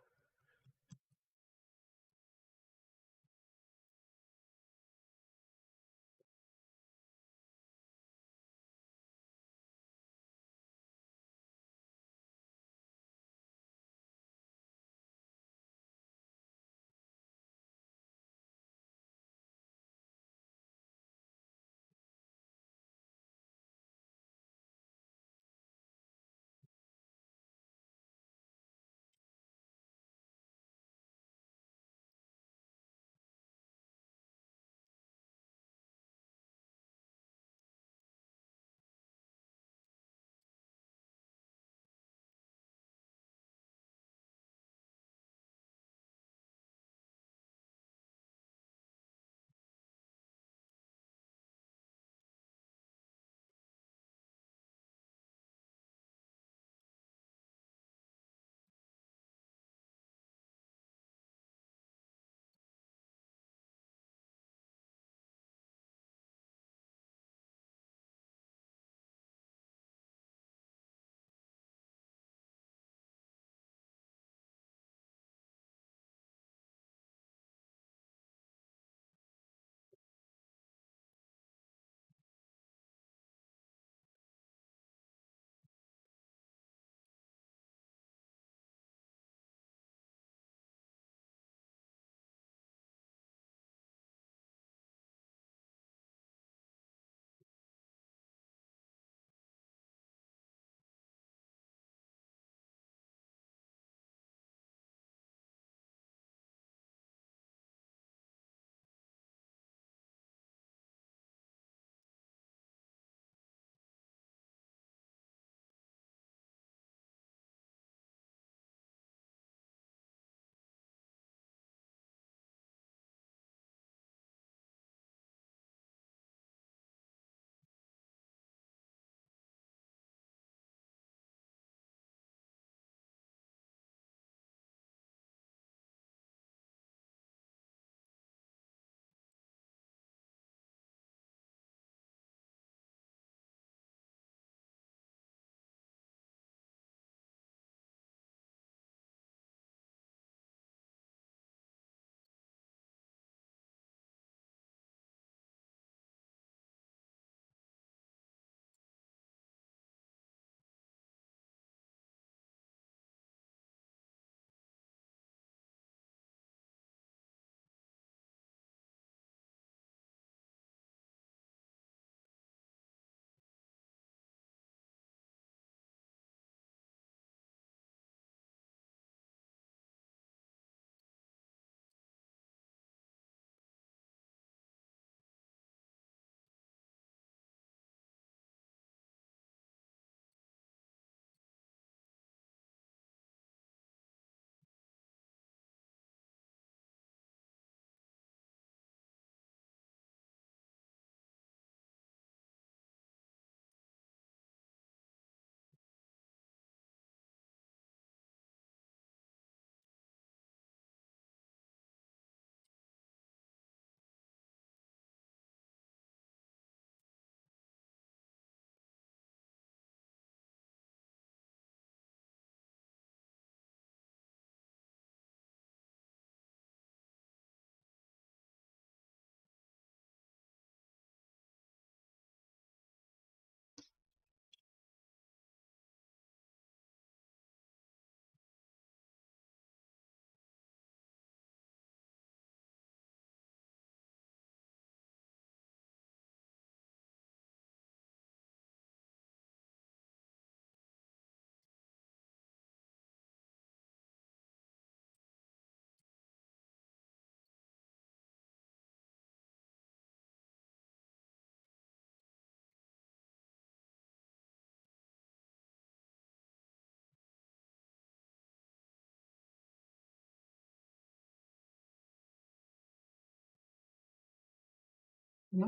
No.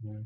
Yeah.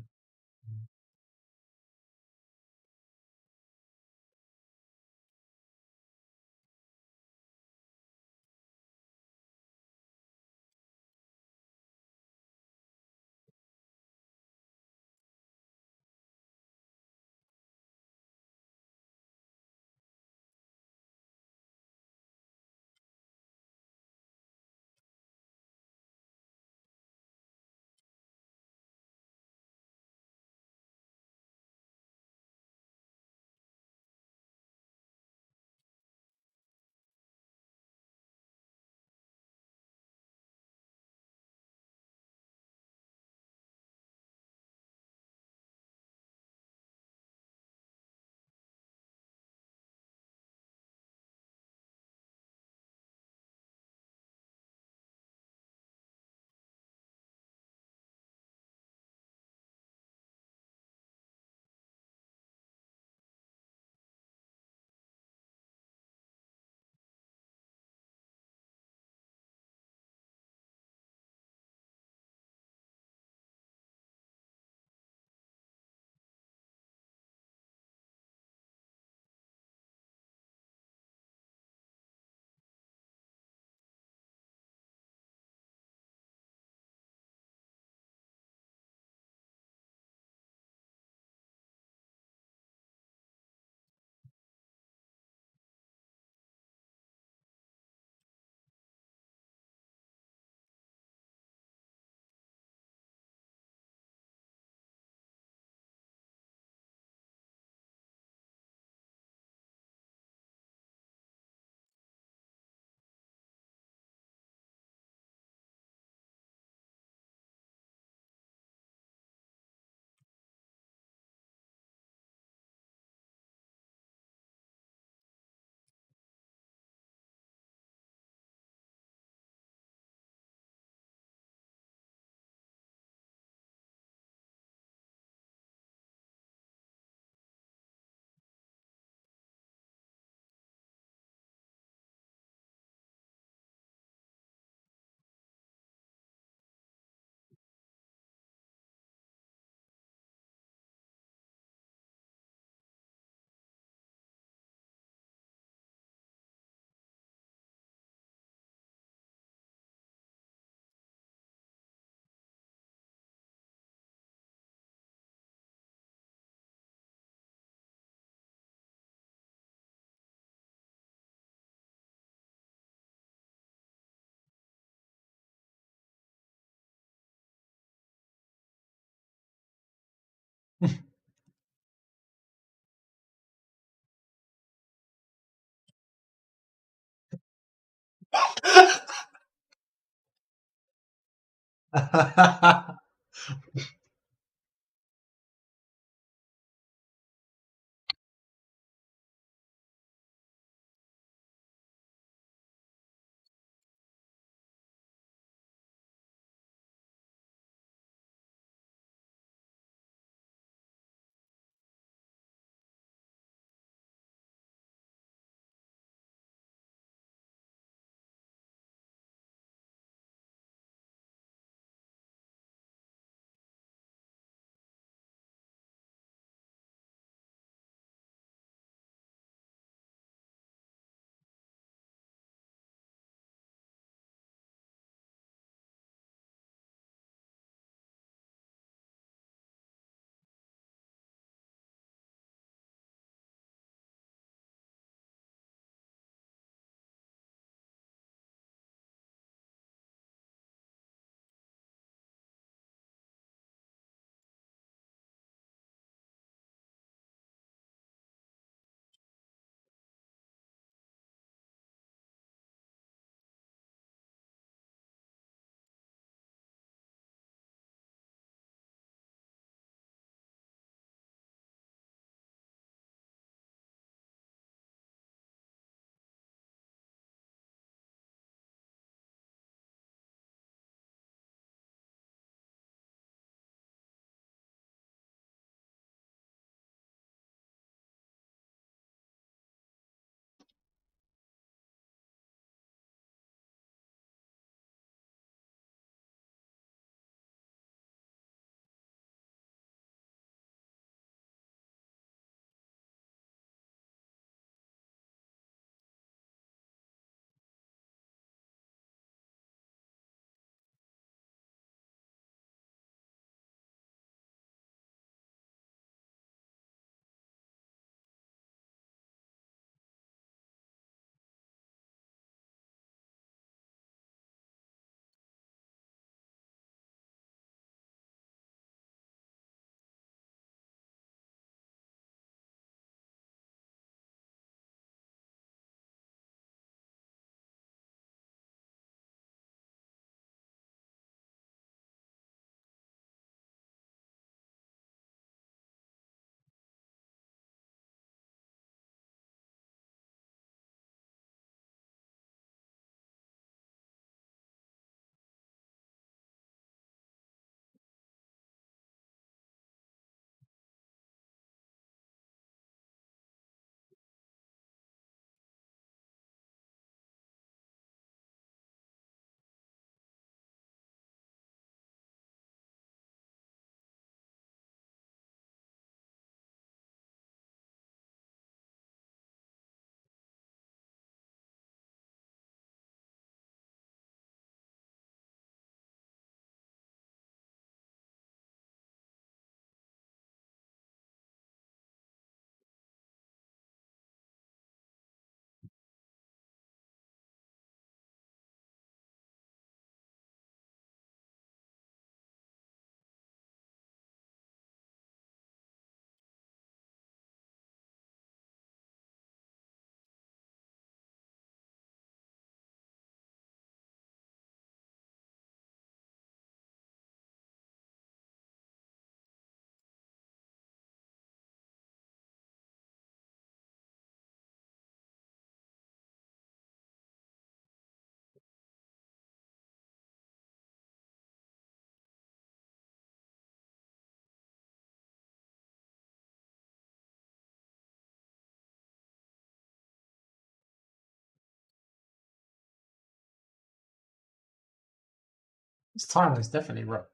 This timer is definitely wrong.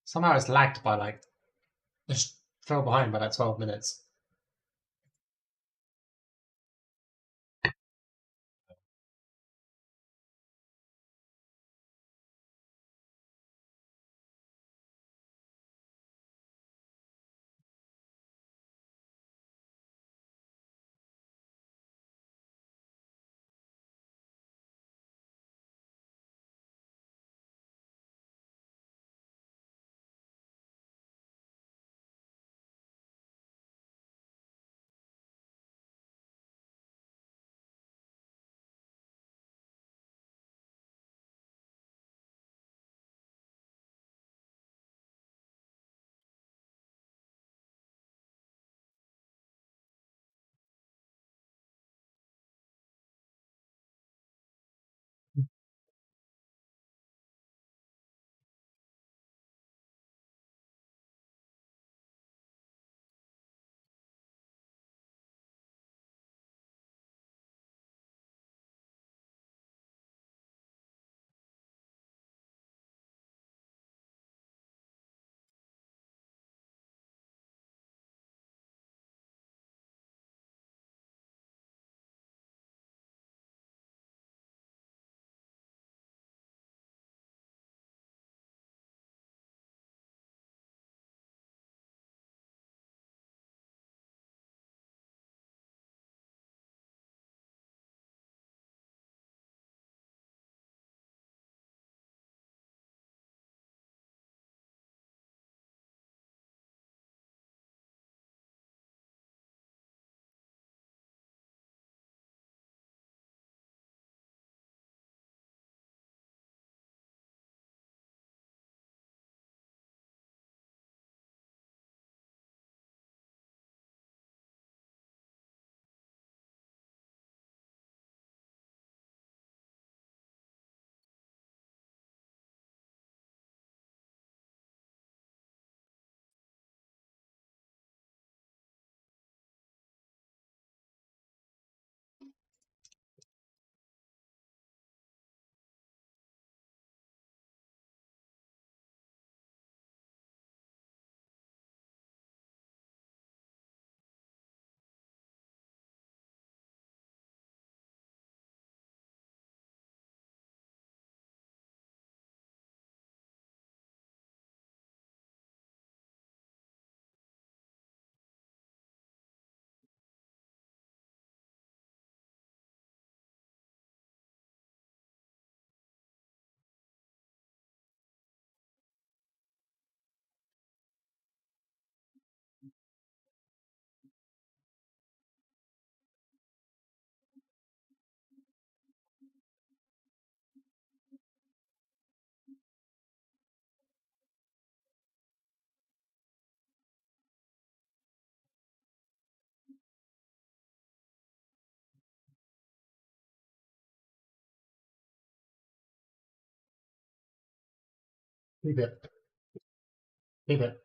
Somehow it's lagged by like, just fell behind by like 12 minutes. Keep it. Keep it.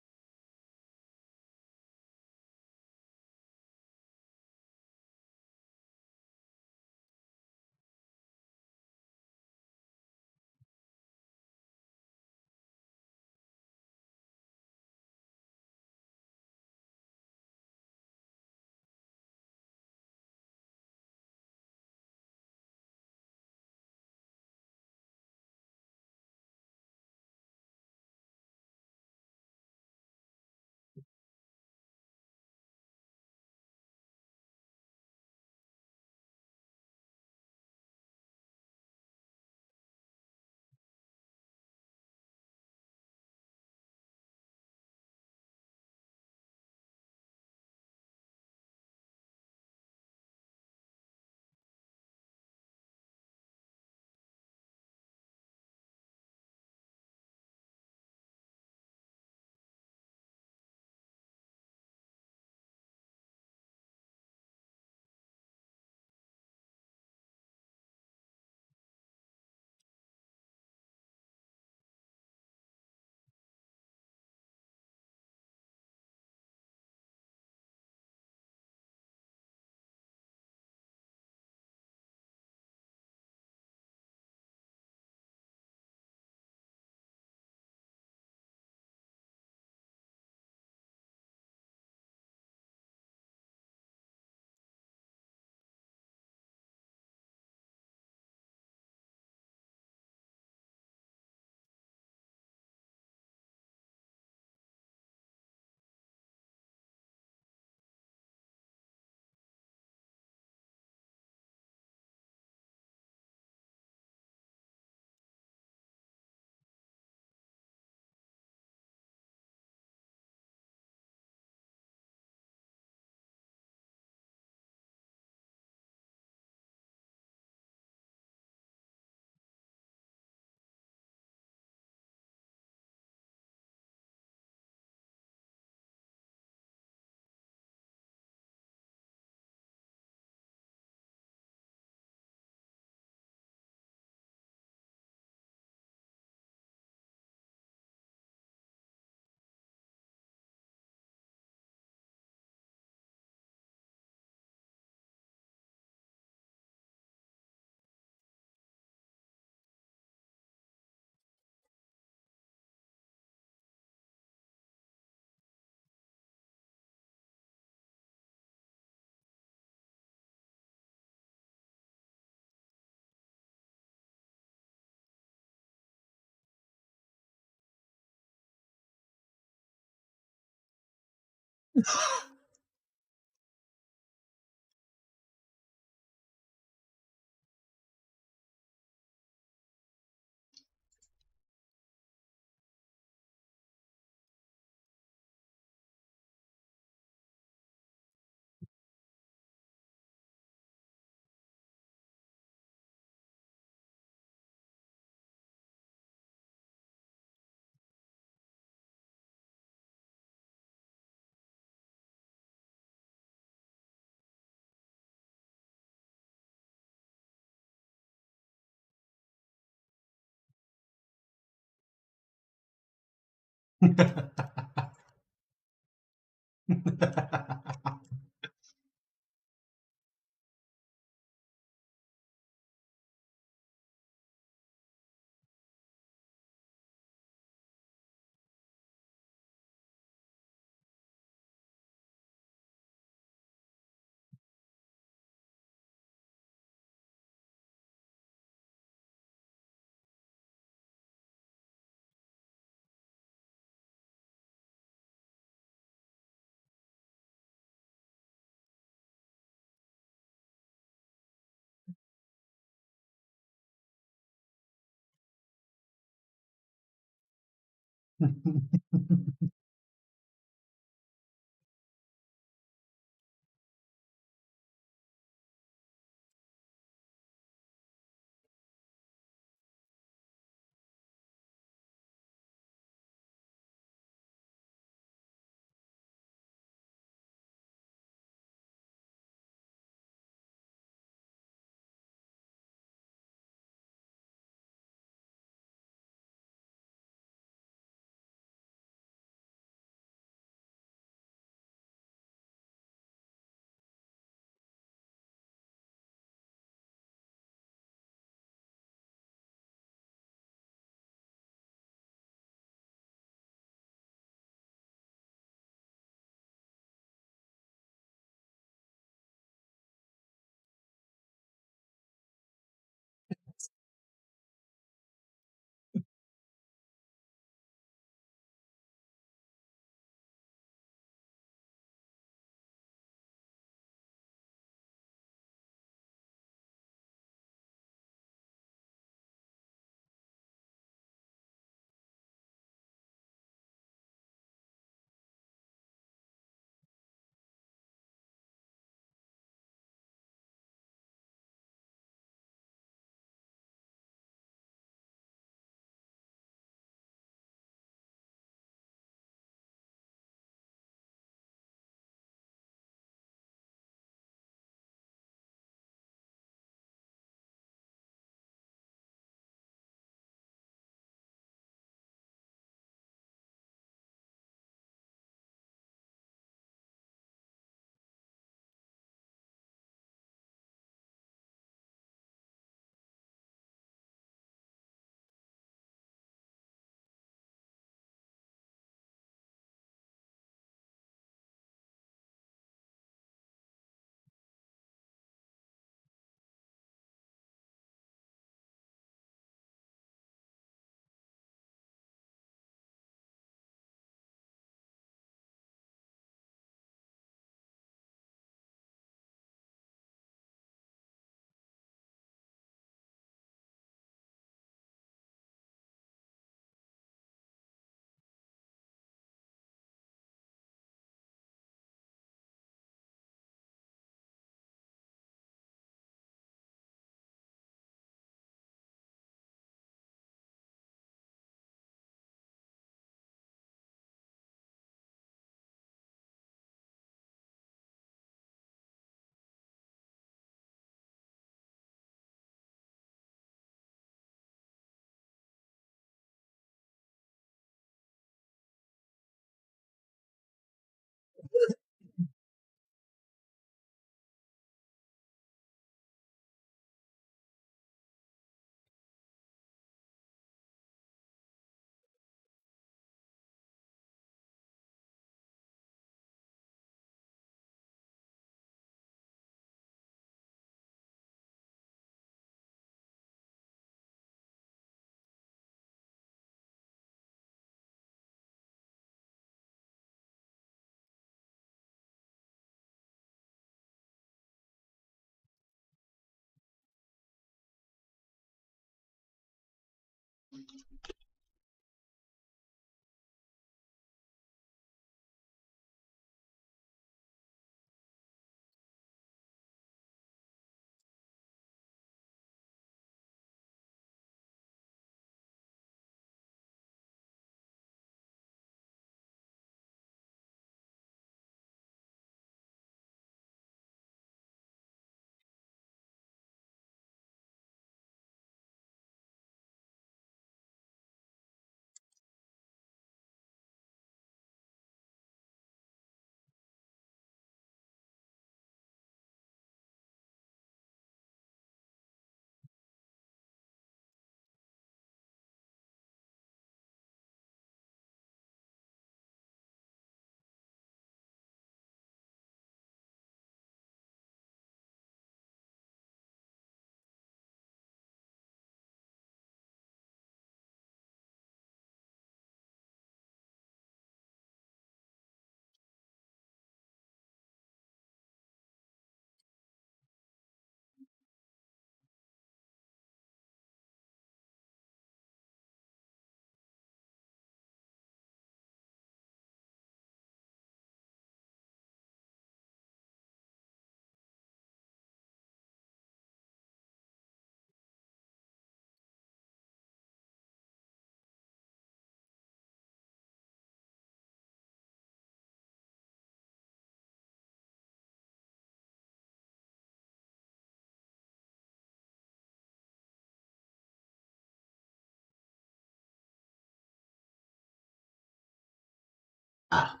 Ah.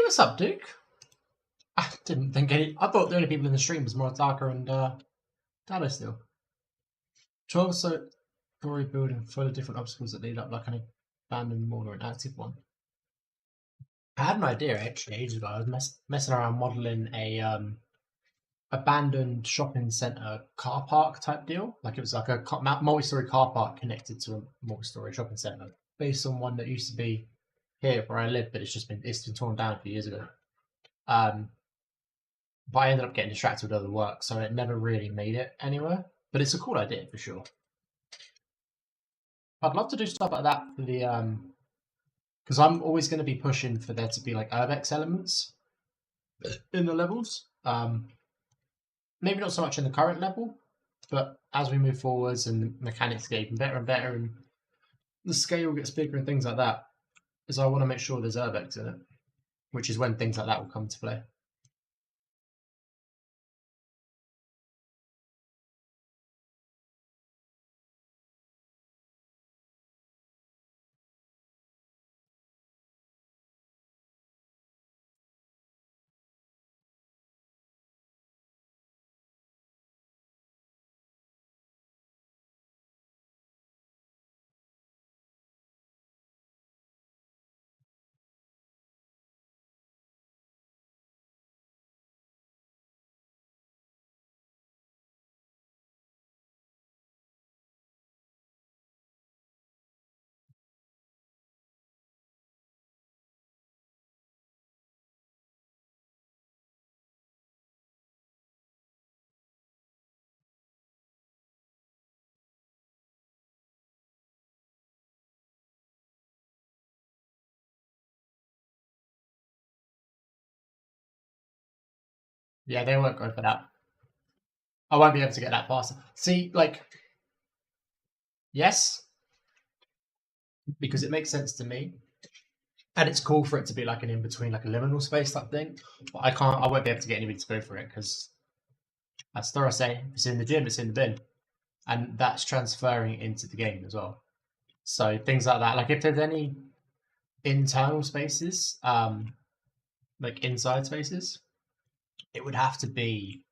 what's up, Duke? I didn't think any. I thought the only people in the stream was Moritaka and Dado still. 12-story building full of different obstacles that lead up like an abandoned mall or an active one. I had an idea actually ages ago. I was messing around modelling a abandoned shopping centre car park type deal. Like it was like a multi-story car park connected to a multi-story shopping centre, based on one that used to be here where I live, but it's been torn down a few years ago. But I ended up getting distracted with other work, so it never really made it anywhere. But it's a cool idea for sure. I'd love to do stuff like that for the because I'm always going to be pushing for there to be like urbex elements in the levels. Maybe not so much in the current level, but as we move forwards and the mechanics get even better and better, and the scale gets bigger and things like that, is I want to make sure there's urbex in it, which is when things like that will come to play. Yeah, they won't go for that. I won't be able to get that faster. See, like, yes, because it makes sense to me, and it's cool for it to be like an in between, like a liminal space type thing. But I won't be able to get anybody to go for it because, as Storror say, if it's in the gym, it's in the bin, and that's transferring into the game as well. So things like that, like if there's any internal spaces, like inside spaces, it would have to be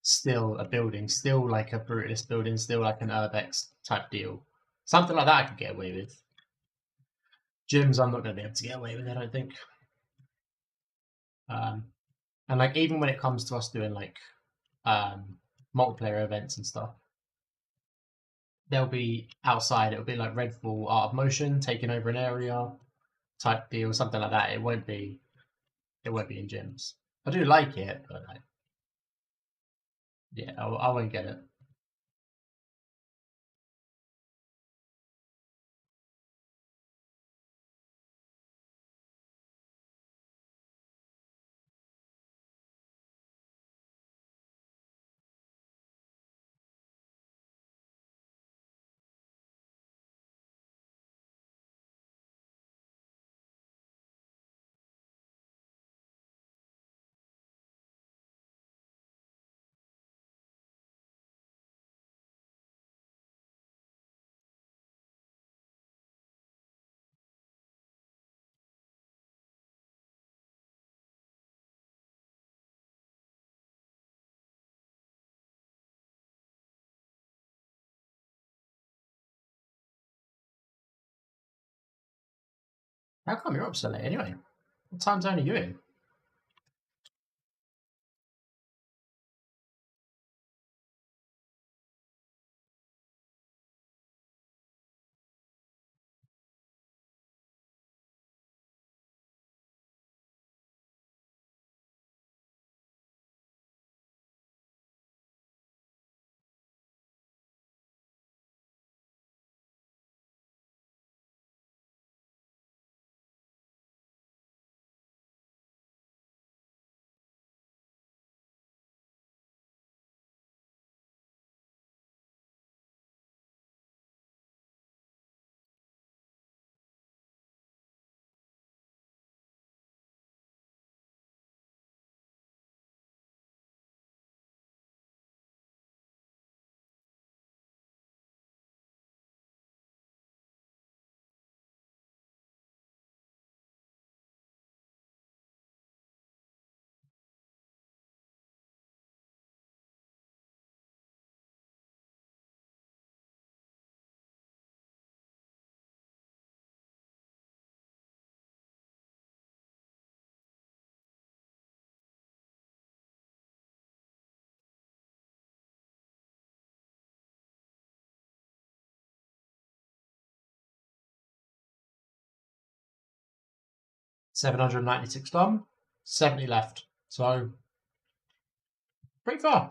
still a building, still like a Brutalist building, still like an urbex type deal. Something like that I could get away with. Gyms, I'm not going to be able to get away with, I don't think. And like even when it comes to us doing like multiplayer events and stuff, they'll be outside. It'll be like Redfall Art of Motion taking over an area type deal, something like that. It won't be in gyms. I do like it, but like, yeah, I won't get it. How come you're up so late anyway? What time zone are you in? 796 done, 70 left. So, pretty far.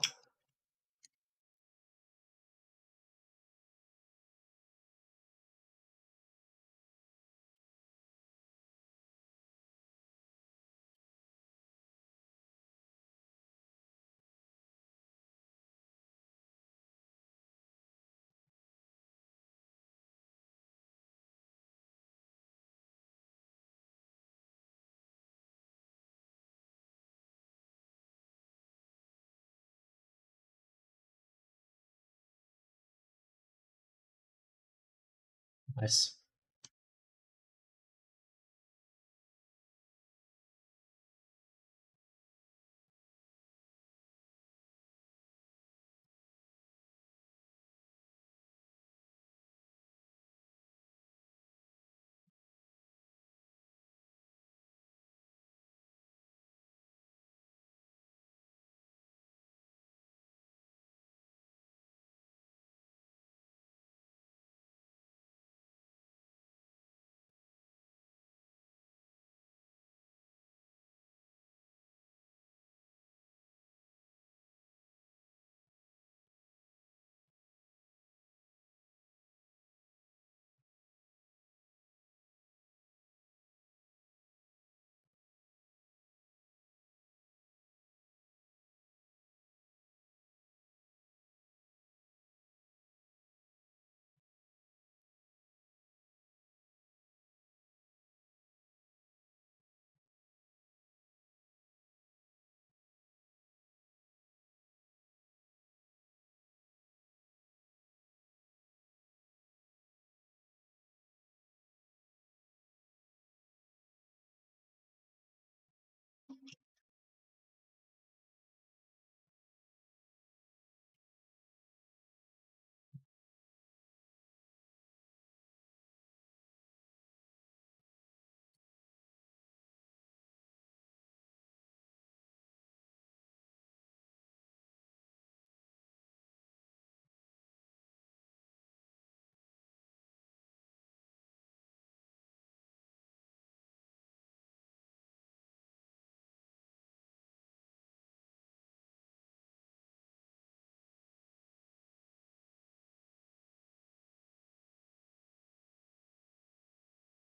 Nice.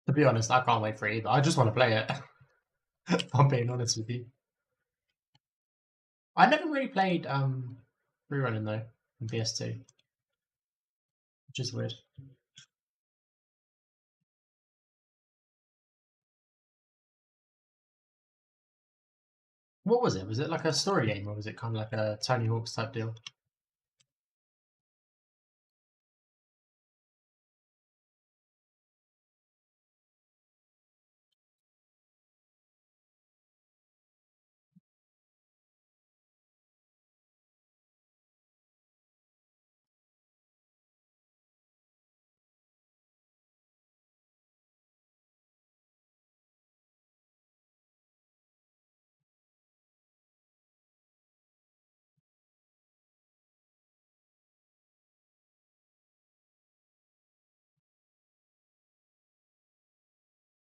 To be honest, I can't wait for it either. I just want to play it. If I'm being honest with you. I never really played rerunning though in PS2, which is weird. What was it? Was it like a story game, or was it kind of like a Tony Hawk's type deal?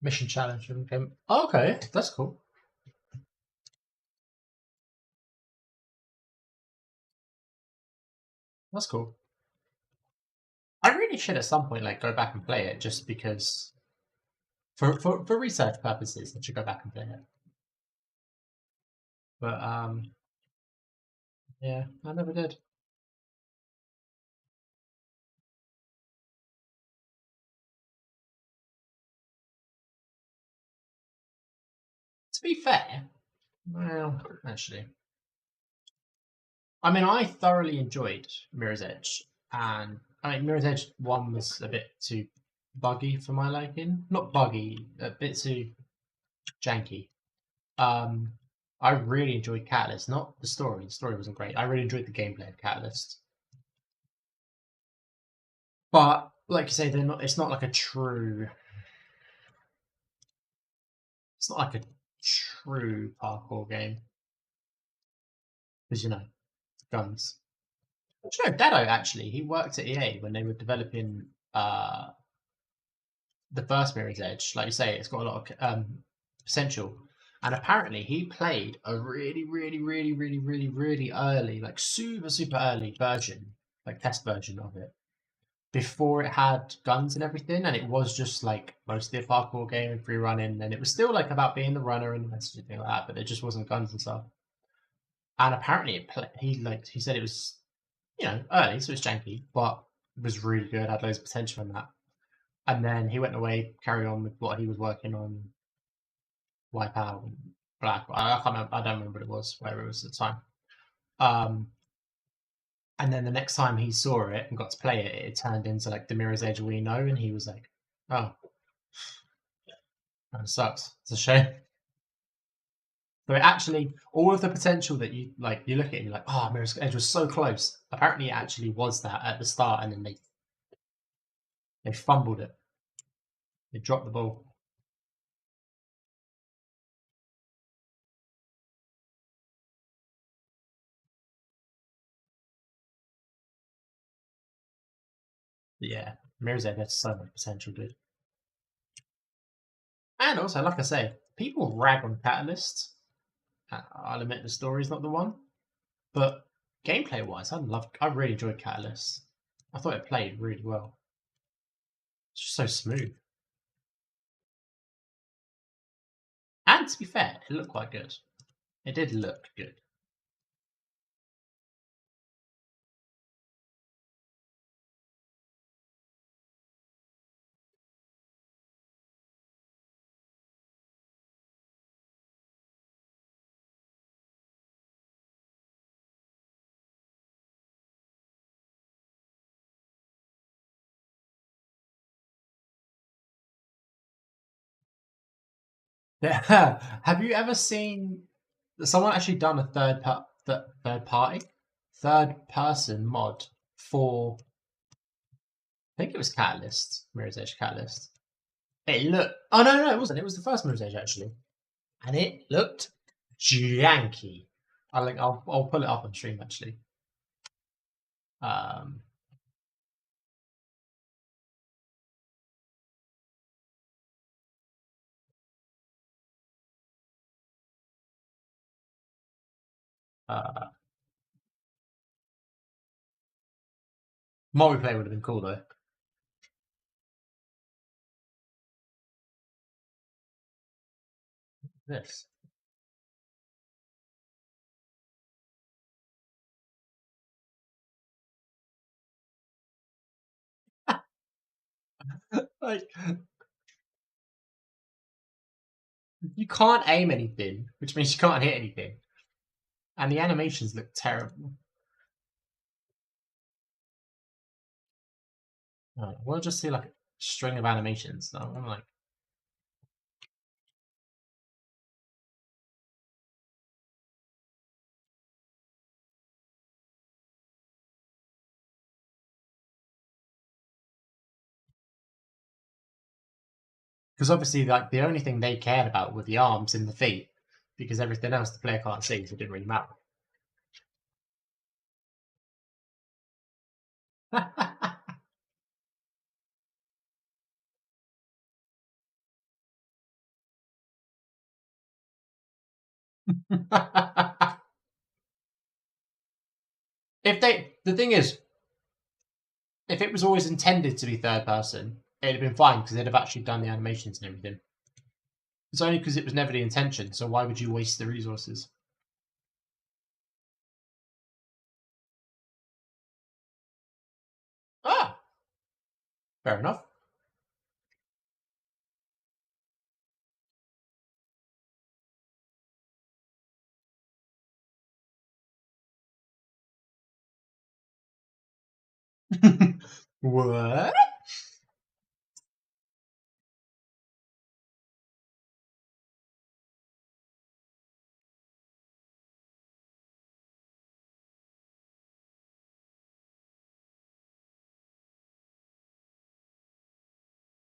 Mission challenge. Okay. Oh, okay, that's cool. That's cool. I really should at some point like go back and play it just because for research purposes I should go back and play it. But yeah, I never did. To be fair, well, actually, I mean, I thoroughly enjoyed Mirror's Edge, and I mean, Mirror's Edge 1 was a bit too buggy for my liking. Not buggy, a bit too janky. I really enjoyed Catalyst, not the story. The story wasn't great. I really enjoyed the gameplay of Catalyst. But like you say, they're not. It's not like a true. It's not like a true parkour game, because you know, guns. Do you know Dado actually? He worked at EA when they were developing the first Mirror's Edge. Like you say, it's got a lot of potential. And apparently he played a really early, like super early version, like test version of it, before it had guns and everything, and it was just like mostly a parkour game and free running, and it was still like about being the runner and the message and things like that, but there just wasn't guns and stuff. And apparently he said it was, you know, early, so it's janky, but it was really good, had loads of potential in that. And then he went away, carried on with what he was working on, Wipeout and Black. I can't remember, I don't remember what it was, where it was at the time. And then the next time he saw it and got to play it, it turned into like the Mirror's Edge we know, and he was like, "Oh, that sucks. It's a shame." So it actually, all of the potential that you like, you look at it and you're like, "Oh, Mirror's Edge was so close." Apparently, it actually was that at the start, and then they fumbled it. They dropped the ball. But yeah, Mirror's Edge has so much potential, dude. And also, like I say, people rag on Catalyst. I'll admit the story's not the one, but gameplay wise, I really enjoyed Catalyst. I thought it played really well. It's just so smooth. And to be fair, it looked quite good. It did look good. Yeah. Have you ever seen someone actually done a third person mod for? I think it was Catalyst, Mirror's Edge Catalyst. It looked. Oh no, it wasn't. It was the first Mirror's Edge actually, and it looked janky. I'll pull it up on stream actually. Multiplayer would have been cool though. This. Like, you can't aim anything, which means you can't hit anything. And the animations look terrible. We'll just see like a string of animations. No, I'm like, because obviously, like the only thing they cared about were the arms and the feet, because everything else the player can't see, so it didn't really matter. The thing is, if it was always intended to be third person, it'd have been fine because they'd have actually done the animations and everything. It's only because it was never the intention, so why would you waste the resources? Ah, fair enough. What?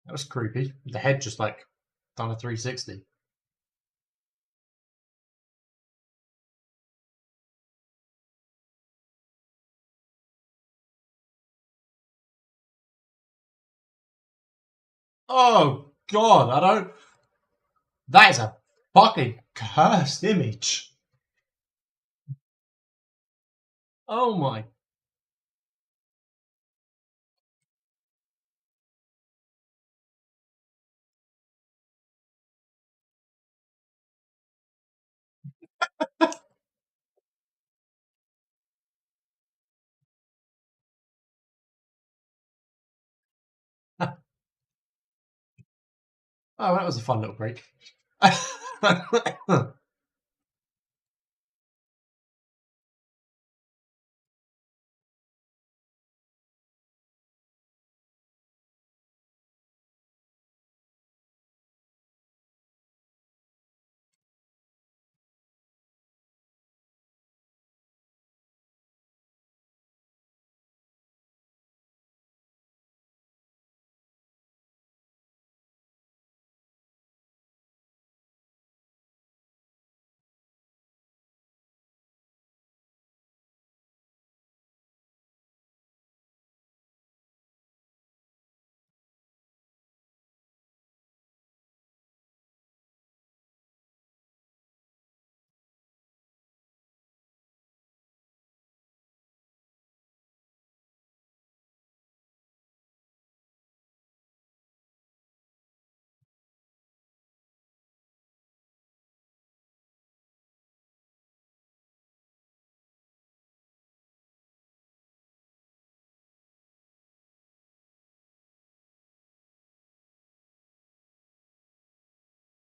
That was creepy. The head just like done a 360. Oh god, I don't. That is a Fucking cursed image. Oh my. Oh, that was a fun little break.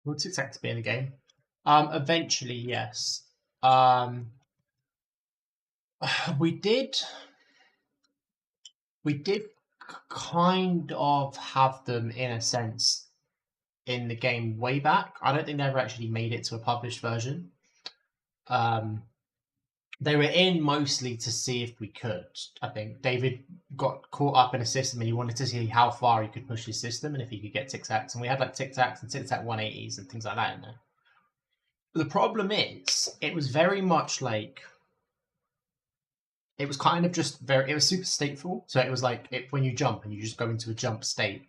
Would tic-tac be in the game? Eventually, yes. We did kind of have them in a sense in the game way back. I don't think they ever actually made it to a published version. They were in mostly to see if we could. I think David got caught up in a system and he wanted to see how far he could push his system and if he could get tic-tacs. And we had like tic-tacs and tic-tac 180s and things like that in there. The problem is, it was very much like, it was kind of just it was super stateful. So it was like when you jump and you just go into a jump state,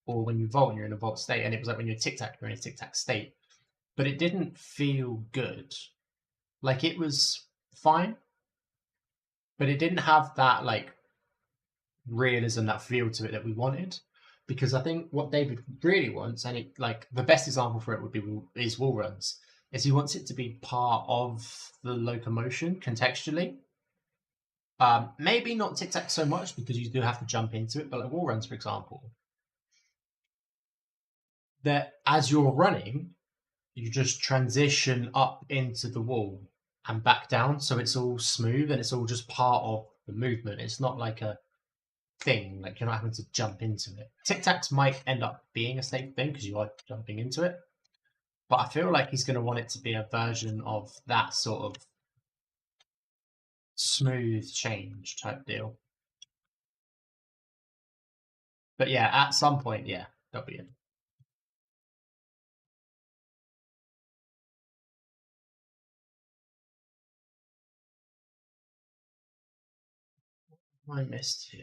or when you vault and you're in a vault state, and it was like when you're tic-tac, you're in a tic-tac state. But it didn't feel good. Like it was fine, but it didn't have that like realism, that feel to it that we wanted. Because I think what David really wants, and it like the best example for it would be is wall runs, is he wants it to be part of the locomotion contextually. Maybe not tic-tac so much because you do have to jump into it, but like wall runs, for example, that as you're running, you just transition up into the wall and back down, so it's all smooth and it's all just part of the movement. It's not like a thing, like you're not having to jump into it. Tic-tacs might end up being a safe thing because you are jumping into it, but I feel like he's going to want it to be a version of that sort of smooth change type deal. But yeah, at some point, yeah, that'll be it. I missed here.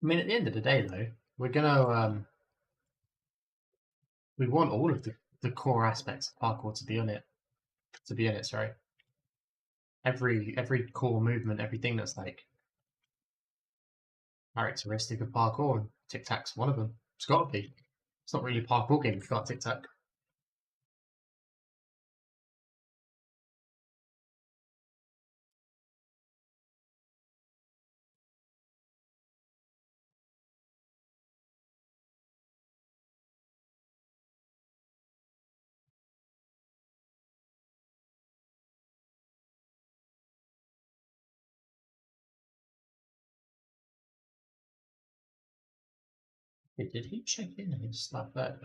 I mean, at the end of the day, though, we're gonna we want all of the core aspects of parkour to be on it. To be in it, sorry. Every core movement, everything that's like characteristic of parkour, and tic-tac's one of them. It's got to be. It's not really a parkour game if you got tic-tac. Did he check in and it's like that?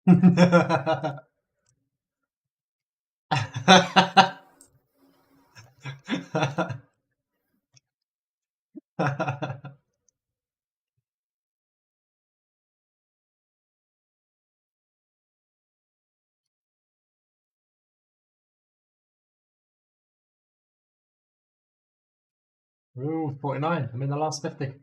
Ooh, 49. I'm in the last 50.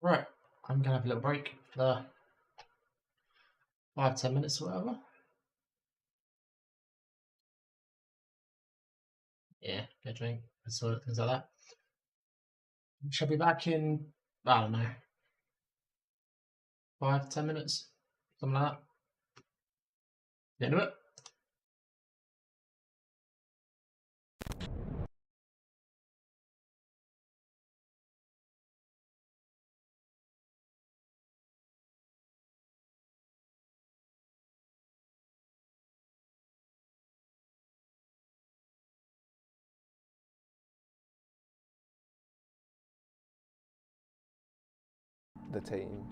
Right, I'm gonna have a little break for 5-10 minutes or whatever. Yeah, get a drink, sort of things like that. Shall be back in, I don't know, 5-10 minutes, something like that. The end of it. The team.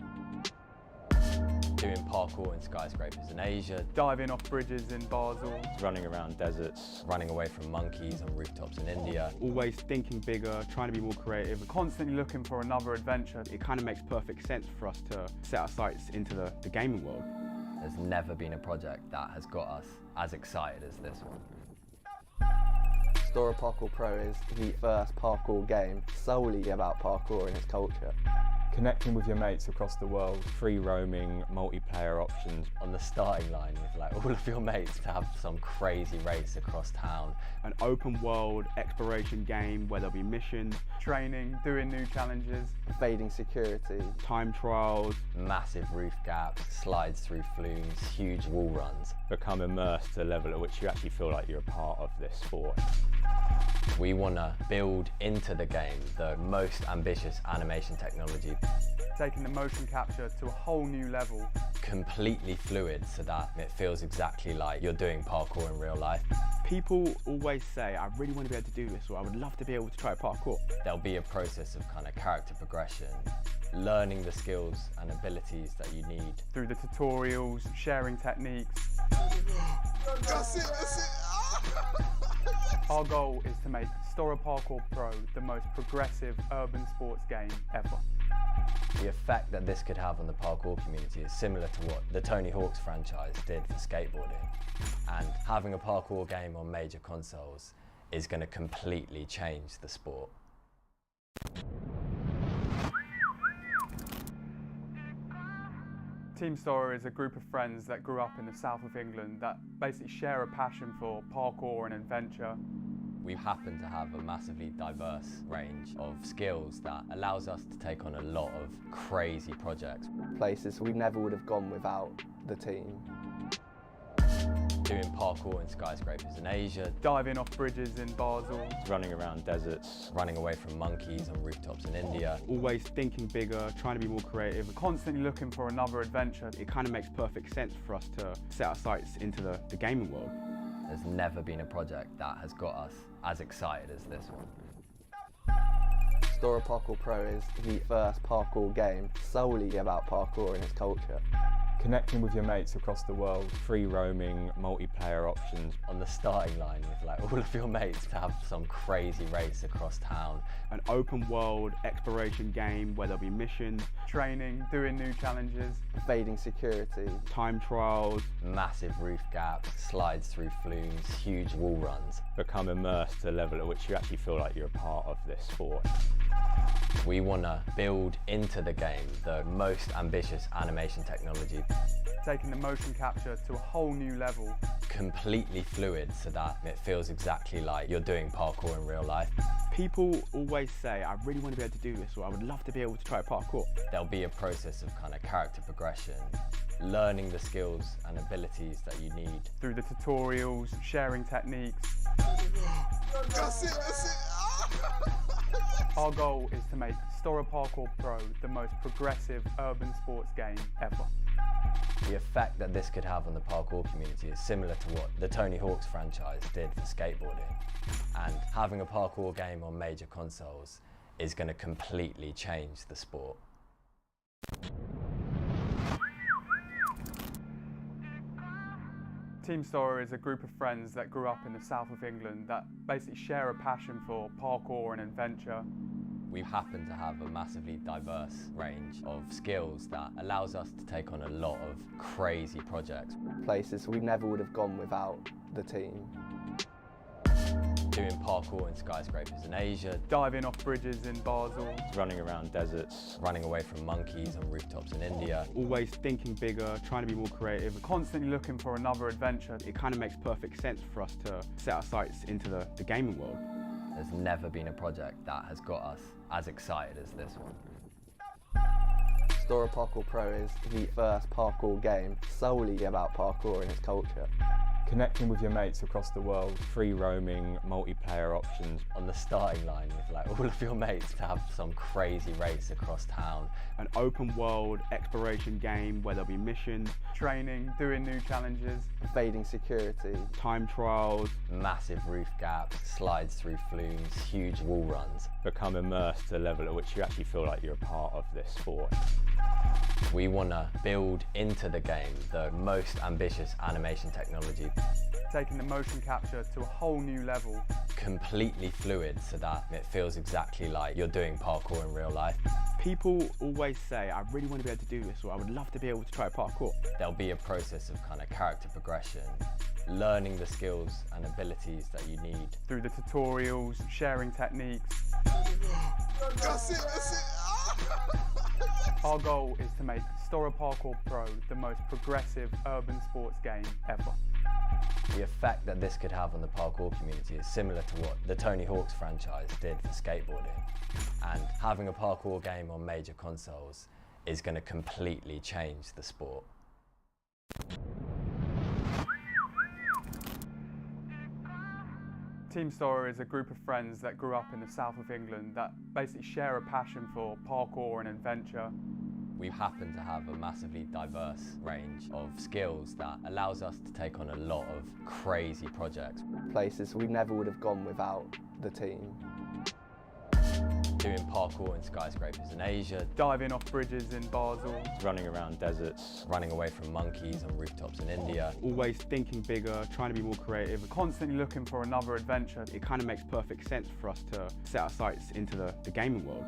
Doing parkour in skyscrapers in Asia, Diving off bridges in Basel. Running around deserts. running away from monkeys on rooftops in India. Always thinking bigger, trying to be more creative. Constantly looking for another adventure. It kind of makes perfect sense for us to set our sights into the gaming world. There's never been a project that has got us as excited as this one. STORROR Parkour Pro is the first parkour game solely about parkour and its culture. Connecting with your mates across the world, free roaming, multiplayer options. On the starting line with like all of your mates to have some crazy race across town. An open world exploration game where there'll be missions, Training, doing new challenges. Evading security. time trials. Massive roof gaps, slides through flumes, huge wall runs. Become immersed to a level at which you actually feel like you're a part of this sport. We want to build into the game the most ambitious animation technology, Taking the motion capture to a whole new level. completely fluid so that it feels exactly like you're doing parkour in real life. People always say, I really want to be able to do this, or I would love to be able to try parkour. There'll be a process of kind of character progression, learning the skills and abilities that you need. Through the tutorials, sharing techniques. That's it. Our goal is to make STORROR Parkour Pro the most progressive urban sports game ever. The effect that this could have on the parkour community is similar to what the Tony Hawk's franchise did for skateboarding. And having a parkour game on major consoles is going to completely change the sport. Team STORROR is a group of friends that grew up in the south of England that basically share a passion for parkour and adventure. We happen to have a massively diverse range of skills that allows us to take on a lot of crazy projects. Places we never would have gone without the team. Doing parkour in skyscrapers in Asia, Diving off bridges in Basel. Running around deserts. running away from monkeys on rooftops in India. Always thinking bigger, trying to be more creative. Constantly looking for another adventure. It kind of makes perfect sense for us to set our sights into the gaming world. There's never been a project that has got us as excited as this one. STORROR Parkour Pro is the first parkour game solely about parkour and its culture. Connecting with your mates across the world, free roaming, multiplayer options. On the starting line with like all of your mates to have some crazy race across town. An open world exploration game where there'll be missions, Training, doing new challenges. Evading security. time trials. Massive roof gaps, slides through flumes, huge wall runs. Become immersed to a level at which you actually feel like you're a part of this sport. We want to build into the game the most ambitious animation technology, Taking the motion capture to a whole new level. completely fluid so that it feels exactly like you're doing parkour in real life. People always say, I really want to be able to do this, or I would love to be able to try parkour. There'll be a process of kind of character progression, learning the skills and abilities that you need. Through the tutorials, sharing techniques. That's it. Our goal is to make STORROR Parkour Pro the most progressive urban sports game ever. The effect that this could have on the parkour community is similar to what the Tony Hawk's franchise did for skateboarding. And having a parkour game on major consoles is going to completely change the sport. Team STORROR is a group of friends that grew up in the south of England that basically share a passion for parkour and adventure. We happen to have a massively diverse range of skills that allows us to take on a lot of crazy projects. Places we never would have gone without the team. Doing parkour in skyscrapers in Asia, diving off bridges in Basel, running around deserts, running away from monkeys on rooftops in India. Always thinking bigger, trying to be more creative. constantly looking for another adventure. It kind of makes perfect sense for us to set our sights into the gaming world. There's never been a project that has got us as excited as this one. STORROR Parkour Pro is the first parkour game solely about parkour and its culture. connecting with your mates across the world, free roaming, multiplayer options. On the starting line with like all of your mates to have some crazy race across town. An open world exploration game where there'll be missions, training, doing new challenges, evading security, time trials, massive roof gaps, slides through flumes, huge wall runs. Become immersed to a level at which you actually feel like you're a part of this sport. We want to build into the game the most ambitious animation technology. taking the motion capture to a whole new level. Completely fluid so that it feels exactly like you're doing parkour in real life. People always say, I really want to be able to do this, or I would love to be able to try parkour. There'll be a process of kind of character progression, learning the skills and abilities that you need. Through the tutorials, sharing techniques. That's it, that's it. Our goal is to make STORROR Parkour Pro the most progressive urban sports game ever. The effect that this could have on the parkour community is similar to what the Tony Hawk's franchise did for skateboarding. And having a parkour game on major consoles is going to completely change the sport. Team STORROR is a group of friends that grew up in the south of England that basically share a passion for parkour and adventure. We happen to have a massively diverse range of skills that allows us to take on a lot of crazy projects. Places we never would have gone without the team. Doing parkour in skyscrapers in Asia, diving off bridges in Basel, running around deserts, running away from monkeys on rooftops in India. Always thinking bigger, trying to be more creative, constantly looking for another adventure. It kind of makes perfect sense for us to set our sights into the gaming world.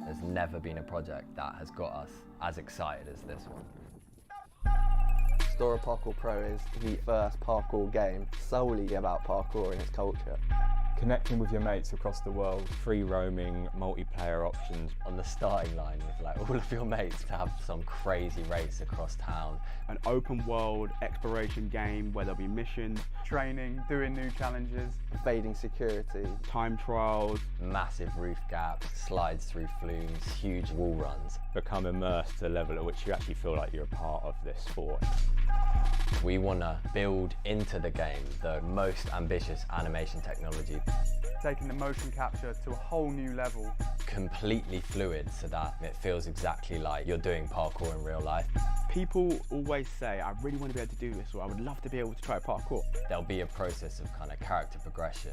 There's never been a project that has got us as excited as this one. STORROR Parkour Pro is the first parkour game solely about parkour and its culture. Connecting with your mates across the world, free roaming, multiplayer options. On the starting line with like all of your mates to have some crazy race across town. An open world exploration game where there'll be missions, training, doing new challenges, evading security, time trials, massive roof gaps, slides through flumes, huge wall runs. Become immersed to a level at which you actually feel like you're a part of this sport. We want to build into the game the most ambitious animation technology. Taking the motion capture to a whole new level. Completely fluid so that it feels exactly like you're doing parkour in real life. People always say, I really want to be able to do this, or I would love to be able to try parkour. There'll be a process of kind of character progression,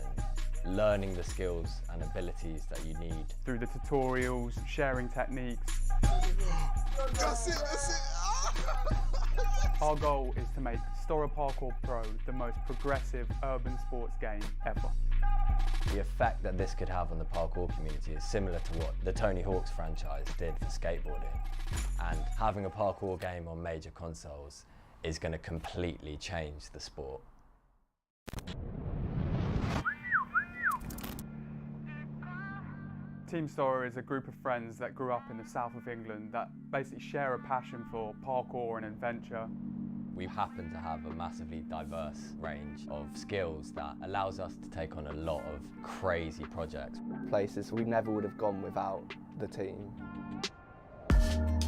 learning the skills and abilities that you need. Through the tutorials, sharing techniques. That's it, that's it. Our goal is to make STORROR Parkour Pro the most progressive urban sports game ever. The effect that this could have on the parkour community is similar to what the Tony Hawk's franchise did for skateboarding. And having a parkour game on major consoles is going to completely change the sport. Team STORROR is a group of friends that grew up in the south of England that basically share a passion for parkour and adventure. We happen to have a massively diverse range of skills that allows us to take on a lot of crazy projects. Places we never would have gone without the team.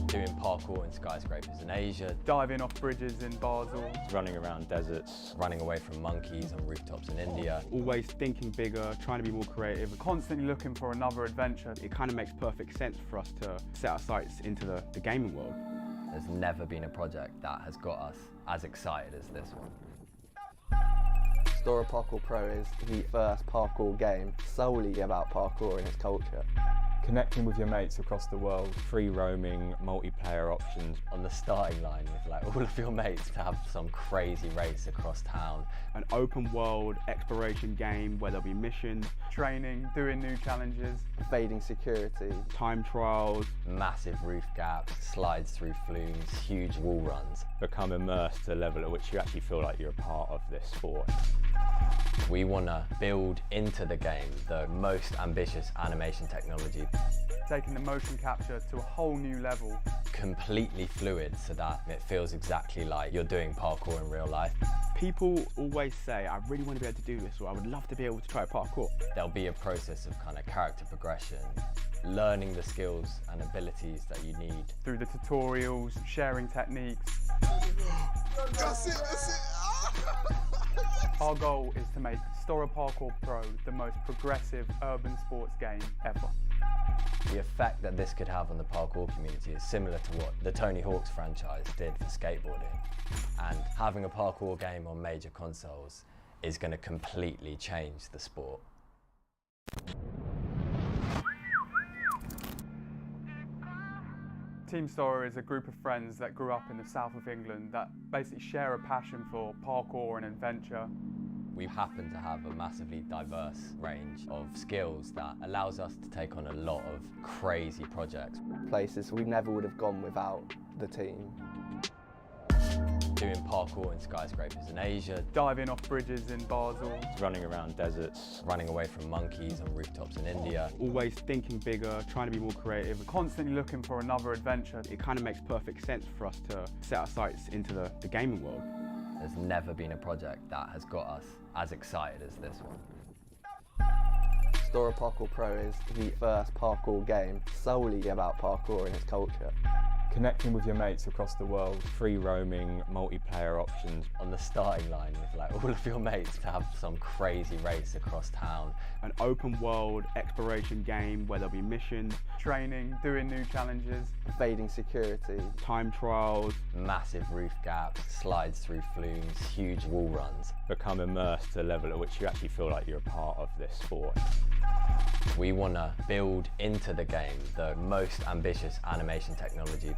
Doing parkour in skyscrapers in Asia, diving off bridges in Basel, running around deserts, running away from monkeys on rooftops in India. Always thinking bigger, trying to be more creative, constantly looking for another adventure. It kind of makes perfect sense for us to set our sights into the gaming world. There's never been a project that has got us as excited as this one. STORROR Parkour Pro is the first parkour game solely about parkour and its culture. Connecting with your mates across the world, free roaming, multiplayer options. On the starting line with like all of your mates to have some crazy race across town. An open world exploration game where there'll be missions, Training, doing new challenges. Evading security. time trials, Massive roof gaps, slides through flumes, huge wall runs. Become immersed to a level at which you actually feel like you're a part of this sport. We want to build into the game the most ambitious animation technology, Taking the motion capture to a whole new level. completely fluid so that it feels exactly like you're doing parkour in real life. people always say, I really want to be able to do this, or I would love to be able to try parkour. There'll be a process of kind of character progression, learning the skills and abilities that you need. Through the tutorials, sharing techniques. That's it. Our goal is to make STORROR Parkour Pro the most progressive urban sports game ever. The effect that this could have on the parkour community is similar to what the Tony Hawk's franchise did for skateboarding. And having a parkour game on major consoles is going to completely change the sport. Team STORROR is a group of friends that grew up in the south of England that basically share a passion for parkour and adventure. We happen to have a massively diverse range of skills that allows us to take on a lot of crazy projects. Places we never would have gone without the team. Doing parkour in skyscrapers in Asia, Diving off bridges in Basel. Running around deserts. running away from monkeys on rooftops in India. Always thinking bigger, trying to be more creative. Constantly looking for another adventure. It kind of makes perfect sense for us to set our sights into the gaming world. There's never been a project that has got us as excited as this one. STORROR Parkour Pro is the first parkour game solely about parkour and its culture. Connecting with your mates across the world, free roaming, multiplayer options. On the starting line with like all of your mates to have some crazy race across town. An open world exploration game where there'll be missions, Training, doing new challenges. Evading security. time trials, Massive roof gaps, slides through flumes, huge wall runs. Become immersed to a level at which you actually feel like you're a part of this sport. We want to build into the game the most ambitious animation technology,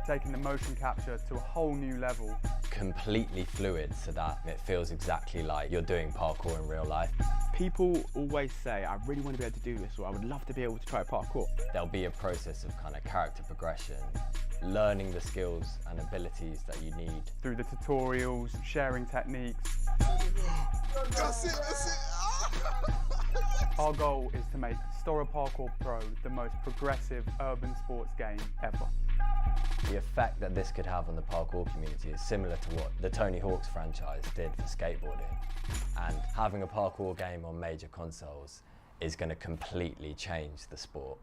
Taking the motion capture to a whole new level. completely fluid so that it feels exactly like you're doing parkour in real life. people always say, I really want to be able to do this, or I would love to be able to try parkour. There'll be a process of kind of character progression, learning the skills and abilities that you need. Through the tutorials, sharing techniques. That's it. Our goal is to make STORROR Parkour Pro the most progressive urban sports game ever. The effect that this could have on the parkour community is similar to what the Tony Hawk's franchise did for skateboarding. And having a parkour game on major consoles is going to completely change the sport.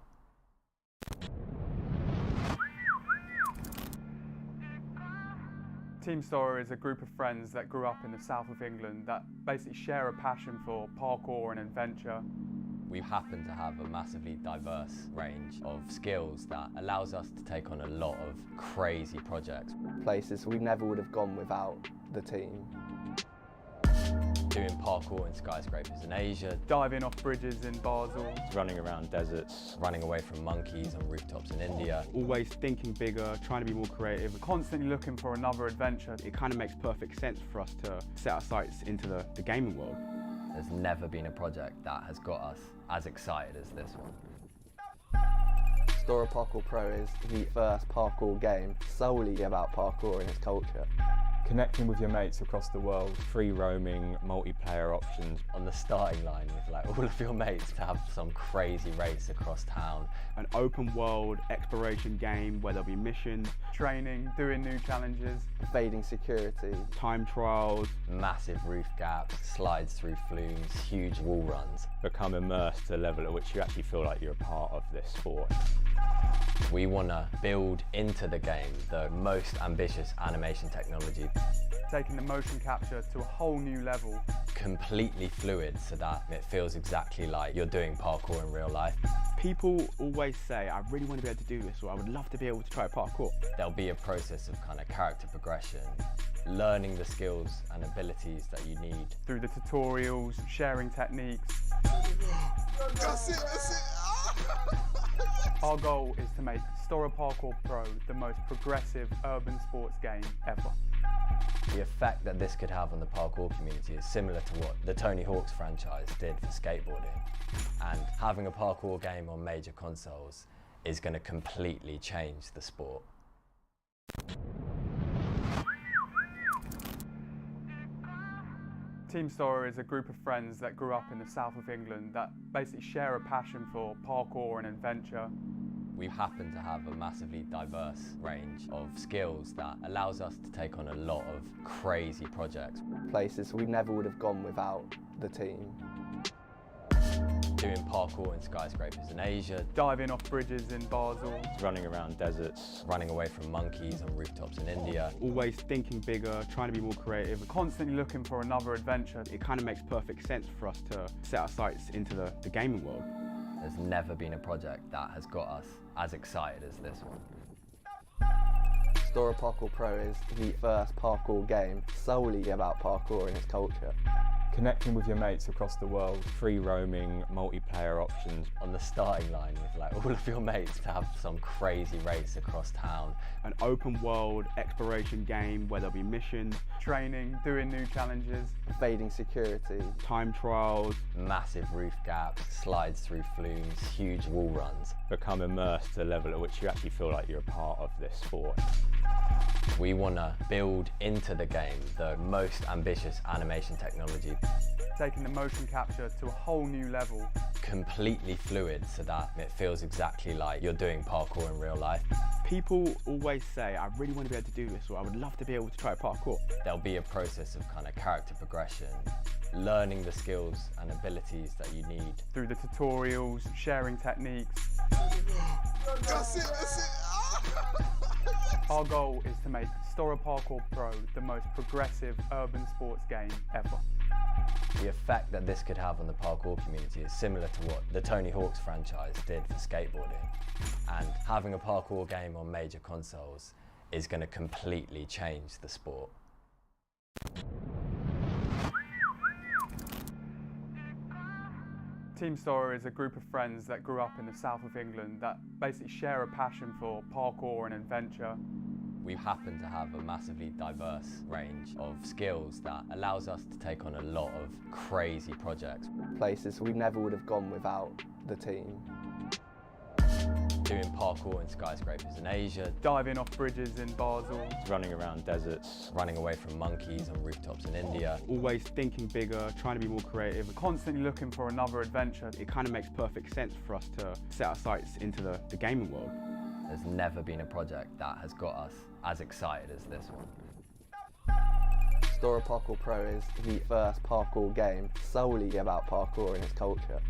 Team STORROR is a group of friends that grew up in the south of England that basically share a passion for parkour and adventure. We happen to have a massively diverse range of skills that allows us to take on a lot of crazy projects. Places we never would have gone without the team. Doing parkour in skyscrapers in Asia, Diving off bridges in Basel. Running around deserts. running away from monkeys on rooftops in India. Always thinking bigger, trying to be more creative. Constantly looking for another adventure. It kind of makes perfect sense for us to set our sights into the gaming world. There's never been a project that has got us as excited as this one. STORROR Parkour Pro is the first parkour game solely about parkour and its culture. Connecting with your mates across the world, free roaming, multiplayer options. On the starting line with like all of your mates to have some crazy race across town. An open world exploration game where there'll be missions, Training, doing new challenges. Evading security. time trials, Massive roof gaps, slides through flumes, huge wall runs. Become immersed to a level at which you actually feel like you're a part of this sport. We want to build into the game the most ambitious animation technology, Taking the motion capture to a whole new level. completely fluid so that it feels exactly like you're doing parkour in real life. people always say, I really want to be able to do this, or I would love to be able to try parkour. There'll be a process of kind of character progression, learning the skills and abilities that you need. Through the tutorials, sharing techniques. That's it. Our goal is to make STORROR Parkour Pro the most progressive urban sports game ever. The effect that this could have on the parkour community is similar to what the Tony Hawk's franchise did for skateboarding. And having a parkour game on major consoles is going to completely change the sport. Team STORROR is a group of friends that grew up in the south of England that basically share a passion for parkour and adventure. We happen to have a massively diverse range of skills that allows us to take on a lot of crazy projects. Places we never would have gone without the team. Doing parkour in skyscrapers in Asia, Diving off bridges in Basel, running around deserts, running away from monkeys on rooftops in India. Always thinking bigger, trying to be more creative. constantly looking for another adventure. It kind of makes perfect sense for us to set our sights into the gaming world. There's never been a project that has got us as excited as this one. STORROR Parkour Pro is the first parkour game solely about parkour and its culture. connecting with your mates across the world, free roaming, multiplayer options. On the starting line with like all of your mates to have some crazy race across town. An open world exploration game where there'll be missions, training, doing new challenges, evading security, time trials, massive roof gaps, slides through flumes, huge wall runs. Become immersed to a level at which you actually feel like you're a part of this sport. We want to build into the game the most ambitious animation technology. Taking the motion capture to a whole new level. Completely fluid so that it feels exactly like you're doing parkour in real life. People always say, I really want to be able to do this, or I would love to be able to try parkour. There'll be a process of kind of character progression, learning the skills and abilities that you need. Through the tutorials, sharing techniques. That's it. Our goal is to make STORROR Parkour Pro the most progressive urban sports game ever. The effect that this could have on the parkour community is similar to what the Tony Hawk's franchise did for skateboarding. And having a parkour game on major consoles is going to completely change the sport. Team STORROR is a group of friends that grew up in the south of England that basically share a passion for parkour and adventure. We happen to have a massively diverse range of skills that allows us to take on a lot of crazy projects. Places we never would have gone without the team. Doing parkour in skyscrapers in Asia. Diving off bridges in Basel. Running around deserts. Running away from monkeys on rooftops in India. Always thinking bigger, trying to be more creative. Constantly looking for another adventure. It kind of makes perfect sense for us to set our sights into the gaming world. There's never been a project that has got us as excited as this one. STORROR Parkour Pro is the first parkour game solely about parkour and its culture.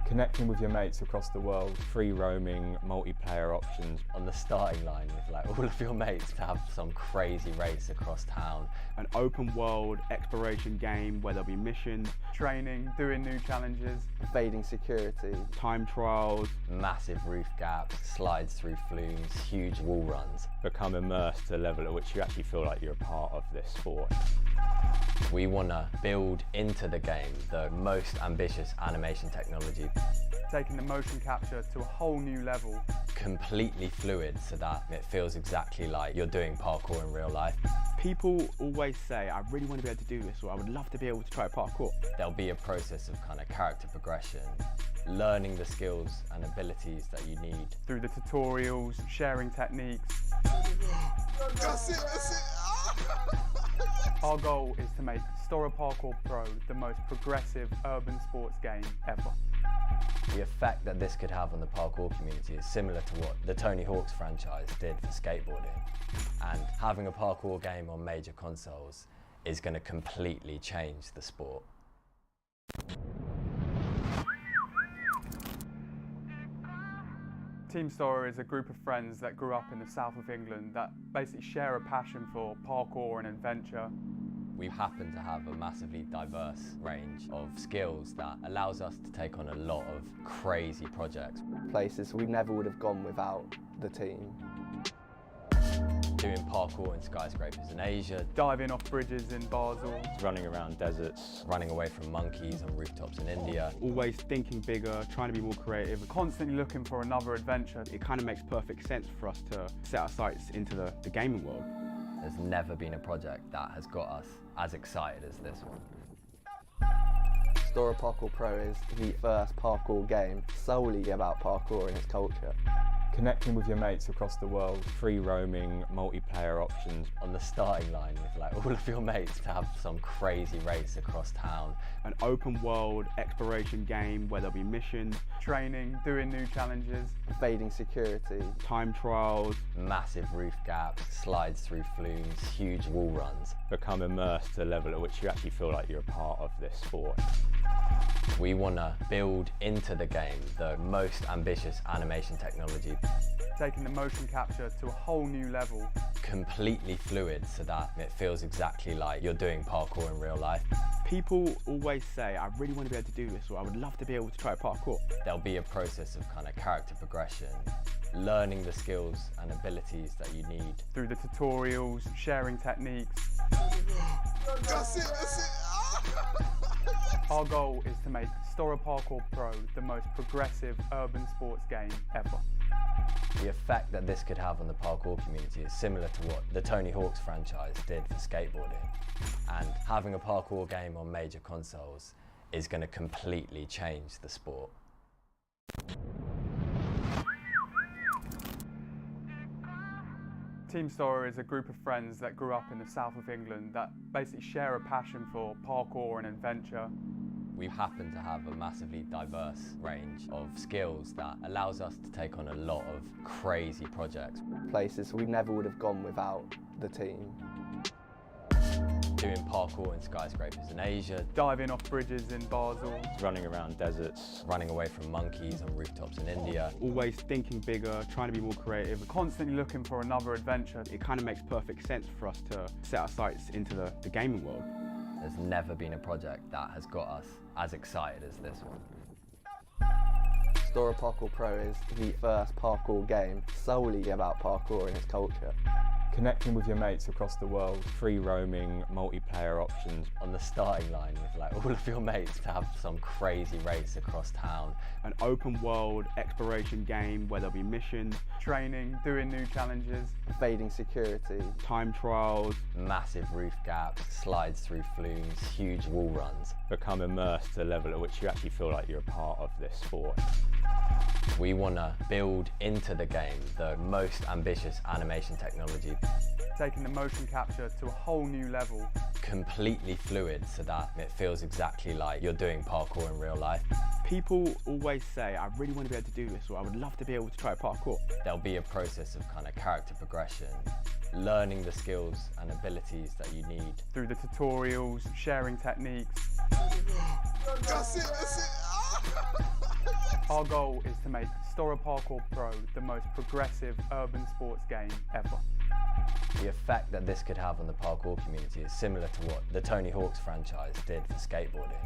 Connecting with your mates across the world, free roaming, multiplayer options. On the starting line with like all of your mates to have some crazy race across town. An open world exploration game where there'll be missions, training, doing new challenges, evading security, time trials, massive roof gaps, slides through flumes, huge wall runs. Become immersed to a level at which you actually feel like you're a part of this sport. We want to build into the game the most ambitious animation technology. Taking the motion capture to a whole new level. Completely fluid so that it feels exactly like you're doing parkour in real life. People always say, I really want to be able to do this, or I would love to be able to try parkour. There'll be a process of kind of character progression, learning the skills and abilities that you need. Through the tutorials, sharing techniques. That's it. Our goal is to make STORROR Parkour Pro the most progressive urban sports game ever. The effect that this could have on the parkour community is similar to what the Tony Hawk's franchise did for skateboarding. And having a parkour game on major consoles is going to completely change the sport. Team STORROR is a group of friends that grew up in the south of England that basically share a passion for parkour and adventure. We happen to have a massively diverse range of skills that allows us to take on a lot of crazy projects. Places we never would have gone without the team. doing parkour in skyscrapers in Asia, diving off bridges in Basel, running around deserts, running away from monkeys on rooftops in India. Always thinking bigger, trying to be more creative. constantly looking for another adventure. It kind of makes perfect sense for us to set our sights into the gaming world. There's never been a project that has got us as excited as this one. STORROR Parkour Pro is the first parkour game solely about parkour and its culture. connecting with your mates across the world, free roaming, multiplayer options. On the starting line with like all of your mates to have some crazy race across town. An open world exploration game where there'll be missions, training, doing new challenges, evading security, time trials, massive roof gaps, slides through flumes, huge wall runs. Become immersed to a level at which you actually feel like you're a part of this sport. We want to build into the game the most ambitious animation technology. taking the motion capture to a whole new level. Completely fluid so that it feels exactly like you're doing parkour in real life. People always say, I really want to be able to do this, or I would love to be able to try parkour. There'll be a process of kind of character progression, learning the skills and abilities that you need. Through the tutorials, sharing techniques. That's it, that's it. Our goal is to make STORROR Parkour Pro the most progressive urban sports game ever. The effect that this could have on the parkour community is similar to what the Tony Hawk's franchise did for skateboarding. And having a parkour game on major consoles is going to completely change the sport. Team STORROR is a group of friends that grew up in the south of England that basically share a passion for parkour and adventure. We happen to have a massively diverse range of skills that allows us to take on a lot of crazy projects. Places we never would have gone without the team. Doing parkour in skyscrapers in Asia, diving off bridges in Basel, running around deserts, running away from monkeys on rooftops in India. Always thinking bigger, trying to be more creative. Constantly looking for another adventure. It kind of makes perfect sense for us to set our sights into the gaming world. There's never been a project that has got us as excited as this one. STORROR Parkour Pro is the first parkour game solely about parkour and its culture. Connecting with your mates across the world, free roaming, multiplayer options. On the starting line with like all of your mates to have some crazy race across town. An open world exploration game where there'll be missions, training, doing new challenges, evading security, time trials, massive roof gaps, slides through flumes, huge wall runs. Become immersed to a level at which you actually feel like you're a part of this sport. We want to build into the game the most ambitious animation technology. Taking the motion capture to a whole new level. Completely fluid so that it feels exactly like you're doing parkour in real life. People always say, I really want to be able to do this, or I would love to be able to try parkour. There'll be a process of kind of character progression, learning the skills and abilities that you need. Through the tutorials, sharing techniques. That's it, that's it. Our goal is to make STORROR Parkour Pro the most progressive urban sports game ever. The effect that this could have on the parkour community is similar to what the Tony Hawk's franchise did for skateboarding.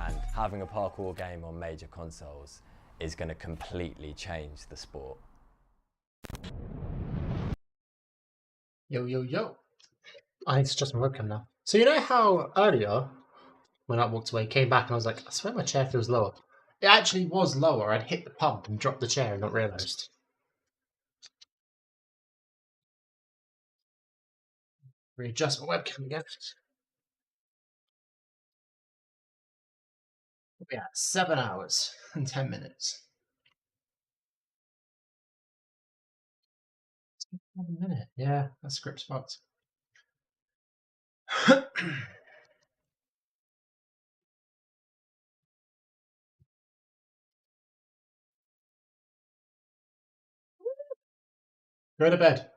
And having a parkour game on major consoles is going to completely change the sport. Yo, yo, yo. I need to adjust my webcam now. So you know how earlier, when I walked away, came back and I was like, I swear my chair feels lower. It actually was lower. I'd hit the pump and dropped the chair and not realised. Readjust my webcam again. We're at 7 hours and 10 minutes. 1 minute. Yeah, that script's fucked. Go to bed.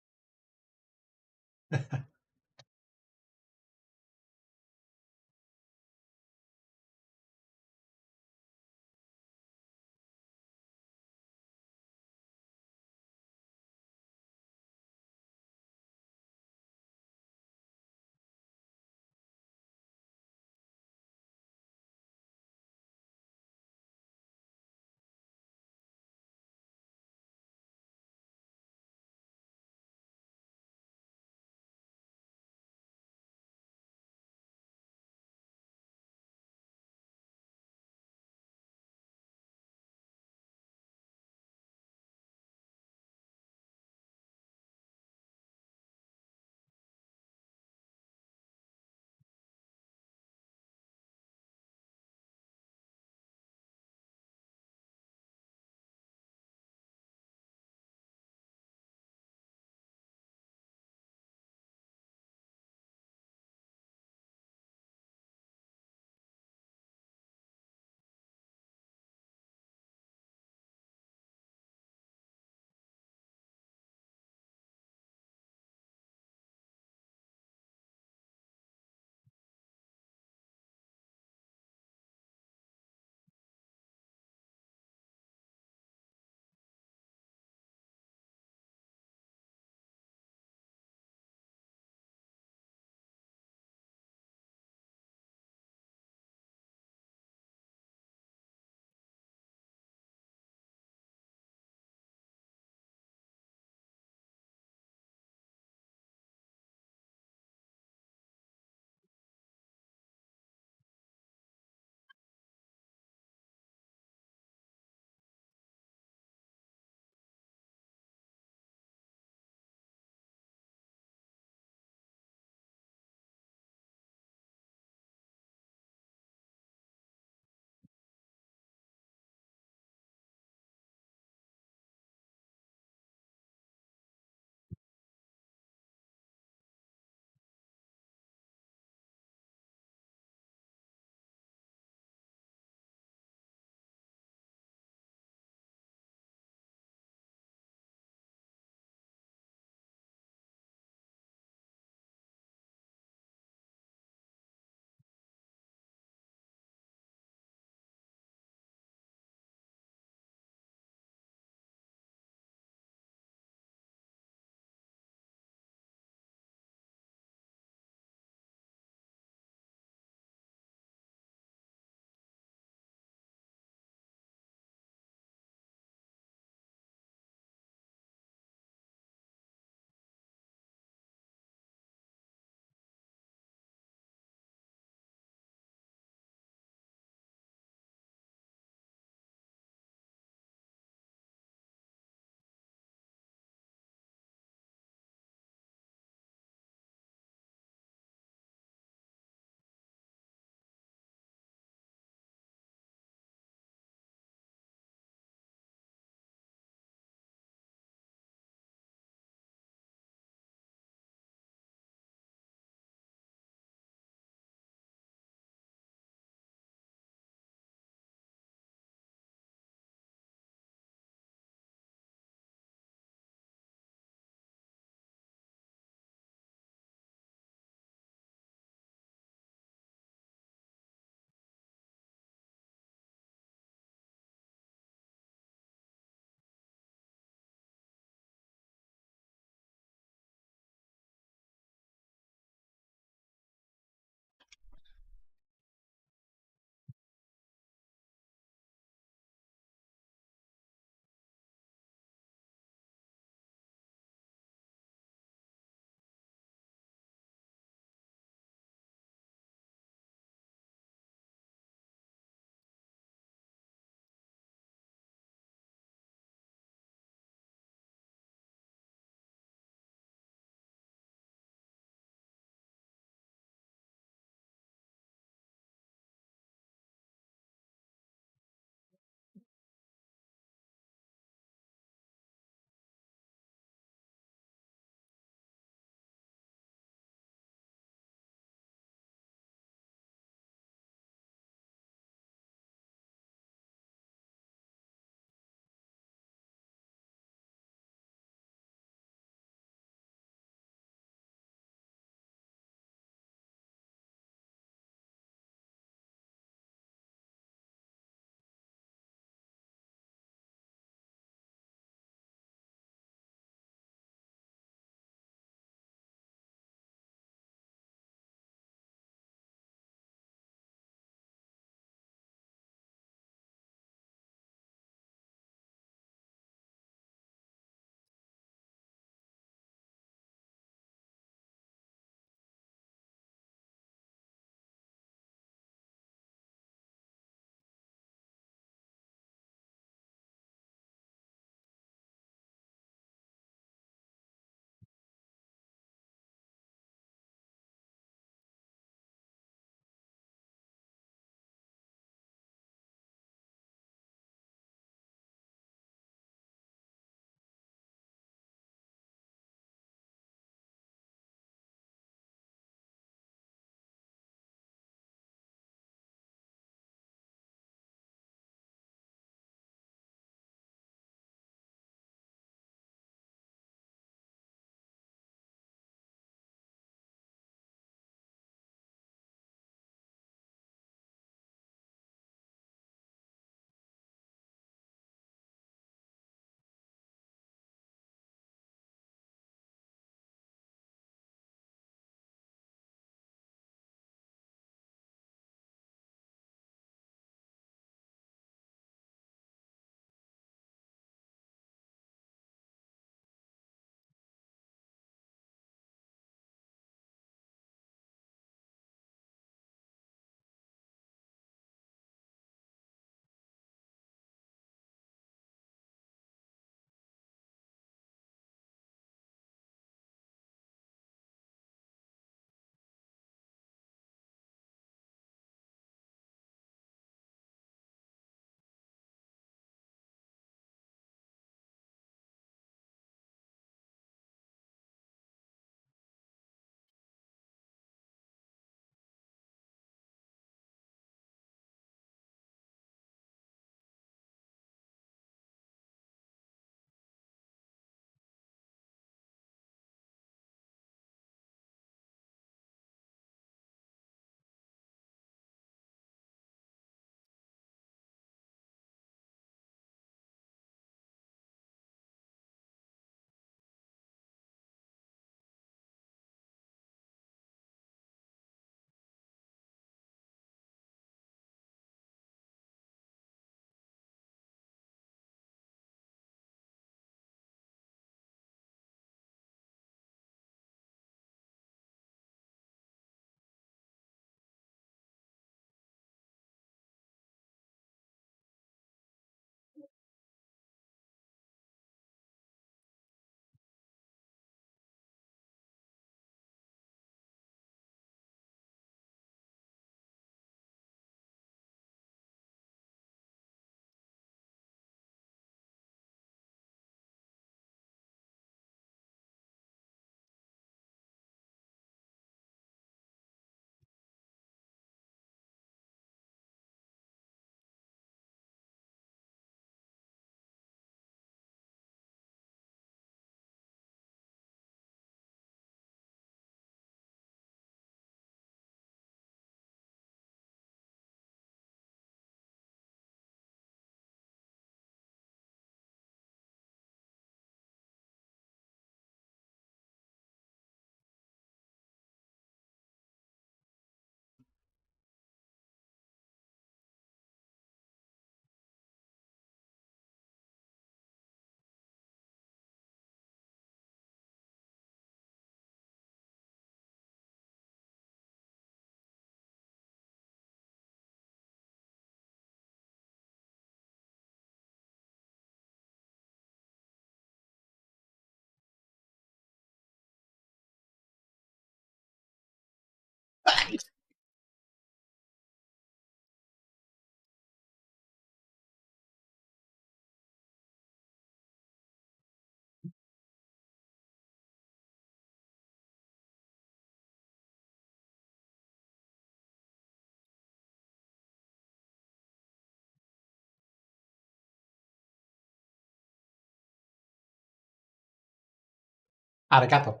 Arigato.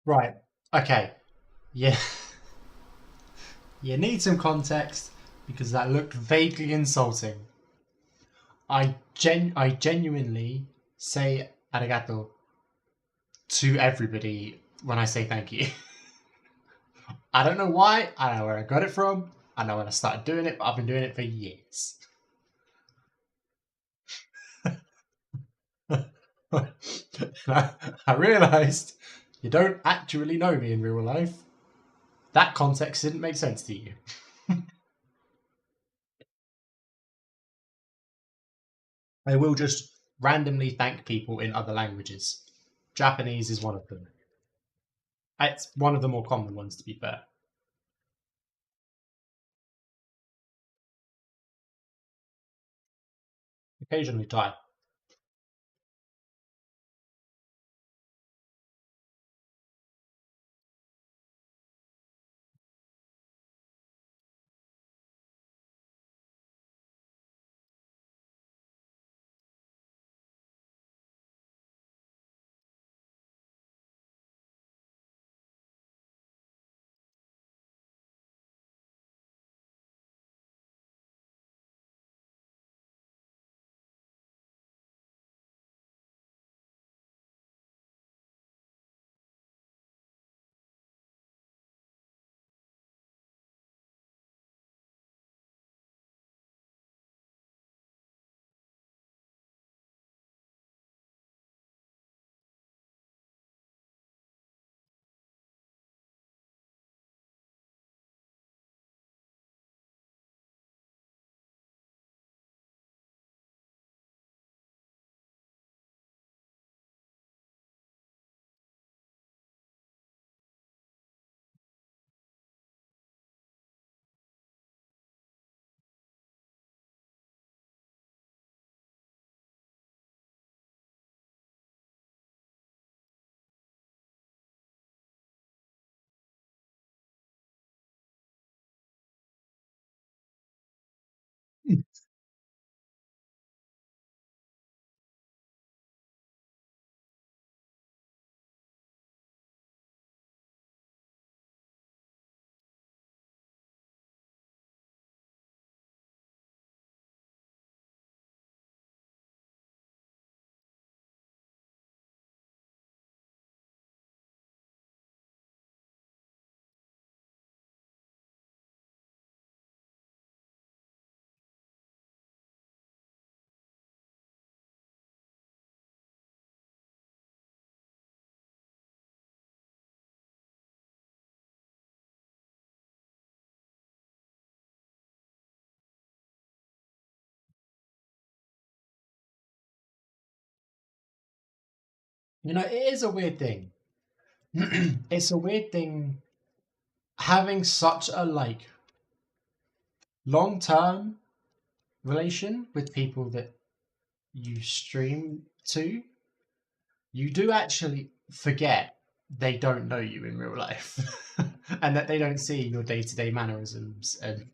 Right. Okay. Yeah. You need some context because that looked vaguely insulting. I genuinely say arigato to everybody when I say thank you. I don't know why. I don't know where I got it from. I know when I started doing it, but I've been doing it for years. I realised you don't actually know me in real life. That context didn't make sense to you. I will just randomly thank people in other languages. Japanese is one of them. It's one of the more common ones, to be fair. Occasionally Thai. You know, it is a weird thing. It's a weird thing having such a long-term relation with people that you stream to. You do actually forget they don't know you in real life and that they don't see your day-to-day mannerisms and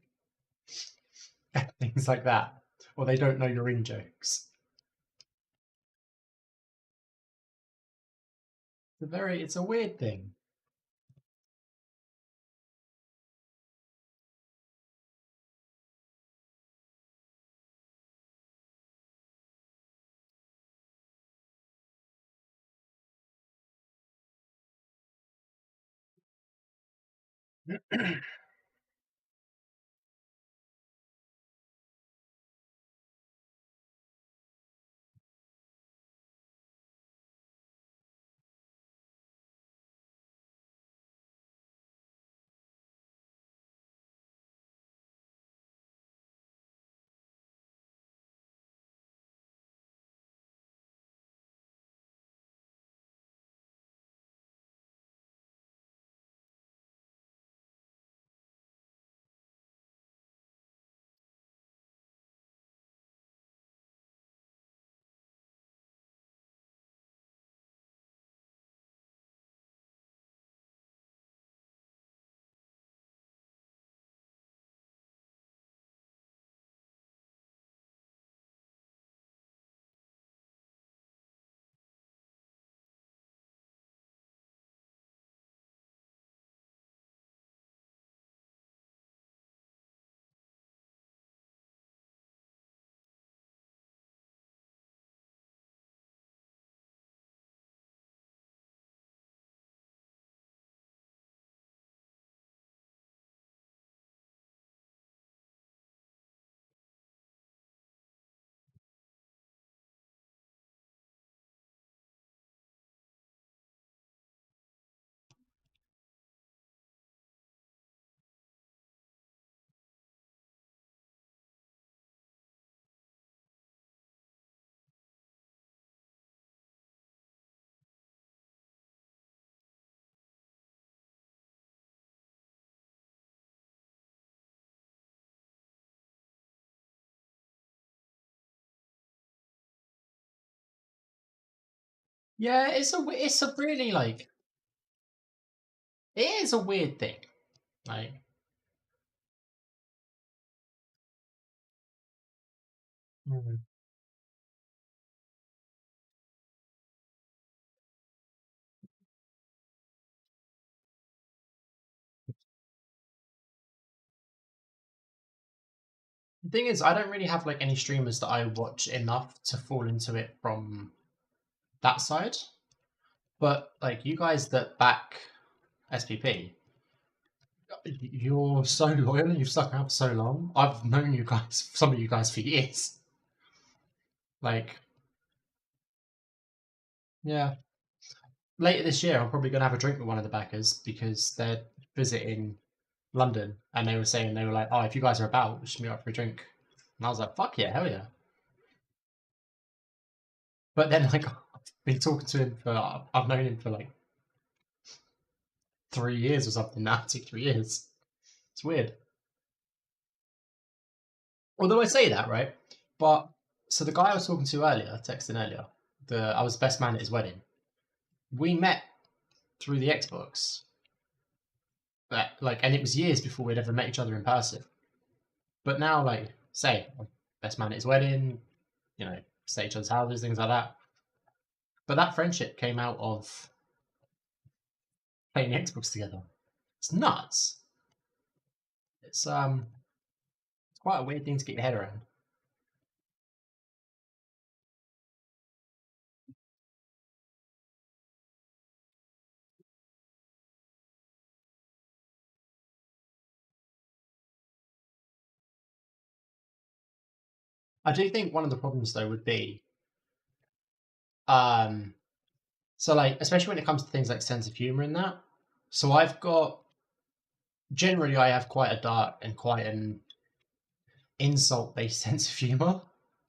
things like that, or they don't know your in-jokes. It's a weird thing. Yeah, it's a really like it is a weird thing. Like Mhm. The thing is, I don't really have like any streamers that I watch enough to fall into it from that side. But like you guys that back SPP, you're so loyal and you've stuck around for so long. I've known you guys, some of you guys, for years. Like, yeah. Later this year, I'm probably gonna have a drink with one of the backers because they're visiting London, and they were saying they were like, "Oh, if you guys are about, we should meet up for a drink." And I was like, "Fuck yeah, hell yeah!" But then, like, I've been talking to him for I've known him for like 3 years or something now, 2, 3 years. It's weird. Although I say that, right? But so the guy I was talking to earlier, texting earlier, I was best man at his wedding. We met through the Xbox, but like, and it was years before we'd ever met each other in person. But now, like, say, I'm best man at his wedding, you know, stay at each other's houses, things like that. But that friendship came out of playing the Xbox together. It's nuts. It's quite a weird thing to get your head around. I do think one of the problems though would be, um, so like especially when it comes to things like sense of humor and that. So generally I have quite a dark and quite an insult-based sense of humor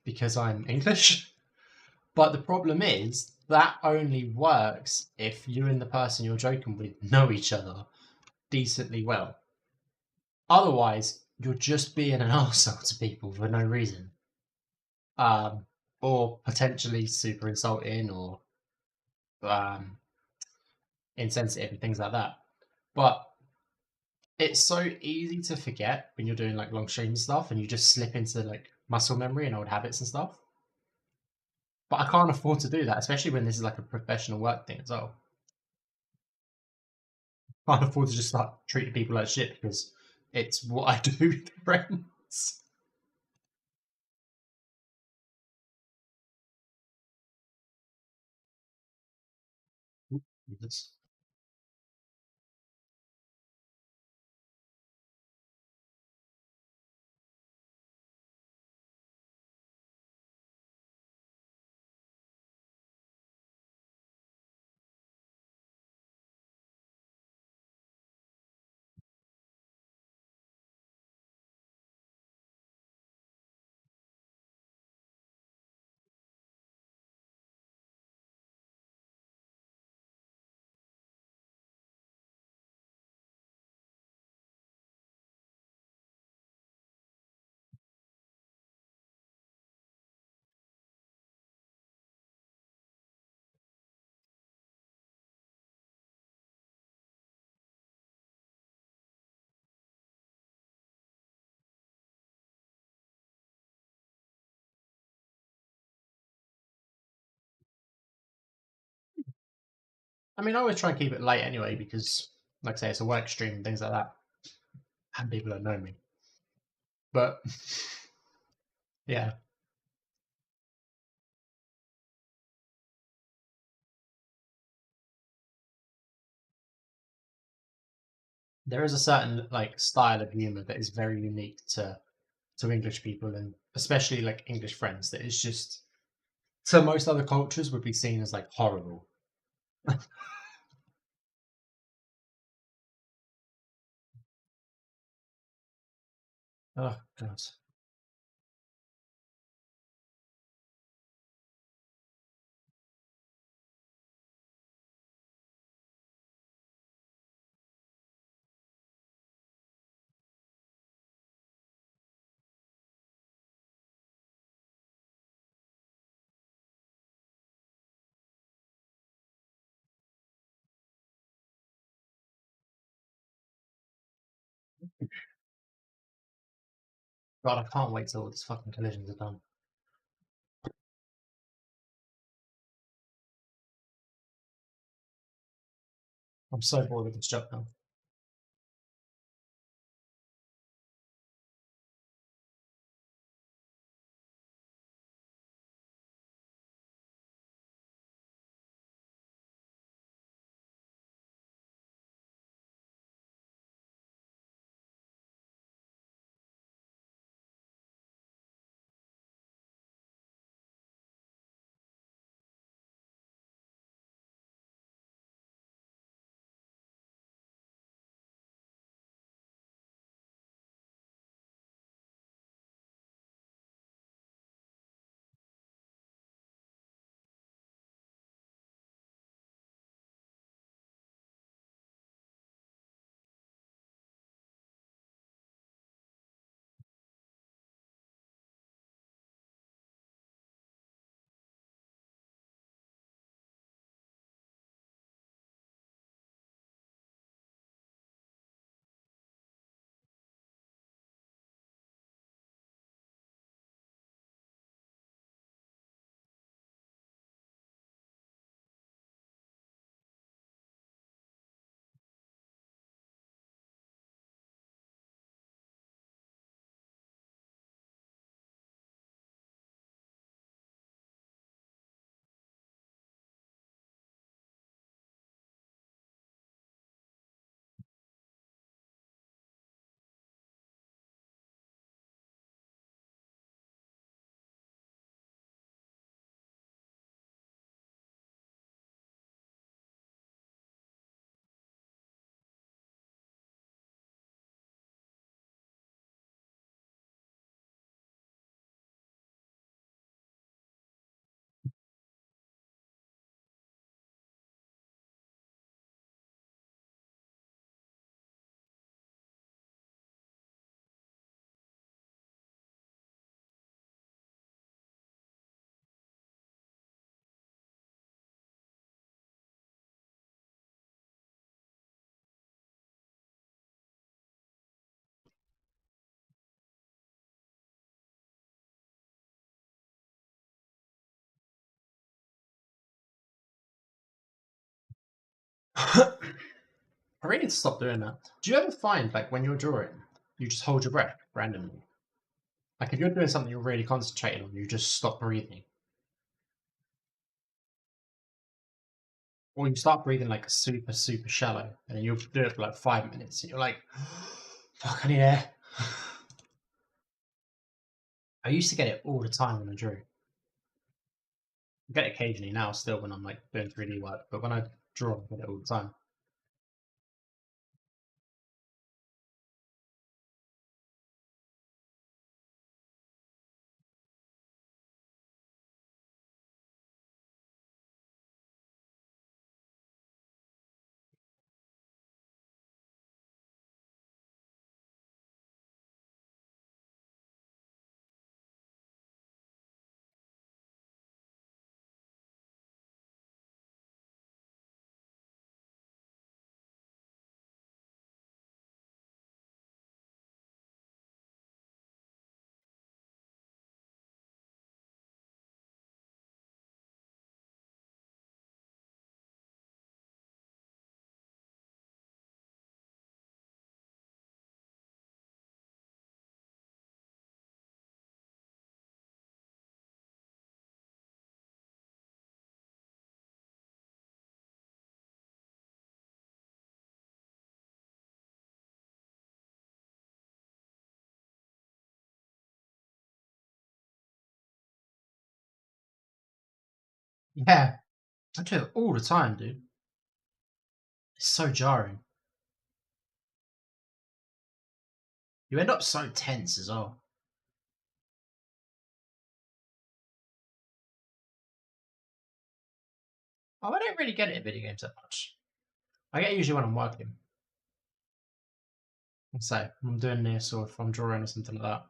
because I'm English. But the problem is that only works if you and the person you're joking with know each other decently well. Otherwise, you're just being an arsehole to people for no reason. Or potentially super insulting or um, insensitive and things like that. But it's so easy to forget when you're doing like long stream stuff and you just slip into like muscle memory and old habits and stuff. But I can't afford to do that, especially when this is like a professional work thing as well. I can't afford to just start treating people like shit because it's what I do with friends. Yes. I mean, I always try and keep it light anyway because, like I say, it's a work stream and things like that, and people don't know me. But yeah, there is a certain like style of humor that is very unique to English people and especially like English friends that is just to most other cultures would be seen as like horrible. Oh god. God, I can't wait till all these fucking collisions are done. I'm so bored with this job now. I really need to stop doing that. Do you ever find, like, when you're drawing, you just hold your breath randomly? Like, if you're doing something you're really concentrating on, you just stop breathing. Or you start breathing, like, super, super shallow, and then you'll do it for, like, 5 minutes, and you're like, fuck, I need air. I used to get it all the time when I drew. I get it occasionally now, still, when I'm, like, doing 3D work, but when I draw, I get it all the time. Yeah, I do it all the time, dude. It's so jarring. You end up so tense as well. Oh, I don't really get it in video games that much. I get it usually when I'm working. So, I'm doing this, or if I'm drawing or something like that.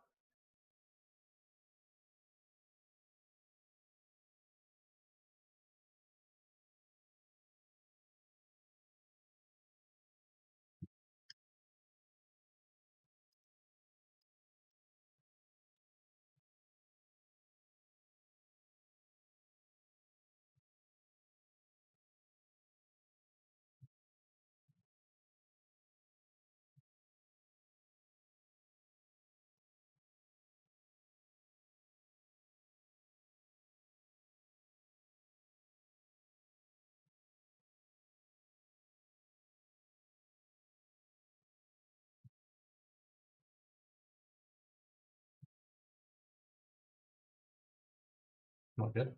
Not good.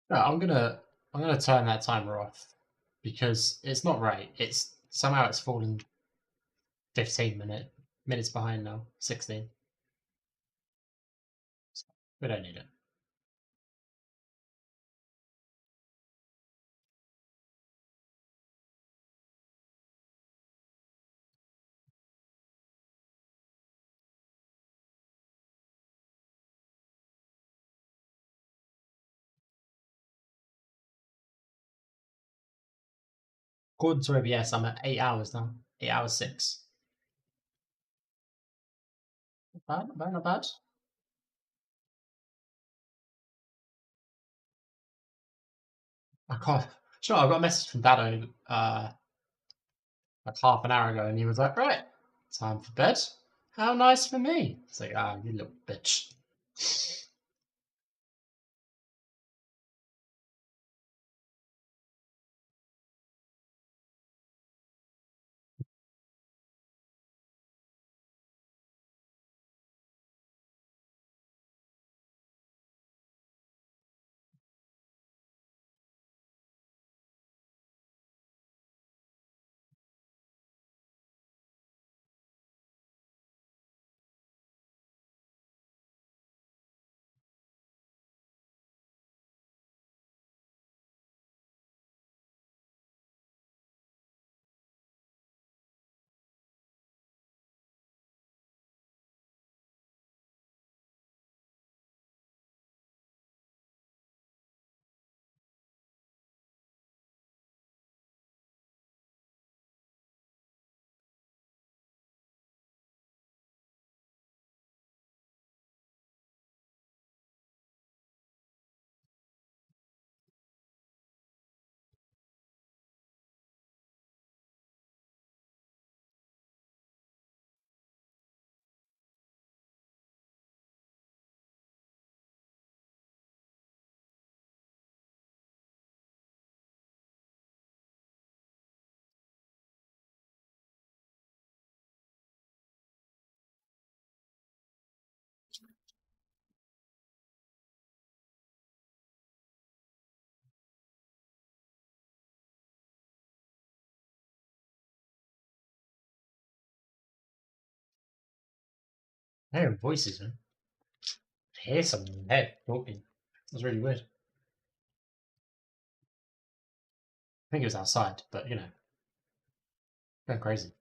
No, I'm gonna turn that timer off because it's not right. It's somehow it's fallen 15 minutes behind now. 16. We don't need it. According to OBS, I'm at 8 hours now. 8 hours 6. Not bad, not bad, not bad. I can't. Sure, I got a message from Dado like half an hour ago, and he was like, "Right, time for bed. How nice for me." It's like, ah, you little bitch. I hear voices, man. I hear someone in my head talking. That's really weird. I think it was outside, but you know, going crazy.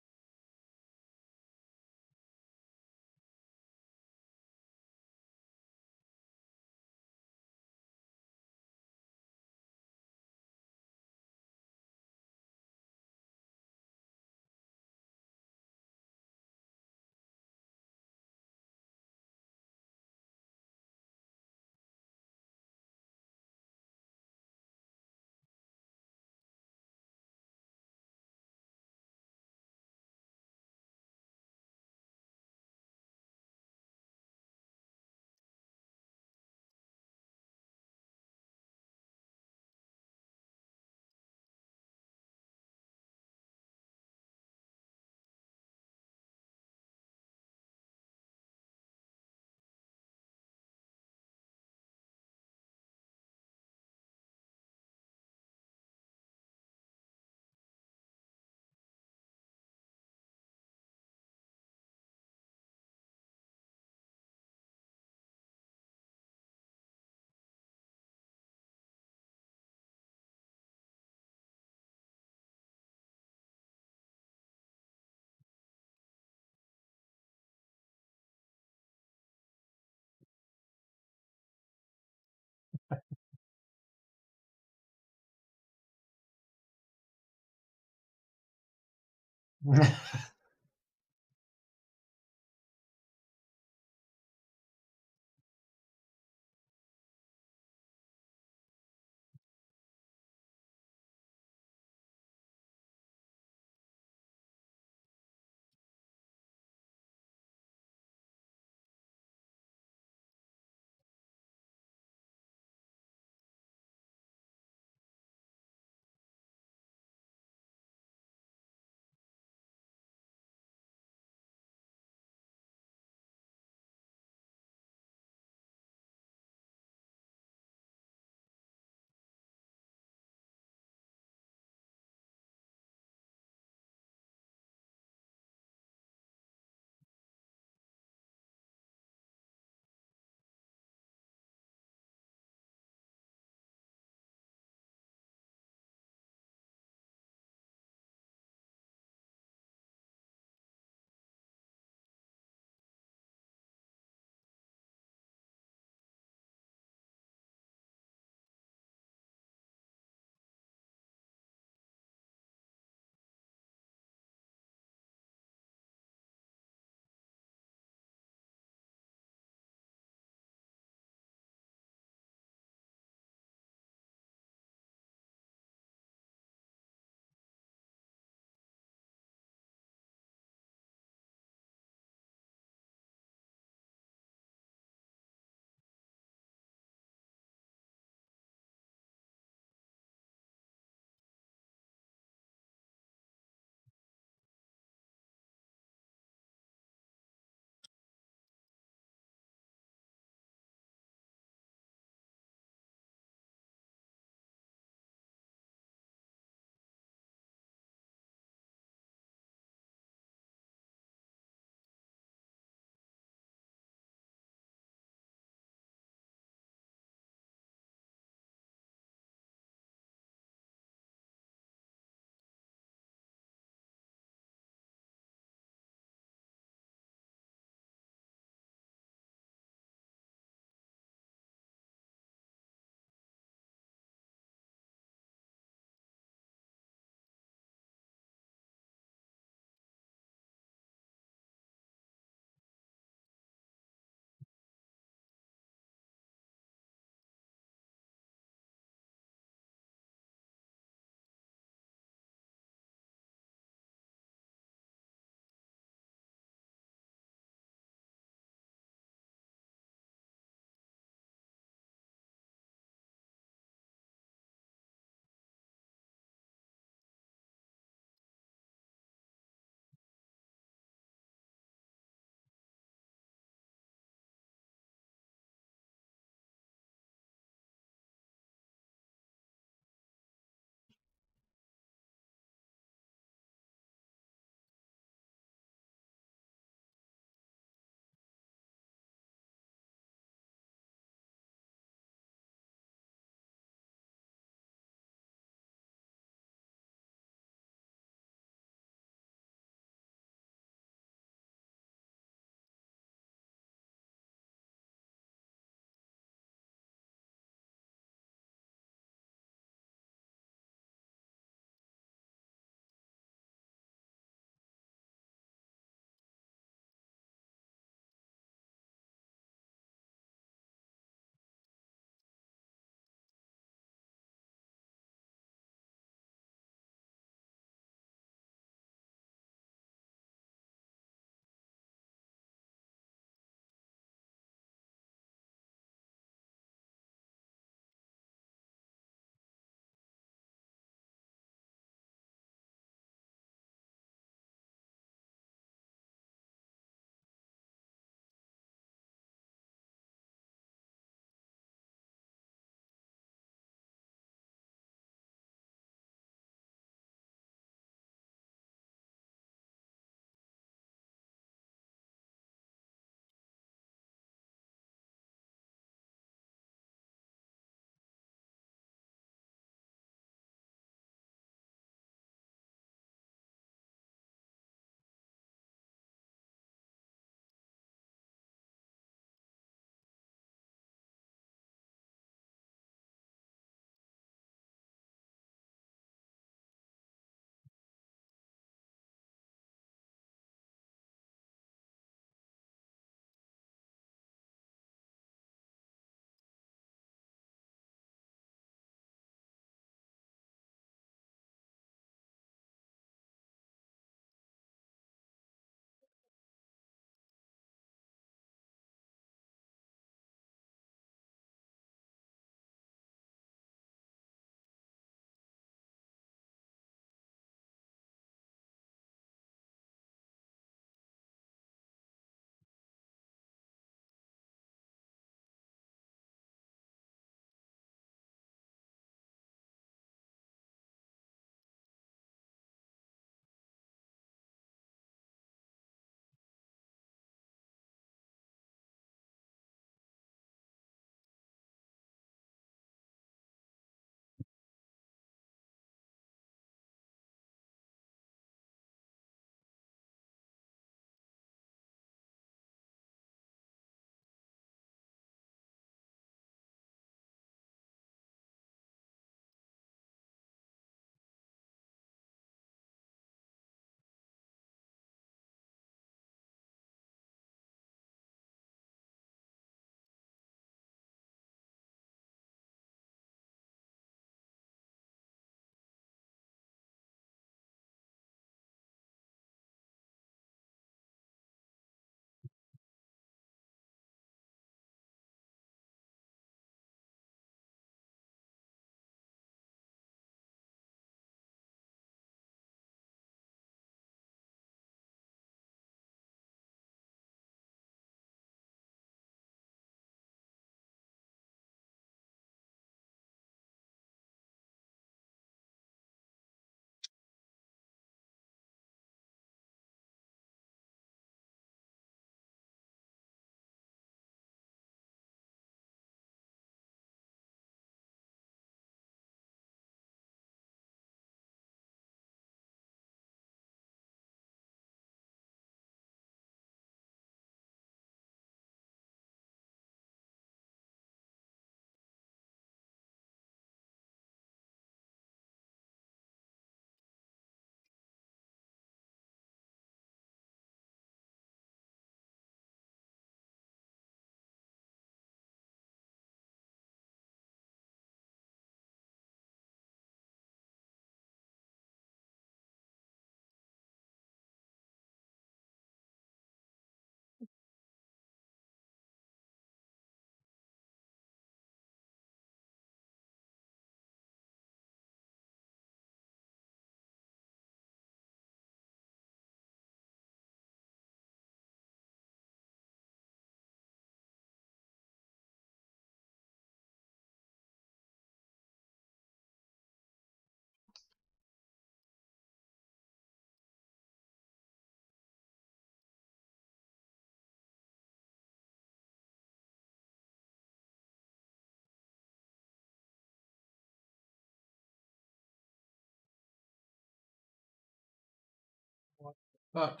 Fuck.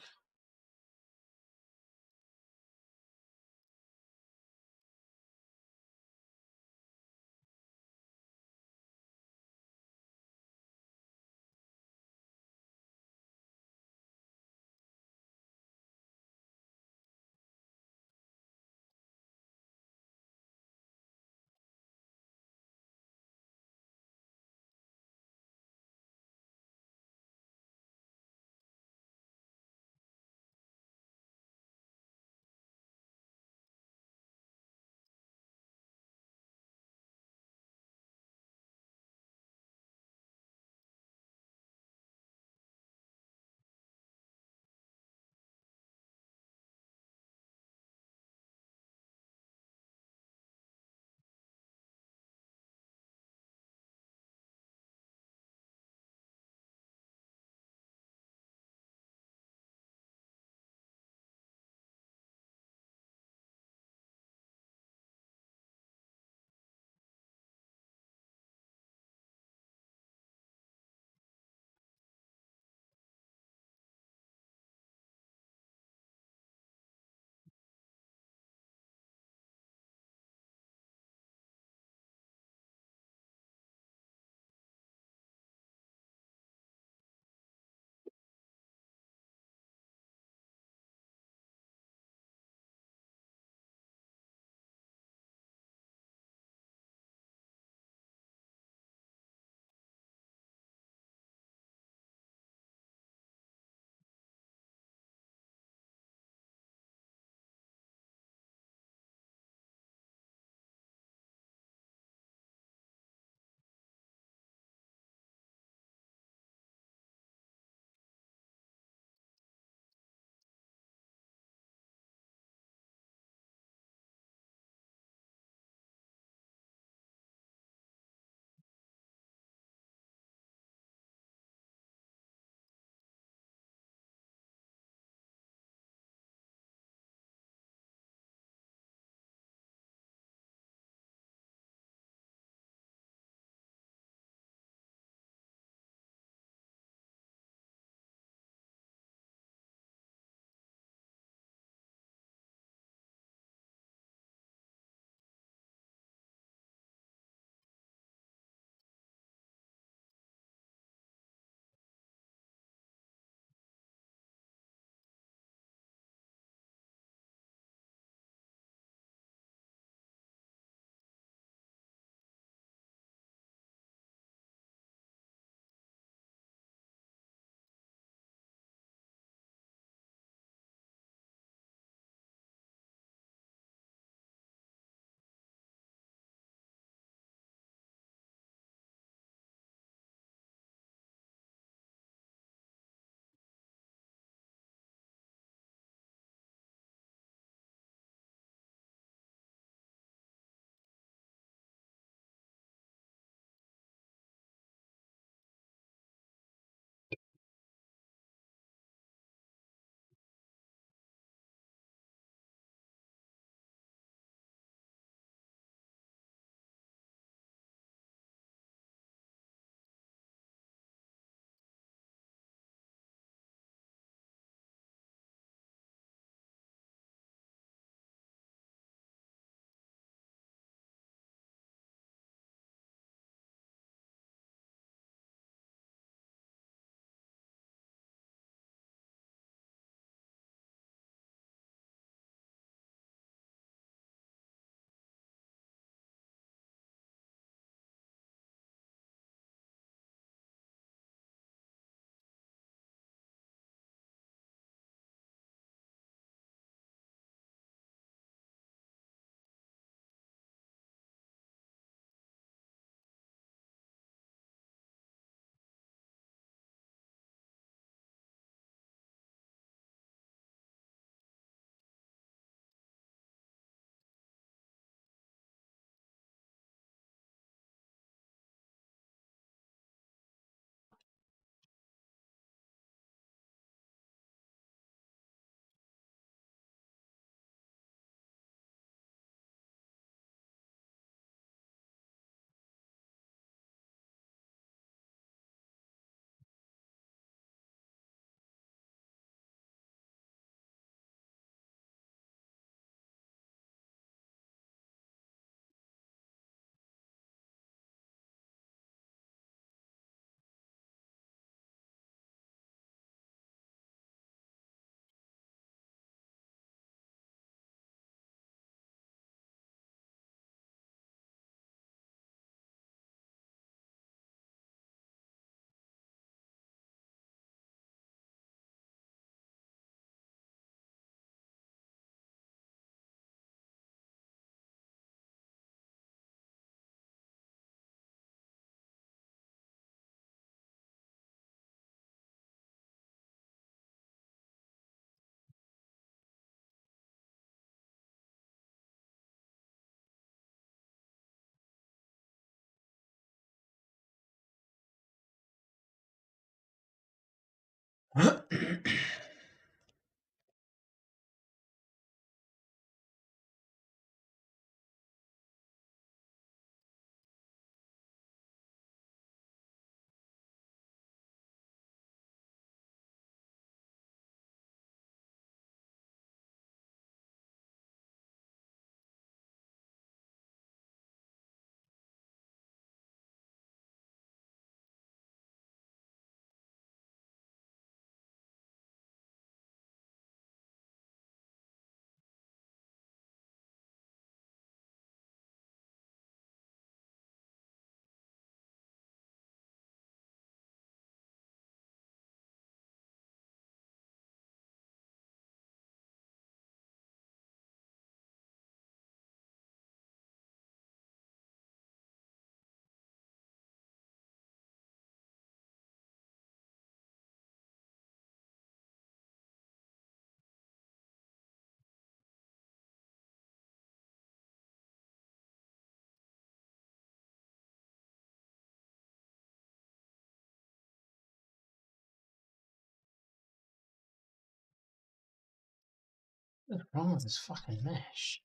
What's wrong with this fucking mesh?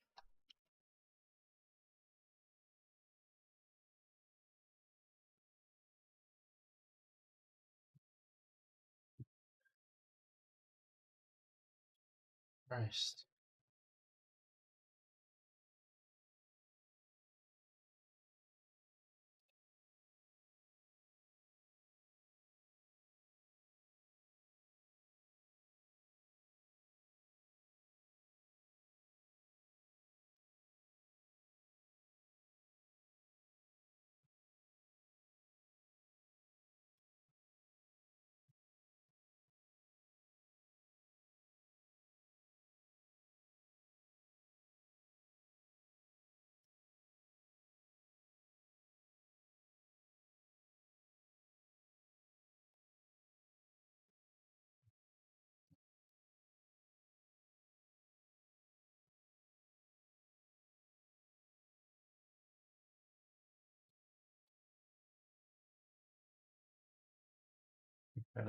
Christ.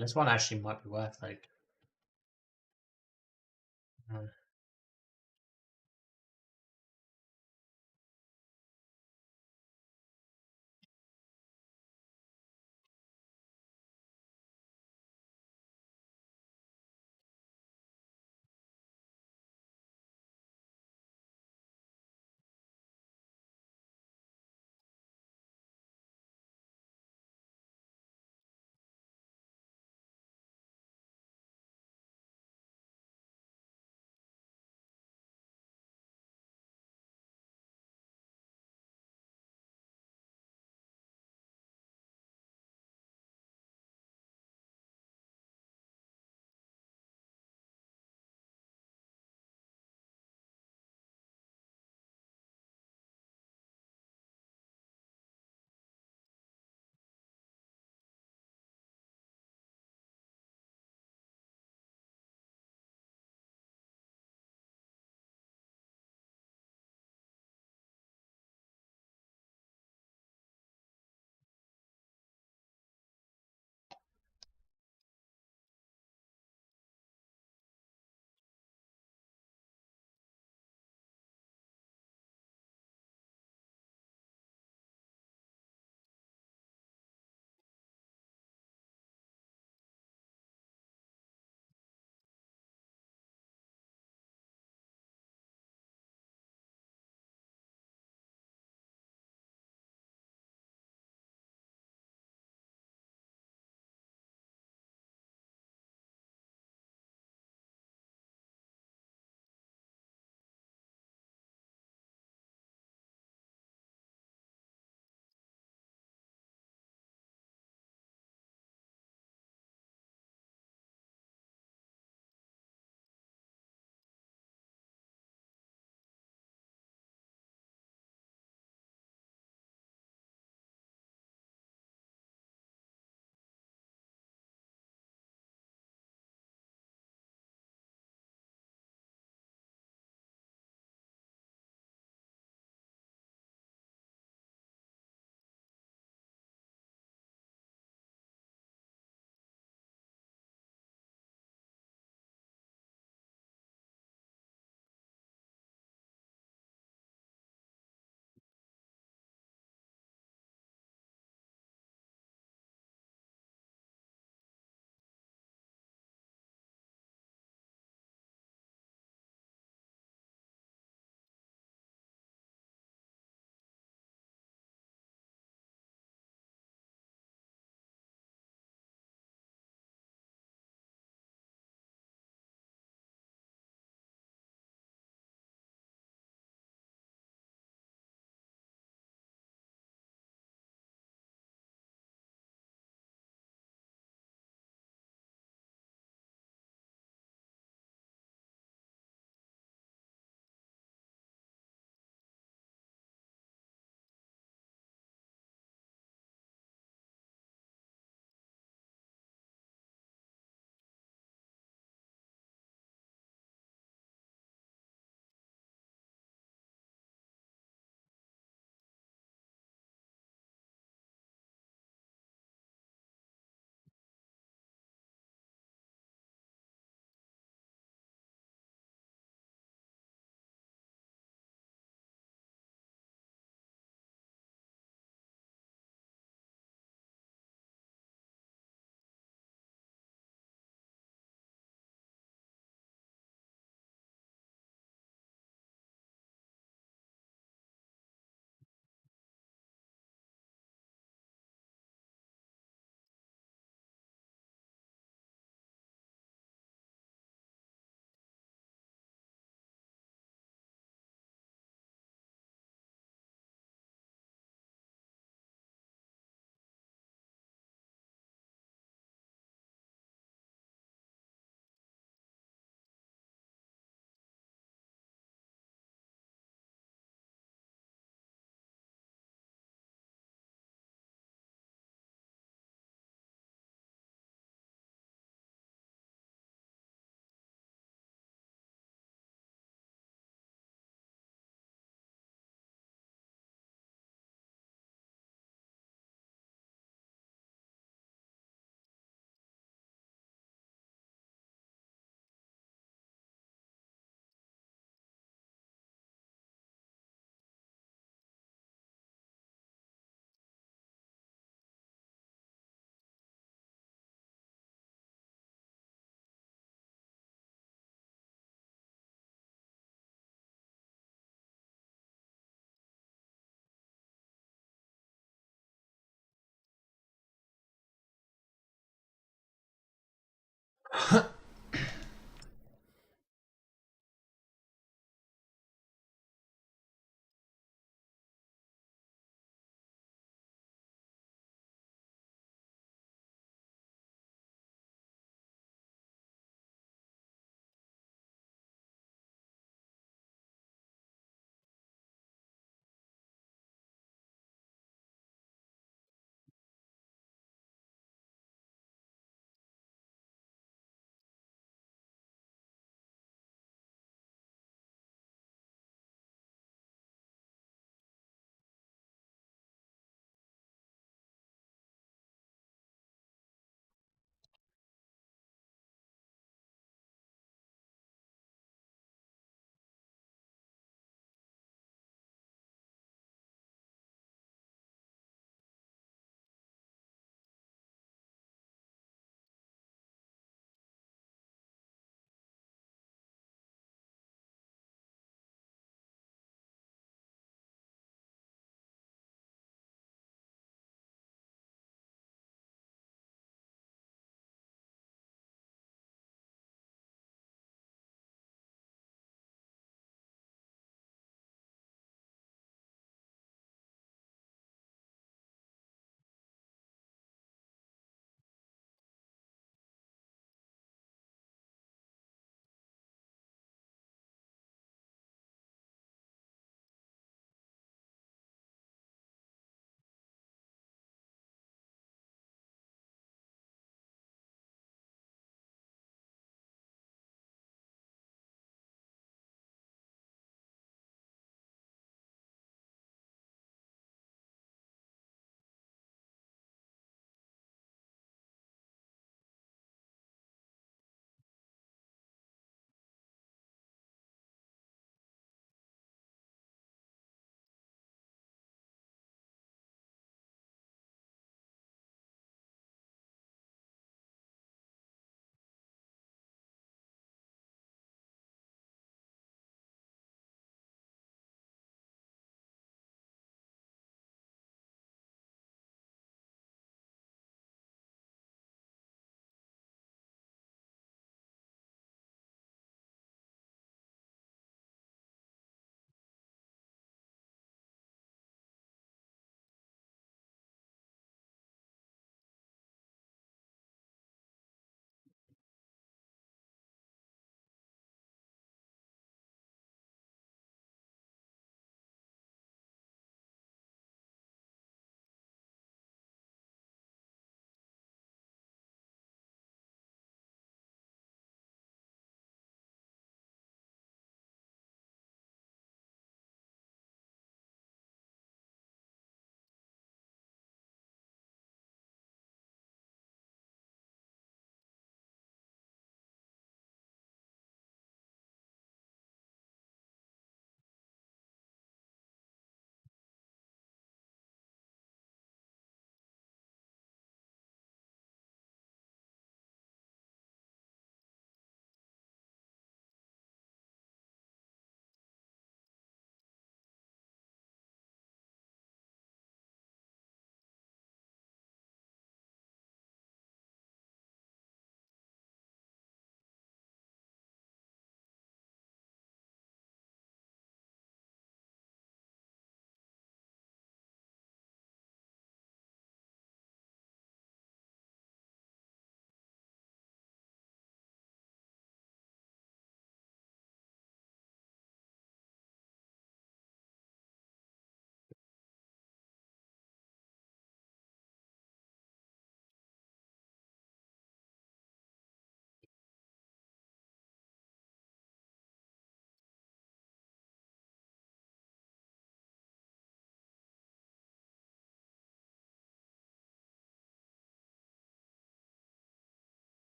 This one actually might be worth like.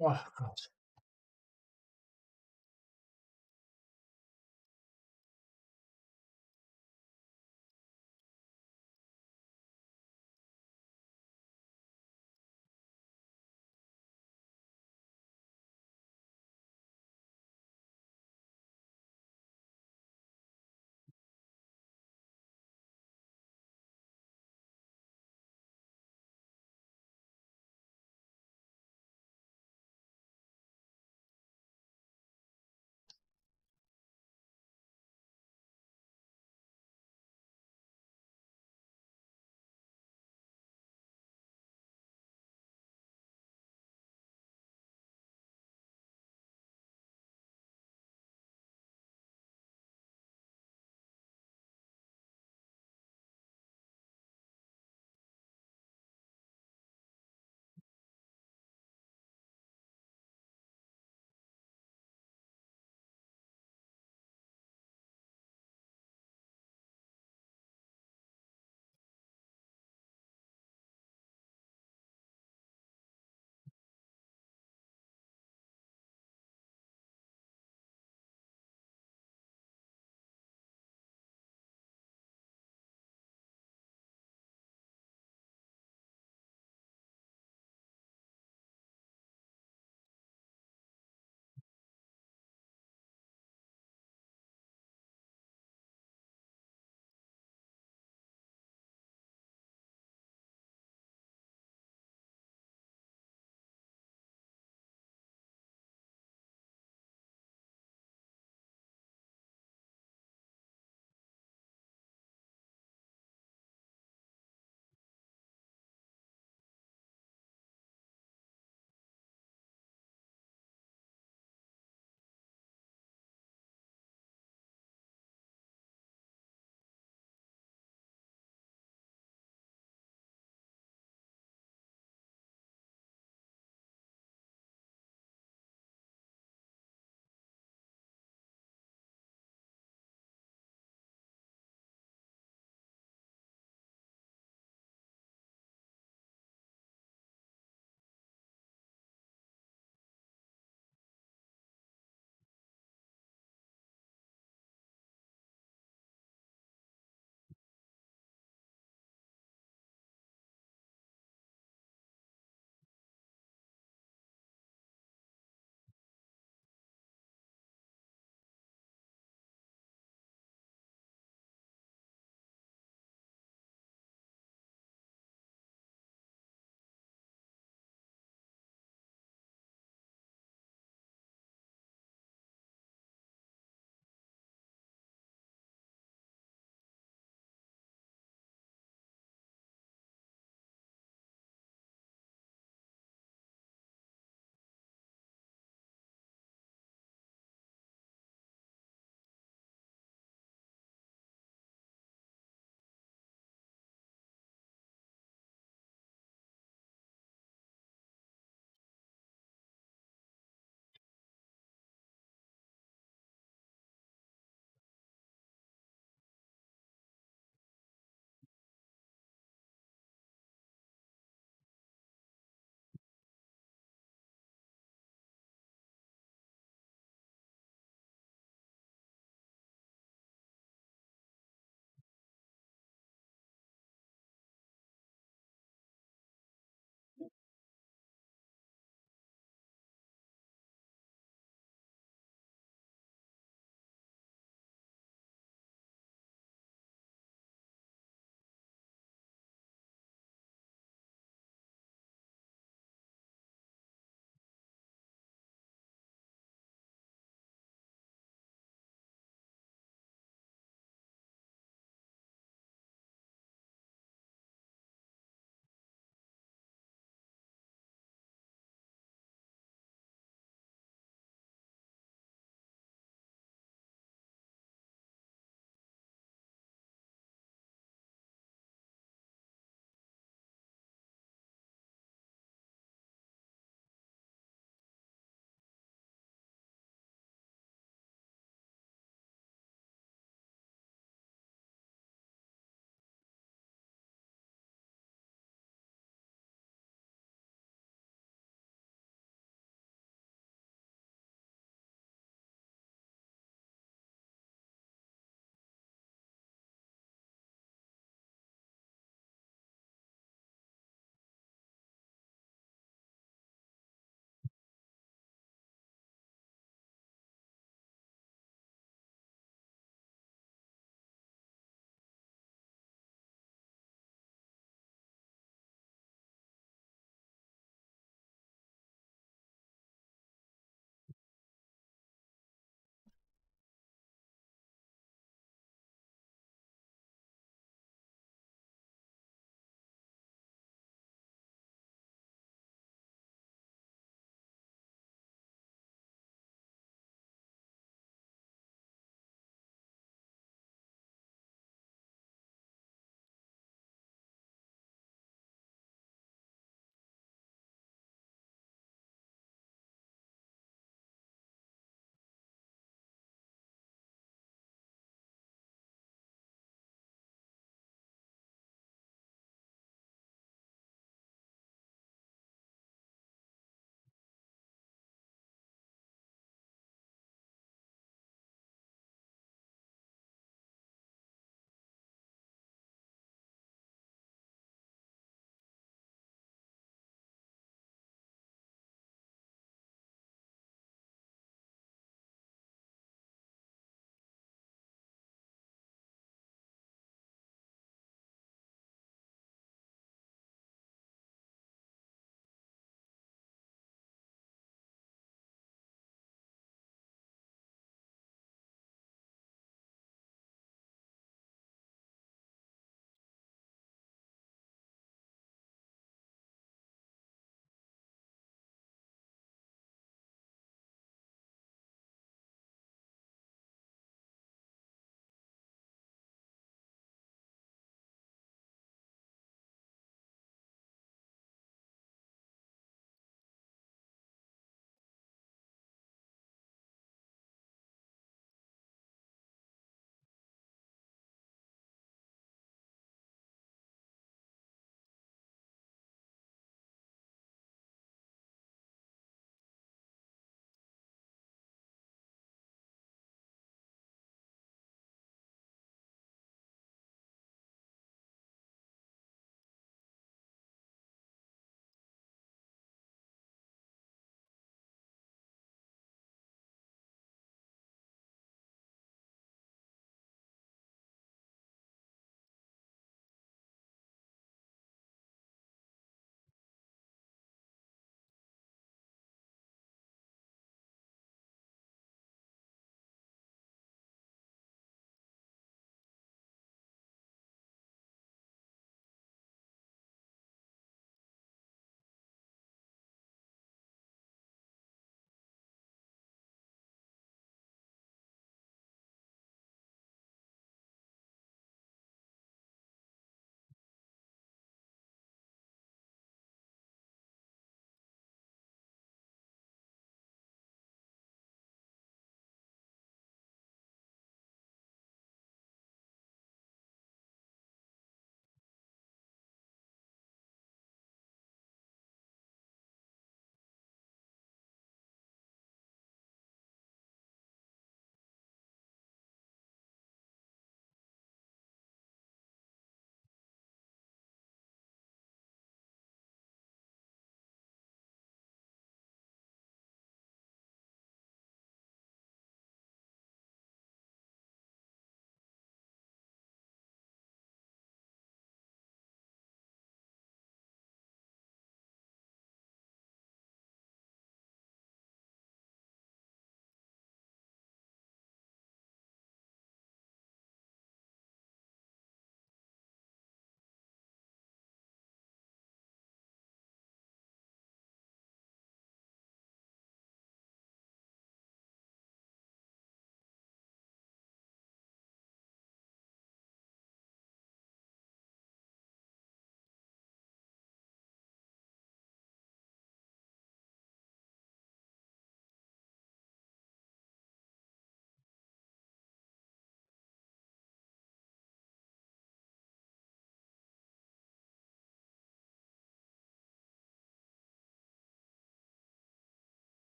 Oh God.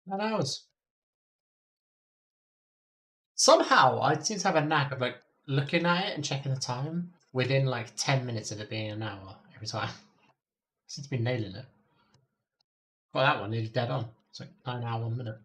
9 hours. Somehow, I seem to have a knack of like looking at it and checking the time within like 10 minutes of it being an hour every time. I seem to be nailing it. Got that one nearly dead on. It's like 9 hour 1 minute.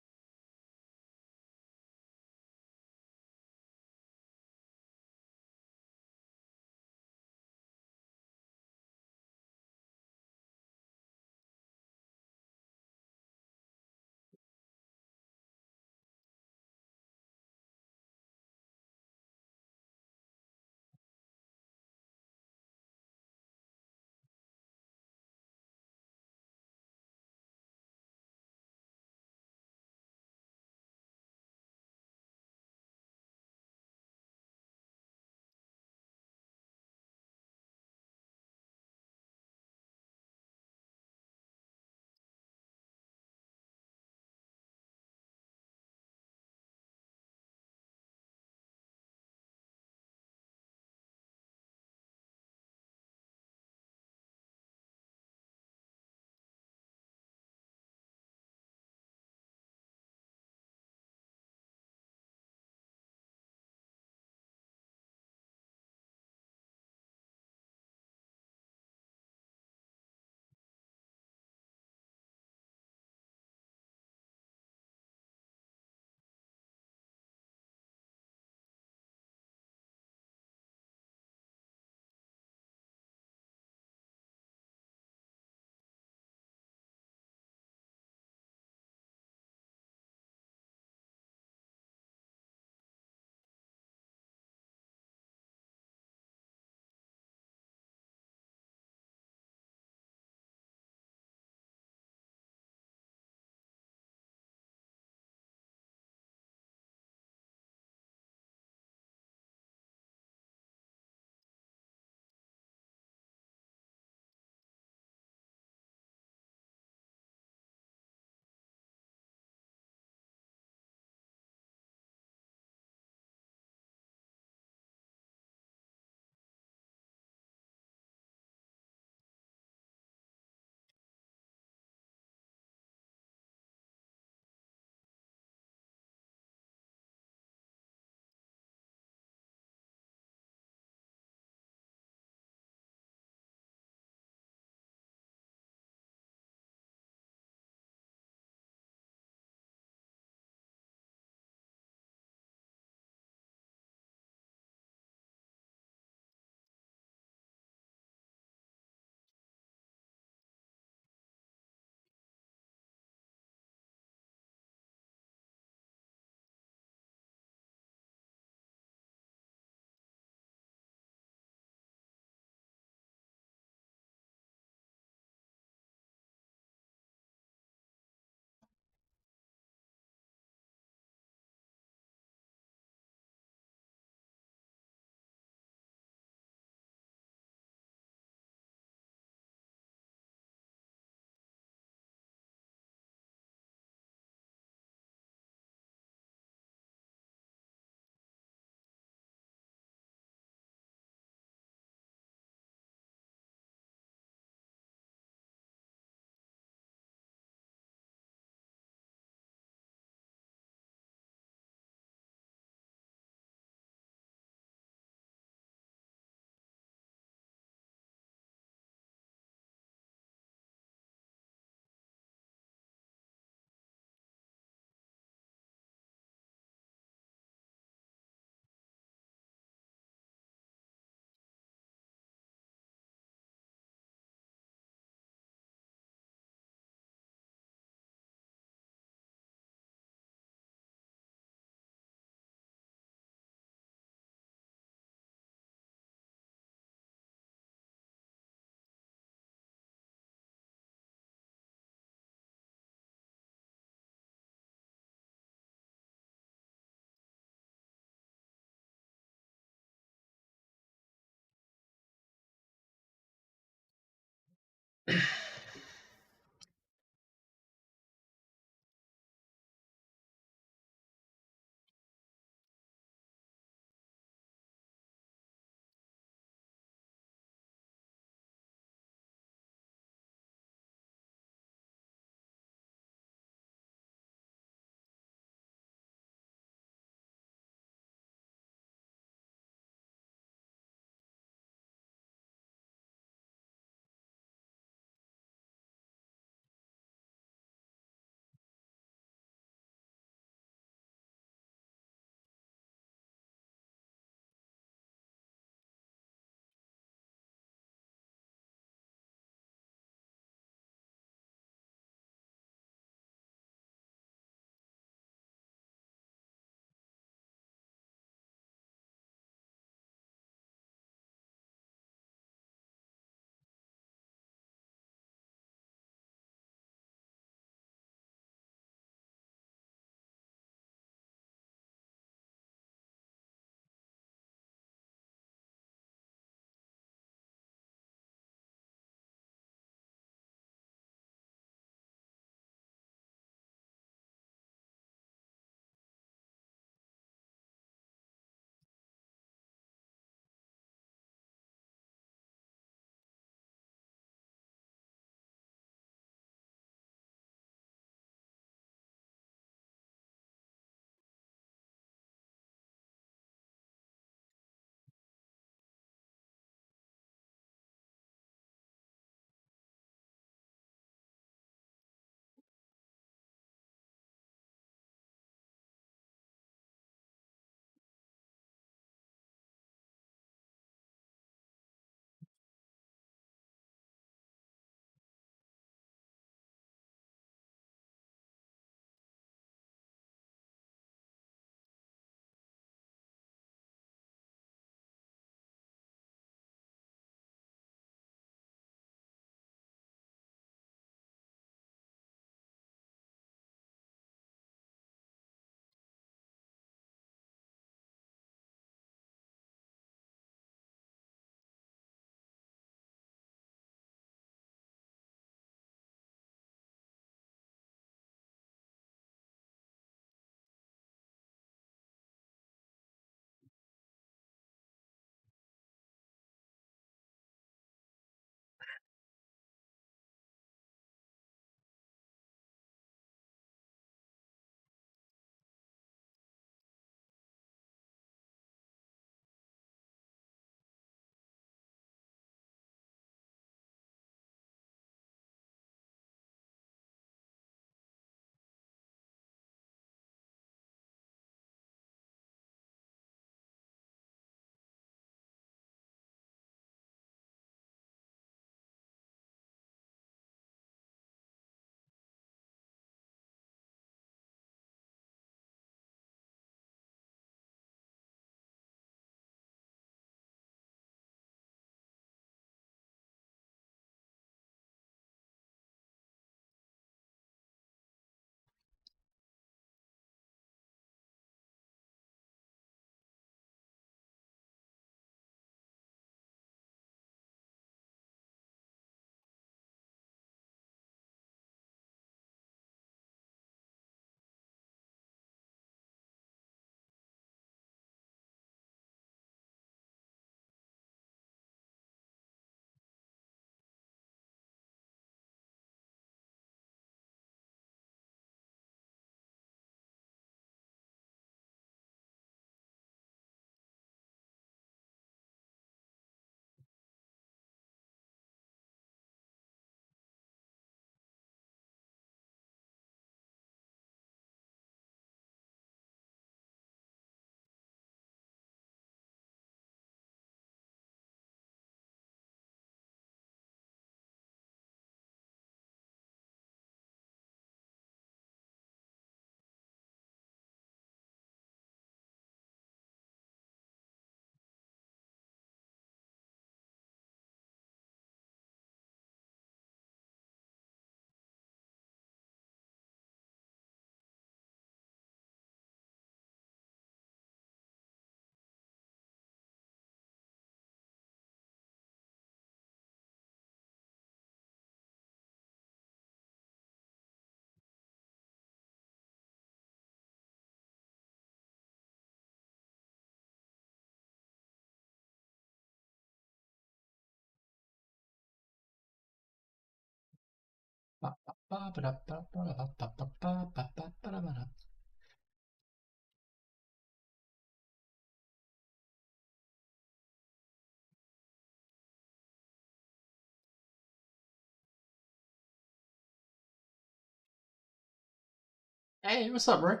Hey, what's up, bro?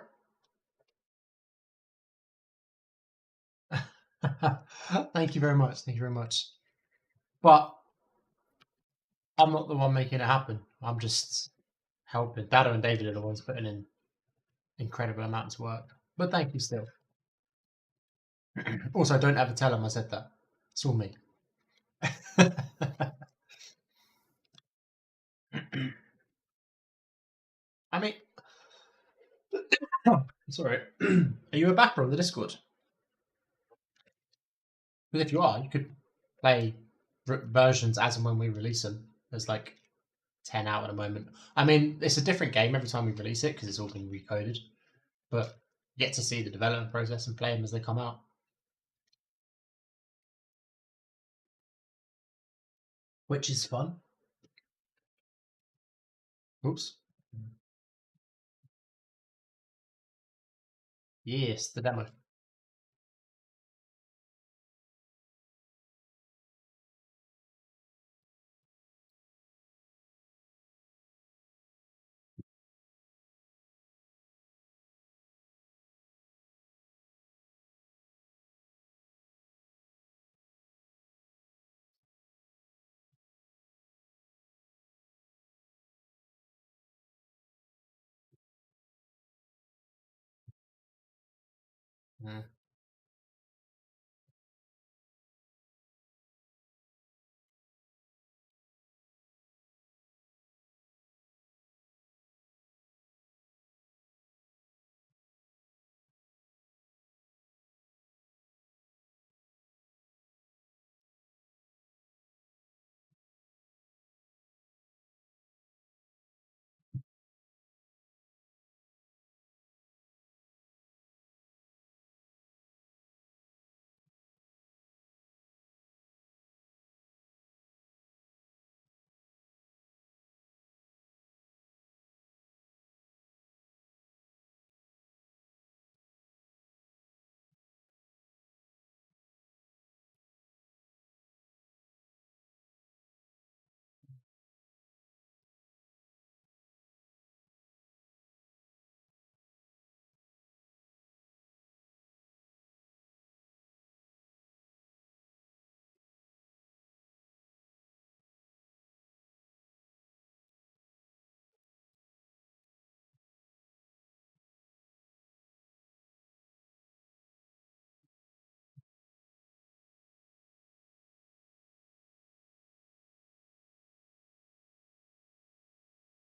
Thank you very much. Thank you very much. But I'm not the one making it happen. I'm just helping. Dado and David are the ones putting in incredible amounts of work. But thank you still. Also, don't ever tell them I said that. It's all me. I mean, sorry. Are you a backer on the Discord? Because if you are, you could play versions as and when we release them. There's like 10 out at the moment. I mean, it's a different game every time we release it because it's all been recoded. But you get to see the development process and play them as they come out. Which is fun. Oops. Yes, the demo. Mm.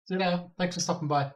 See you later. Thanks for stopping by.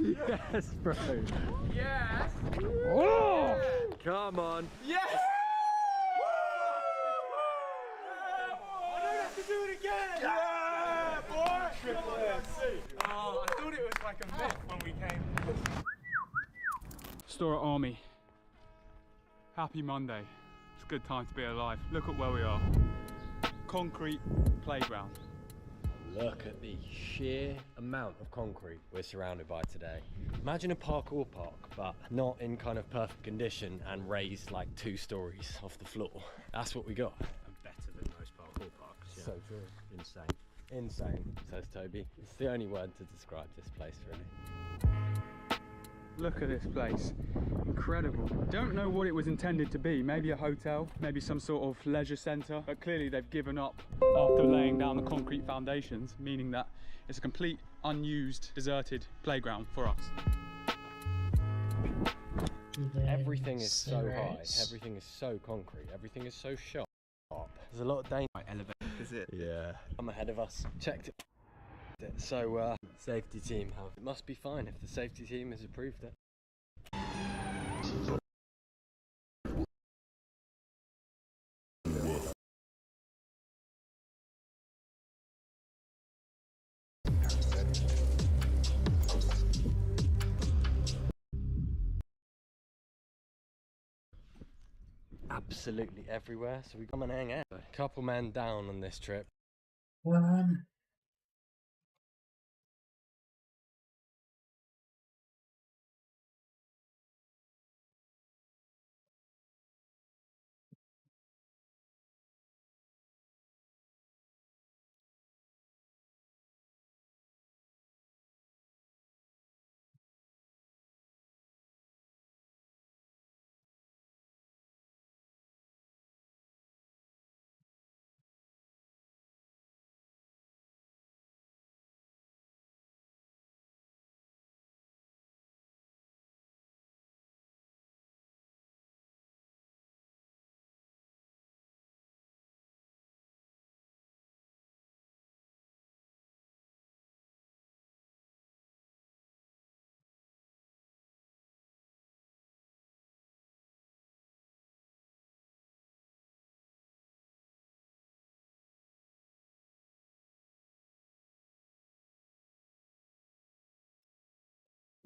Yes, bro. Yes! Oh, come on. Yes! I don't have to do it again! Yeah, boy! Oh, I thought it was like a myth when we came. Storror Army. Happy Monday. It's a good time to be alive. Look at where we are. Concrete playground. Look at the sheer amount of concrete we're surrounded by today. Imagine a parkour park, but not in kind of perfect condition and raised like 2 stories off the floor. That's what we got. And better than most parkour parks. Yeah. So true. Insane. Insane, says Toby. It's the only word to describe this place, really. Look at this place. Incredible. Don't know what it was intended to be. Maybe a hotel, maybe some sort of leisure centre. But clearly they've given up after laying down the concrete foundations, meaning that it's a complete, unused, deserted playground for us. Everything is so high, everything is so concrete, everything is so sharp. There's a lot of danger. Elevate, is it? Yeah. I'm ahead of us. Checked it. So, safety team have. It must be fine if the safety team has approved it. Absolutely everywhere, so we come and hang out. A couple men down on this trip.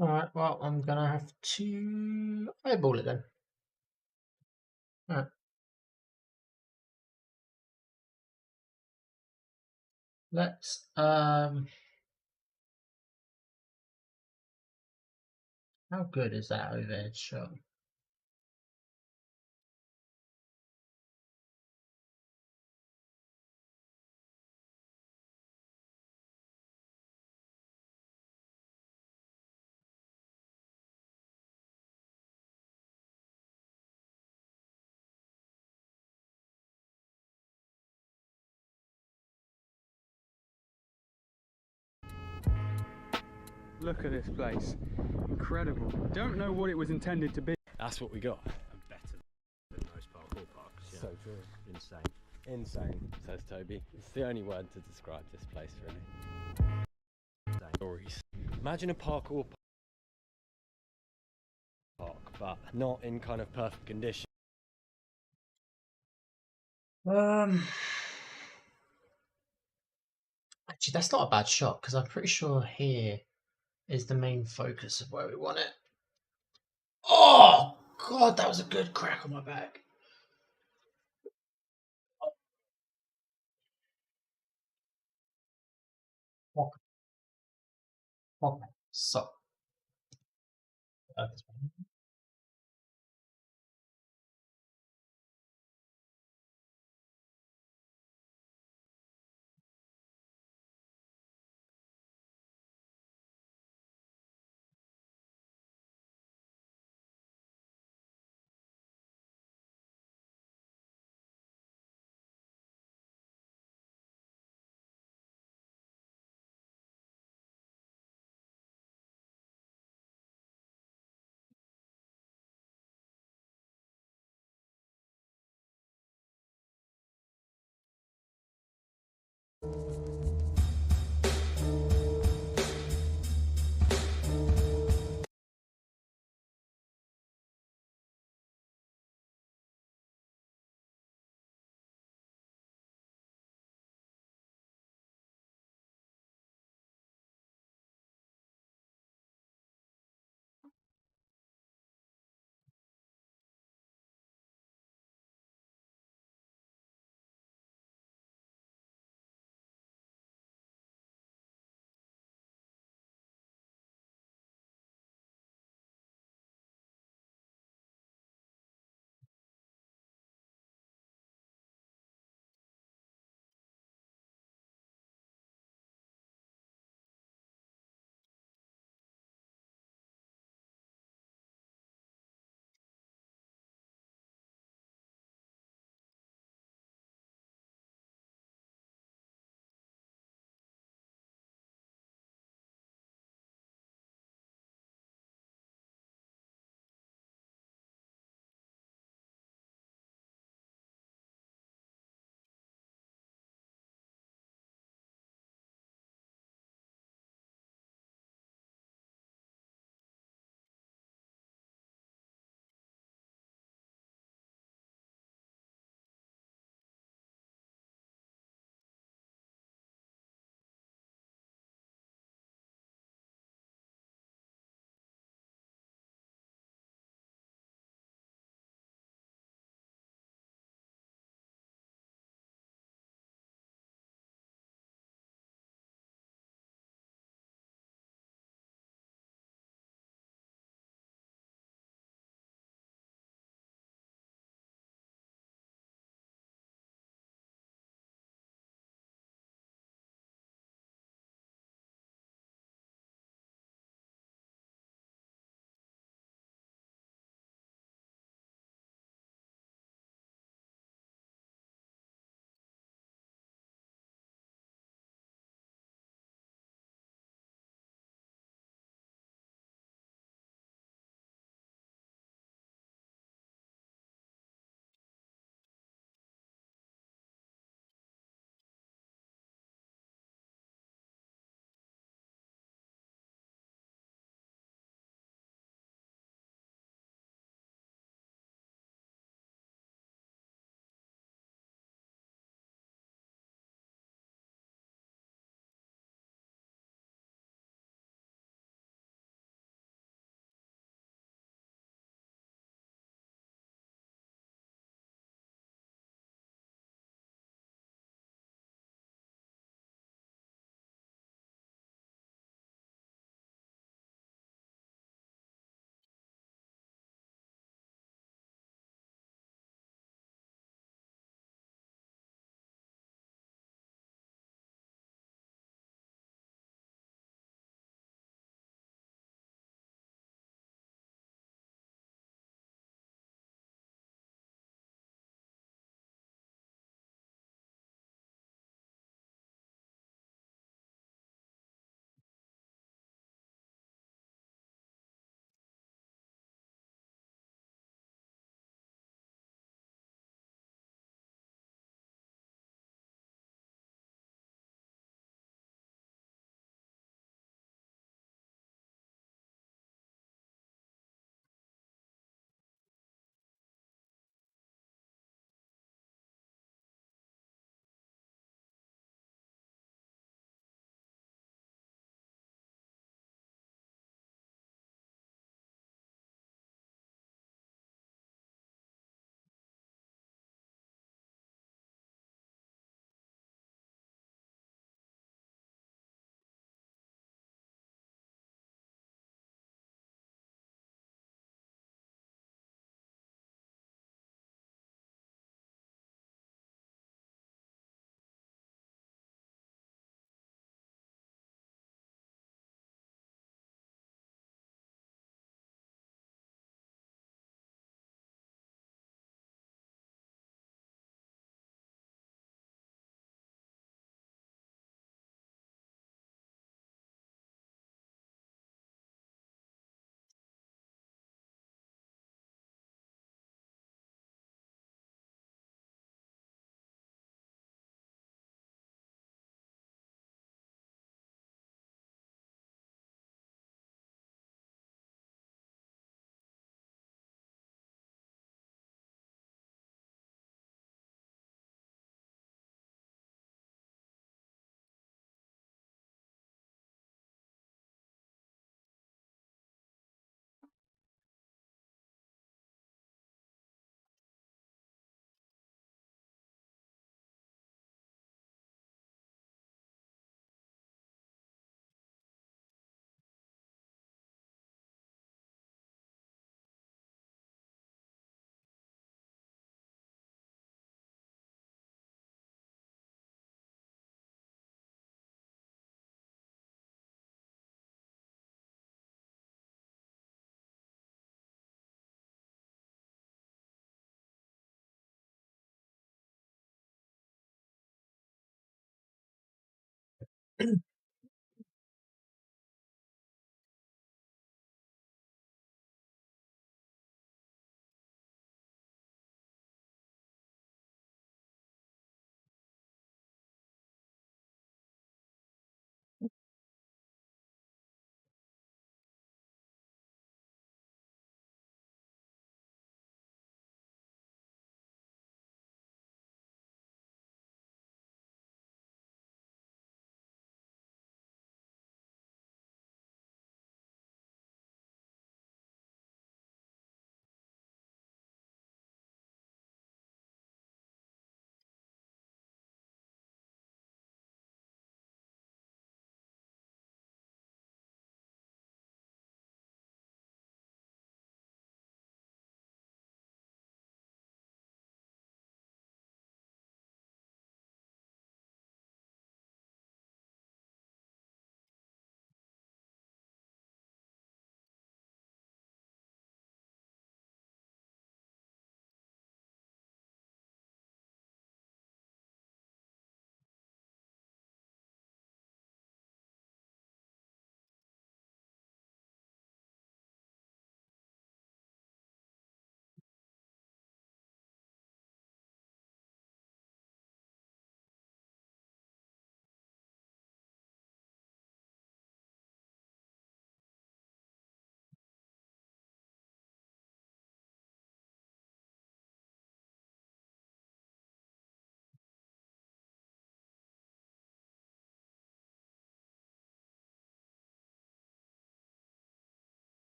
Alright, well, I'm gonna have to eyeball it then. Alright. Let's, how good is that overhead shot? Look at this place. Incredible. Don't know what it was intended to be. That's what we got. And better than most parkour parks. Yeah. So true. Insane. Insane, says Toby. It's the only word to describe this place, really. Insane. Stories. Imagine a parkour park, but not in kind of perfect condition. Actually, that's not a bad shot because I'm pretty sure here is the main focus of where we want it. Oh, God, that was a good crack on my back. Okay, so.